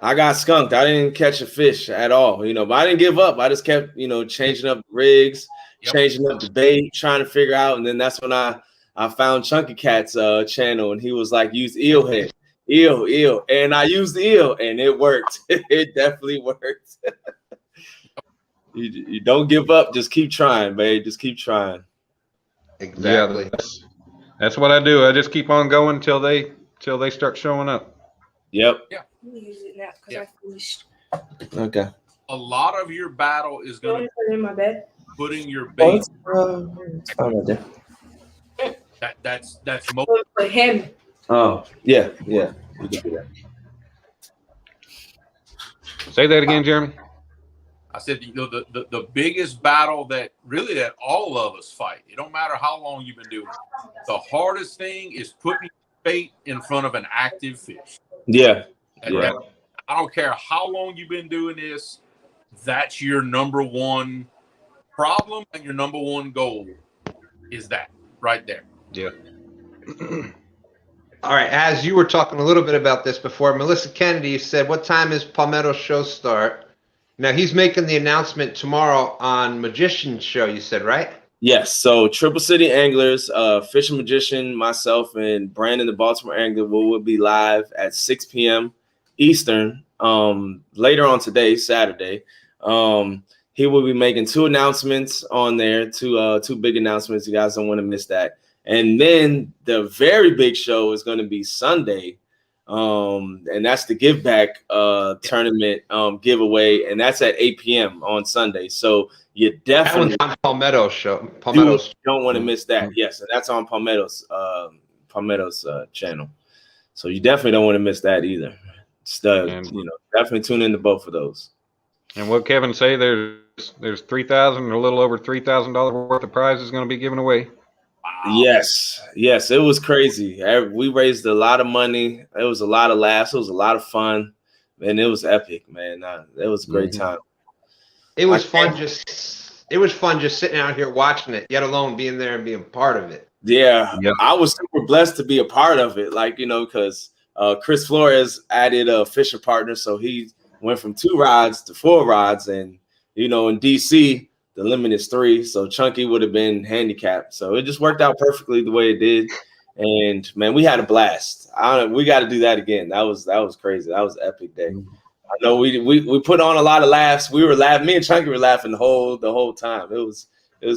I got skunked. I didn't catch a fish at all, but I didn't give up. I just kept, changing up the rigs, changing up the bait, trying to figure out. And then that's when I found Chunky Cat's channel, and he was like, use eelhead. eel. And I used the eel, and it worked. It definitely worked. You don't give up. Just keep trying, man. Just keep trying. Exactly. Yeah, that's what I do. I just keep on going till they start showing up. Yep. Yeah. I'm gonna use it now because Yeah. I finished. Okay. A lot of your battle is You want going me to put it in my bed? to putting your bait. It's fine right there. That's I'm gonna put him. Oh, yeah. You can do that. Say that again, Jeremy. I said, the biggest battle that all of us fight. It don't matter how long you've been doing it. The hardest thing is putting bait in front of an active fish. Yeah. I don't care how long you've been doing this. That's your number one problem and your number one goal is that right there. Yeah. All right. As you were talking a little bit about this before, Melissa Kennedy said, "What time is Palmetto's show start?" Now he's making the announcement tomorrow on Magician's show. You said, right? Yes. So Triple City Anglers, Fishing Magician, myself, and Brandon, the Baltimore Angler, will be live at 6 p.m. Eastern. Later on today, Saturday. He will be making 2 announcements on there, two big announcements. You guys don't want to miss that. And then the very big show is going to be Sunday. And that's the give back tournament giveaway, and that's at 8 p.m. on Sunday. So you definitely on Palmetto's show. Don't want to miss that. Yes, and that's on Palmetto's channel. So you definitely don't want to miss that either. Definitely tune in to both of those. And what Kevin say, there's $3,000 or a little over $3,000 worth of prizes going to be given away. Wow. Yes, it was crazy. We raised a lot of money. It was a lot of laughs. It was a lot of fun, and it was epic, man. It was a great time. It was fun just sitting out here watching it, yet alone being there and being part of it. Yeah, yep. I was super blessed to be a part of it. Because Chris Flores added a fishing partner, so he went from 2 rods to 4 rods, and in DC. The limit is 3, so Chunky would have been handicapped. So it just worked out perfectly the way it did. And man, we had a blast. We got to do that again. That was crazy. That was an epic day. I know we put on a lot of laughs. We were laughing. Me and Chunky were laughing the whole time. It was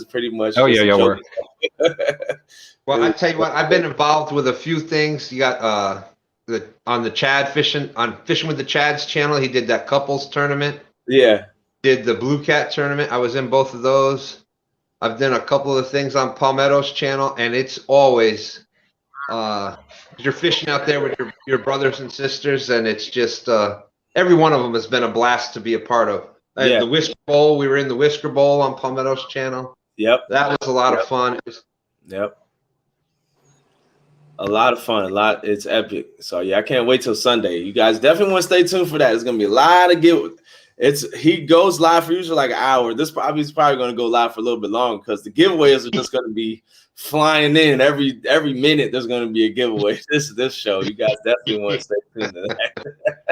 pretty much. Oh yeah, y'all were. Well, I tell you what, I've been involved with a few things. You got on the Chad Fishing with the Chad's channel. He did that couples tournament. Yeah. Did the Blue Cat tournament. I was in both of those. I've done a couple of things on Palmetto's channel, and it's always you're fishing out there with your brothers and sisters, and it's just every one of them has been a blast to be a part of. The Whisker Bowl, we were in the Whisker Bowl on Palmetto's channel. Yep. That was a lot of fun. Yep. A lot of fun. It's epic. So yeah, I can't wait till Sunday. You guys definitely want to stay tuned for that. It's gonna be a lot of he goes live for usually like an hour. He's probably going to go live for a little bit longer because the giveaways are just going to be flying in every minute. There's going to be a giveaway. This show, you guys definitely want to stay tuned to that.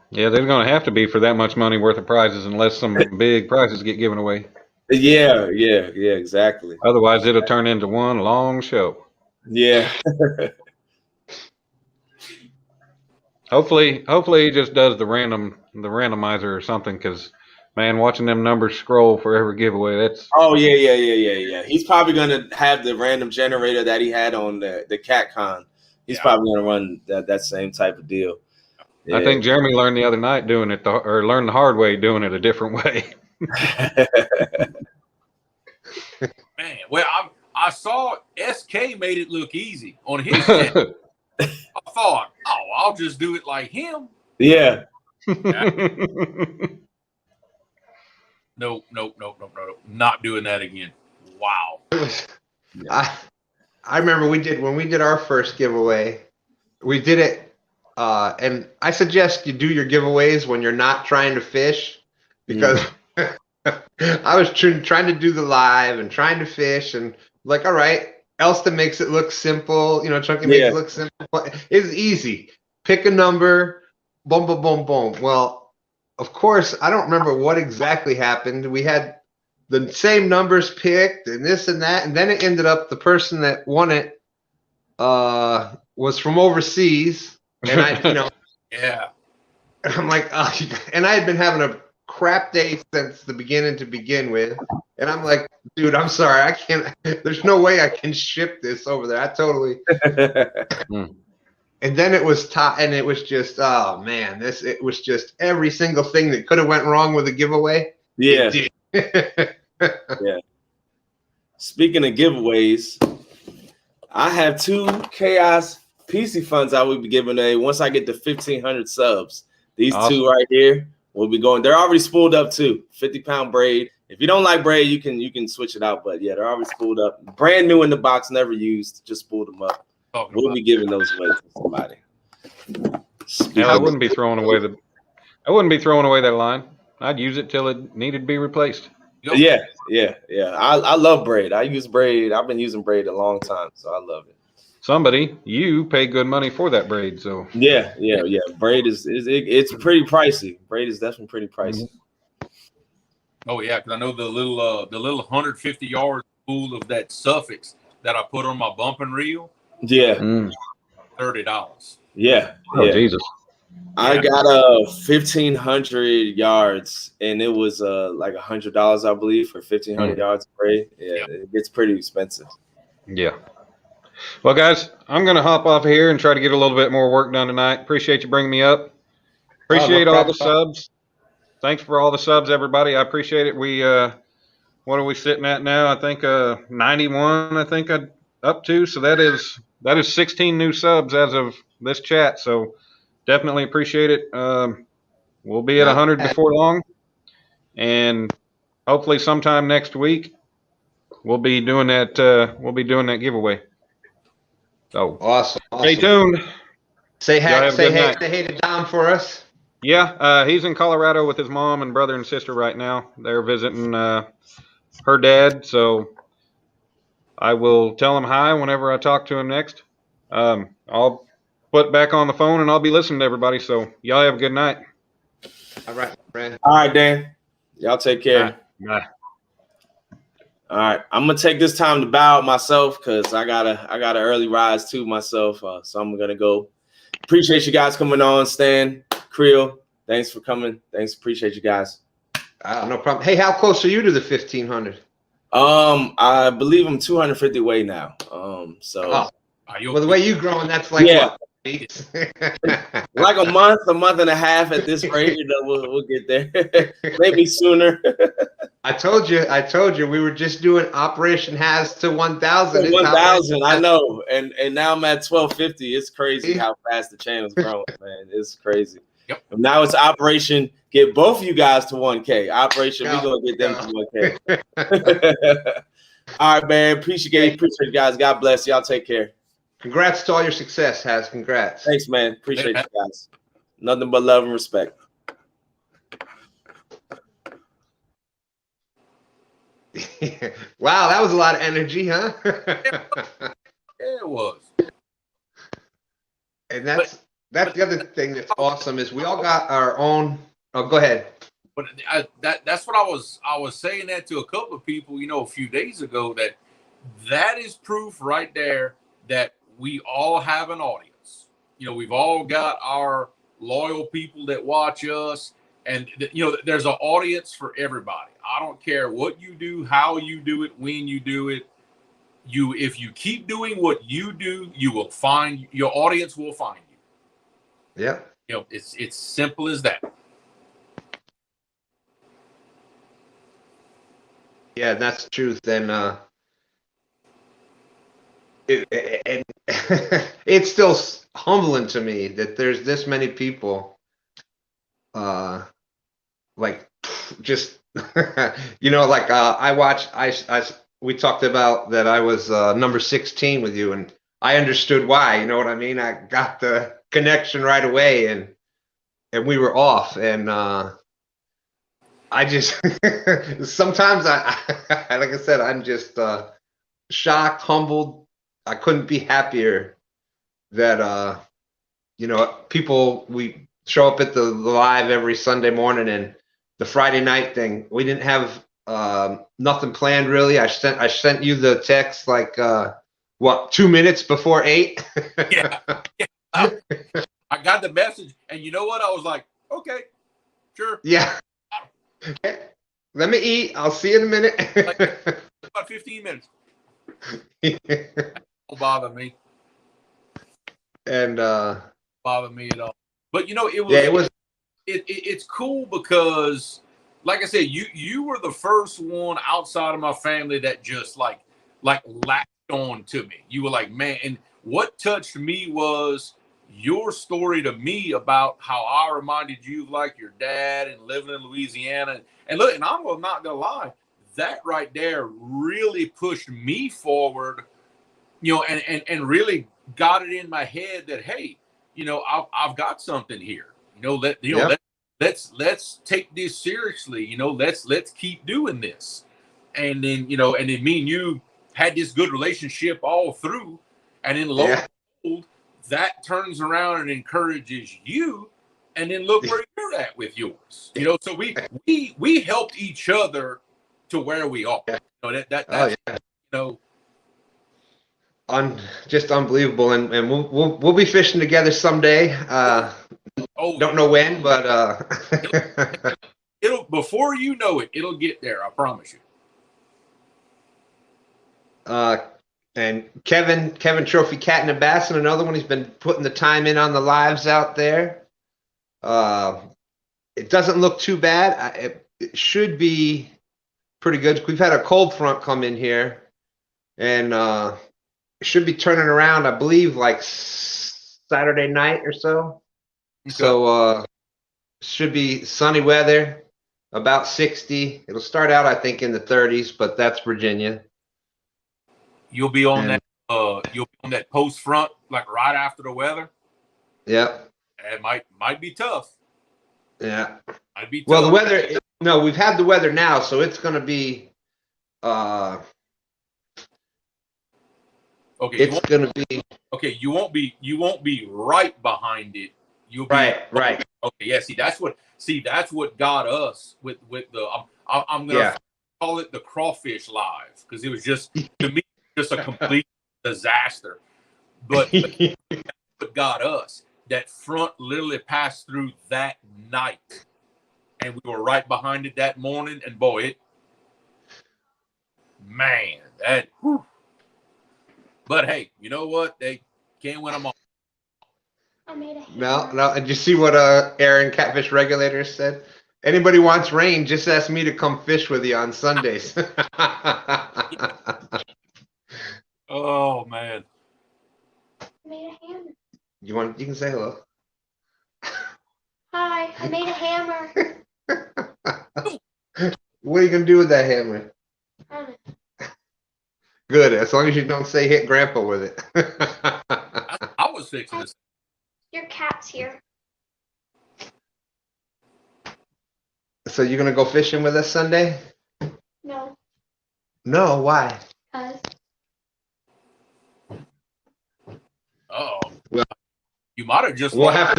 Yeah, there's going to have to be for that much money worth of prizes unless some big prizes get given away. Yeah, exactly. Otherwise, it'll turn into one long show. Yeah. Hopefully he just does the randomizer or something, because man, watching them numbers scroll for every giveaway, that's yeah. He's probably gonna have the random generator that he had on the CatCon. He's probably gonna run that same type of deal. Yeah. I think Jeremy learned the other night doing it, learned the hard way doing it a different way. Man, well, I saw SK made it look easy on his channel. I thought, I'll just do it like him. Yeah. No. Not doing that again. Wow. I remember when we did our first giveaway, we did it, and I suggest you do your giveaways when you're not trying to fish, because I was trying to do the live and trying to fish, and like, all right, Elston makes it look simple, Chunky makes it look simple. It's easy. Pick a number, boom, boom, boom, boom. Well, of course, I don't remember what exactly happened. We had the same numbers picked and this and that, and then it ended up the person that won it was from overseas, and I, Yeah. I'm like, and I had been having a crap day since the beginning to begin with, and I'm like, dude, I'm sorry, I can't. There's no way I can ship this over there. I totally. And then it was and it was just, oh man, it was just every single thing that could have went wrong with a giveaway. Yeah. It did. Yeah. Speaking of giveaways, I have 2 Chaos PC funds I will be giving away once I get to 1,500 subs. These Awesome. 2 right here will be going. They're already spooled up too. 50-pound braid. If you don't like braid, you can switch it out. But yeah, they're already spooled up. Brand new in the box, never used. Just spooled them up. We'll be giving those away to somebody. Yeah, I wouldn't be throwing away that line. I'd use it till it needed to be replaced. Yeah. I love braid. I use braid. I've been using braid a long time, so I love it. Somebody, you pay good money for that braid, so yeah. Braid it's pretty pricey. Braid is definitely pretty pricey. Oh yeah, because I know the little 150-yard spool of that suffix that I put on my bumping reel. Yeah, $30. Yeah. Oh Jesus. I got 1,500 yards, and it was like $100, I believe, for 1,500 yards of braid. Yeah, it gets pretty expensive. Yeah. Well, guys, I'm going to hop off here and try to get a little bit more work done tonight. Appreciate you bringing me up. Appreciate all the subs. Thanks for all the subs, everybody. I appreciate it. We what are we sitting at now? I think 91. I think I'm up to. So that is 16 new subs as of this chat. So definitely appreciate it. We'll be at 100 before long, and hopefully sometime next week we'll be doing that. We'll be doing that giveaway. So awesome. Stay tuned. Say hey to Dom for us. Yeah, he's in Colorado with his mom and brother and sister right now. They're visiting her dad, so I will tell him hi whenever I talk to him next. I'll put back on the phone and I'll be listening to everybody. So y'all have a good night. All right, friend. All right, Dan. Y'all take care. Bye. All right, I'm gonna take this time to bow out myself because I got a early rise too myself. So I'm gonna go. Appreciate you guys coming on, Stan, Creel. Thanks for coming. Thanks, appreciate you guys. No problem. Hey, how close are you to the 1,500? I believe I'm 250 away now. So well, the way you growing, that's like what? Like a month and a half at this rate. We'll get there. Maybe sooner. I told you we were just doing Operation Has to 1,000. 1,000, I know. And now I'm at 1,250. It's crazy how fast the channel's growing, man. It's crazy. Yep. And now it's Operation Get both you guys to 1K. Operation we gonna get them to 1K. All right, man. Appreciate you guys. God bless. Y'all take care. Congrats to all your success, Has. Congrats. Thanks, man. Appreciate you guys. Nothing but love and respect. Wow, that was a lot of energy, huh? It was. And that's the other thing that's awesome is we all got our own. Oh, go ahead. But that's what I was saying that to a couple of people, a few days ago, that is proof right there that we all have an audience. We've all got our loyal people that watch us, and there's an audience for everybody. I don't care what you do, how you do it, when you do it. If you keep doing what you do, you will find your audience will find you. Yeah. It's simple as that. Yeah, that's the truth. And it's still humbling to me that there's this many people like just we talked about that I was number 16 with you, and I understood why. You know what I mean? I got the connection right away, and we were off. And I just sometimes I like I said, I'm just shocked, humbled. I couldn't be happier that people, we show up at the live every Sunday morning, and the Friday night thing, we didn't have nothing planned really. I sent you the text like What, 2 minutes before 8? Yeah. I got the message, and you know what? I was like, okay, sure. Yeah. Let me eat. I'll see you in a minute. Like, about 15 minutes. Don't bother me. And Bother me at all. But it was. yeah, it was. It's cool because, like I said, you were the first one outside of my family that just like latched on to me. You were like, man, and what touched me was your story to me about how I reminded you of like your dad and living in Louisiana. And look, and I'm not gonna lie, that right there really pushed me forward, and really got it in my head that, hey, I've got something here. Let's take this seriously. Let's keep doing this. And then me and you had this good relationship all through, and then lo and behold, that turns around and encourages you, and then look where you're at with yours. So we helped each other to where we are. Just unbelievable, and we'll be fishing together someday. Don't know when, but it'll before you know it, it'll get there. I promise you. And Kevin Trophy Cat in a Bass, and another one. He's been putting the time in on the lives out there. It doesn't look too bad. It should be pretty good. We've had a cold front come in here, and it should be turning around, I believe, like Saturday night or so. Okay. So should be sunny weather, about 60. It'll start out, I think, in the 30s, but that's Virginia. You'll be on that post front like right after the weather. Yep. It might be tough. Yeah. Might be tough. Well, the weather. No, we've had the weather now, so it's going to be. Okay. It's going to be. Okay, you won't be right behind it. You'll be right. Okay, yeah. See, that's what got us with the. I'm gonna call it the crawfish live, because it was just, to me, just a complete disaster. But what got us, that front literally passed through that night, and we were right behind it that morning. And boy, that. Whew. But hey, you know what? They can't win them all. No. And you see what Aaron Catfish Regulator said? Anybody wants rain, just ask me to come fish with you on Sundays. Oh man. I made a hammer. You can say hello. Hi, I made a hammer. What are you gonna do with that hammer? Good, as long as you don't say hit Grandpa with it. I was fixing this. Your cat's here. So you're gonna go fishing with us Sunday? No. No, why? Because. Oh. Well, you might have just. We'll have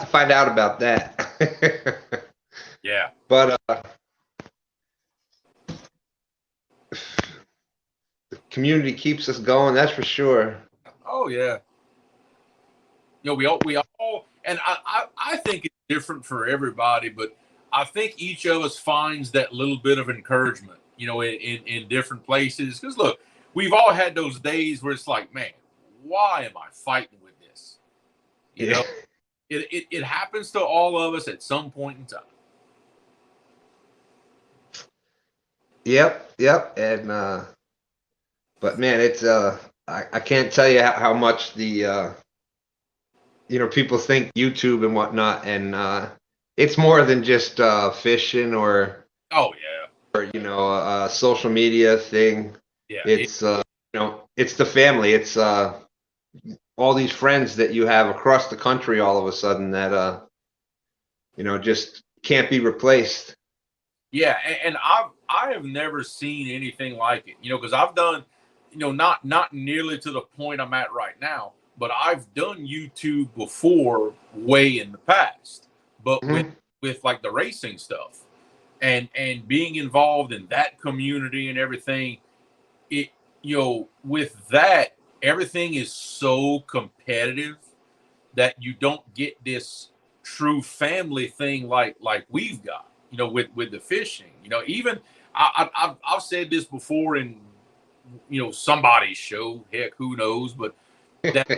to find out about that. Yeah. But the community keeps us going, that's for sure. Oh yeah. We all, and I think it's different for everybody, but I think each of us finds that little bit of encouragement, in different places. Because look, we've all had those days where it's like, man, why am I fighting with this? It happens to all of us at some point in time. Yep. And but man, it's I can't tell you how much the people think YouTube and whatnot, and it's more than just fishing or a social media thing. Yeah, it's it's the family. It's all these friends that you have across the country all of a sudden that just can't be replaced. Yeah, and I have never seen anything like it. Because I've done, not nearly to the point I'm at right now, but I've done YouTube before, way in the past. But with like the racing stuff, and being involved in that community and everything, it, you know, with that, everything is so competitive that you don't get this true family thing like we've got, you know, with the fishing. You know, even I've said this before in, you know, somebody's show, heck, who knows, but that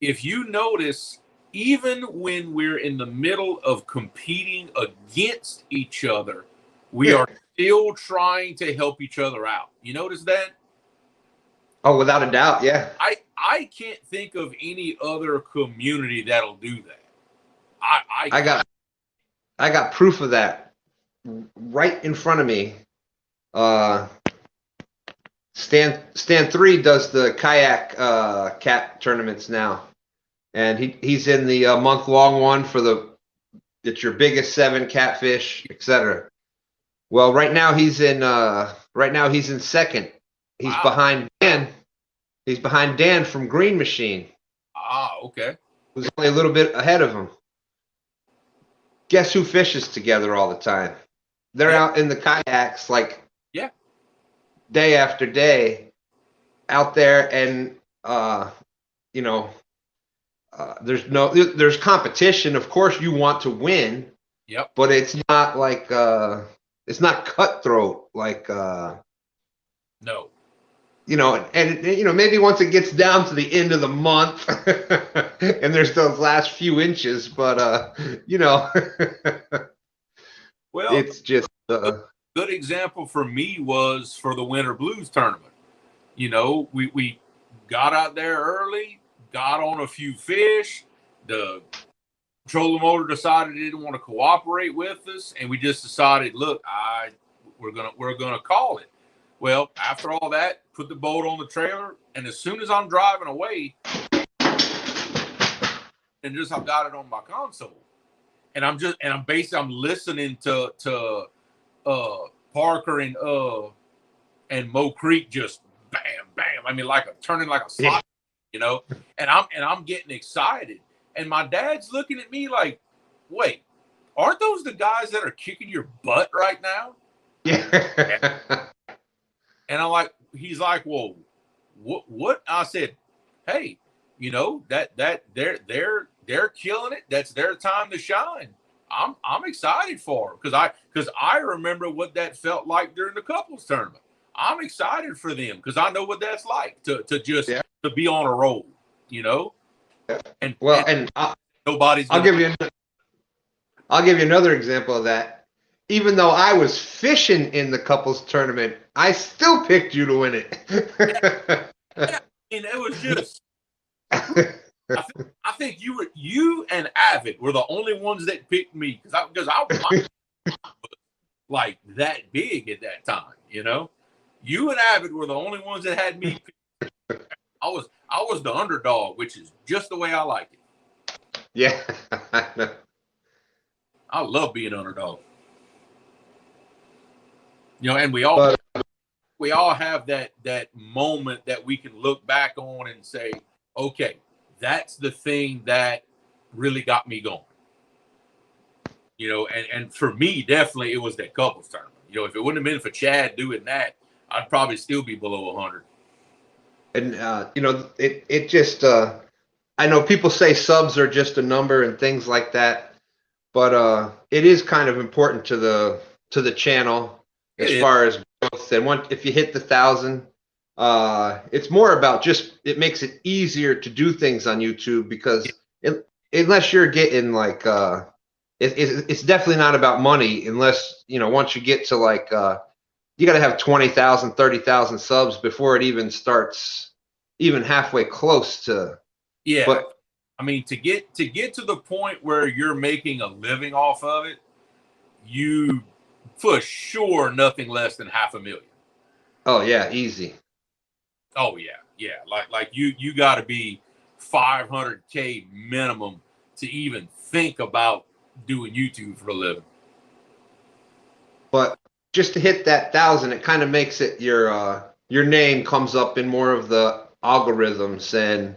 if you notice, even when we're in the middle of competing against each other, we are still trying to help each other out. You notice that? Oh, without a doubt, yeah. I can't think of any other community that'll do that. I got proof of that right in front of me. Stan 3 does the kayak cat tournaments now, and he's in the month-long one for it's your biggest 7 catfish, etc. Well, right now he's in second. He's behind Dan. He's behind Dan from Grn Mchn. Okay. Who's only a little bit ahead of him. Guess who fishes together all the time? They're out in the kayaks like day after day out there, and you know, there's competition. Of course, you want to win. Yep. But it's not like it's not cutthroat like no. You know, and you know, maybe once it gets down to the end of the month and there's those last few inches, but you know, well, it's just good example for me was for the Winter Blues tournament. You know, we got out there early, got on a few fish. The trolling motor decided it didn't want to cooperate with us, and we just decided, look, we're gonna call it. Well, after all that, put the boat on the trailer, and as soon as I'm driving away, and just I've got it on my console, and I'm basically listening to Parker and Mo Creek just bam bam. I mean, turning like a slot, you know. And I'm getting excited, and my dad's looking at me like, wait, aren't those the guys that are kicking your butt right now? Yeah. And I'm like, he's like, well, what? I said, hey, you know, that they're killing it. That's their time to shine. I'm excited for them because I remember what that felt like during the couples tournament. I'm excited for them because I know what that's like to just to be on a roll, you know. And nobody's. I'll give you another example of that. Even though I was fishing in the couples tournament, I still picked you to win it. And it was just, I think you and Avid were the only ones that picked me because I was like that big at that time, you know. You and Avid were the only ones that had me picked. I was the underdog, which is just the way I like it. Yeah, I know. I love being an underdog. You know, and we all have that moment that we can look back on and say, okay, that's the thing that really got me going. You know, and for me, definitely it was that couples tournament. You know, if it wouldn't have been for Chad doing that, I'd probably still be below 100. And you know, it just I know people say subs are just a number and things like that, but it is kind of important to the channel. As far as growth, and if you hit the 1,000, it's more about it makes it easier to do things on YouTube because unless you're getting like it's definitely not about money unless, you know, once you get to like you got to have 20,000, 30,000 subs before it even starts even halfway close to. Yeah, but I mean, to get to the point where you're making a living off of it, you for sure nothing less than 500,000. Oh yeah, easy. Oh yeah. Like you got to be 500K minimum to even think about doing YouTube for a living. But just to hit that 1,000, it kind of makes it your name comes up in more of the algorithms, and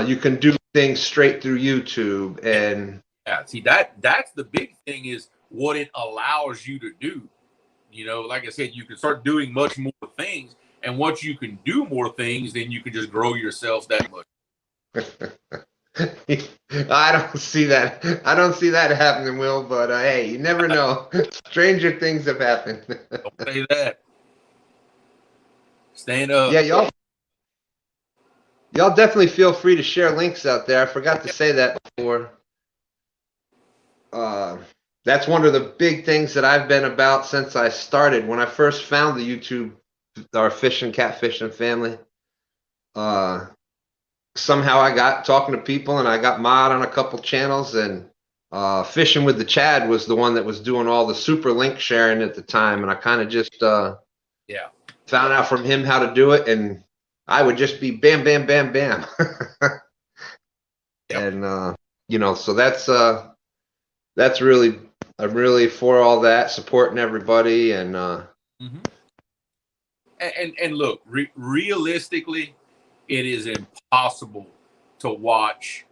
you can do things straight through YouTube. And see that's the big thing is what it allows you to do. You know, like I said, you can start doing much more things, And once you can do more things, then you can just grow yourself that much. I don't see that. I don't see that happening, Will. But hey, you never know. Stranger things have happened. Don't say that. Stand up. Yeah, y'all definitely feel free to share links out there. I forgot to say that before. That's one of the big things that I've been about since I started. When I first found the YouTube, our fishing, catfishing family, somehow I got talking to people and I got mod on a couple channels, and Fishing with the Chad was the one that was doing all the super link sharing at the time. And I kind of just found out from him how to do it, and I would just be bam, bam, bam, bam. And, you know, so that's really, I'm really for all that, supporting everybody. And and look, realistically, it is impossible to watch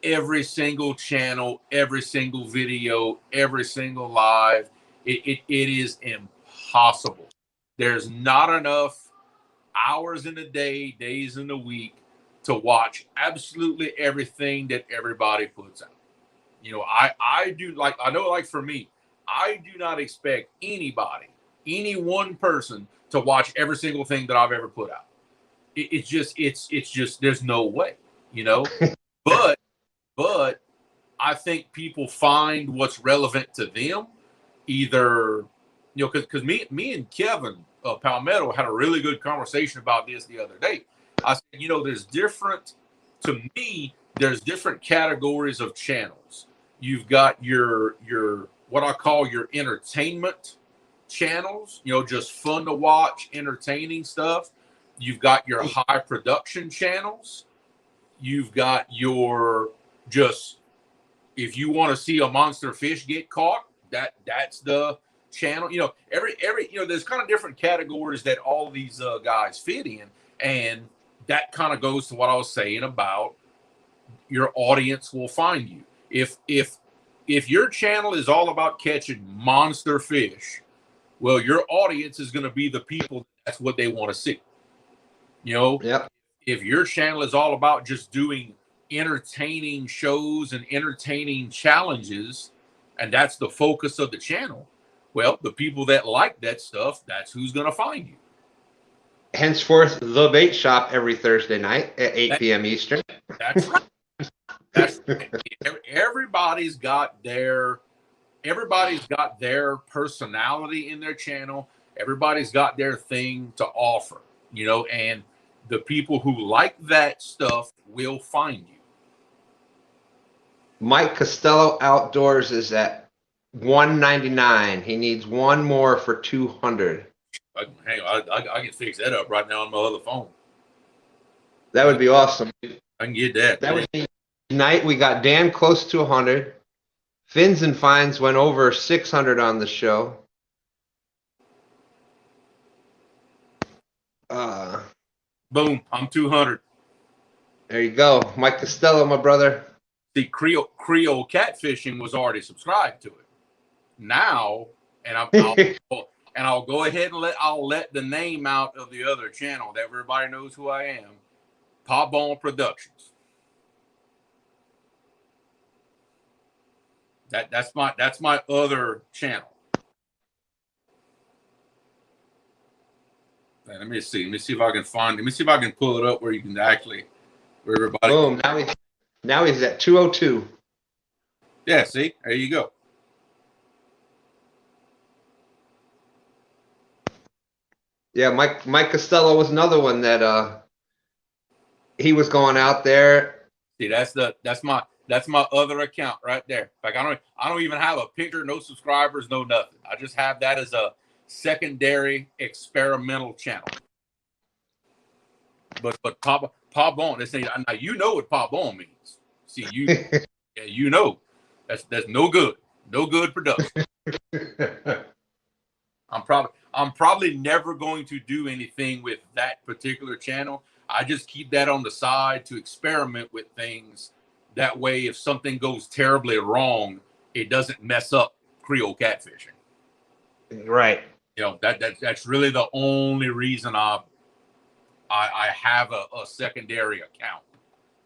every single channel, every single video, every single live. It is impossible. There's not enough hours in the day, days in the week to watch absolutely everything that everybody puts out. You know, I do, like, I know, like, for me, I do not expect anybody, any one person, to watch every single thing that I've ever put out. It's just there's no way, you know. but I think people find what's relevant to them, either, you know, because me and Kevin Palmetto had a really good conversation about this the other day. I said, you know, there's different categories of channels. You've got your what I call your entertainment channels, you know, just fun to watch, entertaining stuff. You've got your high production channels. You've got your, just, if you want to see a monster fish get caught, that's the channel. You know, every you know, there's kind of different categories that all these guys fit in, and that kind of goes to what I was saying about your audience will find you. If your channel is all about catching monster fish, well, your audience is going to be the people that's what they want to see. You know, if your channel is all about just doing entertaining shows and entertaining challenges, and that's the focus of the channel, well, the people that like that stuff, that's who's going to find you. Henceforth, the bait shop every Thursday night at 8 p.m. Eastern. That's right. That's right. Everybody's got their personality in their channel. Everybody's got their thing to offer, you know, and the people who like that stuff will find you. Mike Costello Outdoors is at $199. He needs one more for $200. Hang on, I can fix that up right now on my other phone. That would be awesome. I can get that. That would be tonight. We got Dan close to 100. Fins and Fines went over 600 on the show. Boom, I'm 200. There you go, Mike Costello, my brother. See, Creole Catfishing was already subscribed to it. Now, and I'll go ahead and let the name out of the other channel that everybody knows who I am. Pop Bone Productions. That's my other channel. Let me see if I can pull it up where you can actually, where everybody. Boom! Now he's at 202. Yeah, see, there you go. Yeah, Mike Costello was another one that he was going out there. See, that's my other account right there. Like, I don't even have a picture, no subscribers, no nothing. I just have that as a secondary experimental channel. But Pop Bone, now you know what Pop Bone means. See, you know that's no good production. I'm probably never going to do anything with that particular channel. I just keep that on the side to experiment with things. That way, if something goes terribly wrong, it doesn't mess up Creole catfishing. Right. You know, that's really the only reason I I have a secondary account.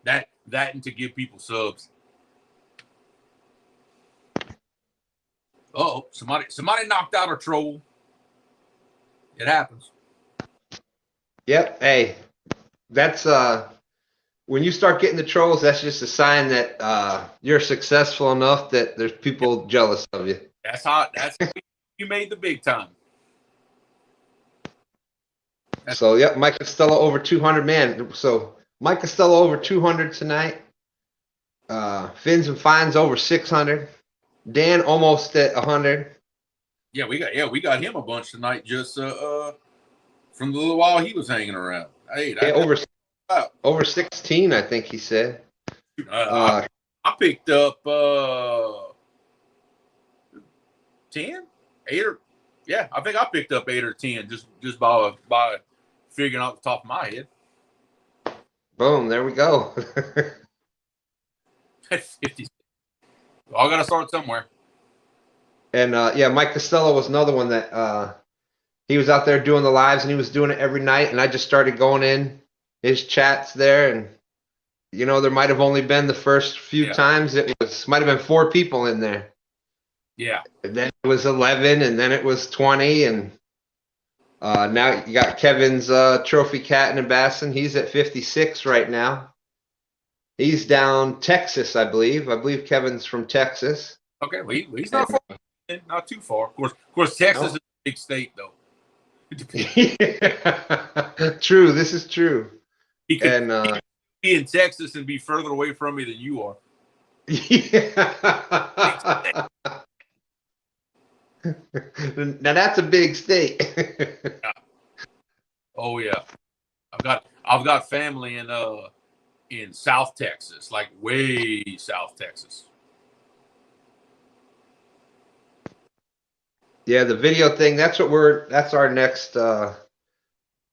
That and to give people subs. Oh, somebody knocked out a troll. It happens. Yep. Hey, that's when you start getting the trolls, that's just a sign that you're successful enough that there's people jealous of you. That's how you made the big time. So yep, Mike Costello over 200, man. So Mike Costello over 200 tonight. Fins and Fines over 600. Dan almost at 100. Yeah, we got him a bunch tonight just from the little while he was hanging around. Hey, over 16, I think he said. I picked up 10, 8 or yeah, I think I picked up 8 or 10 just by figuring out the top of my head. Boom, there we go. That's 50. I gotta start somewhere. And yeah, Mike Costello was another one that he was out there doing the lives, and he was doing it every night. And I just started going in his chats there, and you know, there might have only been the first few times it might have been 4 people in there. Yeah. And then it was 11, and then it was 20, and now you got Kevin's trophy cat in Bassin. He's at 56 right now. He's down Texas, I believe. I believe Kevin's from Texas. Okay, well, he's not far, not too far. Of course, Texas is a big state, though. True, this is true. He could be in Texas and be further away from me than you are. Yeah. Now that's a big state. Yeah. Oh yeah, I've got family in South Texas, like way South Texas. Yeah, the video thing, that's our next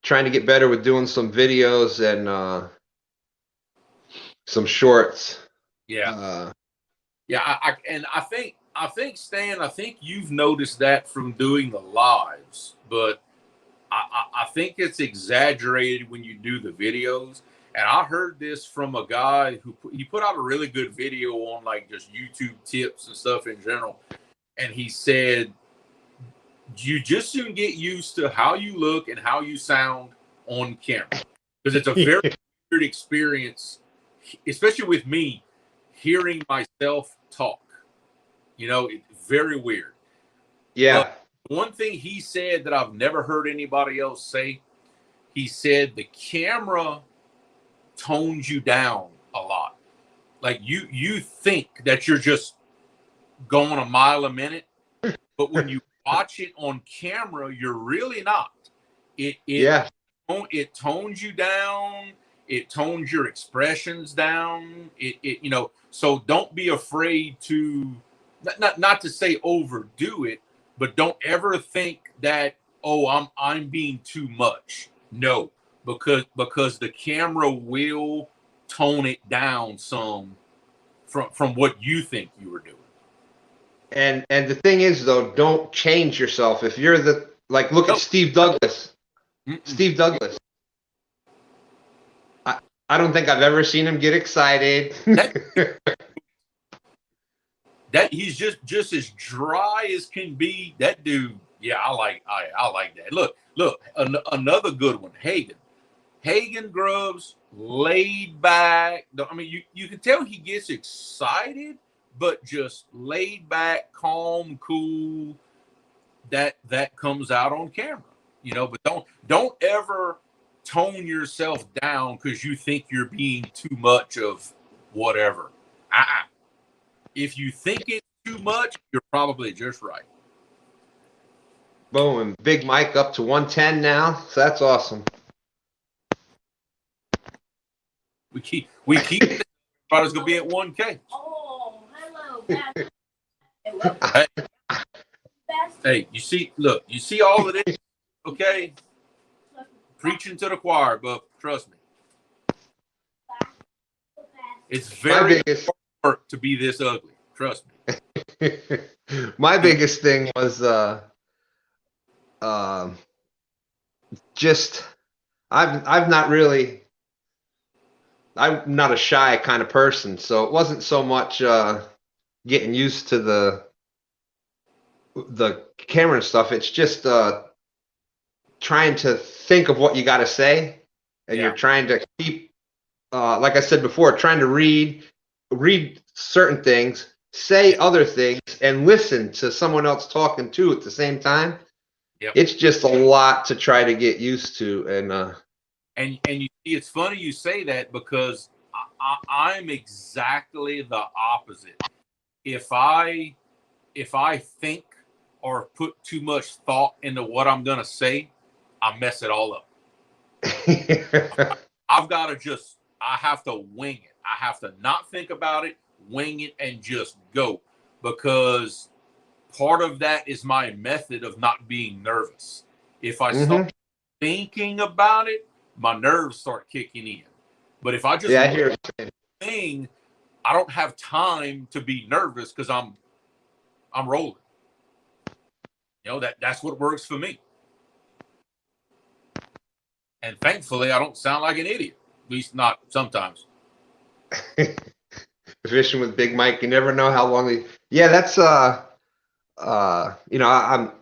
trying to get better with doing some videos and some shorts. Yeah. I think Stan, I think you've noticed that from doing the lives, but I think it's exaggerated when you do the videos. And I heard this from a guy who put out a really good video on like just YouTube tips and stuff in general. And he said, you just soon get used to how you look and how you sound on camera, because it's a very weird experience, especially with me, hearing myself talk. You know, it's very weird. Yeah. One thing he said that I've never heard anybody else say, he said the camera tones you down a lot. Like you think that you're just going a mile a minute, but when you watch it on camera, you're really not. It tones you down. It tones your expressions down. It you know, so don't be afraid to not to say overdo it, but don't ever think that, oh, I'm being too much. No, because the camera will tone it down some from what you think you were doing. And the thing is, though, don't change yourself. If you're look at Steve Douglas. Steve Douglas. I don't think I've ever seen him get excited. That he's just as dry as can be. That dude, yeah, I like that. Look, another good one, Hagen. Hagen Grubbs, laid back. I mean, you can tell he gets excited, but just laid back, calm, cool. That comes out on camera, you know. But don't ever tone yourself down because you think you're being too much of whatever. If you think it's too much, you're probably just right. Boom, and Big Mike up to 110 now, so that's awesome. We keep thought it was gonna be at 1K. Oh, hello. Hey, you see all of this, okay? Preaching to the choir, but trust me. It's very hard to be this ugly. Trust me. My biggest thing was just I've not really. I'm not a shy kind of person, so it wasn't so much getting used to the camera and stuff. It's just trying to think of what you got to say, and Yeah. you're trying to keep, like I said before, trying to read certain things, say other things, and listen to someone else talking too at the same time. Yep. It's just a lot to try to get used to, And you see, it's funny you say that because I'm exactly the opposite. If I think or put too much thought into what I'm gonna say, I mess it all up. I've got to I have to wing it. I have to not think about it, wing it, and just go, because part of that is my method of not being nervous. If I start thinking about it, my nerves start kicking in. But if I just I hear it. thing, I don't have time to be nervous because I'm rolling. That's what works for me. And thankfully, I don't sound like an idiot. At least not sometimes. Fishing with Big Mike, you never know how long. That's I'm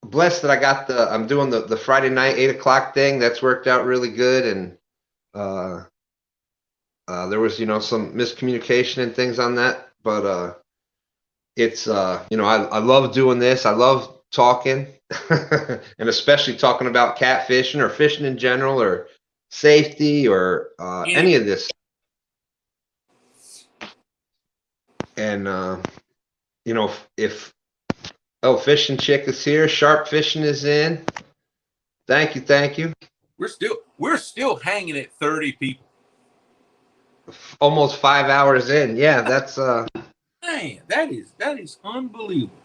blessed that I got I'm doing the Friday night 8 o'clock thing. That's worked out really good, and there was some miscommunication and things on that, but it's I love doing this. I love talking, and especially talking about catfishing or fishing in general or safety or any of this. And if Fishing Chick is here, Sharp Fishing is in. Thank you. We're still hanging at 30 people. Almost 5 hours in. Yeah, that's man, that is unbelievable.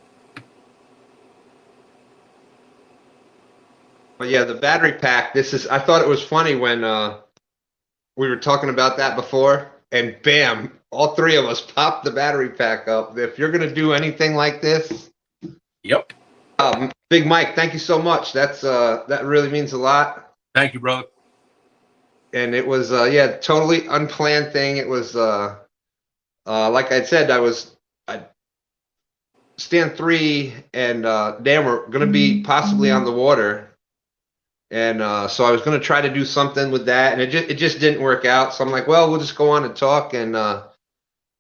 But yeah, the battery pack, I thought it was funny when we were talking about that before, and bam, all three of us popped the battery pack up. If you're going to do anything like this. Yep. Big Mike, thank you so much. That really means a lot. Thank you, brother. And it was totally unplanned thing. It was like I said, I stand 3 and Dan were going to be possibly on the water. And so I was going to try to do something with that, and it just didn't work out. So I'm like, well, we'll just go on and talk. And a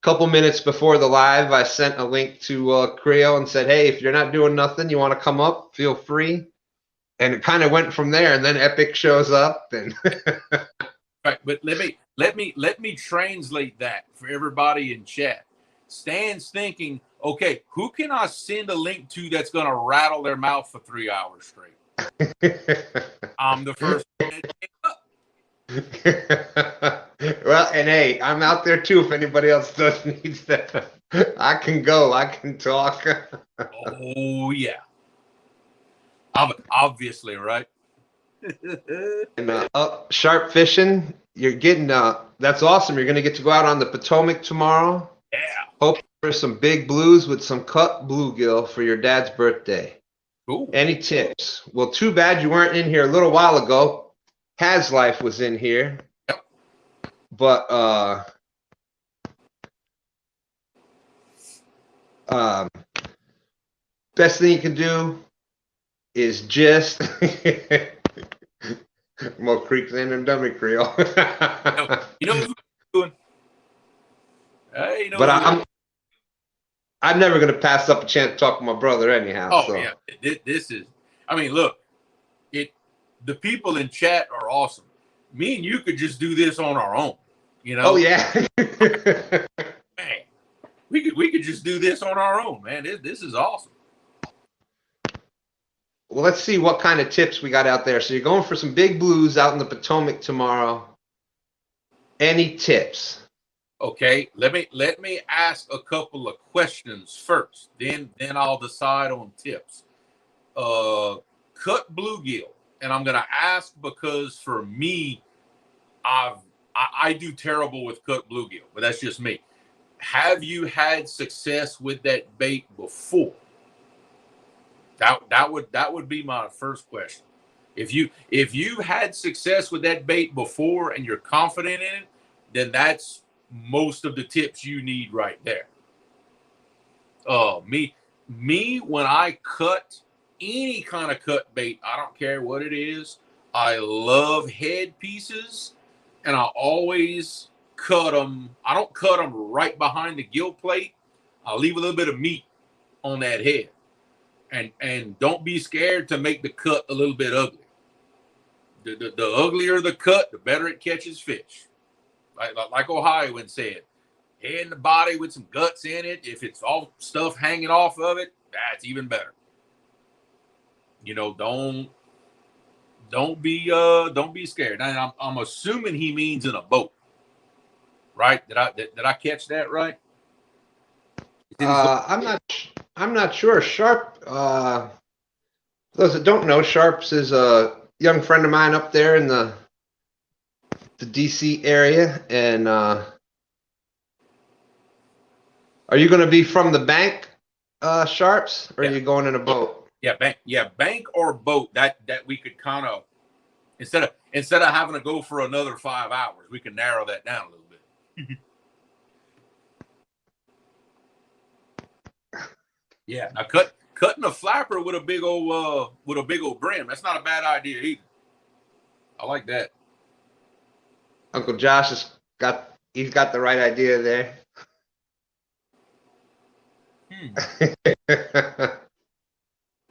couple minutes before the live, I sent a link to Creo and said, hey, if you're not doing nothing, you want to come up, feel free. And it kind of went from there. And then Epic shows up, and right. But let me translate that for everybody in chat. Stan's thinking, okay, who can I send a link to that's going to rattle their mouth for 3 hours straight? I'm the first one that came up. Well, and hey, I'm out there too. If anybody else needs that, I can go. I can talk. Oh yeah, obviously, right? And Sharp Fishing, you're getting that's awesome. You're going to get to go out on the Potomac tomorrow. Yeah. Hope for some big blues with some cut bluegill for your dad's birthday. Cool. Any tips? Well, too bad you weren't in here a little while ago. Has Life was in here. Yep. But best thing you can do is just more creeks in them dummy Creole. You know what we're doing? Hey, but I'm never gonna pass up a chance to talk to my brother anyhow. Oh so. yeah, this is. I mean, look, the people in chat are awesome. Me and you could just do this on our own. Oh yeah. Man, we could just do this on our own, man. This is awesome. Well, let's see what kind of tips we got out there. So you're going for some big blues out in the Potomac tomorrow. Any tips? Okay, let me ask a couple of questions first. Then I'll decide on tips. Cut bluegill, and I'm gonna ask because for me, I do terrible with cut bluegill, but that's just me. Have you had success with that bait before? That would be my first question. If you had success with that bait before and you're confident in it, then that's most of the tips you need right there. Me when I cut any kind of cut bait, I don't care what it is. I love head pieces, and I always cut them. I don't cut them right behind the gill plate. I'll leave a little bit of meat on that head, and don't be scared to make the cut a little bit ugly. The uglier the cut, the better it catches fish. Like Ohioan said, head and the body with some guts in it. If it's all stuff hanging off of it, that's even better. You know, don't be scared. And I'm assuming he means in a boat, right? Did I catch that right? I'm not sure. Sharp. Those that don't know, Sharps is a young friend of mine up there in the DC area, and are you going to be from the bank, Sharps, or are you going in a boat? Bank or boat. That we could kind of instead of having to go for another 5 hours, we can narrow that down a little bit. Yeah, now cutting a flapper with a big old brim. That's not a bad idea either. I like that. Uncle Josh he's got the right idea there.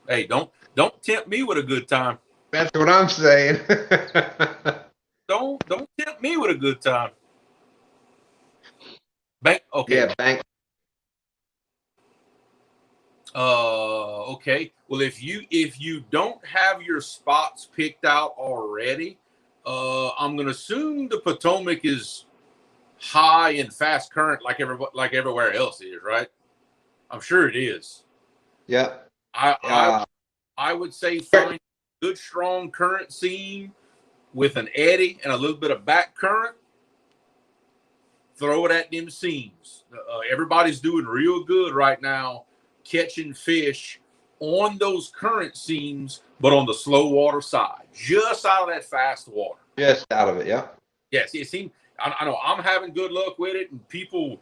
Hey, don't tempt me with a good time. That's what I'm saying. Don't tempt me with a good time. Bank, okay. Yeah, bank. Okay. Well, if you don't have your spots picked out already, I'm gonna assume the Potomac is high and fast current like everywhere else is, right? I'm sure it is. Yeah. I would say find a good strong current seam with an eddy and a little bit of back current. Throw it at them seams. Everybody's doing real good right now catching fish on those current seams, but on the slow water side, just out of that fast water. Just out of it, yeah. Yes, it seems. I know I'm having good luck with it, and people.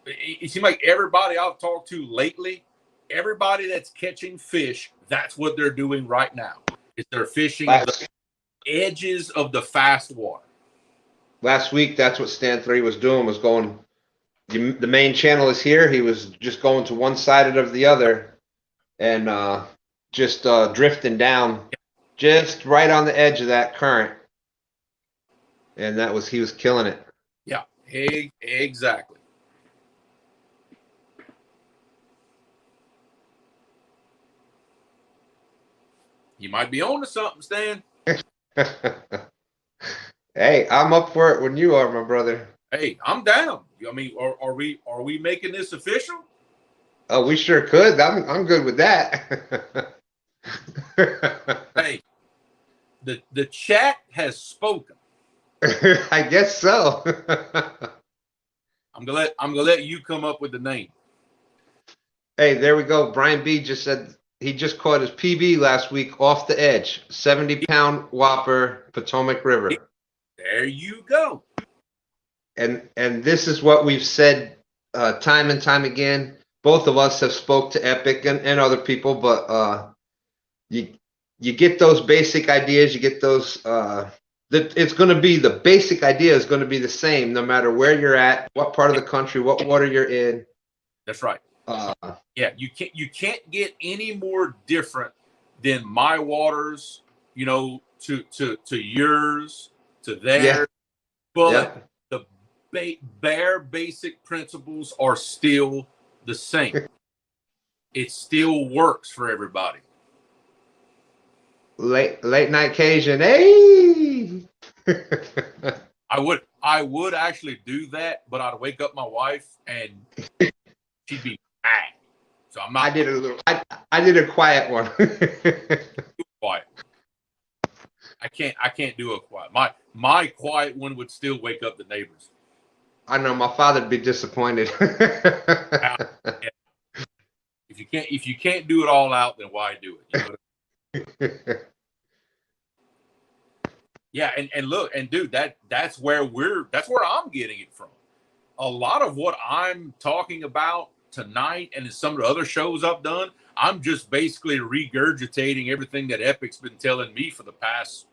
It seems like everybody I've talked to lately, everybody that's catching fish, that's what they're doing right now. Is they're fishing the edges of the fast water. Last week, that's what Stan 3 was doing, was going. The main channel is here. He was just going to one side of the other, and just drifting down, just right on the edge of that current, and he was killing it. Yeah, exactly. You might be on to something, Stan. Hey, I'm up for it when you are, my brother. Hey, I'm down. I mean, are we making this official? Oh, we sure could. I'm good with that. Hey, the chat has spoken. I guess so. I'm gonna let you come up with the name. Hey, there we go. Brian B just said he just caught his PB last week off the edge, 70-pound whopper, Potomac River. There you go. And this is what we've said time and time again. Both of us have spoke to Epic and other people, but you get those basic ideas. You get those. It's going to be the basic idea is going to be the same no matter where you're at, what part of the country, what water you're in. That's right. Yeah, you can't get any more different than my waters, you know, to yours, to theirs. Yeah. But Yeah. the bare basic principles are still the same. It still works for everybody. Late night Cajun, hey. I would actually do that, but I'd wake up my wife and she'd be mad. So I'm not. I did a quiet one. Quiet. I can't do a quiet. My quiet one would still wake up the neighbors. I know my father'd be disappointed. If you can't do it all out, then why do it? You know? Yeah, and look, and dude, that's where I'm getting it from. A lot of what I'm talking about tonight and in some of the other shows I've done, I'm just basically regurgitating everything that Epic's been telling me for the past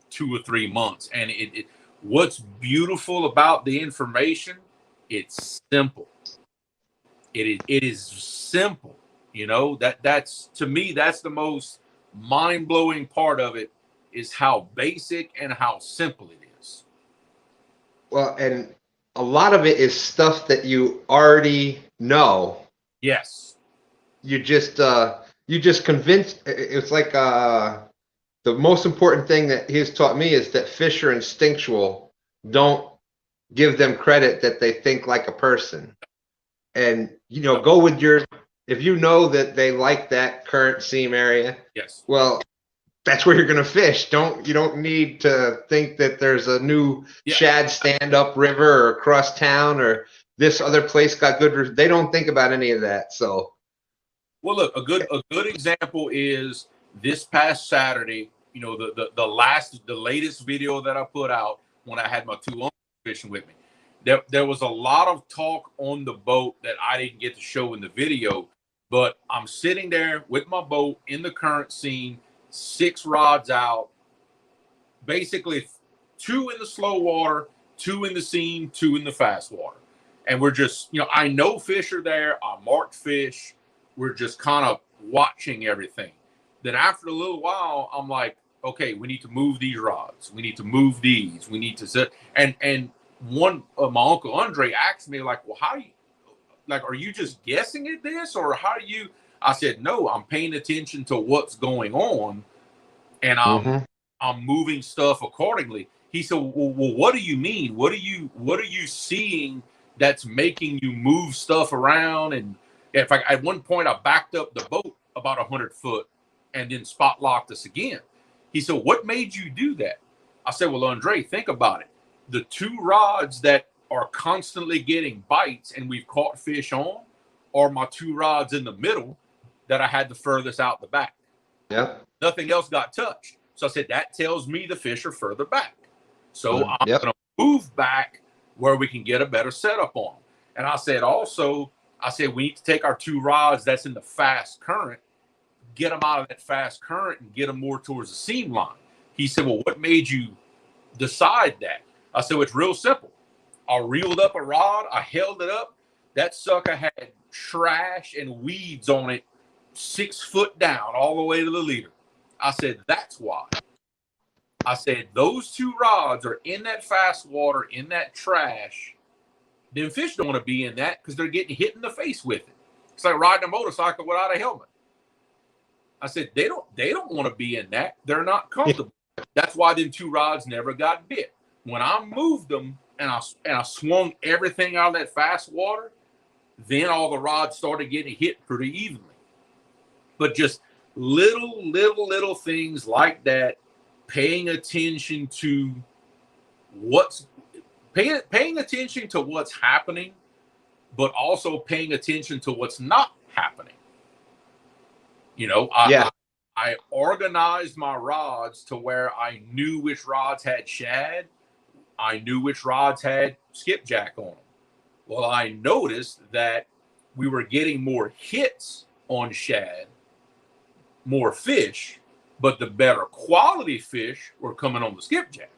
2 or 3 months. And what's beautiful about the information, it's simple. It is simple. You know, that's to me, that's the most mind-blowing part of it, is how basic and how simple it is. Well, and a lot of it is stuff that you already know. Yes. You just convince. It's like the most important thing that he's taught me is that fish are instinctual. Don't give them credit that they think like a person. And go with if you know that they like that current seam area. Yes. Well, that's where you're going to fish. You don't need to think that there's a new shad stand up river or across town or this other place got good. They don't think about any of that. So, well, look, a good example is this past Saturday. You know, the latest video that I put out when I had my 2 uncles fishing with me. There was a lot of talk on the boat that I didn't get to show in the video, but I'm sitting there with my boat in the current scene, 6 rods out, basically 2 in the slow water, 2 in the seam, 2 in the fast water. And we're just, I know fish are there. I marked fish. We're just kind of watching everything. Then after a little while, I'm like, okay, we need to move these rods. We need to move these. We need to set. And one of my uncle Andre asked me, like, well, are you just guessing at this, or how do you? I said, no, I'm paying attention to what's going on, and I'm moving stuff accordingly. He said, well, what do you mean? What are you seeing that's making you move stuff around? And in fact, at one point, I backed up the boat about 100 foot and then spot locked us again. He said, what made you do that? I said, well, Andre, think about it. The 2 rods that are constantly getting bites and we've caught fish on are my 2 rods in the middle that I had the furthest out the back. Yeah. Nothing else got touched. So I said, that tells me the fish are further back. So I'm going to move back where we can get a better setup on. And I said, we need to take our 2 rods that's in the fast current, get them out of that fast current and get them more towards the seam line. He said, well, what made you decide that? I said, well, it's real simple. I reeled up a rod. I held it up. That sucker had trash and weeds on it 6 foot down all the way to the leader. I said, that's why. I said, those 2 rods are in that fast water, in that trash. Them fish don't want to be in that because they're getting hit in the face with it. It's like riding a motorcycle without a helmet. I said, they don't want to be in that. They're not comfortable. That's why them 2 rods never got bit. When I moved them and I swung everything out of that fast water, then all the rods started getting hit pretty evenly. But just little things like that, paying attention to paying attention to what's happening, but also paying attention to what's not happening. I organized my rods to where I knew which rods had shad. I knew which rods had skipjack on them. Well, I noticed that we were getting more hits on shad, more fish, but the better quality fish were coming on the skipjack.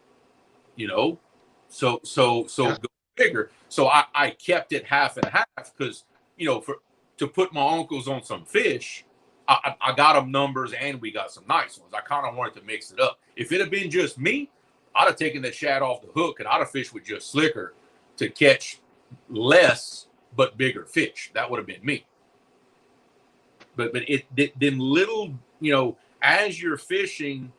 So go bigger. So I kept it half and half because to put my uncles on some fish. I got them numbers and we got some nice ones. I kind of wanted to mix it up. If it had been just me, I'd have taken that shad off the hook and I'd have fished with just slicker to catch less but bigger fish. That would have been me. But then little, as you're fishing,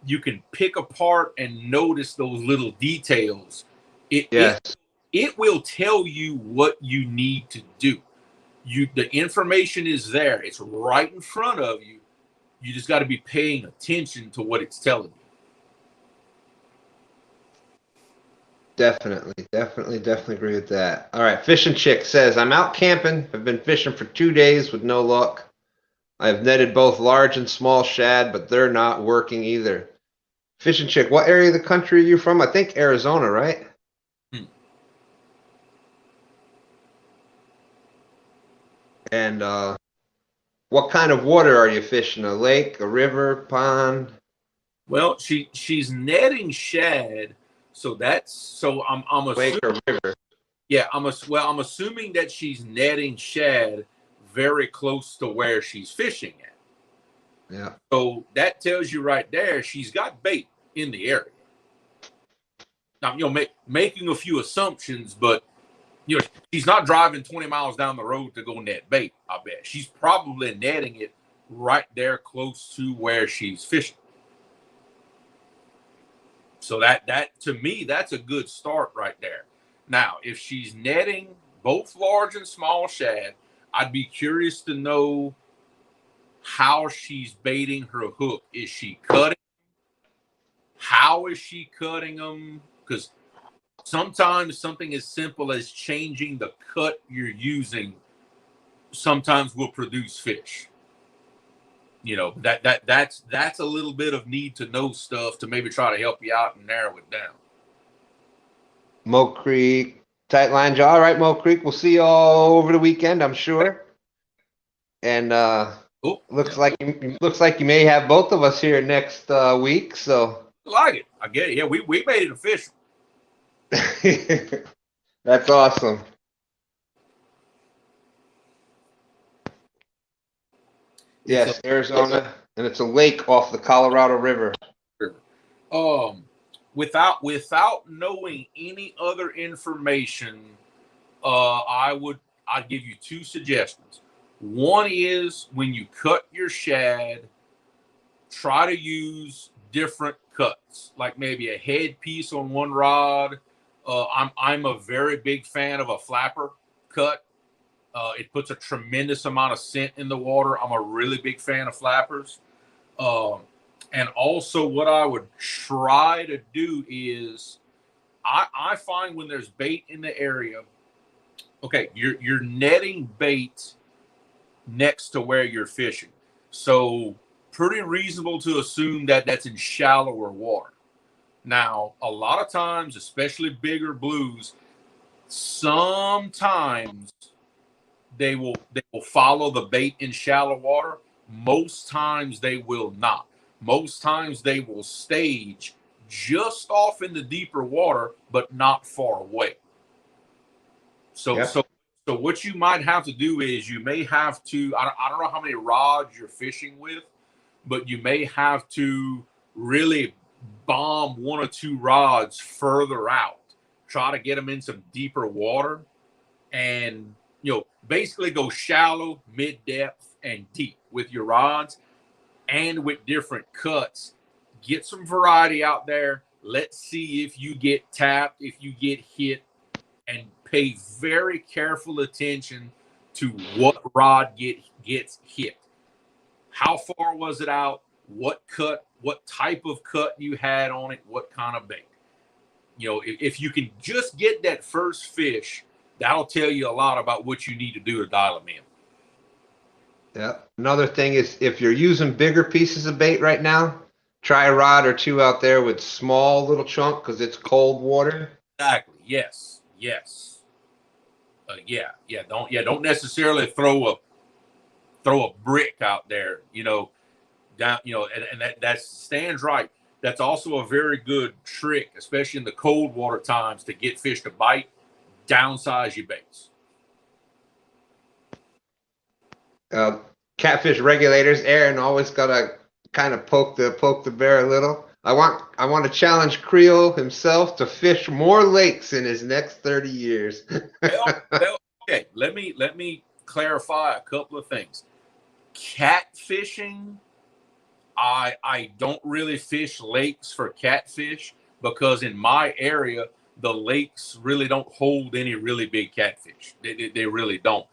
you can pick apart and notice those little details. It will tell you what you need to do. The information is there. It's right in front of you. You just got to be paying attention to what it's telling you. Definitely agree with that. All right, Fishing Chick says, I'm out camping. I've been fishing for 2 days with no luck. I've netted both large and small shad, but they're not working either. Fishing chick, what area of the country are you from? I think Arizona, right? And what kind of water are you fishing? A lake, a river, pond? Well, she's netting shad, so I'm Lake assuming, or river? yeah, I'm assuming that she's netting shad very close to where she's fishing at. Yeah. So that tells you right there she's got bait in the area. Now, making a few assumptions, but she's not driving 20 miles down the road to go net bait. I bet she's probably netting it right there close to where she's fishing. So that to me, that's a good start right there. Now, if she's netting both large and small shad, I'd be curious to know how she's baiting her hook. Is she cutting? How is she cutting them? Because sometimes something as simple as changing the cut you're using sometimes will produce fish. That's a little bit of need to know stuff to maybe try to help you out and narrow it down. Mo Creek, tight line jaw. All right, Mo Creek. We'll see you all over the weekend, I'm sure. And looks like you may have both of us here next week. So like it. I get it. Yeah, we made it official. That's awesome. Yes, Arizona, and it's a lake off the Colorado River. Without knowing any other information, I'd give you two suggestions. One is when you cut your shad, try to use different cuts, like maybe a head piece on one rod. I'm a very big fan of a flapper cut. It puts a tremendous amount of scent in the water. I'm a really big fan of flappers. And also what I would try to do is I find when there's bait in the area, okay, you're netting bait next to where you're fishing. So pretty reasonable to assume that that's in shallower water. Now, a lot of times, especially bigger blues, sometimes they will follow the bait in shallow water. Most times they will not. Most times they will stage just off in the deeper water, but not far away. So what you might have to do is you may have to, I don't know how many rods you're fishing with, but you may have to really bomb one or two rods further out. Try to get them in some deeper water and, basically go shallow, mid-depth, and deep with your rods and with different cuts. Get some variety out there. Let's see if you get tapped, if you get hit, and pay very careful attention to what rod gets hit. How far was it out? What cut, what type of cut you had on it, what kind of bait. If you can just get that first fish, that'll tell you a lot about what you need to do to dial them in. Yeah. Another thing is if you're using bigger pieces of bait right now, try a rod or two out there with small little chunk because it's cold water. Exactly. Yes. Don't necessarily throw a brick out there, down, and that stands right. That's also a very good trick, especially in the cold water times, to get fish to bite. Downsize your baits. Catfish regulators, Aaron always gotta kind of poke the bear a little. I want to challenge Creole himself to fish more lakes in his next 30 years. Okay. Let me clarify a couple of things. Catfishing, I don't really fish lakes for catfish because in my area the lakes really don't hold any really big catfish. They really don't.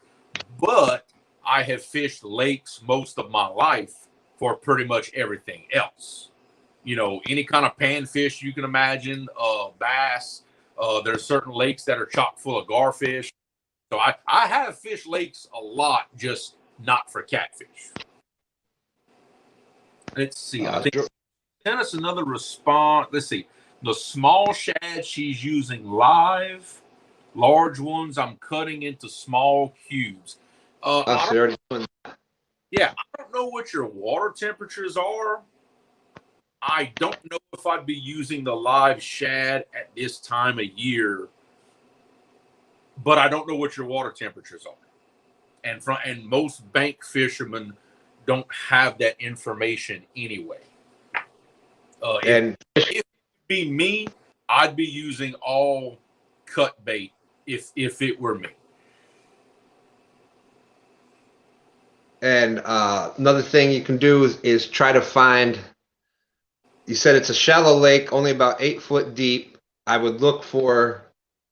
But I have fished lakes most of my life for pretty much everything else. Any kind of panfish you can imagine, bass. There's certain lakes that are chock full of garfish. So I have fished lakes a lot, just not for catfish. Let's see. I think sent us another response. Let's see. The small shad she's using live. Large ones I'm cutting into small cubes. Oh, so you're already doing Yeah, I don't know what your water temperatures are. I don't know if I'd be using the live shad at this time of year, but I don't know what your water temperatures are. And most bank fishermen don't have that information anyway. and If it be me, I'd be using all cut bait if it were me. And another thing you can do is try to find. You said it's a shallow lake, only about 8 foot deep. I would look for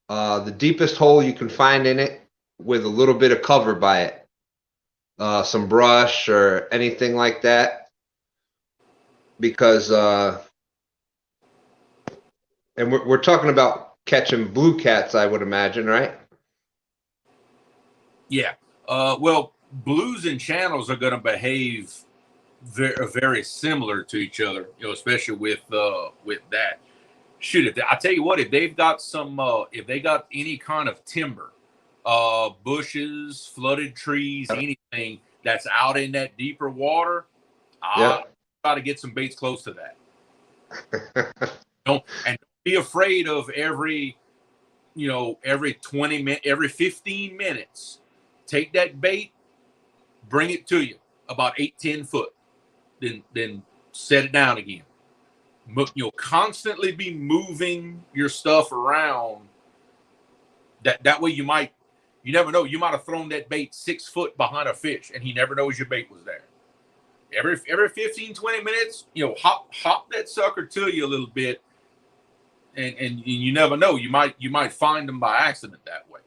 the deepest hole you can find in it with a little bit of cover by it, some brush or anything like that, because and we're talking about catching blue cats, I would imagine, right? Yeah. Well, blues and channels are going to behave very, very similar to each other, especially with that. Shoot, I tell you what, if they've got some, if they got any kind of timber, bushes, flooded trees, anything that's out in that deeper water, I'll try to get some baits close to that. Don't be afraid of every 20 minutes, every 15 minutes. Take that bait, bring it to you about 8-10 foot, then set it down again. You'll constantly be moving your stuff around. That way you never know. You might have thrown that bait 6 foot behind a fish, and he never knows your bait was there. Every 15, 20 minutes, hop that sucker to you a little bit, and you never know. You might find them by accident that way.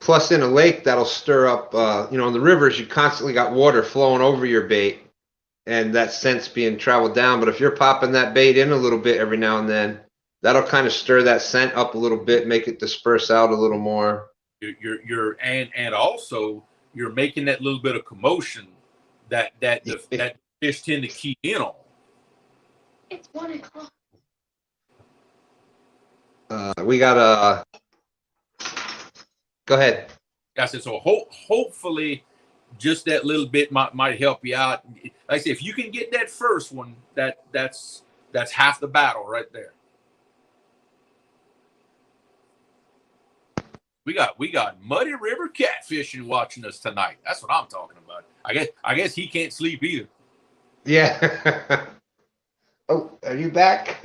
Plus, in a lake, that'll stir up. In the rivers, you constantly got water flowing over your bait, and that scent's being traveled down. But if you're popping that bait in a little bit every now and then, that'll kind of stir that scent up a little bit, make it disperse out a little more. And also you're making that little bit of commotion that fish tend to key in on. It's 1 o'clock. We got Go ahead. I said, so hopefully just that little bit might help you out. Like I said, if you can get that first one, that's half the battle right there. We got Muddy River catfishing watching us tonight. That's what I'm talking about. I guess he can't sleep either. Yeah. Oh, are you back?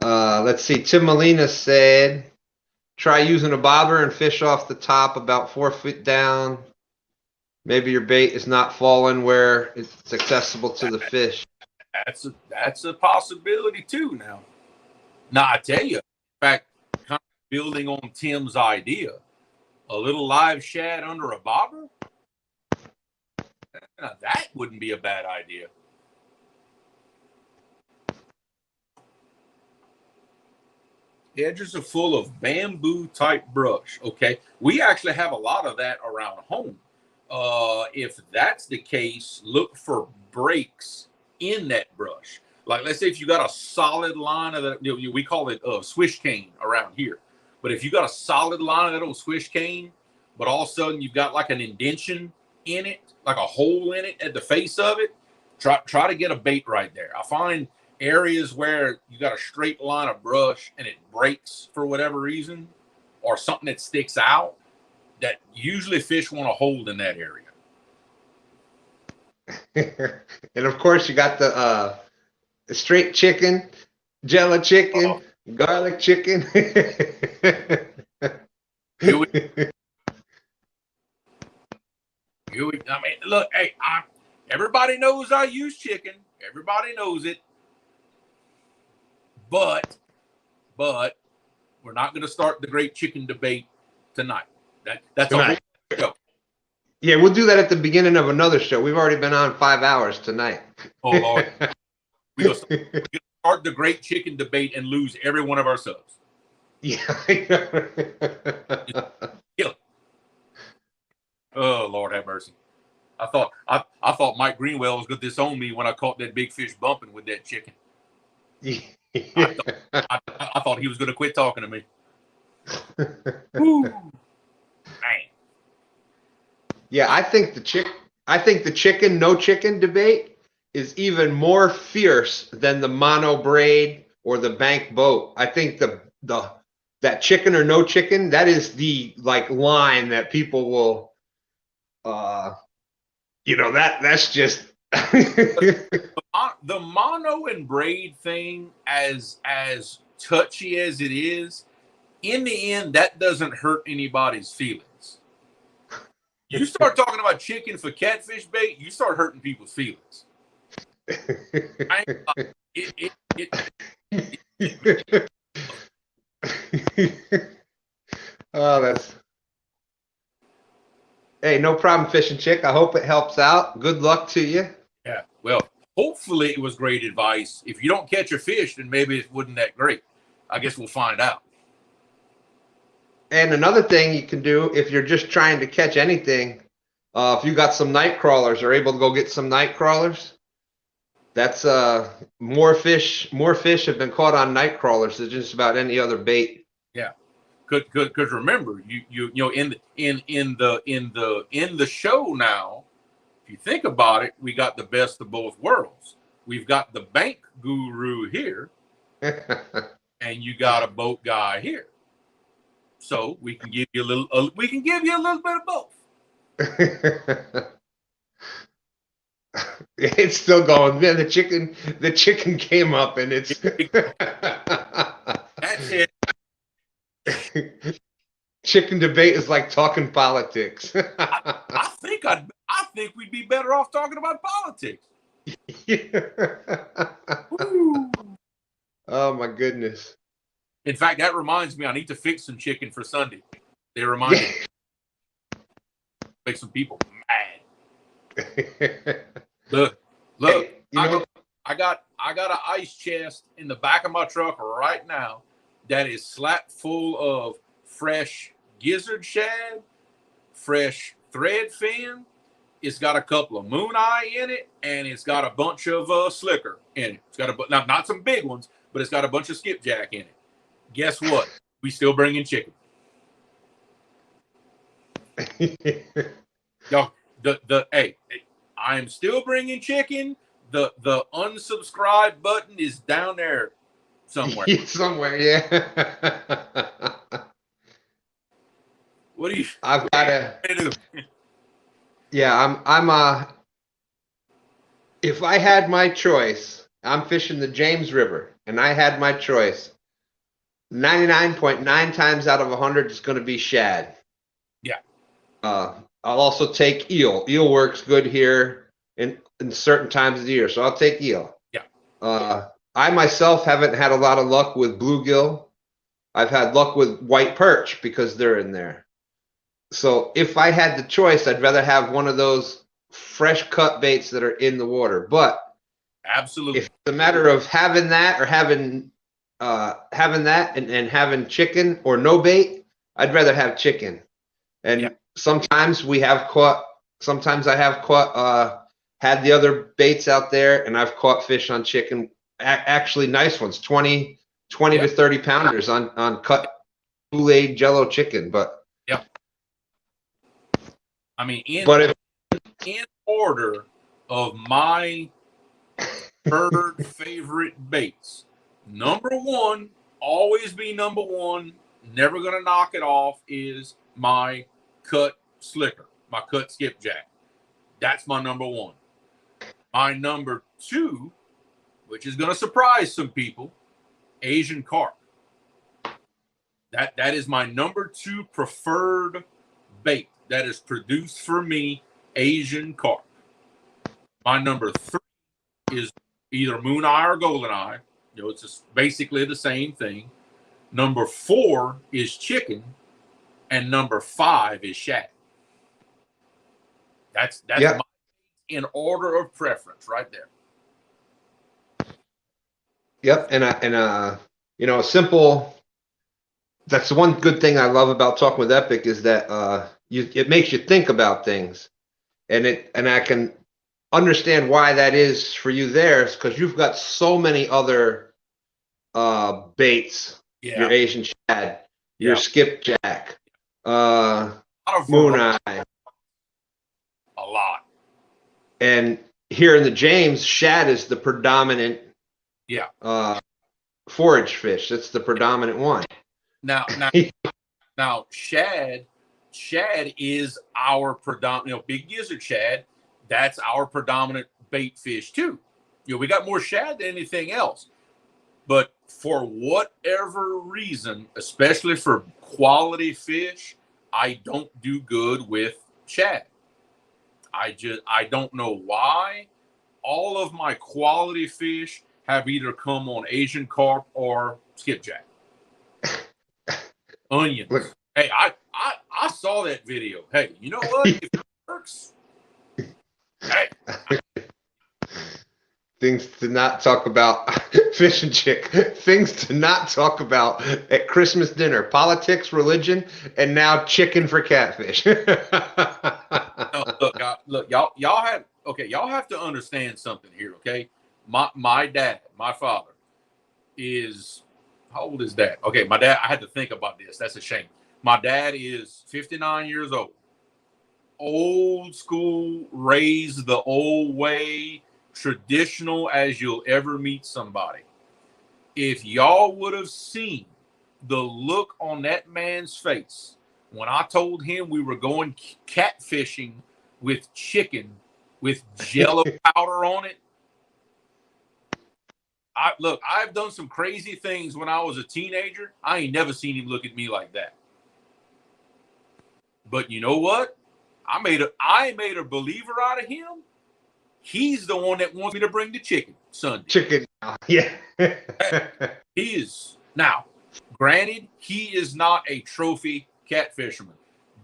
Let's see. Tim Molina said, try using a bobber and fish off the top about 4 feet down. Maybe your bait is not falling where it's accessible to the fish. That's a possibility too. Now I tell you, in fact, kind of building on Tim's idea, a little live shad under a bobber. Now, that wouldn't be a bad idea. Edges are full of bamboo type brush. Okay, we actually have a lot of that around home. If that's the case, look for breaks in that brush. Like, let's say if you got a solid line of that, we call it swish cane around here. But if you got a solid line of that old swish cane, but all of a sudden you've got like an indention in it, like a hole in it at the face of it, try to get a bait right there. I find areas where you got a straight line of brush and it breaks for whatever reason, or something that sticks out, that usually fish want to hold in that area. And of course, you got the straight chicken, jello chicken, garlic chicken. I mean, look, hey, everybody knows I use chicken. Everybody knows it. But we're not going to start the great chicken debate tonight. That's tonight. A whole show. Yeah, we'll do that at the beginning of another show. We've already been on 5 hours tonight. Oh, Lord. We're going to start the great chicken debate and lose every one of our subs. Yeah. Kill it. Oh, Lord have mercy. I thought Mike Greenwell was going to disown me when I caught that big fish bumping with that chicken. I thought he was going to quit talking to me. Woo. Man. Yeah, I think the chicken no chicken debate is even more fierce than the mono braid or the bank boat. I think that chicken or no chicken, that is the like line that people will that's just The mono and braid thing, as touchy as it is, in the end, that doesn't hurt anybody's feelings. You start talking about chicken for catfish bait, you start hurting people's feelings. Oh, that's hey, no problem, fishing chick. I hope it helps out. Good luck to you. Yeah, well, hopefully it was great advice. If you don't catch a fish, then maybe it wasn't that great. I guess we'll find out. And another thing you can do if you're just trying to catch anything, if you got some night crawlers, are able to go get some night crawlers. That's more fish have been caught on night crawlers than just about any other bait. Yeah, because remember, you know in the show now, if you think about it, we got the best of both worlds. We've got the bank guru here, and you got a boat guy here. So we can give you a little bit of both. It's still going. Man, the chicken came up, and it's That's it. Chicken debate is like talking politics. I think we'd be better off talking about politics. Oh my goodness. In fact, that reminds me, I need to fix some chicken for Sunday. They remind me. Make some people mad. Look, Hey, I got an ice chest in the back of my truck right now that is slap full of fresh gizzard shad, fresh threadfin. It's got a couple of moon eye in it, and it's got a bunch of slicker in it. It's got not some big ones, but it's got a bunch of skipjack in it. Guess what? We still bringing chicken. Yo, hey, I am still bringing chicken. The unsubscribe button is down there somewhere. Somewhere, yeah. What do you? I've got to. Yeah, I'm. If I had my choice, I'm fishing the James River, and I had my choice. 99.9 times out of 100 is going to be shad. Yeah. I'll also take eel. Eel works good here in certain times of the year, so I'll take eel. Yeah. I myself haven't had a lot of luck with bluegill. I've had luck with white perch because they're in there. So if I had the choice, I'd rather have one of those fresh cut baits that are in the water. But absolutely, if it's a matter of having that or having that and having chicken or no bait, I'd rather have chicken. And sometimes I have caught had the other baits out there, and I've caught fish on chicken, actually nice ones, 20 to 30 pounders on cut Kool-Aid Jello chicken. But I mean, in order of my third favorite baits, number one, always be number one, never going to knock it off, is my cut slicker, my cut skipjack. That's my number one. My number two, which is going to surprise some people, Asian carp. That is my number two preferred bait that is produced for me, Asian carp. My number three is either moon eye or golden eye. You know, it's just basically the same thing. Number four is chicken, and number five is shad. That's my, in order of preference right there. Yep, and simple. That's the one good thing I love about talking with Epic is that it makes you think about things. and I can understand why that is for you there, because you've got so many other baits. Your Asian shad, your skipjack, moon eye. A lot. And here in the James, shad is the predominant forage fish. That's the predominant one. Now, shad is our predominant, big gizzard shad. That's our predominant bait fish too. We got more shad than anything else. But for whatever reason, especially for quality fish, I don't do good with shad. I don't know why. All of my quality fish have either come on Asian carp or skipjack. Onions. Look. Hey, I saw that video. Hey, you know what? If it works, hey. Things to not talk about, fish and chick. Things to not talk about at Christmas dinner: politics, religion, and now chicken for catfish. No, look, y'all have to understand something here, okay? My dad, my father, is how old is Dad? Okay, my dad. I had to think about this. That's a shame. My dad is 59 years old. Old school, raised the old way. Traditional as you'll ever meet somebody. If y'all would have seen the look on that man's face when I told him we were going catfishing with chicken with Jello powder on it. I've done some crazy things when I was a teenager. I ain't never seen him look at me like that. But you know what? I made a believer out of him. He's the one that wants me to bring the chicken Sunday. Chicken, yeah. He is. Now, granted, he is not a trophy catfisherman.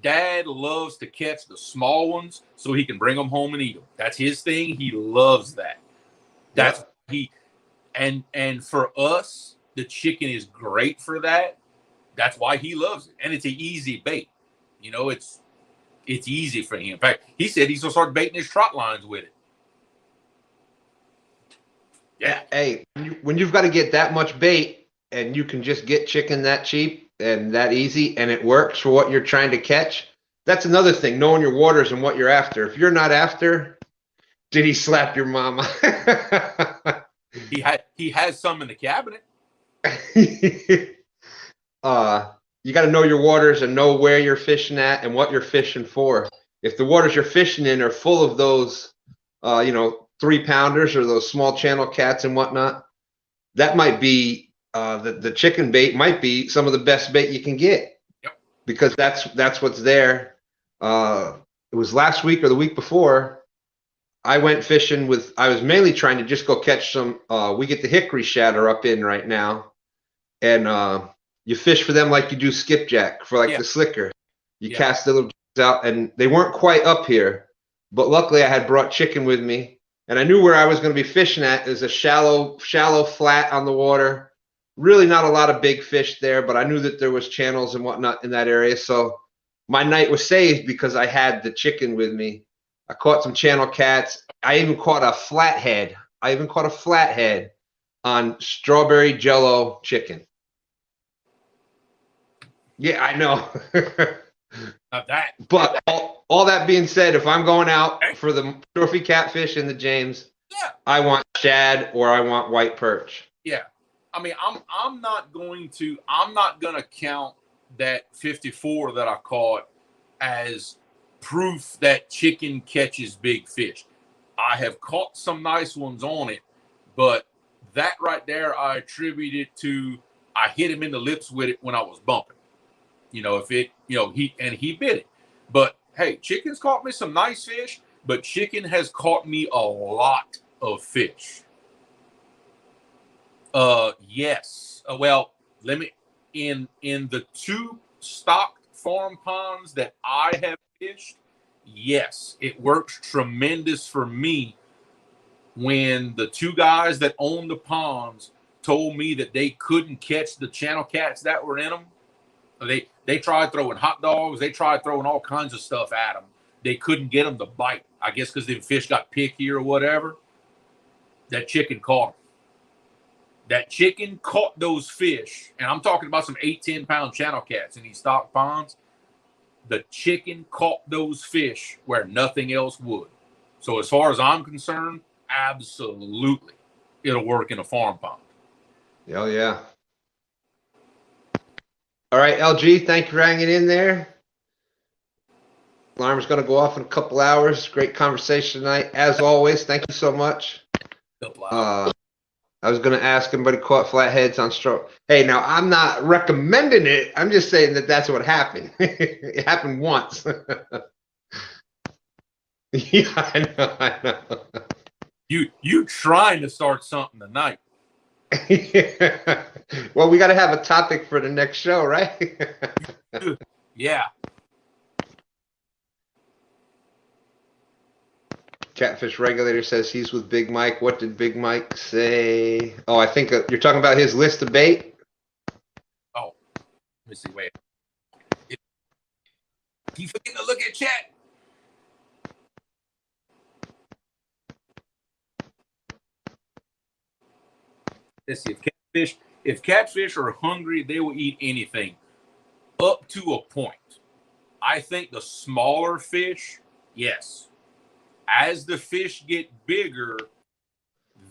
Dad loves to catch the small ones so he can bring them home and eat them. That's his thing. He loves that. That's and for us, the chicken is great for that. That's why he loves it. And it's an easy bait. It's easy for him. In fact, he said he's gonna start baiting his trot lines with it. Yeah. Hey, when you've got to get that much bait and you can just get chicken that cheap and that easy and it works for what you're trying to catch, that's another thing, knowing your waters and what you're after. If you're not after, did he slap your mama? He has some in the cabinet. You got to know your waters and know where you're fishing at and what you're fishing for. If the waters you're fishing in are full of those, 3-pounders or those small channel cats and whatnot, that might be the chicken bait might be some of the best bait you can get. Yep. Because that's what's there. It was last week or the week before. I went fishing I was mainly trying to just go catch some. We get the hickory shatter up in right now, and you fish for them like you do skipjack for the slicker. You cast the little out, and they weren't quite up here, but luckily I had brought chicken with me. And I knew where I was going to be fishing at is a shallow flat on the water. Really not a lot of big fish there, but I knew that there was channels and whatnot in that area. So my night was saved because I had the chicken with me. I caught some channel cats. I even caught a flathead. On strawberry Jello chicken. Yeah, I know. Not that. But all that being said, if I'm going out for the trophy catfish in the James, I want shad or I want white perch. Yeah. I mean, I'm not gonna count that 54 that I caught as proof that chicken catches big fish. I have caught some nice ones on it, but that right there I attribute it to I hit him in the lips with it when I was bumping. He bit it. But hey, chicken's caught me some nice fish, but chicken has caught me a lot of fish. Yes. Well, let me in the 2 stocked farm ponds that I have fished. Yes, it works tremendous for me when the 2 guys that own the ponds told me that they couldn't catch the channel cats that were in them. They tried throwing hot dogs. They tried throwing all kinds of stuff at them they couldn't get them to bite. I guess because the fish got picky or whatever. That chicken caught them. That chicken caught those fish, and I'm talking about some 8-10 pound channel cats in these stock ponds. The chicken caught those fish where nothing else would. So as far as I'm concerned, absolutely, it'll work in a farm pond. Oh yeah. All right, LG, thank you for hanging in there. Alarm's going to go off in a couple hours. Great conversation tonight. As always, thank you so much. I was going to ask anybody caught flatheads on stroke. Hey, now I'm not recommending it. I'm just saying that that's what happened. It happened once. Yeah, I know. You trying to start something tonight. Well, we got to have a topic for the next show, right? Yeah. Catfish Regulator says he's with Big Mike. What did Big Mike say? Oh, I think you're talking about his list of bait. Oh, let me see. Wait. Keep forgetting to look at chat. Let's see. If catfish are hungry, they will eat anything up to a point. I think the smaller fish, yes. As the fish get bigger,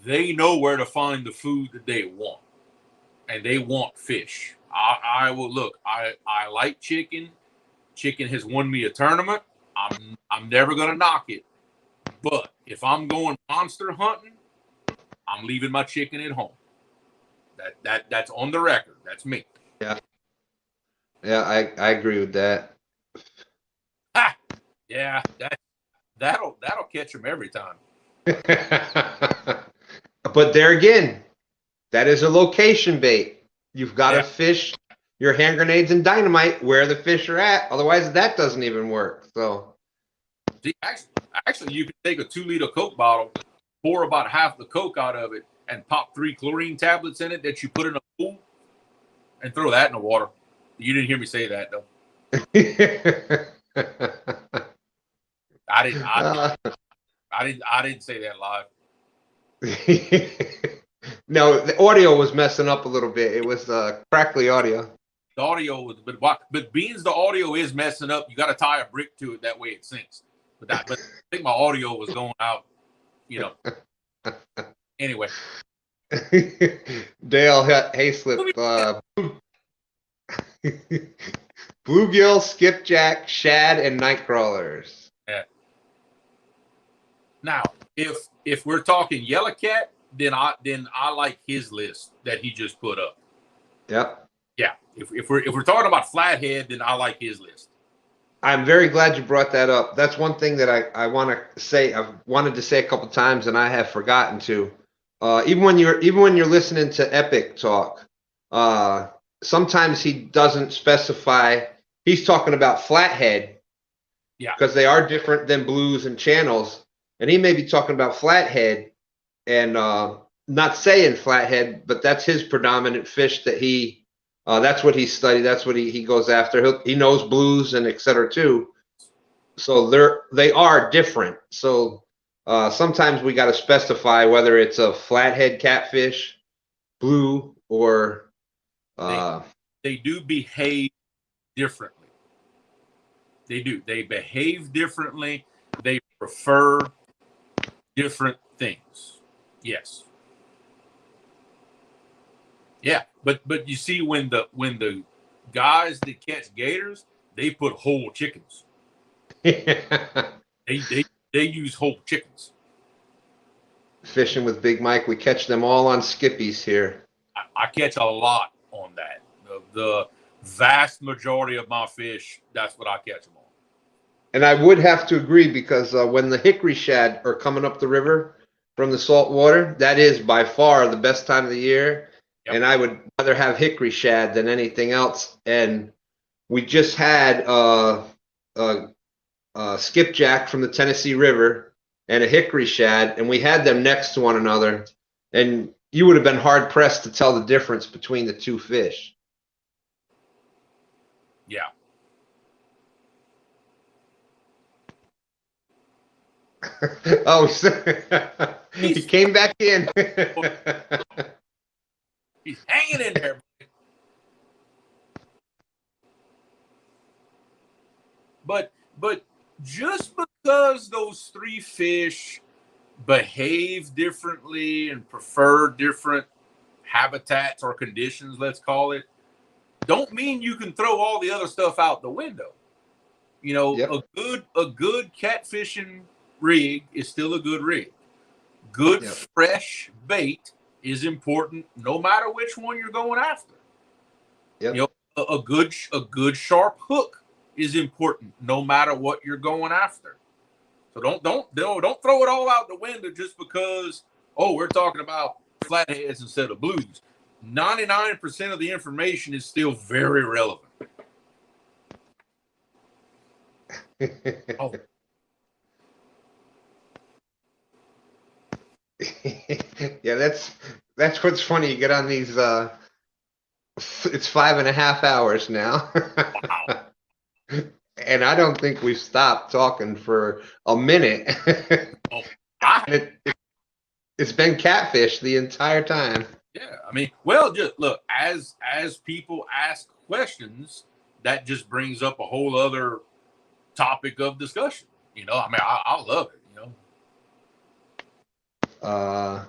they know where to find the food that they want, and they want fish. I will look. I like chicken. Chicken has won me a tournament. I'm never gonna knock it. But if I'm going monster hunting, I'm leaving my chicken at home. That's on the record. That's me. Yeah. Yeah, I agree with that. Ha! Yeah, that'll catch them every time. But there again, that is a location bait. You've got to fish your hand grenades and dynamite where the fish are at. Otherwise, that doesn't even work. So, see, actually, you can take a 2-liter Coke bottle, pour about half the Coke out of it, and pop 3 chlorine tablets in it that you put in a pool, and throw that in the water. You didn't hear me say that, though. I didn't say that live. No, the audio was messing up a little bit. It was crackly audio. The audio was, but beans, the audio is messing up. You got to tie a brick to it, that way it syncs. But I think my audio was going out. Anyway. Dale Hayslip, bluegill, skipjack, shad, and night crawlers. Yeah. Now, if we're talking yellow cat, then I like his list that he just put up. Yep. Yeah. If we're talking about flathead, then I like his list. I'm very glad you brought that up. That's one thing that I want to say. I've wanted to say a couple times, and I have forgotten to. Even when you're listening to Epic talk, sometimes he doesn't specify. He's talking about flathead, because they are different than blues and channels, and he may be talking about flathead, and not saying flathead, but that's his predominant fish that he. That's what he studied. That's what he goes after. He knows blues and et cetera too. So they are different. So sometimes we got to specify whether it's a flathead catfish, blue, or they do behave differently. They do. They behave differently. They prefer different things. Yes. Yeah, but you see, when the guys that catch gators, they put whole chickens. They use whole chickens. Fishing with Big Mike, we catch them all on skippies here. I catch a lot on that. The vast majority of my fish, that's what I catch them on. And I would have to agree, because when the hickory shad are coming up the river from the salt water, that is by far the best time of the year. Yep. And I would rather have hickory shad than anything else. And we just had skipjack from the Tennessee River and a hickory shad, and we had them next to one another. And you would have been hard pressed to tell the difference between the two fish. Yeah. Oh, he came back in. He's hanging in there. But just because those three fish behave differently and prefer different habitats or conditions, let's call it, don't mean you can throw all the other stuff out the window. You know, Yep. a good catfishing rig is still a good rig. Good fresh bait is important no matter which one you're going after. Yep. You know, a good sharp hook is important no matter what you're going after. So don't throw it all out the window just because we're talking about flatheads instead of blues. 99% of the information is still very relevant. Oh. Yeah, that's what's funny. You get on these. It's 5.5 hours now. Wow. And I don't think we've stopped talking for a minute. It's been catfish the entire time. Yeah, I mean, well, just look, as people ask questions, that just brings up a whole other topic of discussion. You know, I mean, I love it. You know,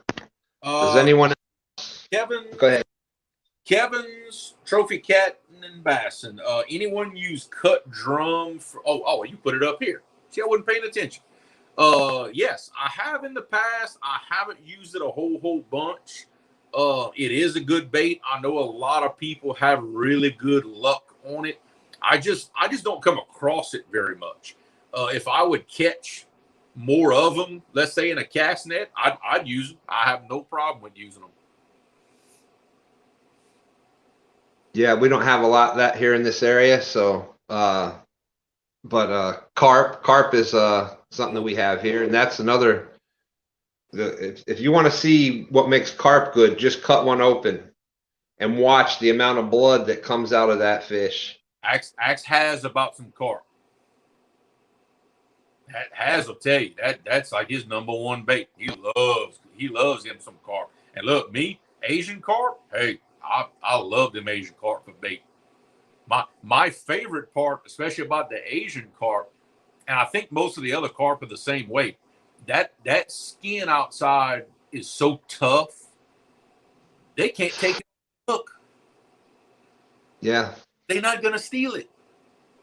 Does anyone else? Kevin, Go ahead. Kevin's Trophy Cat and Bassin. Anyone use cut drum for? Oh, you put it up here. See, I wasn't paying attention. Yes, I have in the past. I haven't used it a whole bunch. It is a good bait. I know a lot of people have really good luck on it. I just don't come across it very much. If I would catch more of them, let's say in a cast net, I'd use them. I have no problem with using them. Yeah, we don't have a lot of that here in this area, so but carp is something that we have here, and that's another. If you want to see what makes carp good, just cut one open and watch the amount of blood that comes out of that fish. Axe has about some carp. That has, I'll tell you, that's like his number one bait. He loves him some carp. And look, me, Asian carp, hey, I love them Asian carp for bait. My favorite part, especially about the Asian carp, and I think most of the other carp are the same way. That skin outside is so tough, they can't take it off the hook. Yeah. They're not gonna steal it.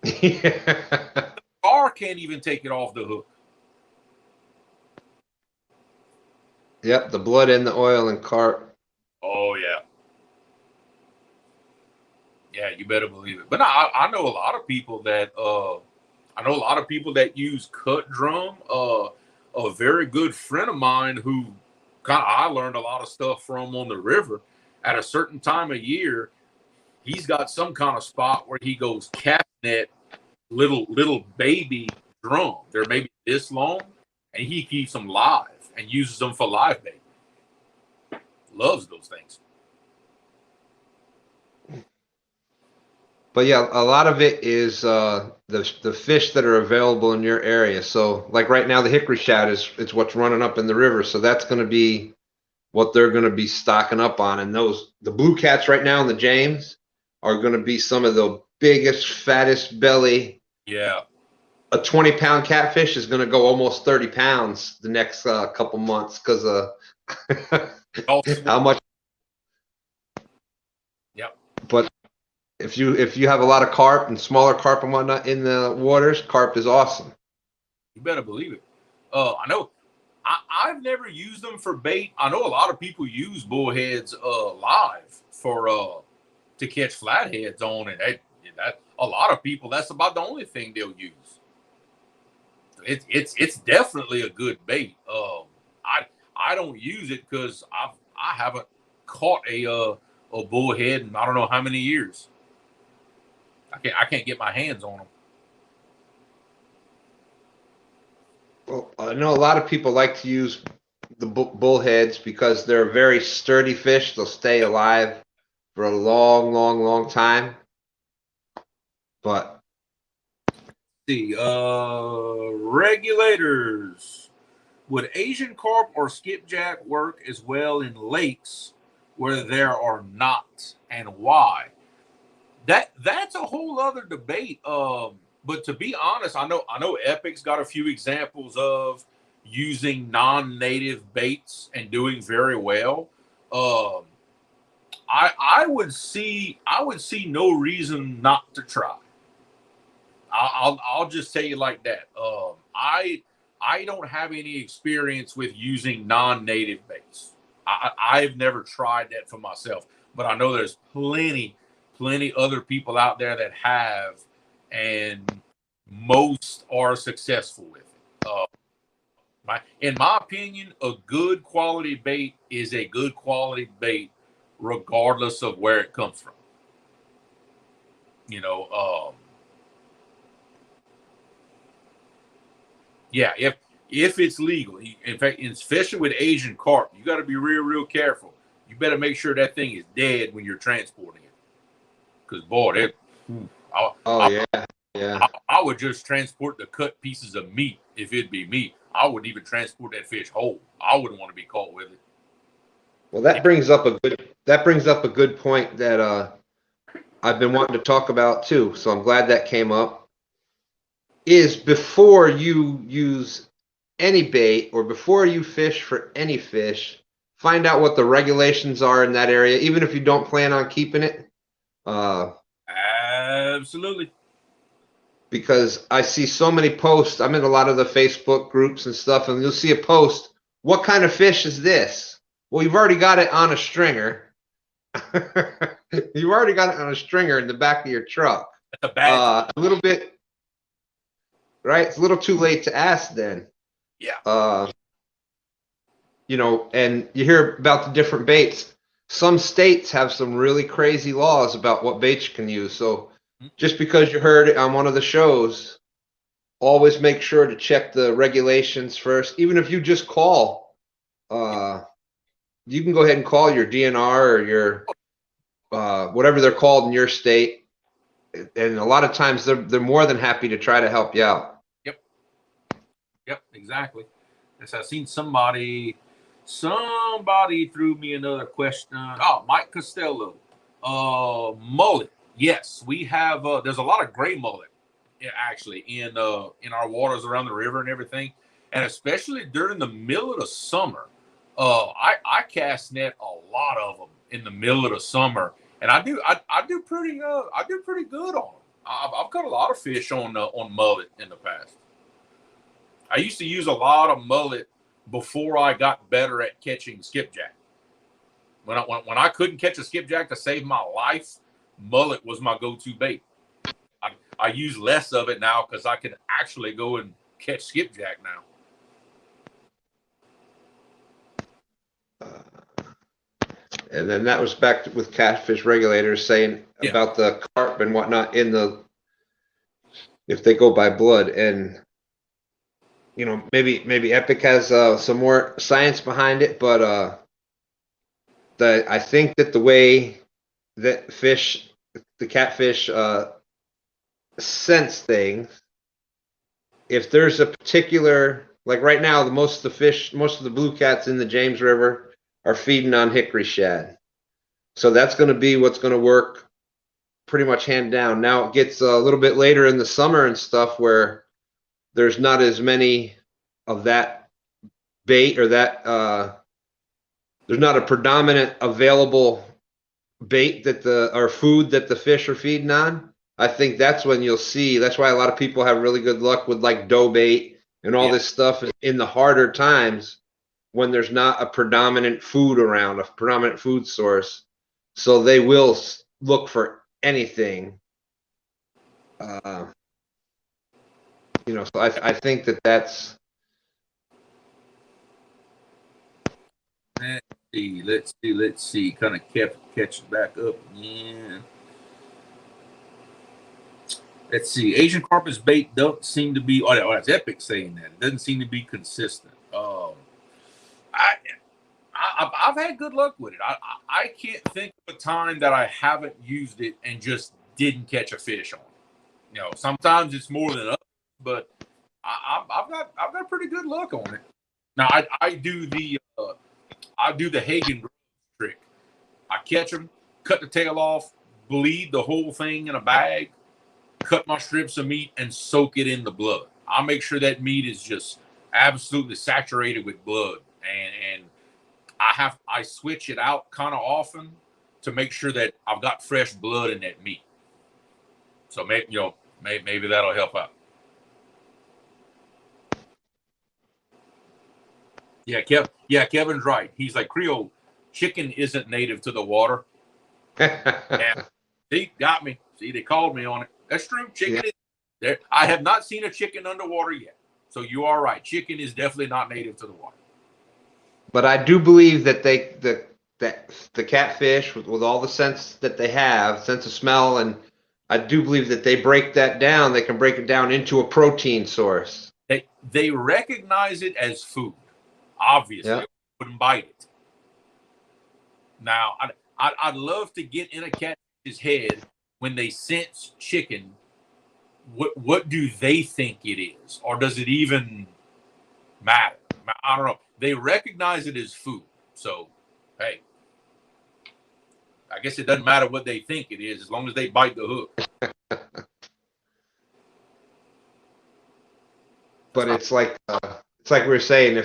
Yeah. The car can't even take it off the hook. Yep, the blood and the oil and carp. Oh yeah. Yeah, you better believe it. But no, I know a lot of people that use cut drum. A very good friend of mine who I learned a lot of stuff from on the river. At a certain time of year, he's got some kind of spot where he goes cast net little baby drum. They're maybe this long, and he keeps them live and uses them for live bait. Loves those things. But yeah, a lot of it is the fish that are available in your area. So like right now, the hickory shad is what's running up in the river. So that's going to be what they're going to be stocking up on. And the blue cats right now in the James are going to be some of the biggest, fattest belly. Yeah. A 20-pound catfish is going to go almost 30 pounds the next couple months because of how much. Yep. But if you have a lot of carp and smaller carp and whatnot in the waters, carp is awesome. You better believe it. I know. I've never used them for bait. I know a lot of people use bullheads live for to catch flatheads on, and that a lot of people, that's about the only thing they'll use. It's definitely a good bait. I don't use it because I haven't caught a bullhead in I don't know how many years. I can't get my hands on them. Well, I know a lot of people like to use the bullheads because they're a very sturdy fish. They'll stay alive for a long, long, long time. But See, regulators. Would Asian carp or skipjack work as well in lakes where there are not, and why? That's a whole other debate. But to be honest, I know Epic's got a few examples of using non-native baits and doing very well. I would see no reason not to try. I'll just tell you like that. I don't have any experience with using non-native baits. I've never tried that for myself, but I know there's plenty other people out there that have, and most are successful with it. In my opinion, a good quality bait is a good quality bait, regardless of where it comes from. Yeah, if it's legal. In fact, especially with Asian carp, you got to be real careful. You better make sure that thing is dead when you're transporting it, because boy, I would just transport the cut pieces of meat if it'd be me. I wouldn't even transport that fish whole. I wouldn't want to be caught with it. Well, that brings up a good point that I've been wanting to talk about too. So I'm glad that came up. Is before you use any bait or before you fish for any fish, find out what the regulations are in that area, even if you don't plan on keeping it. Absolutely. Because I see so many posts. I'm in a lot of the Facebook groups and stuff, and you'll see a post. What kind of fish is this? Well, you've already got it on a stringer. You've already got it on a stringer in the back of your truck. That's a bad a little bit, right? It's a little too late to ask then. Yeah. And you hear about the different baits. Some states have some really crazy laws about what baits you can use. So just because you heard it on one of the shows, always make sure to check the regulations first. Even if you just call, you can go ahead and call your DNR or your whatever they're called in your state, and a lot of times they're more than happy to try to help you out. Yep, exactly. Yes, I've seen somebody threw me another question. Oh, Mike Costello. Mullet. Yes, we have. There's a lot of gray mullet actually in our waters around the river and everything, and especially during the middle of the summer. I cast net a lot of them in the middle of the summer, and I do pretty good on them. I've caught a lot of fish on mullet in the past. I used to use a lot of mullet before I got better at catching skipjack. When I couldn't catch a skipjack to save my life, mullet was my go-to bait. I use less of it now because I can actually go and catch skipjack now. And then that was back with catfish regulators saying about the carp and whatnot if they go by blood. And maybe Epic has some more science behind it, but I think that the way that the catfish sense things, if there's a particular, like right now, most of the blue cats in the James River are feeding on hickory shad. So that's going to be what's going to work pretty much hand down. Now it gets a little bit later in the summer and stuff where there's not as many of that bait or that there's not a predominant available bait or food that the fish are feeding on. I think that's when you'll see. That's why a lot of people have really good luck with like dough bait and all this stuff in the harder times when there's not a predominant food around, a predominant food source. So they will look for anything. So I think that's. Let's see. Kind of catch it back up. Yeah. Let's see. Asian carpet's bait don't seem to be. Oh, that's Epic saying that. It doesn't seem to be consistent. I've had good luck with it. I can't think of a time that I haven't used it and just didn't catch a fish on it. Sometimes it's more than others, but I've got pretty good luck on it. Now I do the Hagen trick. I catch them, cut the tail off, bleed the whole thing in a bag, cut my strips of meat, and soak it in the blood. I make sure that meat is just absolutely saturated with blood, and I switch it out kind of often to make sure that I've got fresh blood in that meat. So maybe that'll help out. Yeah, Kevin's right. He's like, Creole, chicken isn't native to the water. Yeah. See, got me. See, they called me on it. That's true. Chicken is there. I have not seen a chicken underwater yet. So you are right. Chicken is definitely not native to the water. But I do believe that the catfish with all the sense that they have, sense of smell, and I do believe that they break that down. They can break it down into a protein source. They recognize it as food. Obviously, they wouldn't bite it. Now, I'd love to get in a catfish's head when they sense chicken. What do they think it is, or does it even matter? I don't know. They recognize it as food, so hey, I guess it doesn't matter what they think it is as long as they bite the hook. But it's like we were saying,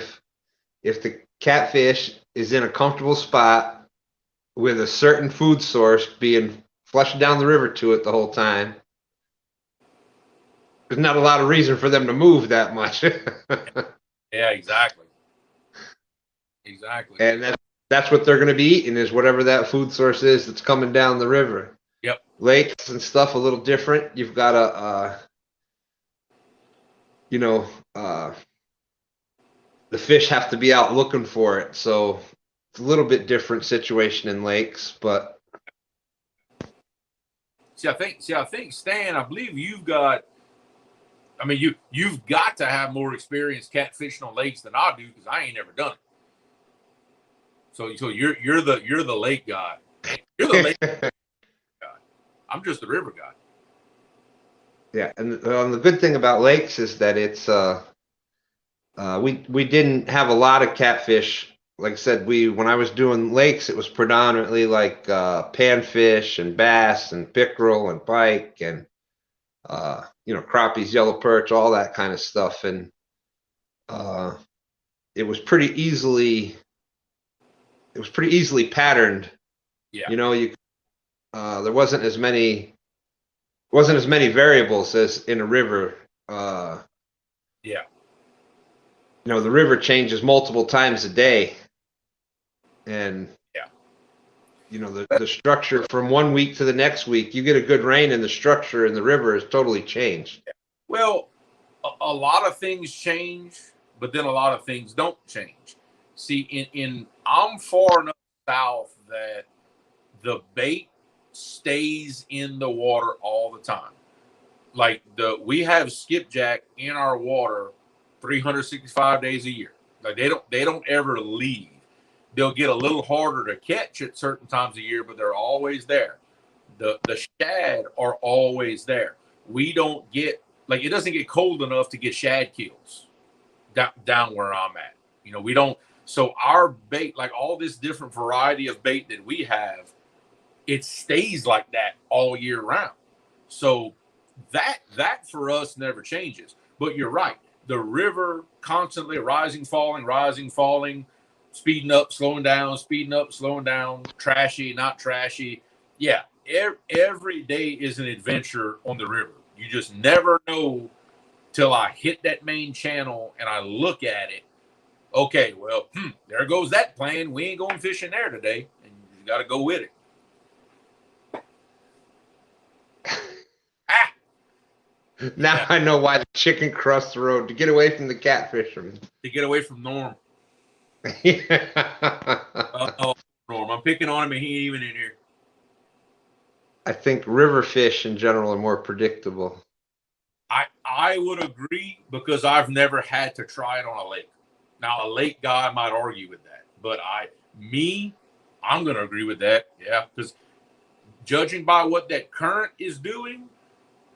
if the catfish is in a comfortable spot with a certain food source being flushed down the river to it the whole time, there's not a lot of reason for them to move that much. Yeah, exactly. And that's what they're going to be eating, is whatever that food source is that's coming down the river. Yep. Lakes and stuff a little different. You've got the fish have to be out looking for it, so it's a little bit different situation in lakes. But see, I think Stan, I believe you've got. I mean, you've got to have more experience catfishing on lakes than I do, because I ain't never done it. So you're the lake guy. You're the lake guy. I'm just the river guy. Yeah, and the good thing about lakes is that it's we didn't have a lot of catfish. Like I said, when I was doing lakes, it was predominantly like panfish and bass and pickerel and pike and crappies, yellow perch, all that kind of stuff. And it was pretty easily patterned. Yeah. There wasn't as many variables as in a river. Yeah. The river changes multiple times a day. And the structure from one week to the next week, you get a good rain and the structure in the river is totally changed. Well, a lot of things change, but then a lot of things don't change. See, I'm far enough south that the bait stays in the water all the time. Like we have skipjack in our water 365 days a year. Like they don't ever leave. They'll get a little harder to catch at certain times of year, but they're always there. The shad are always there. We don't get, like, it doesn't get cold enough to get shad kills down where I'm at. We don't. So our bait, like all this different variety of bait that we have, it stays like that all year round. So that for us never changes. But you're right. The river constantly rising, falling, speeding up, slowing down, trashy, not trashy. Yeah, every day is an adventure on the river. You just never know till I hit that main channel and I look at it. Okay, well, there goes that plan. We ain't going fishing there today, and you got to go with it. Now I know why the chicken crossed the road, to get away from the catfishermen. To get away from Norm. Norm, I'm picking on him and he ain't even in here. I think river fish in general are more predictable. I would agree, because I've never had to try it on a lake. Now, a lake guy might argue with that, but I'm going to agree with that. Yeah, because judging by what that current is doing,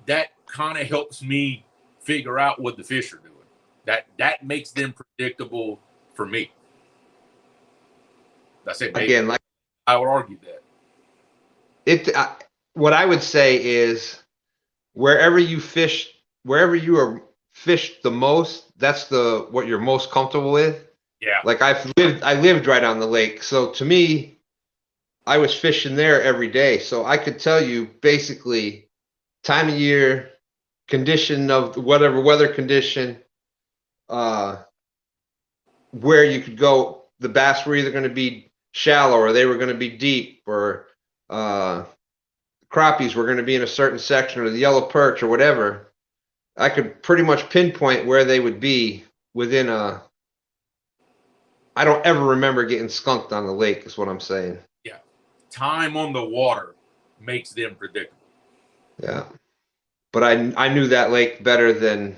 that kind of helps me figure out what the fish are doing. That makes them predictable for me. That's it. Maybe. Again, like I would argue that. What I would say is wherever you are fished the most, that's what you're most comfortable with. Yeah. Like I lived right on the lake, so to me, I was fishing there every day, so I could tell you basically time of year, condition of whatever weather condition, where you could go. The bass were either going to be shallow or they were going to be deep, or crappies were going to be in a certain section, or the yellow perch or whatever. I could pretty much pinpoint where they would be within a. I don't ever remember getting skunked on the lake, is what I'm saying. Yeah. Time on the water makes them predictable. Yeah. But I knew that lake better than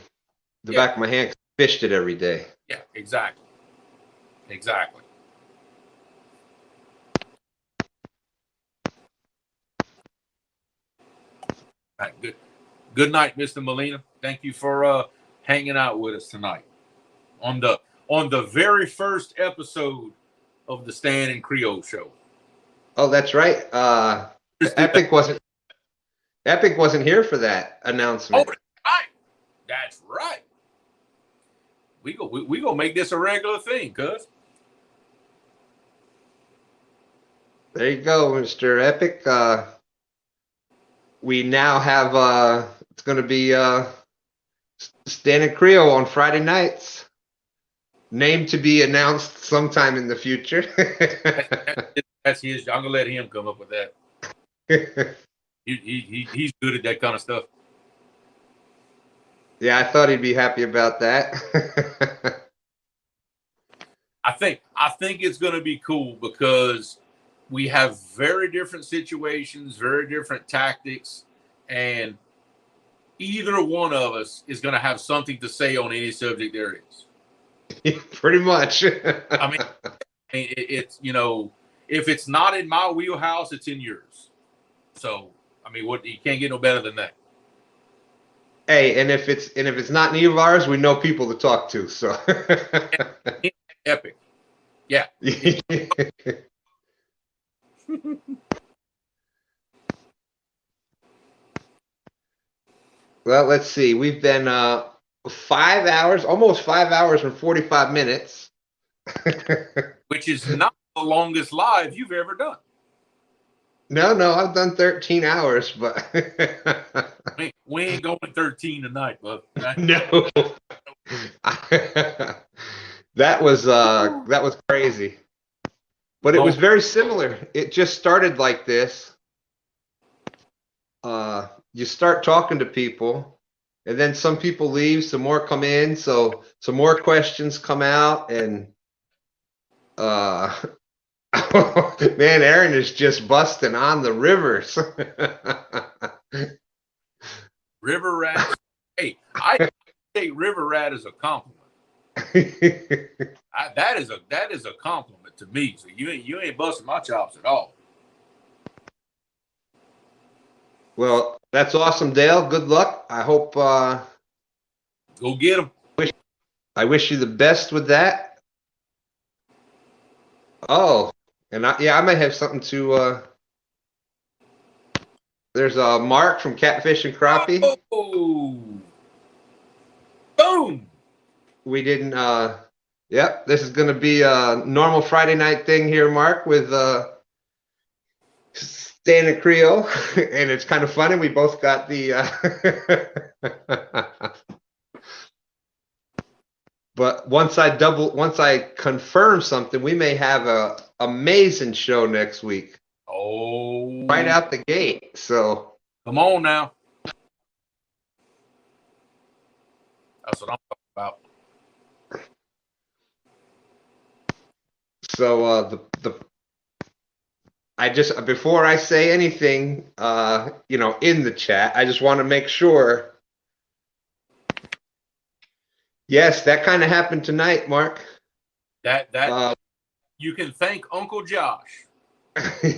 the back of my hand, 'cause I fished it every day. Yeah, exactly. Exactly. All right, good night, Mr. Molina. Thank you for hanging out with us tonight on the very first episode of the Stan and Creole show. Oh, that's right. Epic wasn't here for that announcement. Oh, that's right. We gonna make this a regular thing, cuz. There you go, Mr. Epic. We now have it's going to be Stan and Creole on Friday nights. Name to be announced sometime in the future. That's his. I'm gonna let him come up with that. He's good at that kind of stuff. Yeah, I thought he'd be happy about that. I think it's gonna be cool because we have very different situations, very different tactics, and either one of us is going to have something to say on any subject there is. Pretty much. I mean, it's, if it's not in my wheelhouse, it's in yours. So, I mean, you can't get no better than that. Hey, and if it's not any of ours, we know people to talk to. So Epic. Yeah. Well, let's see. We've been 5 hours, almost 5 hours and 45 minutes. Which is not the longest live you've ever done. No, I've done 13 hours, but we ain't going 13 tonight, bud. Right? No. That was crazy. But it was very similar. It just started like this. You start talking to people, and then some people leave, some more come in, so some more questions come out, and man, Aaron is just busting on the rivers. River rat. Hey, I take river rat as a compliment. That is a compliment to me. So you ain't busting my chops at all. Well, that's awesome, Dale. Good luck. I hope. Go get them. I wish you the best with that. Oh, and I might have something to. There's a Mark from Catfish and Crappie. Oh, boom! We didn't. Yep, this is going to be a normal Friday night thing here, Mark, with Stan and Creole, and it's kind of funny. We both got the. But once I confirm something, we may have a amazing show next week. Oh, right out the gate. So come on now. That's what I'm talking about. So I just, before I say anything, in the chat, I just want to make sure. Yes, that kind of happened tonight, Mark. That you can thank Uncle Josh. You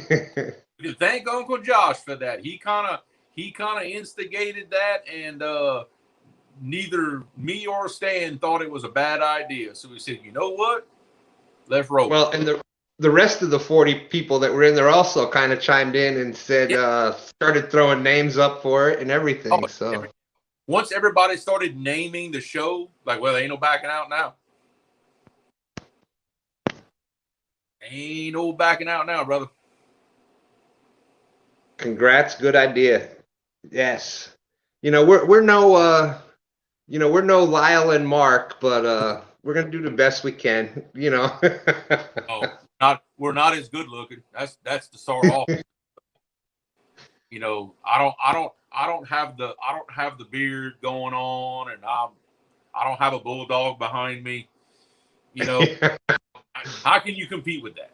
can thank Uncle Josh for that. He kind of instigated that, and neither me or Stan thought it was a bad idea. So we said, you know what? Let's roll. Well, and the rest of the 40 people that were in there also kind of chimed in and said, started throwing names up for it and everything. Once everybody started naming the show, like, well, there ain't no backing out now. Ain't no backing out now, brother. Congrats, good idea. Yes. We're no we're no Lyle and Mark, but we're gonna do the best we can, We're not as good looking. That's the start off. I don't have the beard going on, and I don't have a bulldog behind me. How can you compete with that?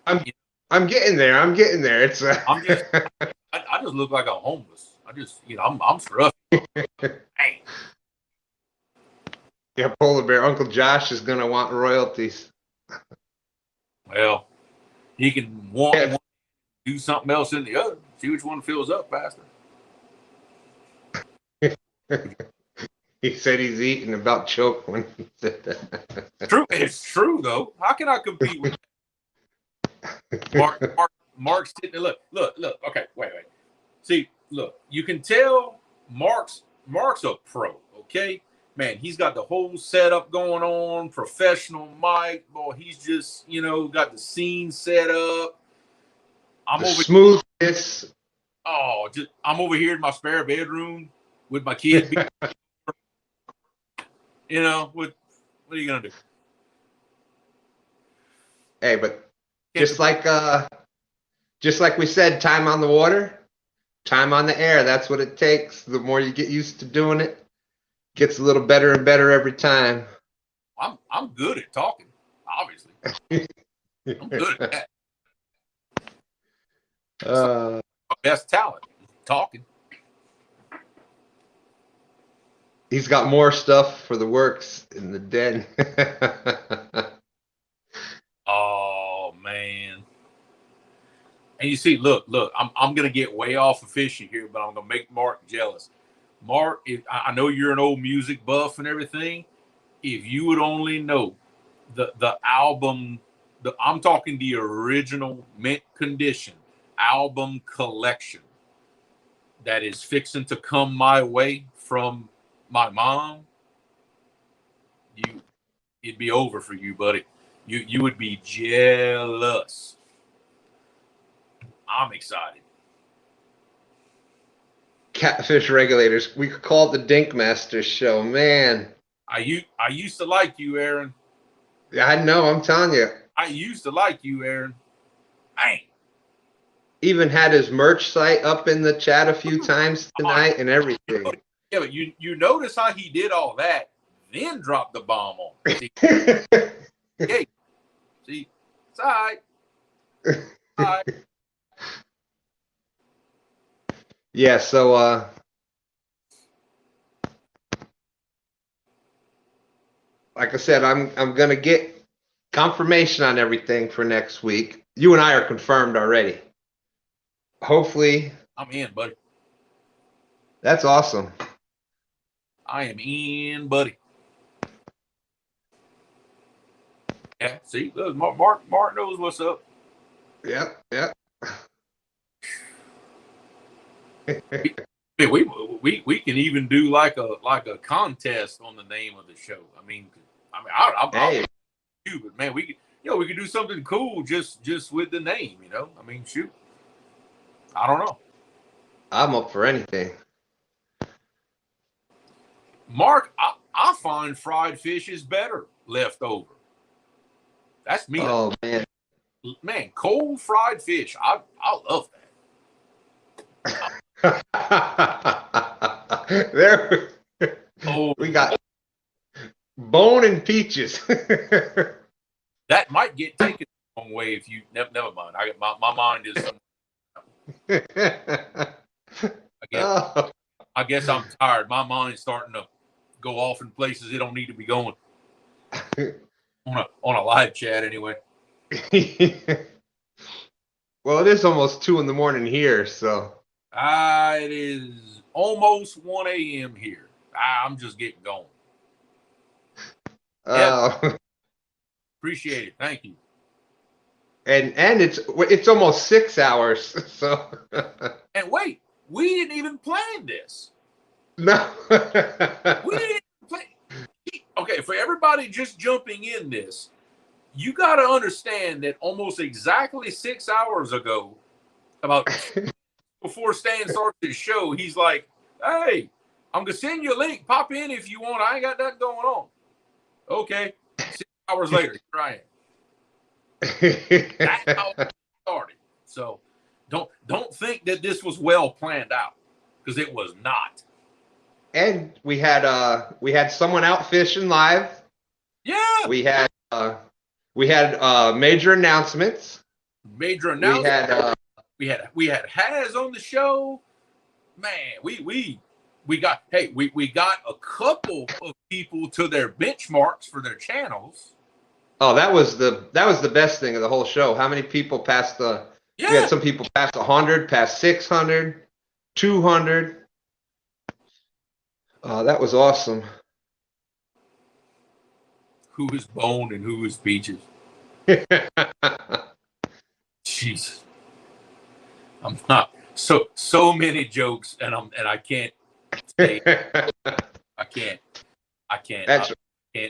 I'm getting there. It's I just look like a homeless. I'm scruffy. Dang. Yeah, polar bear. Uncle Josh is gonna want royalties. Well, he can want one, do something else in the other. See which one fills up faster. He said he's eating, about choked when he said that. It's true though. How can I compete with Mark's sitting there? Look. Okay, wait. See, look, you can tell Mark's a pro, okay? Man, he's got the whole setup going on, professional mic. Boy, he's just, got the scene set up. I'm smoothness. I'm over here in my spare bedroom with my kid. What are you gonna do? Hey, but just like we said, time on the water, time on the air. That's what it takes. The more you get used to doing it, gets a little better and better every time. I'm good at talking, obviously. I'm good at that. My best talent, talking. He's got more stuff for the works in the den. Oh man! And you see, look, I'm gonna get way off of fishing here, but I'm gonna make Mark jealous. Mark, I know you're an old music buff and everything. If you would only know the album, I'm talking the original mint condition album collection that is fixing to come my way from my mom, it'd be over for you, buddy. You would be jealous. I'm excited. Catfish regulators. We could call it the Dink Masters show, man. I used to like you, Aaron. Yeah, I know. I'm telling you. I used to like you, Aaron. Dang. Even had his merch site up in the chat a few times tonight and everything. Yeah, but you notice how he did all that, then dropped the bomb on. See, see, it's all right. All right. Yeah, so like I said, I'm gonna get confirmation on everything for next week. You and I are confirmed already. Hopefully. I'm in, buddy. That's awesome. I am in, buddy. Yeah, see, look, Mark knows what's up. Yep. We can even do like a contest on the name of the show. I mean, I'll you, but man, we could do something cool just with the name. I mean, shoot. I don't know. I'm up for anything. Mark, I find fried fish is better left over. That's me. Oh man, cold fried fish. I love that. There. We got bone and peaches. That might get taken the wrong way if you never mind. My mind is. I guess I'm tired. My mind's starting to go off in places it don't need to be going. On a live chat anyway. Well, it is almost 2 a.m. here, so. It is almost 1 a.m. here. I'm just getting going. Oh. Appreciate it. Thank you. and it's almost 6 hours. So And wait, we didn't even plan this. no. We didn't plan. Okay, for everybody just jumping in this, you got to understand that almost exactly 6 hours ago, about before Stan starts his show, he's like, "Hey, I'm gonna send you a link. Pop in if you want. I ain't got nothing going on." Okay. 6 hours later, here I am. That's how it started. So don't think that this was well planned out, because it was not. And we had someone out fishing live. Yeah. We had major announcements. Major announcement. We had we had Haz on the show. Man, we got we got a couple of people to their benchmarks for their channels. oh, that was the best thing of the whole show. How many people passed the? Yeah. We had some people past 100, past 600, 200. That was awesome. Who is Bone and who is Peaches? Jesus, I'm not so many jokes, and I can't say I can't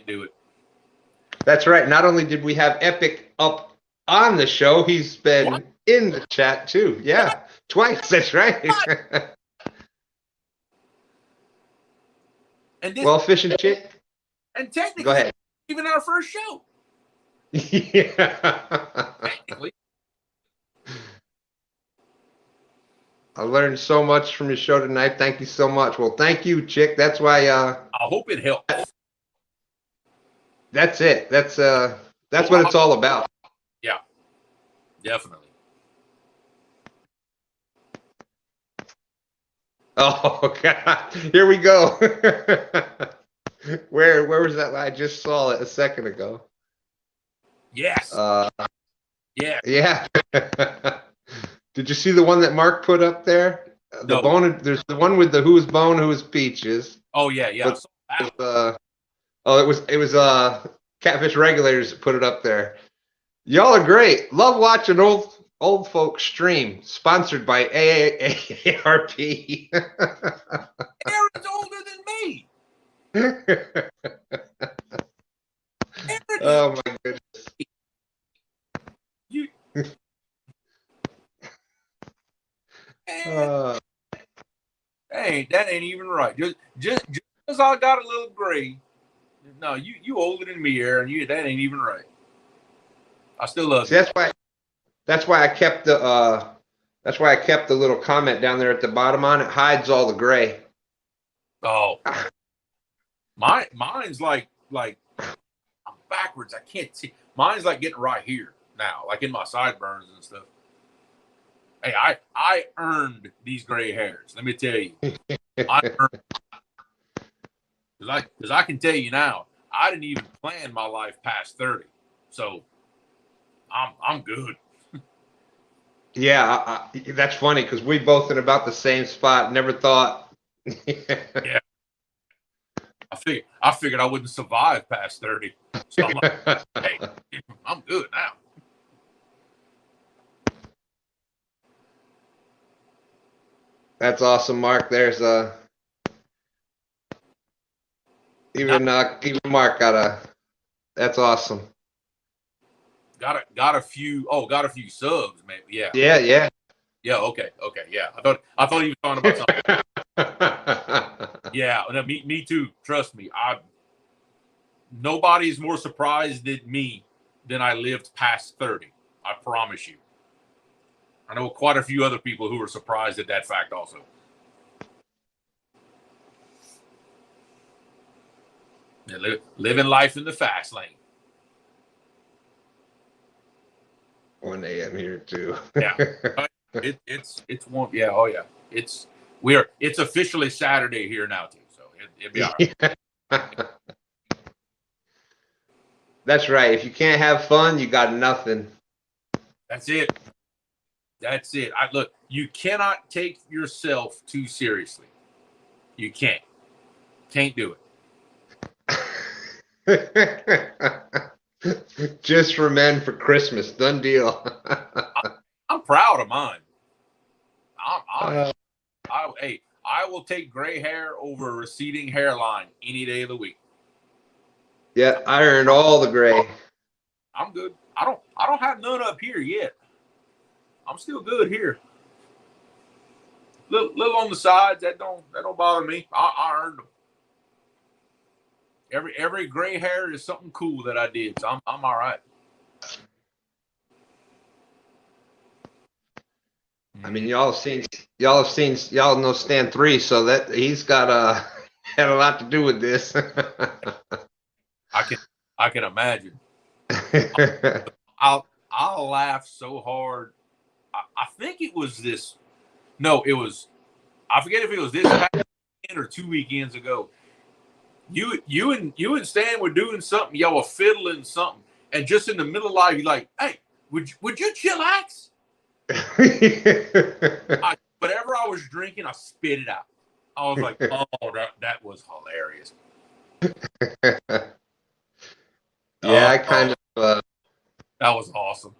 do it. That's right. Not only did we have Epic up on the show, he's been in the chat too. Yeah, twice. That's right. And this, well, Fish and Chick. And technically, go ahead. Even our first show. Yeah. Technically. I learned so much from your show tonight. Thank you so much. Well, thank you, Chick. That's why. I hope it helps. That's it. That's what it's all about. Yeah, definitely. Oh God! Here we go. Where was that? I just saw it a second ago. Yes. Yeah. Yeah. Did you see the one that Mark put up there? The No. bone. There's the one with the who's bone, who's peaches. Oh yeah, yeah. But, it was Catfish Regulators that put it up there. Y'all are great. Love watching old folks stream. Sponsored by AARP. Aaron's older than me. Oh my goodness. You. Hey, that ain't even right. Just because I got a little gray. No, you older than me, Aaron. That ain't even right. I still love you. That's why I kept the little comment down there at the bottom on it. Hides all the gray. Oh, mine's like I'm backwards. I can't see. Mine's like getting right here now, like in my sideburns and stuff. Hey, I earned these gray hairs. Let me tell you, I earned. Because I can tell you now, I didn't even plan my life past 30, so I'm good. Yeah, that's funny because we both in about the same spot. Never thought. Yeah. I figured I wouldn't survive past 30. So I'm like, hey, I'm good now. That's awesome, Mark. There's even Mark got a. That's awesome. Got a few subs, maybe. Yeah. Yeah. Yeah. Okay. Yeah. I thought he was talking about something. Yeah. No, me too. Trust me. Nobody's more surprised at me than I lived past 30. I promise you. I know quite a few other people who are surprised at that fact also. Yeah, living life in the fast lane. 1 a.m. here too. Yeah. It's one. Yeah. Oh yeah. It's officially Saturday here now too. So it'll be all right. That's right. If you can't have fun, you got nothing. That's it. Look, you cannot take yourself too seriously. You can't. Can't do it. Just for men for Christmas. Done deal. I'm proud of mine. I will take gray hair over a receding hairline any day of the week. Yeah, I earned all the gray. I'm good. I don't have none up here yet. I'm still good here. Little on the sides, that don't bother me. I earned them. Every gray hair is something cool that I did, so I'm all right. I mean, y'all know Stan 3, so that he's got had a lot to do with this. I can imagine. I'll laugh so hard. I think it was this. No, it was. I forget if it was this weekend or 2 weekends ago. You and Stan were doing something. Y'all were fiddling something, and just in the middle of life, you're like, "Hey, would you chillax?" Whatever I was drinking, I spit it out. I was like, "Oh, that was hilarious." Yeah, I kind of. That was awesome.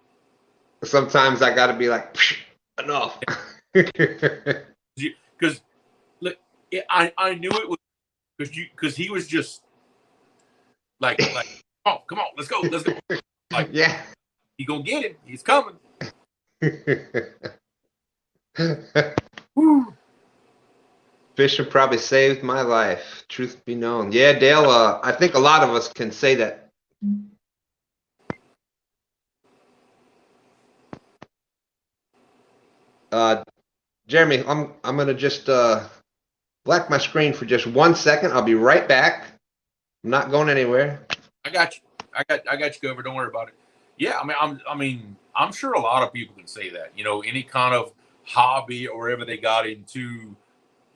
Sometimes I got to be like, enough. Because look, I knew it was because he was just like, come on, let's go. Like, yeah, he gonna get him. He's coming. Fishing probably saved my life. Truth be known. Yeah, Dale. I think a lot of us can say that. Jeremy, I'm gonna just black my screen for just 1 second. I'll be right back. I'm not going anywhere. I got you. I got you covered. Don't worry about it. Yeah, I'm sure a lot of people can say that. You know, any kind of hobby or whatever they got into,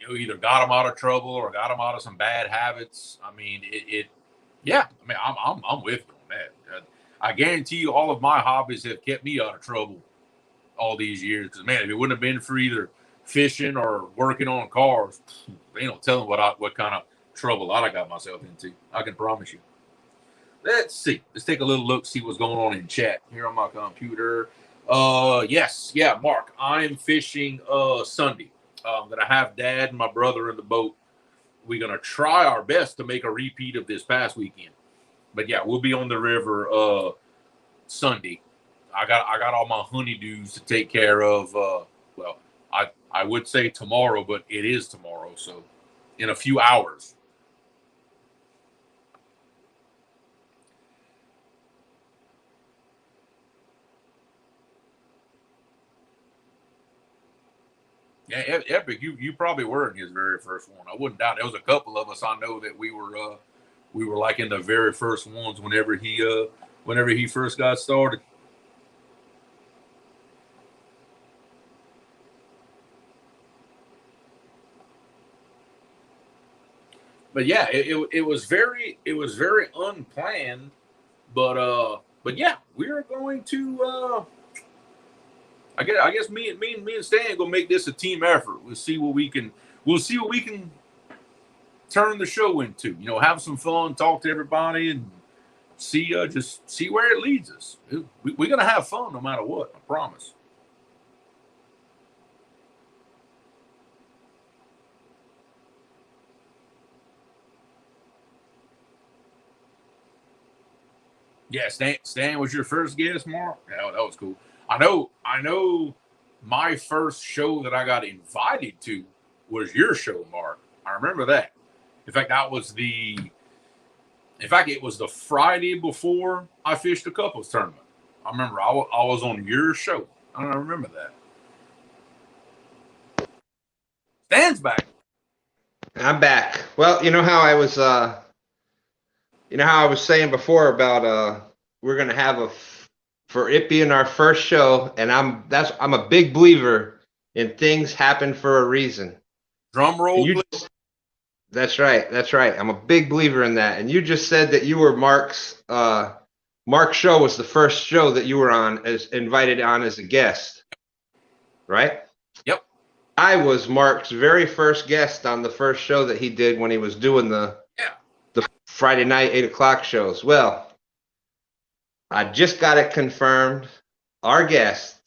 you know, either got them out of trouble or got them out of some bad habits. I mean, yeah. I mean, I'm with you on that. I guarantee you, all of my hobbies have kept me out of trouble all these years. Because man, if it wouldn't have been for either fishing or working on cars, they don't tell them what kind of trouble I got myself into. I can promise you. Let's see. Let's take a little look, see what's going on in chat here on my computer. Yes, yeah, Mark. I'm fishing Sunday. Gonna have Dad and my brother in the boat. We're gonna try our best to make a repeat of this past weekend. But yeah, we'll be on the river Sunday. I got all my honeydews to take care of. Well, I would say tomorrow, but it is tomorrow, so in a few hours. Yeah, Epic, you probably were in his very first one. I wouldn't doubt. There was a couple of us I know that we were like in the very first ones whenever he first got started. But yeah, it was very unplanned, but yeah, we are going to. I guess me and Stan gonna make this a team effort. We'll see what we can turn the show into. You know, have some fun, talk to everybody, and just see where it leads us. We're gonna have fun no matter what. I promise. Yeah, Stan was your first guest, Mark. Yeah, that was cool. I know my first show that I got invited to was your show, Mark. I remember that. In fact, it was the Friday before I fished a couples tournament. I remember I was on your show. I don't remember that. Stan's back. I'm back. Well, you know how I was saying before about we're gonna have for it being our first show, and I'm a big believer in things happen for a reason. Drum roll, please. That's right. I'm a big believer in that. And you just said that you were Mark's show was the first show that you were on as invited on as a guest, right? Yep. I was Mark's very first guest on the first show that he did when he was doing the Friday night 8 o'clock shows. Well, I just got it confirmed. Our guest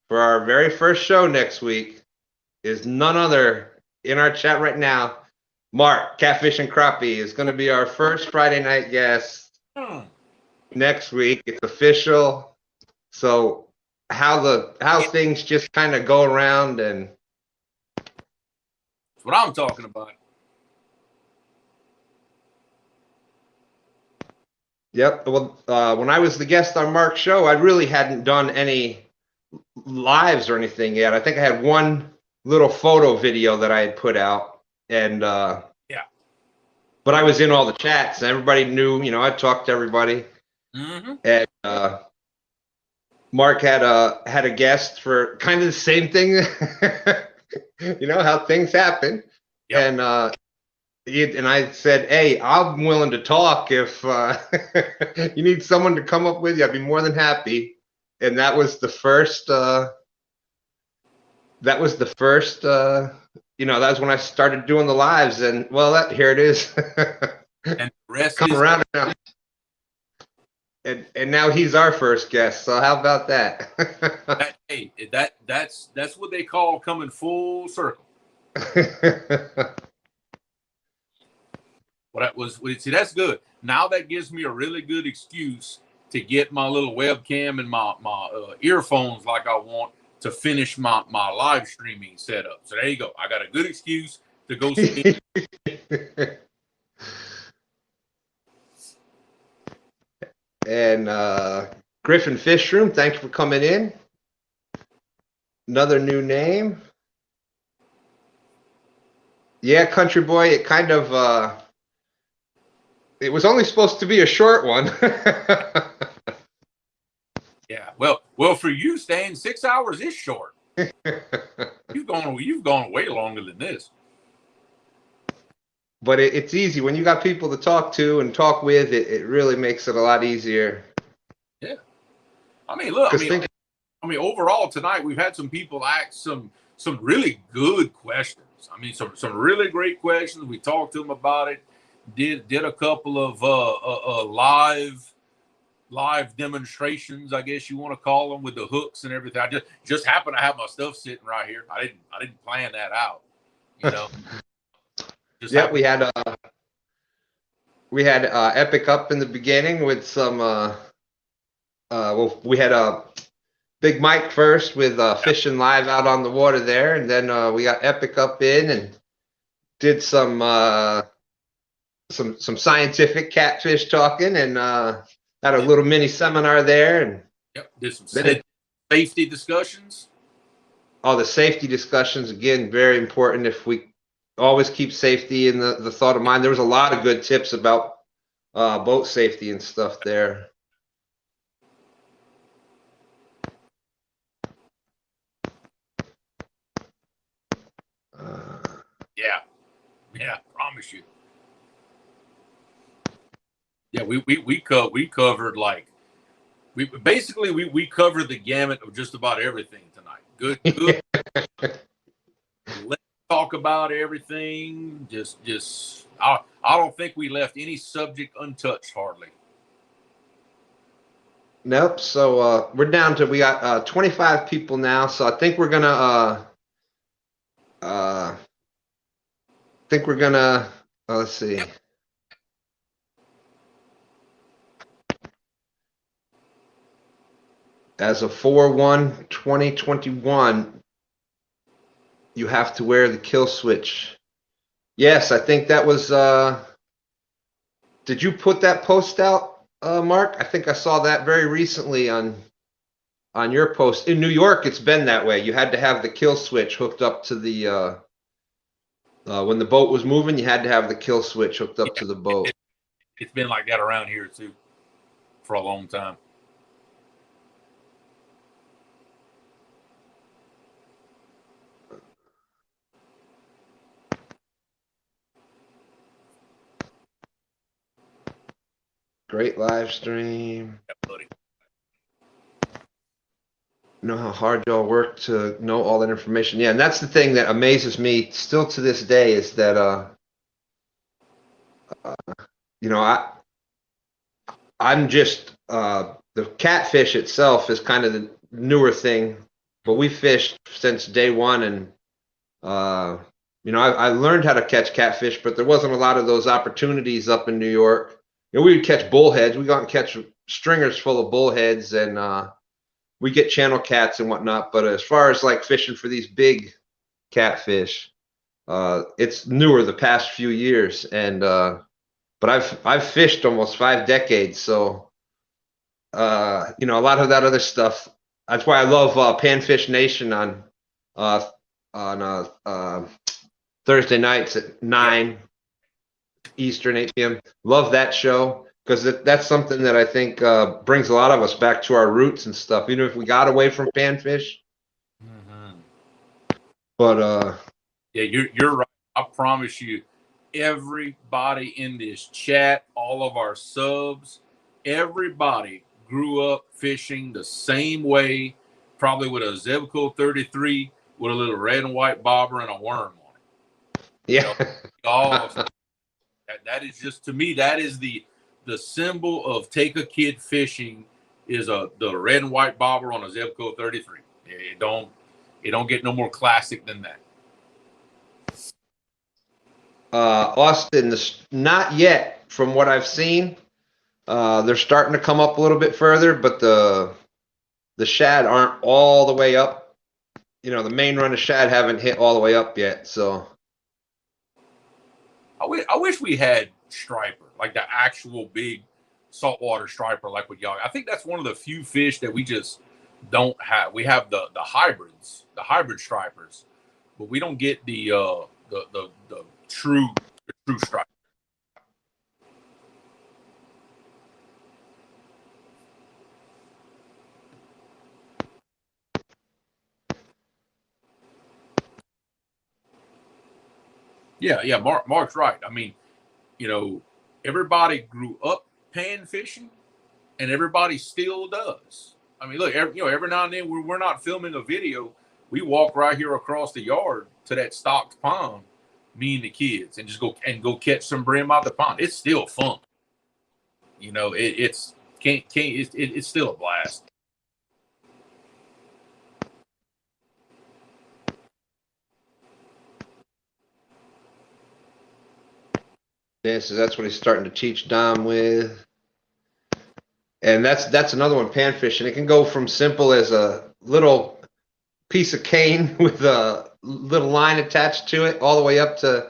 for our very first show next week is none other in our chat right now. Mark, Catfish and Crappie, is going to be our first Friday night guest next week. It's official. So how things just kind of go around, and that's what I'm talking about. Yep. Well, when I was the guest on Mark's show, I really hadn't done any lives or anything yet. I think I had one little photo video that I had put out, and yeah. But I was in all the chats, and everybody knew. I talked to everybody, and Mark had a guest for kind of the same thing. How things happen, and I said, hey, I'm willing to talk if you need someone to come up with you. I'd be more than happy. And that was the first. That was when I started doing the lives, and well, here it is. And the rest come is around now. And now he's our first guest. So how about that? That's what they call coming full circle. See, that's good. Now that gives me a really good excuse to get my little webcam and my earphones like I want to finish my live streaming setup. So there you go. I got a good excuse to go speak. And Griffin Fish Room, thank you for coming in. Another new name. Yeah, Country Boy, it kind of it was only supposed to be a short one. Yeah. Well, for you, Stan, 6 hours is short. You've gone way longer than this. But it's easy when you got people to talk to and talk with. It really makes it a lot easier. Yeah. I mean, look. I mean, overall tonight we've had some people ask some really good questions. I mean, some really great questions. We talked to them about it. Did a couple of live demonstrations, I guess you want to call them, with the hooks and everything. I just happen to have my stuff sitting right here. I didn't plan that out, Yeah, we had Epic up in the beginning with some. We had Big Mike first with fishing live out on the water there, and then we got Epic up in and did some scientific catfish talking, and had a little mini seminar there, and did some safety discussions. The safety discussions, again, very important. If we always keep safety in the thought of mind. There was a lot of good tips about boat safety and stuff there. Yeah, promise you. Yeah, we covered we covered the gamut of just about everything tonight. Good. Let's talk about everything. Just I don't think we left any subject untouched hardly. Nope. So we got 25 people now. So I think we're gonna let's see. As of 4/1/2021, you have to wear the kill switch. Yes, I think that was. Did you put that post out, Mark? I think I saw that very recently on your post. In New York, it's been that way. You had to have the kill switch hooked up to the. When the boat was moving, you had to have the kill switch hooked up to the boat. It's been like that around here too, for a long time. Great live stream. Yeah, buddy. Know how hard y'all work to know all that information. Yeah, and that's the thing that amazes me still to this day is that I'm just the catfish itself is kind of the newer thing, but we fished since day one, and I learned how to catch catfish, but there wasn't a lot of those opportunities up in New York. We would catch bullheads. We go out and catch stringers full of bullheads, and we get channel cats and whatnot. But as far as like fishing for these big catfish, it's newer the past few years, and but I've fished almost 5 decades, so a lot of that other stuff. That's why I love Panfish Nation on Thursday nights at 9 Eastern, 8 p.m. Love that show because that's something that I think brings a lot of us back to our roots and stuff, even if we got away from panfish. Mm-hmm. But yeah, you're right. I promise you, everybody in this chat, all of our subs, everybody grew up fishing the same way, probably with a Zebco 33 with a little red and white bobber and a worm on it. Yeah. That is just, to me, that is the symbol of take a kid fishing is the red and white bobber on a Zebco 33. It don't get no more classic than that. Austin, not yet from what I've seen. They're starting to come up a little bit further, but the shad aren't all the way up. The main run of shad haven't hit all the way up yet. So I wish we had striper, like the actual big saltwater striper, like with y'all. I think that's one of the few fish that we just don't have. We have the hybrids, the hybrid stripers, but we don't get the true striper. Yeah, Mark's right. I mean, everybody grew up pan fishing, and everybody still does. I mean, look, every now and then we're not filming a video. We walk right here across the yard to that stocked pond, me and the kids, and just go catch some brim out the pond. It's still fun. It's still a blast. Yeah, so that's what he's starting to teach Dom with. And that's another one, panfish. And it can go from simple as a little piece of cane with a little line attached to it all the way up to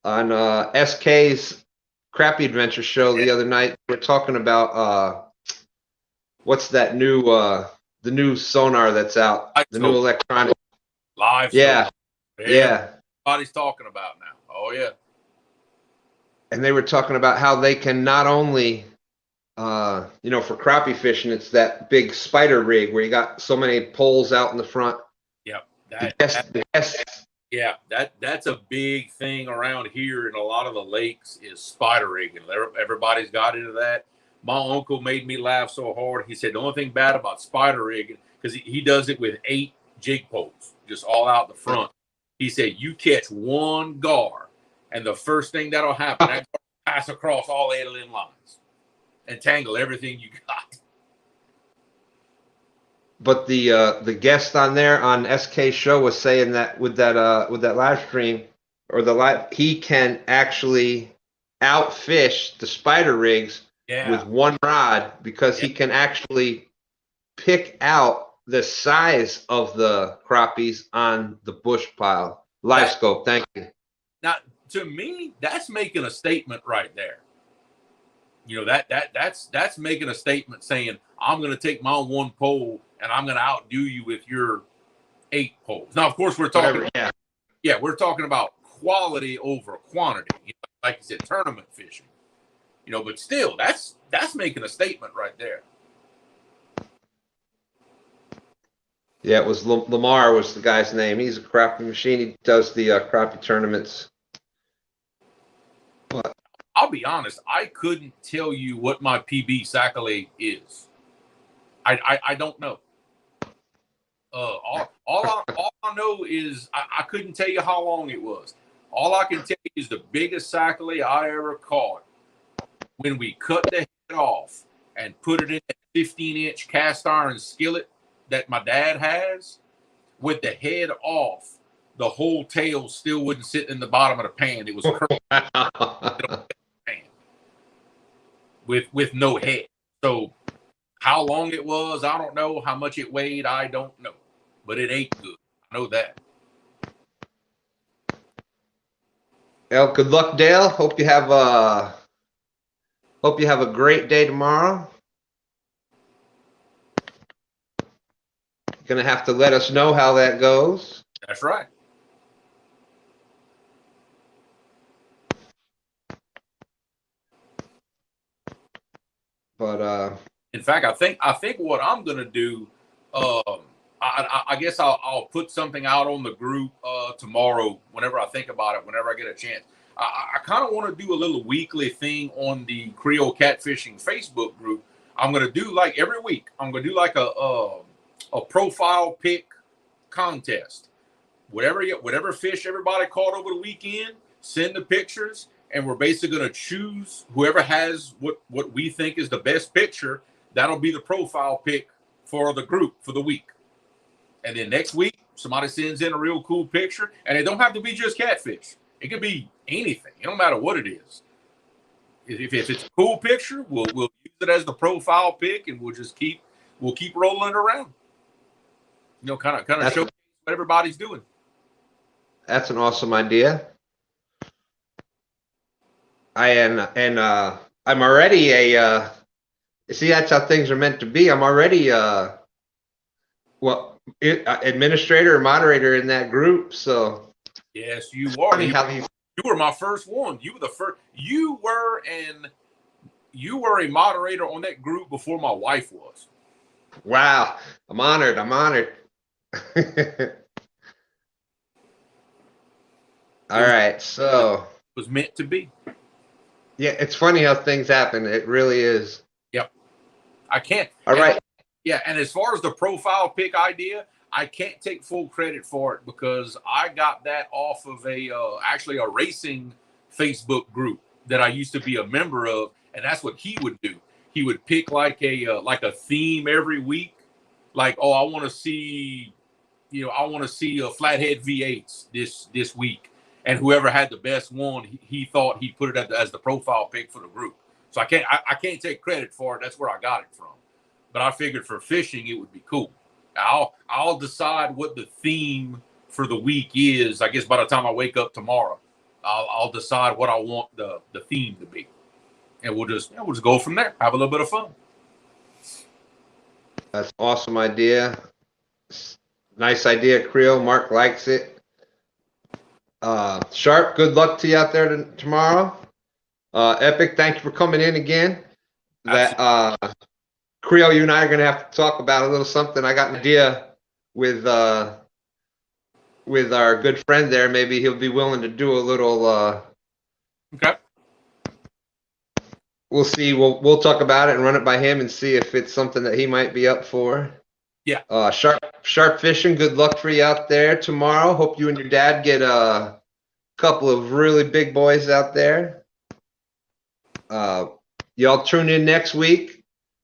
on SK's Crappie Adventure show the other night. We're talking about what's that new the new sonar that's out, the new electronic. Live. Yeah. Yeah. Everybody's talking about now. Oh, yeah. And they were talking about how they can not only, for crappie fishing, it's that big spider rig where you got so many poles out in the front. Yep. That's a big thing around here in a lot of the lakes is spider rigging. Everybody's got into that. My uncle made me laugh so hard. He said the only thing bad about spider rigging, because he does it with 8 jig poles, just all out the front. He said you catch one gar, and the first thing that'll happen, that pass across all 8 of them lines and tangle everything you got. But the guest on there on SK show was saying that with that live stream or he can actually outfish the spider rigs with one rod because he can actually pick out the size of the crappies on the bush pile. Live scope, thank you. Now, to me, that's making a statement right there. That's making a statement saying, I'm going to take my one pole and I'm going to outdo you with your 8 poles. Now, of course, we're talking, we're talking about quality over quantity. Like you said, tournament fishing. But still, that's making a statement right there. Yeah, it was Lamar was the guy's name. He's a crappie machine. He does the crappie tournaments. But I'll be honest, I couldn't tell you what my PB accolade is. I don't know. All I know is I couldn't tell you how long it was. All I can tell you is the biggest accolade I ever caught when we cut the head off and put it in 15-inch cast iron skillet that my dad has, with the head off, the whole tail still wouldn't sit in the bottom of the pan. It was curved pan with no head. So how long it was, I don't know. How much it weighed, I don't know. But it ate good. I know that. Well, good luck, Dale. Hope you have a great day tomorrow. Gonna have to let us know how that goes. That's right. But in fact, I think what I'm gonna do, I guess I'll put something out on the group tomorrow. Whenever I think about it, whenever I get a chance, I kind of want to do a little weekly thing on the Creole Catfishing Facebook group. I'm gonna do like every week. I'm gonna do like a profile pick contest. Whatever fish everybody caught over the weekend, send the pictures, and we're basically going to choose whoever has what we think is the best picture. That'll be the profile pick for the group for the week. And then next week, somebody sends in a real cool picture, and it don't have to be just catfish. It could be anything. It don't matter what it is. If it's a cool picture, we'll use it as the profile pick, and we'll keep rolling it around. You know, kind of show what everybody's doing. that's an awesome idea. I'm already a see, that's how things are meant to be. I'm already administrator or moderator in that group. So yes, you are. funny how You were my first one. You were the first. You were a moderator on that group before my wife was. Wow, I'm honored. All right, so It was meant to be. yeah, it's funny how things happen. It really is. Yep. I can't. All right. Yeah, and as far as the profile pick idea, I can't take full credit for it because I got that off of actually a racing Facebook group that I used to be a member of, and that's what he would do. He would pick like a theme every week, like, oh, I want to see flathead V8s this week, and whoever had the best one, he thought he'd put it as the profile pick for the group. So I can't take credit for it. That's where I got it from. But I figured for fishing it would be cool. I'll decide what the theme for the week is. I guess by the time I wake up tomorrow, I'll decide what I want the theme to be, and we'll just go from there. Have a little bit of fun. That's an awesome idea. Nice idea, Creole. Mark likes it. Sharp, good luck to you out there tomorrow. Epic, thank you for coming in again. Creole, you and I are going to have to talk about a little something. I got an idea with our good friend there. Maybe he'll be willing to do a little. Okay. We'll see. We'll talk about it and run it by him and see if it's something that he might be up for. Yeah. Sharp fishing. Good luck for you out there tomorrow. Hope you and your dad get a couple of really big boys out there. Y'all tune in next week.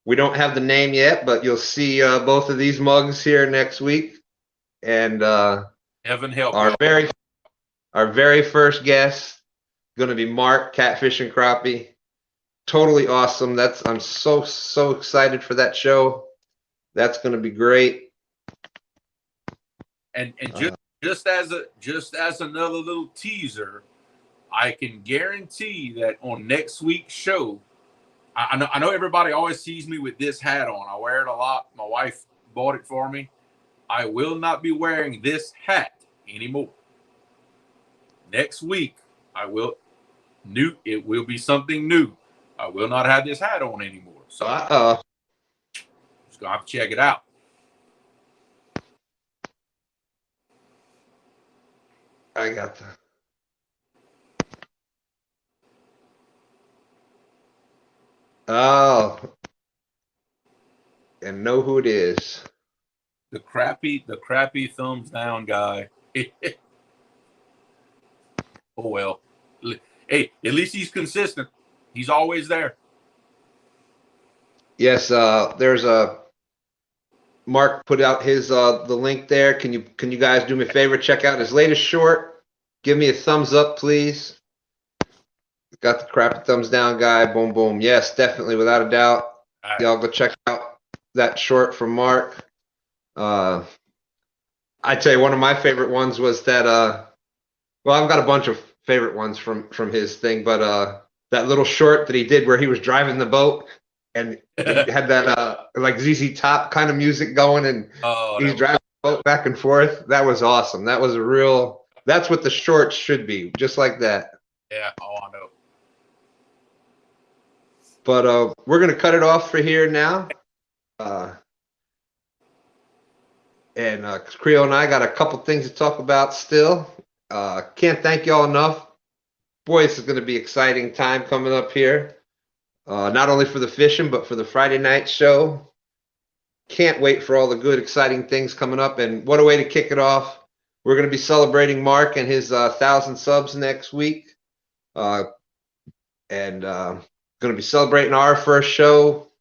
We don't have the name yet, but you'll see both of these mugs here next week. And heaven help our very first guest going to be Mark, Catfish and Crappie. Totally awesome. I'm so excited for that show. That's going to be great. And just as another little teaser, I can guarantee that on next week's show, I know everybody always sees me with this hat on. I wear it a lot. My wife bought it for me. I will not be wearing this hat anymore. Next week, it will be something new. I will not have this hat on anymore. So just gonna have to check it out. I got that. Oh, and know who it is. The crappy thumbs down guy. Oh well. Hey, at least he's consistent. He's always there. Yes, there's a Mark put out his the link there. Can you guys do me a favor? Check out his latest short. Give me a thumbs up, please. Got the crappy thumbs down guy. Boom, boom. Yes, definitely, without a doubt. Right. Y'all go check out that short from Mark. I tell you, one of my favorite ones was that. Well, I've got a bunch of favorite ones from his thing, but that little short that he did where he was driving the boat and he had that like ZZ Top kind of music going, and he's driving the boat back and forth. That was awesome. That was a real. That's what the shorts should be, just like that. Yeah. Oh, I know. But we're gonna cut it off for here now. And Creo and I got a couple things to talk about still. Can't thank y'all enough. Boy, this is going to be exciting time coming up here. Not only for the fishing, but for the Friday night show. Can't wait for all the good, exciting things coming up. And what a way to kick it off. We're going to be celebrating Mark and his 1,000 subs next week. And going to be celebrating our first show.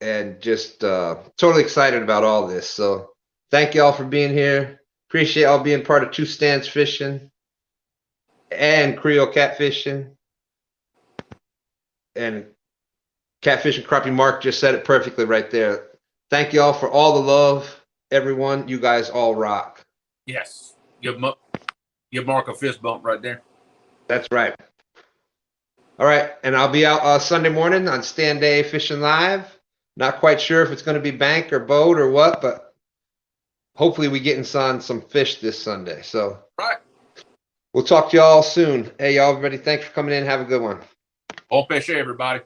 And just totally excited about all this. So thank y'all for being here. Appreciate y'all being part of Two Stands Fishing and Creole Catfishing. And Catfishing Crappie Mark just said it perfectly right there. Thank y'all for all the love, everyone. You guys all rock. Yes. Give Mark a fist bump right there. That's right. All right. And I'll be out Sunday morning on Stand Day Fishing Live. Not quite sure if it's going to be bank or boat or what, but hopefully we getting on some fish this Sunday. So Right. We'll talk to y'all soon. Hey, y'all, everybody. Thanks for coming in. Have a good one. Bon pêcher, everybody.